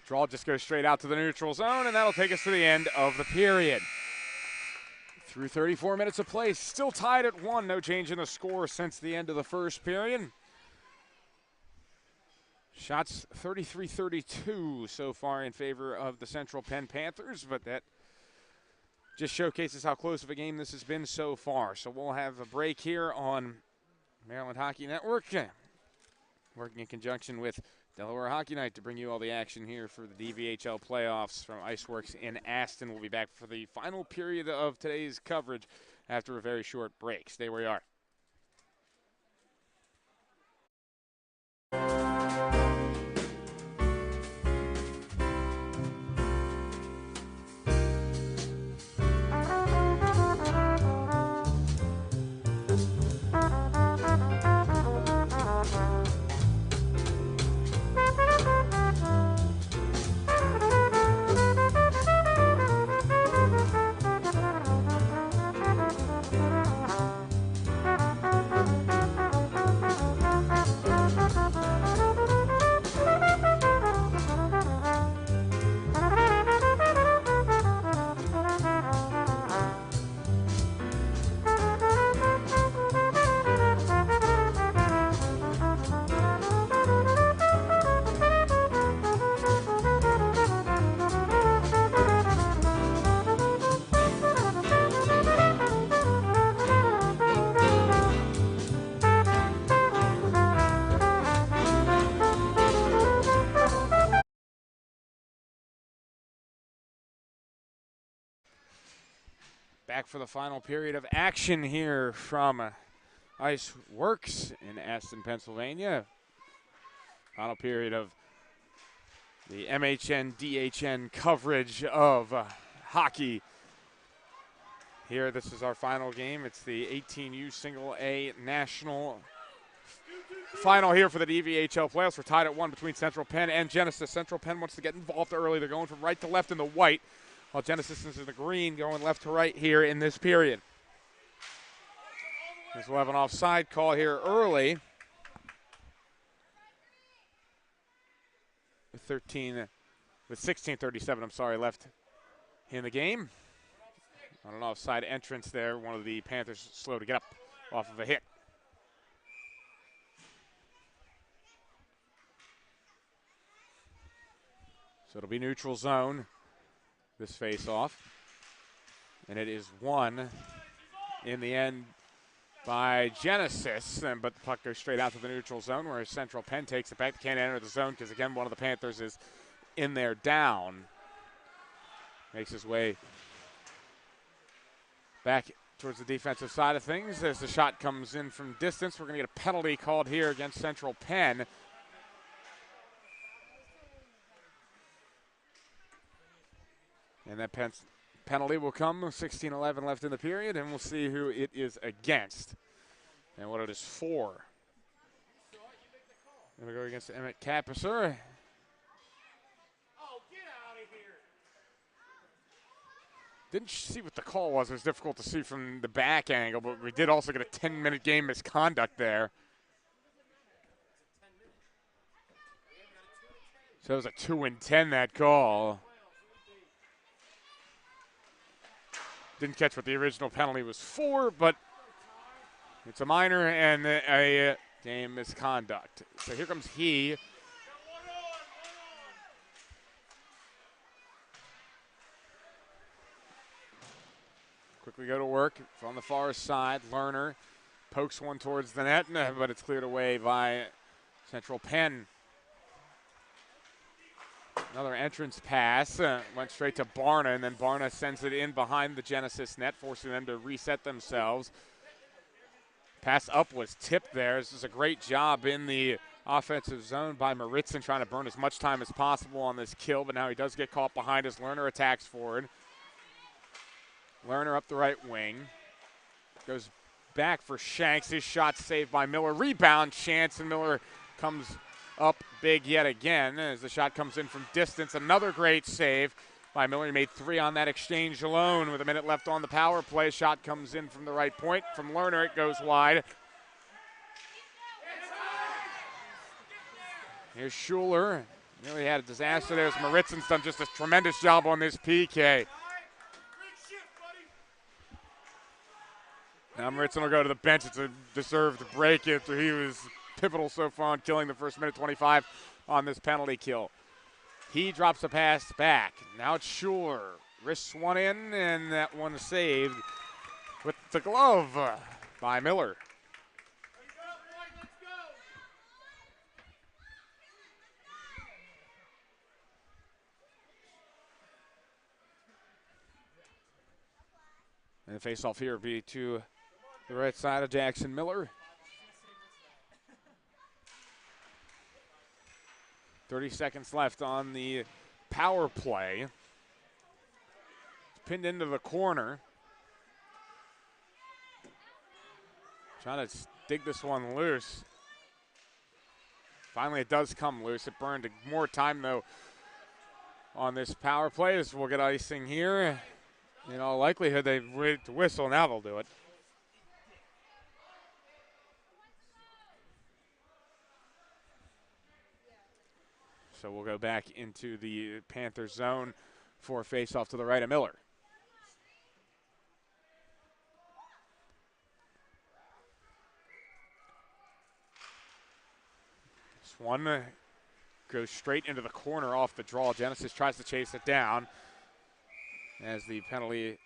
Draw just goes straight out to the neutral zone, and that'll take us to the end of the period. Through 34 minutes of play, still tied at 1. No change in the score since the end of the first period. Shots 33-32 so far in favor of the Central Penn Panthers, but that just showcases how close of a game this has been so far. So we'll have a break here on Maryland Hockey Network, working in conjunction with Delaware Hockey Night to bring you all the action here for the DVHL playoffs from Iceworks in Aston. We'll be back for the final period of today's coverage after a very short break. Stay where you are. Back for the final period of action here from Iceworks in Aston, Pennsylvania. Final period of the MHN DHN coverage of hockey. Here, this is our final game. It's the 18U Single A National final here for the DVHL playoffs. We're tied at 1 between Central Penn and Genesis. Central Penn wants to get involved early. They're going from right to left in the white, while Genesis is in the green, going left to right here in this period. As we'll have an offside call here early. With 16:37, left in the game. On an offside entrance there, one of the Panthers slow to get up off of a hit. So it'll be neutral zone, this face-off. And it is won in the end by Genesis, but the puck goes straight out to the neutral zone, where Central Penn takes it back. They can't enter the zone because, again, one of the Panthers is in there down. Makes his way back towards the defensive side of things. As the shot comes in from distance, we're going to get a penalty called here against Central Penn. And that penalty will come, 16:11 left in the period, and we'll see who it is against and what it is for. Going to go against Emmett Capisser. Oh, get out of here. Didn't see what the call was. It was difficult to see from the back angle, but we did also get a 10-minute game misconduct there. So it was a 2-10, that call. Didn't catch what the original penalty was for, but it's a minor and a game misconduct. So here comes he. Quickly go to work from the far side. Lerner pokes one towards the net, but it's cleared away by Central Penn. Another entrance pass went straight to Barna, and then Barna sends it in behind the Genesis net, forcing them to reset themselves. Pass up was tipped there. This is a great job in the offensive zone by Maritzen, trying to burn as much time as possible on this kill, but now he does get caught behind as Lerner attacks forward. Lerner up the right wing. Goes back for Shanks. His shot saved by Miller. Rebound chance, and Miller comes up big yet again as the shot comes in from distance. Another great save by Miller. He made 3 on that exchange alone with a minute left on the power play. Shot comes in from the right point. From Lerner, it goes wide. Here's Schuler. Really had a disaster there as Maritzen's done just a tremendous job on this PK. Now Maritzen will go to the bench. It's a deserved break after he was pivotal so far in killing the first minute 25 on this penalty kill. He drops a pass back. Now it's Schuler. Wrists one in, and that one saved with the glove by Miller. And the face-off here will be to the right side of Jackson Miller. 30 seconds left on the power play. It's pinned into the corner. Trying to dig this one loose. Finally, it does come loose. It burned more time, though, on this power play as we'll get icing here. In all likelihood, they wait to whistle. Now they'll do it. So we'll go back into the Panther zone for a face-off to the right of Miller. This one goes straight into the corner off the draw. Genesis tries to chase it down as the penalty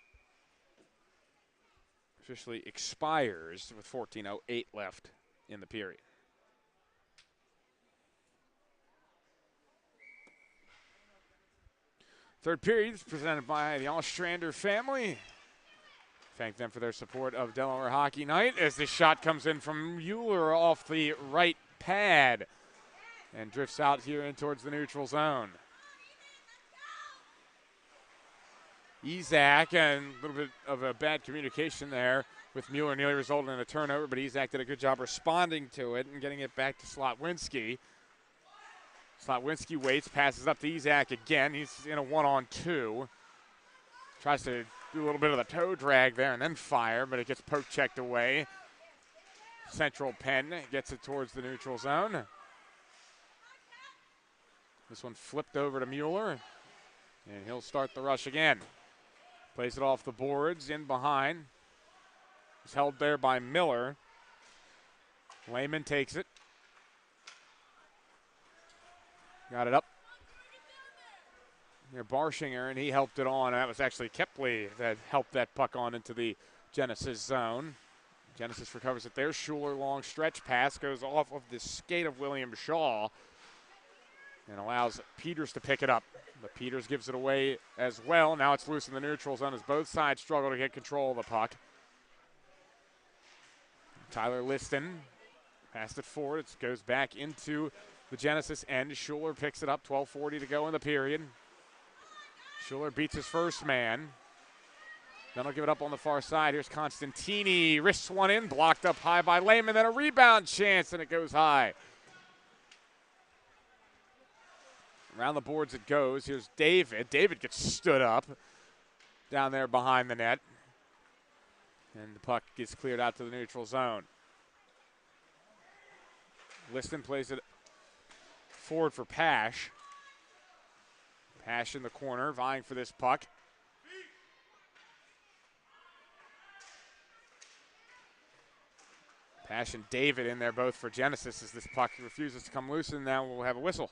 officially expires with 14:08 left in the period. Third period is presented by the Ostrander family. Thank them for their support of Delaware Hockey Night as this shot comes in from Mueller off the right pad and drifts out here in towards the neutral zone. Izak, and a little bit of a bad communication there with Mueller, nearly resulted in a turnover, but Izak did a good job responding to it and getting it back to Slotwinski. Slotwinski waits, passes up to Izak again. He's in a 1-on-2. Tries to do a little bit of the toe drag there and then fire, but it gets poke checked away. Central Penn gets it towards the neutral zone. This one flipped over to Mueller, and he'll start the rush again. Plays it off the boards, in behind. It's held there by Miller. Lehman takes it. Got it up. Near Barshinger, and he helped it on. That was actually Kepley that helped that puck on into the Genesis zone. Genesis recovers it there. Schuler, long stretch pass, goes off of the skate of William Shaw and allows Peters to pick it up. But Peters gives it away as well. Now it's loose in the neutral zone as both sides struggle to get control of the puck. Tyler Liston passed it forward. It goes back into the Genesis end. Schuler picks it up. 12:40 to go in the period. Schuler beats his first man. Then he'll give it up on the far side. Here's Constantini. Wrists one in. Blocked up high by Lehman. Then a rebound chance, and it goes high. Around the boards it goes. Here's David. David gets stood up down there behind the net. And the puck gets cleared out to the neutral zone. Liston plays it forward for Pash. Pash in the corner, vying for this puck. Pash and David in there both for Genesis as this puck refuses to come loose, and now we'll have a whistle.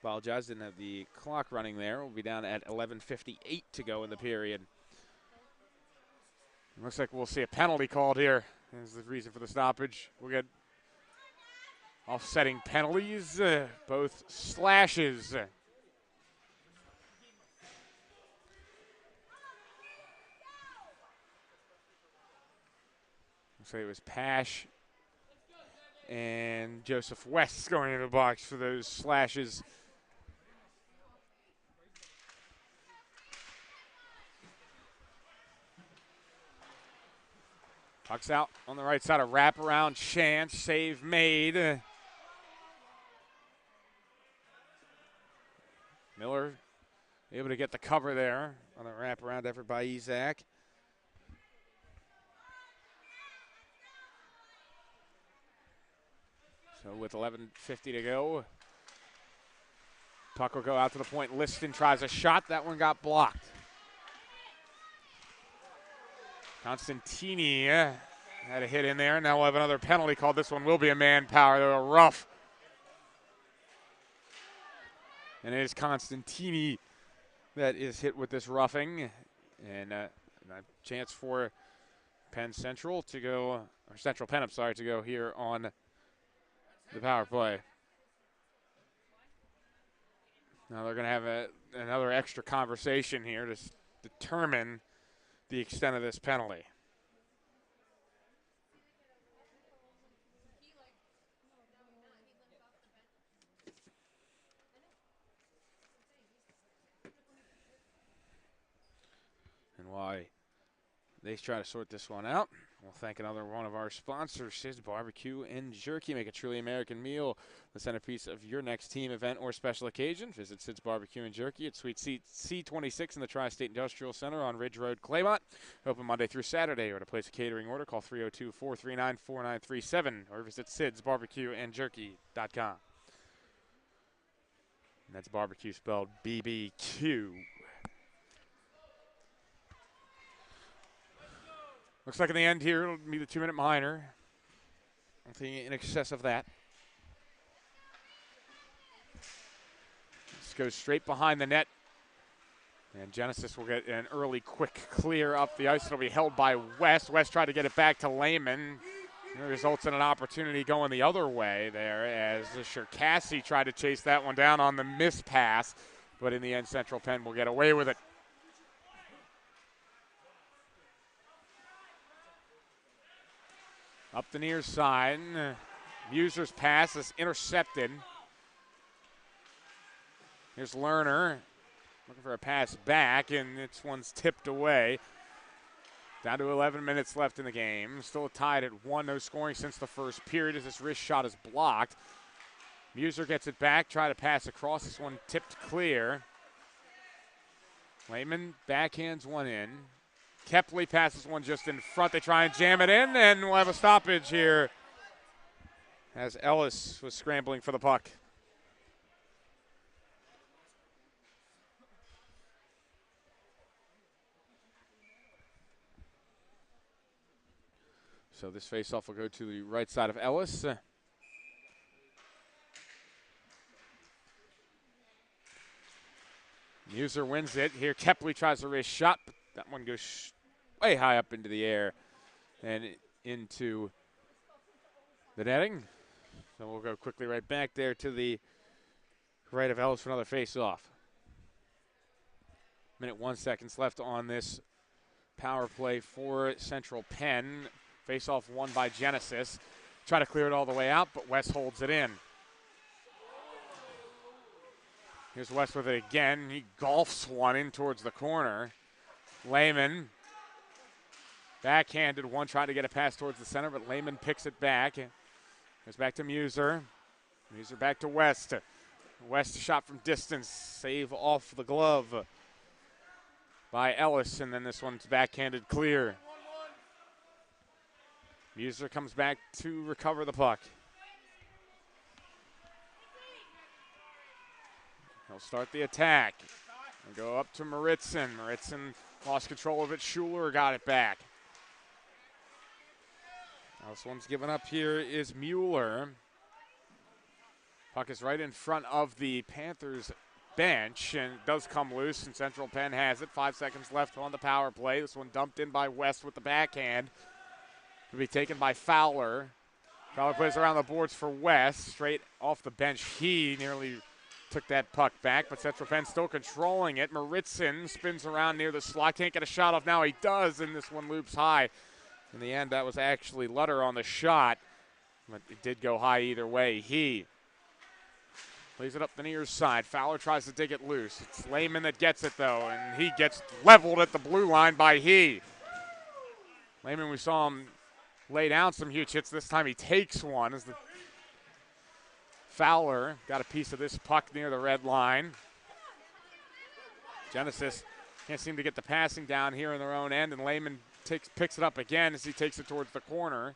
Apologize, didn't have the clock running there. We'll be down at 11:58 to go in the period. Looks like we'll see a penalty called here. That's the reason for the stoppage. We'll get offsetting penalties, both slashes. Looks like it was Pash and Joseph West going into the box for those slashes. Puck's out on the right side, a wraparound chance, save made. Miller able to get the cover there on the wraparound effort by Isaac. So with 11:50 to go, puck will go out to the point. Liston tries a shot. That one got blocked. Constantini had a hit in there. Now we'll have another penalty called. This one will be a manpower, though, a rough. And it is Constantini that is hit with this roughing. And a chance for Penn Central to go, or Central Penn, I'm sorry, to go here on the power play. Now they're going to have another extra conversation here to determine the extent of this penalty. And why they try to sort this one out, we'll thank another one of our sponsors, Sid's Barbecue and Jerky. Make a truly American meal the centerpiece of your next team event or special occasion. Visit Sid's Barbecue and Jerky at Suite C26 in the Tri-State Industrial Center on Ridge Road, Claymont. Open Monday through Saturday. Or to place a catering order, call 302-439-4937 or visit sidsbarbecueandjerky.com. And that's barbecue spelled BBQ. Looks like in the end here, it'll be the 2-minute minor. Nothing in excess of that. This goes straight behind the net. And Genesis will get an early quick clear up the ice. It'll be held by West. West tried to get it back to Lehman. It results in an opportunity going the other way there as Cherkasy tried to chase that one down on the miss pass. But in the end, Central Penn will get away with it. Up the near side. Muser's pass is intercepted. Here's Lerner looking for a pass back, and this one's tipped away. Down to 11 minutes left in the game. Still tied at 1. No scoring since the first period as this wrist shot is blocked. Muser gets it back. Try to pass across. This one tipped clear. Lehman backhands one in. Kepley passes one just in front. They try and jam it in, and we'll have a stoppage here as Ellis was scrambling for the puck. So this faceoff will go to the right side of Ellis. Muser wins it. Here Kepley tries a wrist shot, but that one goes way high up into the air and into the netting. So we'll go quickly right back there to the right of Ellis for another face-off. Minute 1 seconds left on this power play for Central Penn. Face-off won by Genesis. Try to clear it all the way out, but West holds it in. Here's West with it again. He golfs one in towards the corner. Lehman backhanded one, trying to get a pass towards the center, but Lehman picks it back. Goes back to Muser. Muser back to West. West shot from distance. Save off the glove by Ellis, and then this one's backhanded clear. Muser comes back to recover the puck. He'll start the attack. And go up to Maritzen. Maritzen lost control of it. Schuler got it back. Now this one's given up here is Mueller. Puck is right in front of the Panthers bench and it does come loose, and Central Penn has it. 5 seconds left on the power play. This one dumped in by West with the backhand. To be taken by Fowler. Fowler plays around the boards for West. Straight off the bench. He nearly took that puck back, but Central Penn still controlling it. Maritzen spins around near the slot. Can't get a shot off now. He does, and this one loops high. In the end, that was actually Lutter on the shot, but it did go high either way. He plays it up the near side. Fowler tries to dig it loose. It's Lehman that gets it, though, and he gets leveled at the blue line by He. Lehman, we saw him lay down some huge hits. This time he takes one as the Fowler got a piece of this puck near the red line. Genesis can't seem to get the passing down here in their own end, and Lehman picks it up again as he takes it towards the corner.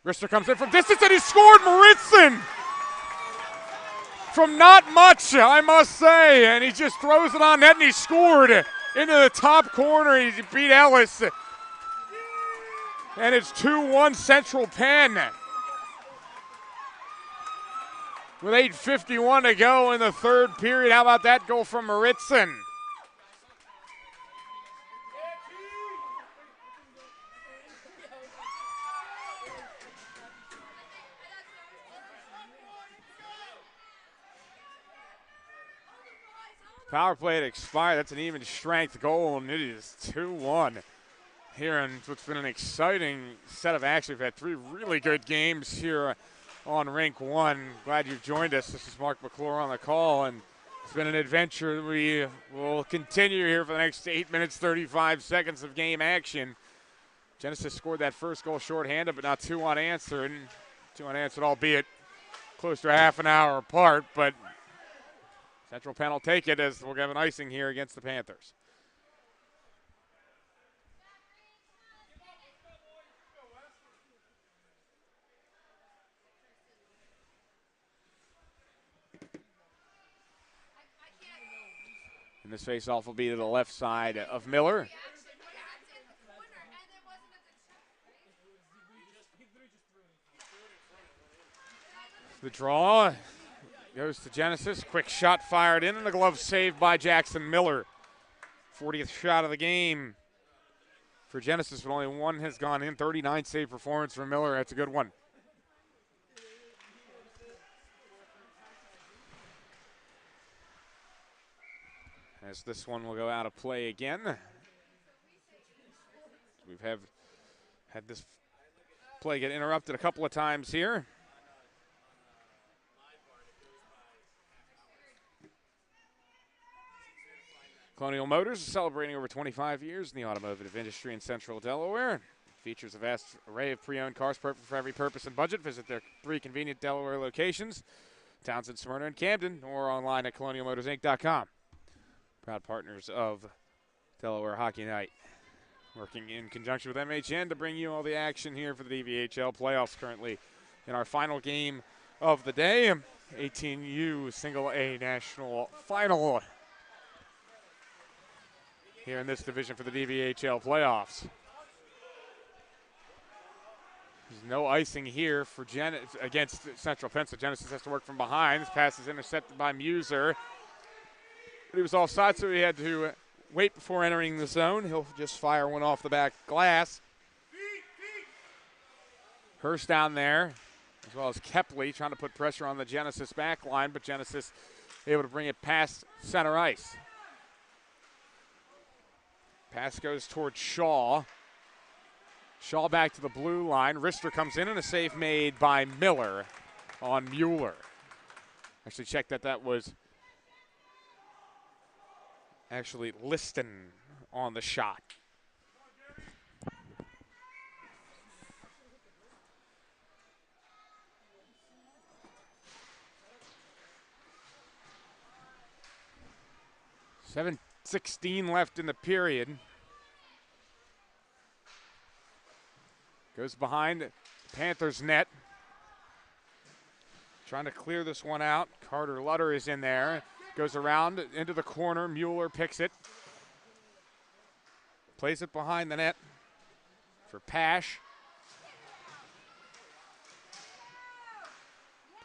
Rister comes in from distance, and he scored. Maritzen from not much, I must say, and he just throws it on net, and he scored into the top corner. He beat Ellis, and it's 2-1 Central Penn. With 8:51 to go in the third period. How about that goal from Maritzen? Power play had expired. That's an even strength goal, and it is 2-1 here in what's been an exciting set of action. We've had 3 really good games here on Rink 1. Glad you've joined us. This is Mark McClure on the call, and it's been an adventure. We will continue here for the next 8 minutes, 35 seconds of game action. Genesis scored that first goal shorthanded, but not 2 unanswered. 2 unanswered, albeit close to a half an hour apart, but Central Penn will take it as we'll have an icing here against the Panthers. And this faceoff will be to the left side of Miller. The draw goes to Genesis. Quick shot fired in, and the glove saved by Jackson Miller. 40th shot of the game for Genesis, but only one has gone in. 39 save performance from Miller. That's a good one. As this one will go out of play again. We've had this play get interrupted a couple of times here. Colonial Motors is celebrating over 25 years in the automotive industry in Central Delaware. It features a vast array of pre-owned cars perfect for every purpose and budget. Visit their 3 convenient Delaware locations, Townsend, Smyrna, and Camden, or online at colonialmotorsinc.com. Proud partners of Delaware Hockey Night. Working in conjunction with MHN to bring you all the action here for the DVHL playoffs, currently in our final game of the day. 18U Single A National Final here in this division for the DVHL playoffs. There's no icing here for against Central Penn, so Genesis has to work from behind. This pass is intercepted by Muser. But he was offside, so he had to wait before entering the zone. He'll just fire one off the back glass. Hurst down there, as well as Kepley trying to put pressure on the Genesis back line, but Genesis able to bring it past center ice. Pass goes towards Shaw. Shaw back to the blue line. Rister comes in, and a save made by Miller on Mueller. Actually checked that was actually Liston on the shot. .7:16 left in the period. Goes behind the Panthers net. Trying to clear this one out. Carter Lutter is in there. Goes around into the corner. Mueller picks it. Plays it behind the net for Pash.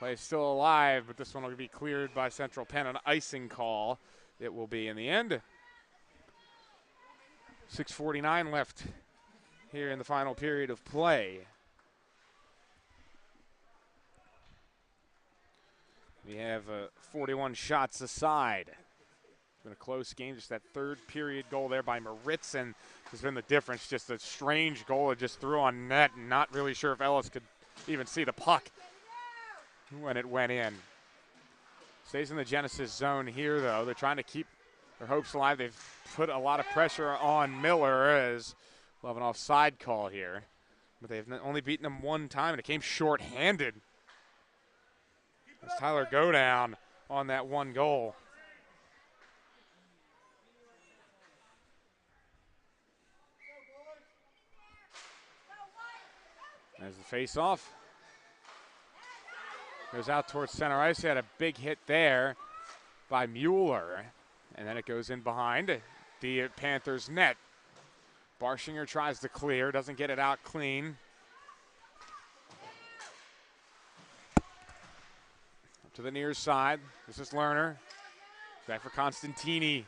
Play is still alive, but this one will be cleared by Central Penn. An icing call it will be in the end. 6:49 left here in the final period of play. We have 41 shots aside. It's been a close game. Just that third period goal there by Maritzen has been the difference. Just a strange goal it just threw on net, and not really sure if Ellis could even see the puck when it went in. Stays in the Genesis zone here, though. They're trying to keep their hopes alive. They've put a lot of pressure on Miller as we'll have an offside call here. But they've only beaten him one time, and it came short-handed. As Tyler go down on that one goal. There's the face-off. Goes out towards center ice. He had a big hit there by Mueller. And then it goes in behind the Panthers net. Barshinger tries to clear, doesn't get it out clean. To the near side. This is Lerner. Back for Constantini.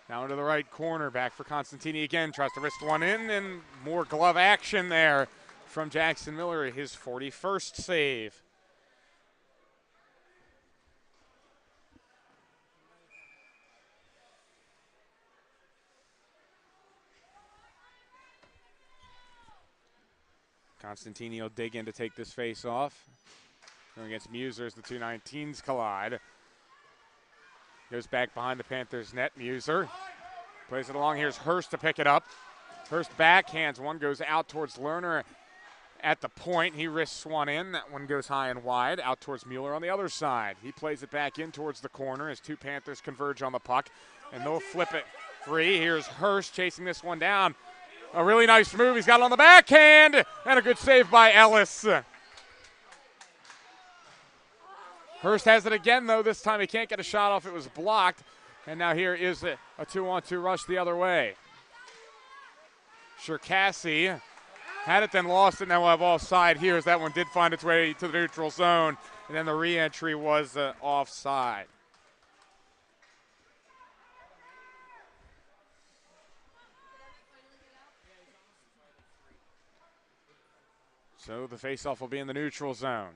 Down to the right corner. Back for Constantini again. Tries to wrist one in, and more glove action there from Jackson Miller. His 41st save. Constantini will dig in to take this face off. Going against Muser as the 219s collide. Goes back behind the Panthers net. Muser plays it along. Here's Hurst to pick it up. Hurst backhands. One goes out towards Lerner at the point. He risks one in. That one goes high and wide. Out towards Mueller on the other side. He plays it back in towards the corner as two Panthers converge on the puck. And they'll flip it free. Here's Hurst chasing this one down. A really nice move. He's got it on the backhand. And a good save by Ellis. Hurst has it again, though. This time he can't get a shot off. It was blocked. And now here is a 2-on-2 rush the other way. Cherkasy had it, then lost it. Now we'll have offside here as that one did find its way to the neutral zone. And then the re-entry was offside. So the faceoff will be in the neutral zone.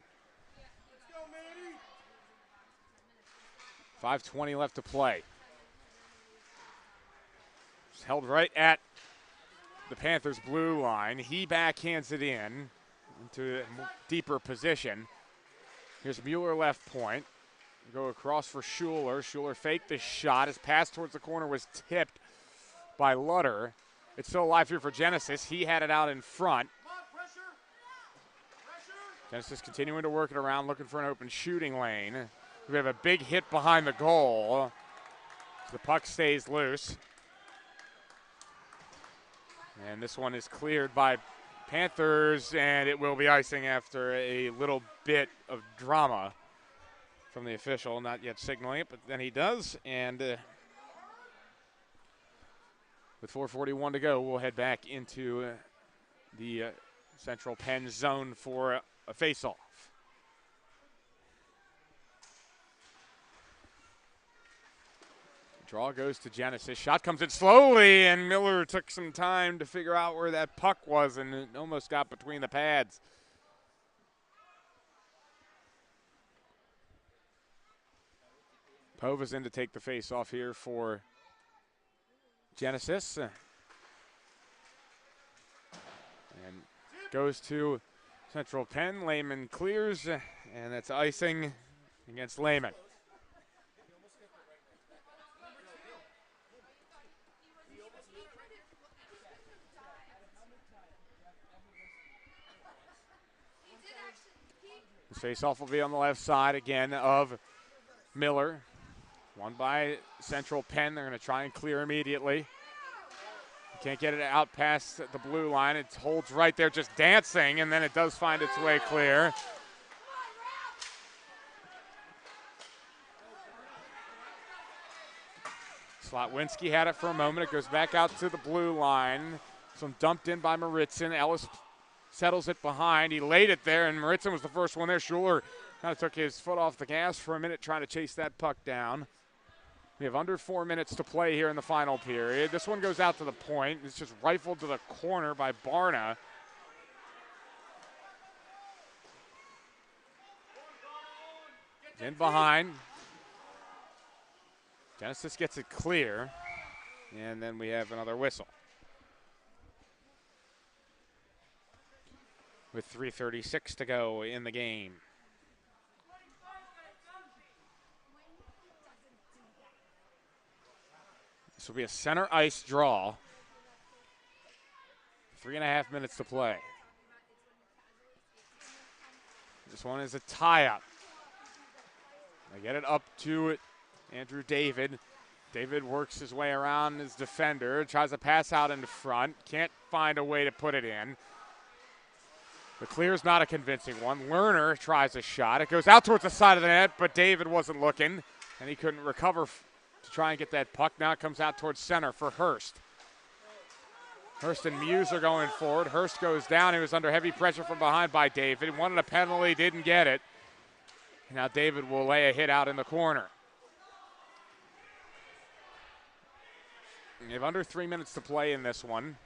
5:20 left to play. It's held right at the Panthers' blue line. He backhands it in into a deeper position. Here's Mueller left point. Go across for Schuler. Schuler faked the shot. His pass towards the corner was tipped by Lutter. It's still alive here for Genesis. He had it out in front. Genesis continuing to work it around, looking for an open shooting lane. We have a big hit behind the goal. The puck stays loose. And this one is cleared by Panthers, and it will be icing after a little bit of drama from the official. Not yet signaling it, but then he does. And with 4:41 to go, we'll head back into the Central Penn zone for a face-off. Draw goes to Genesis. Shot comes in slowly, and Miller took some time to figure out where that puck was, and it almost got between the pads. Pova's in to take the face-off here for Genesis. And goes to Central Penn. Lehman clears, and that's icing against Lehman. The face-off will be on the left side again of Miller. Won by Central Penn. They're going to try and clear immediately. Can't get it out past the blue line. It holds right there, just dancing, and then it does find its way clear. Slotwinski had it for a moment. It goes back out to the blue line. Some dumped in by Maritzen. Ellis settles it behind. He laid it there, and Maritzen was the first one there. Schuler kind of took his foot off the gas for a minute trying to chase that puck down. We have under 4 minutes to play here in the final period. This one goes out to the point. It's just rifled to the corner by Barna. In behind. Genesis gets it clear, and then we have another whistle. With 3:36 to go in the game. This will be a center ice draw. 3.5 minutes to play. This one is a tie-up. They get it up to Andrew David. David works his way around his defender, tries to pass out in front, can't find a way to put it in. The clear is not a convincing one. Lerner tries a shot. It goes out towards the side of the net, but David wasn't looking, and he couldn't recover to try and get that puck. Now it comes out towards center for Hurst. Hurst and Muse are going forward. Hurst goes down. He was under heavy pressure from behind by David. Wanted a penalty, didn't get it. Now David will lay a hit out in the corner. We have under 3 minutes to play in this one.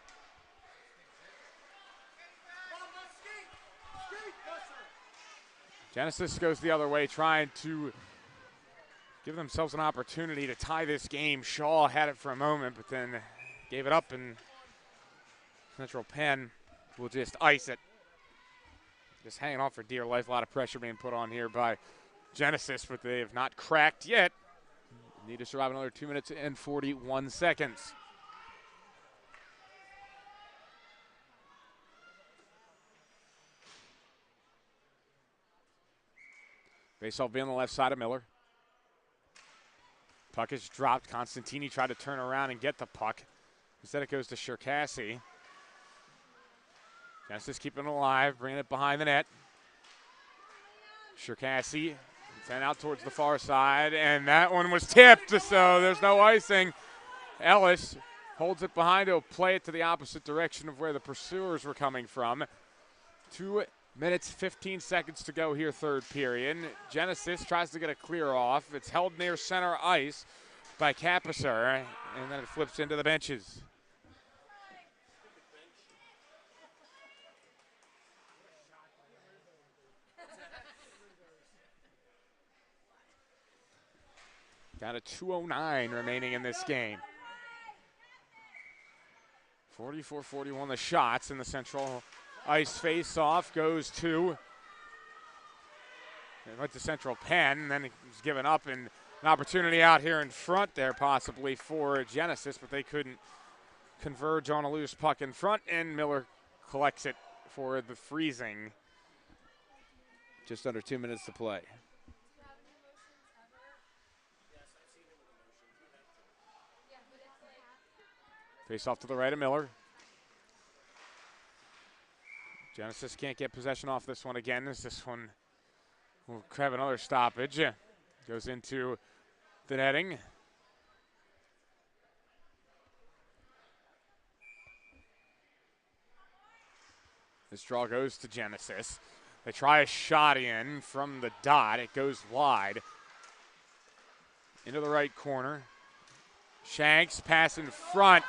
Genesis goes the other way, trying to give themselves an opportunity to tie this game. Shaw had it for a moment, but then gave it up, and Central Penn will just ice it. Just hanging on for dear life. A lot of pressure being put on here by Genesis, but they have not cracked yet. Need to survive another 2 minutes and 41 seconds. Faceoff being on the left side of Miller. Puck is dropped. Constantini tried to turn around and get the puck. Instead it goes to Cherkasy. Genesis keeping it alive, bringing it behind the net. Cherkasy sent out towards the far side, and that one was tipped, so there's no icing. Ellis holds it behind. He'll play it to the opposite direction of where the pursuers were coming from. 2 minutes, 15 seconds to go here, third period. Genesis tries to get a clear off. It's held near center ice by Capisar, and then it flips into the benches. Down to 2:09 remaining in this game. 44-41 the shots, and the Central Ice face-off goes to, it went to Central Penn, and then it was given up, and an opportunity out here in front there possibly for Genesis, but they couldn't converge on a loose puck in front, and Miller collects it for the freezing. Just under 2 minutes to play. Face off to the right of Miller. Genesis can't get possession off this one again, as this one will have another stoppage. Goes into the netting. This draw goes to Genesis. They try a shot in from the dot. It goes wide. Into the right corner. Shanks pass in front.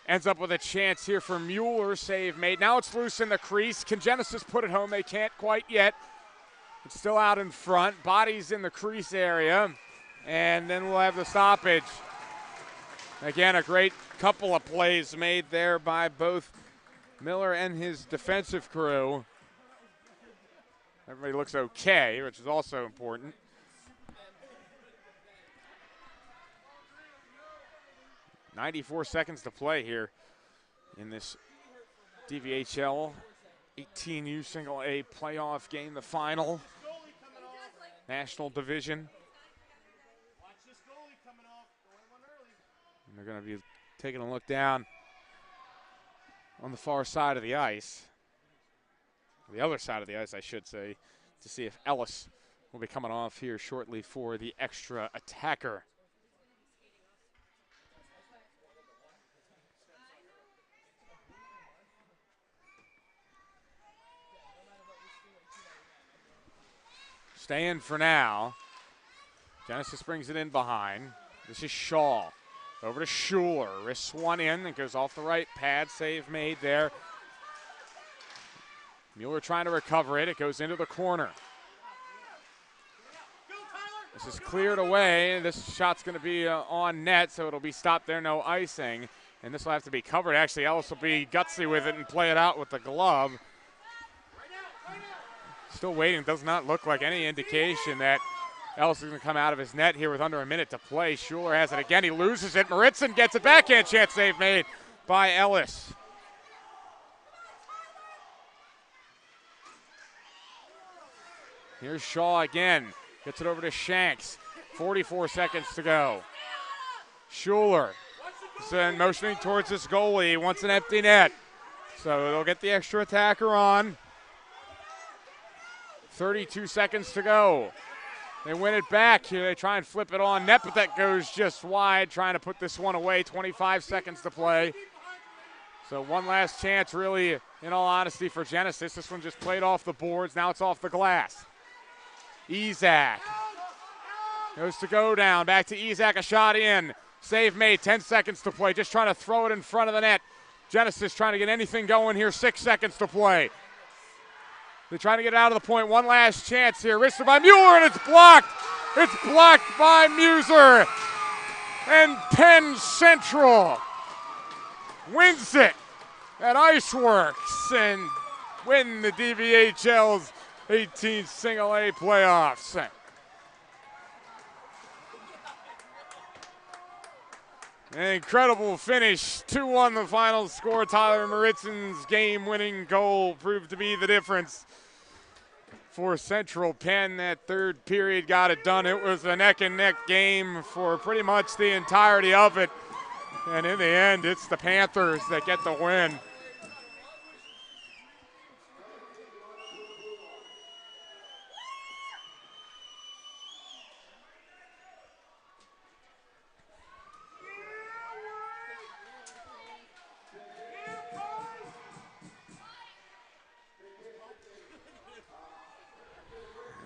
Ends up with a chance here for Mueller. Save made. Now it's loose in the crease. Can Genesis put it home? They can't quite yet. It's still out in front. Bodies in the crease area. And then we'll have the stoppage. Again, a great couple of plays made there by both Miller and his defensive crew. Everybody looks okay, which is also important. .94 seconds to play here in this DVHL 18U single A playoff game, the final national division. And they're going to be taking a look down on the far side of the ice, the other side of the ice, I should say, to see if Ellis will be coming off here shortly for the extra attacker. staying for now. Genesis brings it in behind. This is Shaw. Over to Schuler. Wrists one in. It goes off the right pad. Save made there. Mueller trying to recover it. It goes into the corner. This is cleared away. This shot's going to be on net, so it'll be stopped there. No icing. And this will have to be covered. Actually, Ellis will be gutsy with it and play it out with the glove. Still waiting. Does not look like any indication that Ellis is going to come out of his net here with under a minute to play. Schuler has it again. He loses it. Maritzen gets it. Backhand chance save made by Ellis. Here's Shaw again. Gets it over to Shanks. 44 seconds to go. Schuler is motioning towards this goalie. He wants an empty net. So they'll get the extra attacker on. 32 seconds to go. They win it back. Here they try and flip it on net, but that goes just wide, trying to put this one away. 25 seconds to play. So one last chance, really, in all honesty, for Genesis. This one just played off the boards. Now it's off the glass. Ezak goes to go down. Back to Ezak, a shot in. Save made, 10 seconds to play. Just trying to throw it in front of the net. Genesis trying to get anything going here. 6 seconds to play. They're trying to get out of the point. One last chance here. Wristed by Mueller, and it's blocked. It's blocked by Muser. And Penn Central wins it at Iceworks and win the DVHL's 18 single A playoffs. An incredible finish. 2-1 the final score. Tyler Maritzen's game-winning goal proved to be the difference for Central Penn. That third period got it done. It was a neck-and-neck game for pretty much the entirety of it. And in the end, it's the Panthers that get the win.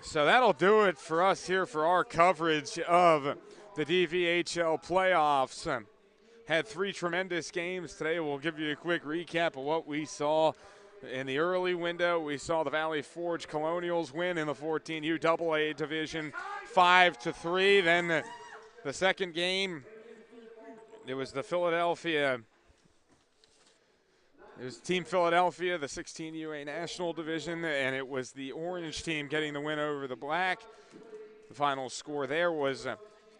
So that'll do it for us here for our coverage of the DVHL playoffs. Had 3 tremendous games today. We'll give you a quick recap of what we saw in the early window. We saw the Valley Forge Colonials win in the 14U AA division 5-3. Then the second game, it was the Philadelphia. It was Team Philadelphia, the 16UA National Division, and it was the orange team getting the win over the black. The final score there was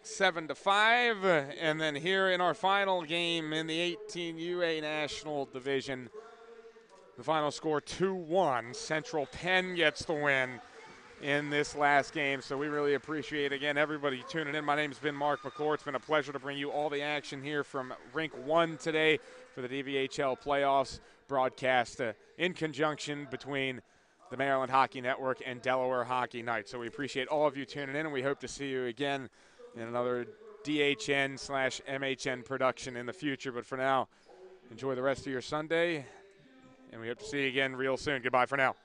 7-5, and then here in our final game in the 18UA National Division, the final score 2-1. Central Penn gets the win in this last game, so we really appreciate, again, everybody tuning in. My name's been Mark McClure. It's been a pleasure to bring you all the action here from Rink 1 today for the DVHL playoffs broadcast in conjunction between the Maryland Hockey Network and Delaware Hockey Night. So we appreciate all of you tuning in, and we hope to see you again in another DHN/MHN production in the future. But for now, enjoy the rest of your Sunday, and we hope to see you again real soon. Goodbye for now.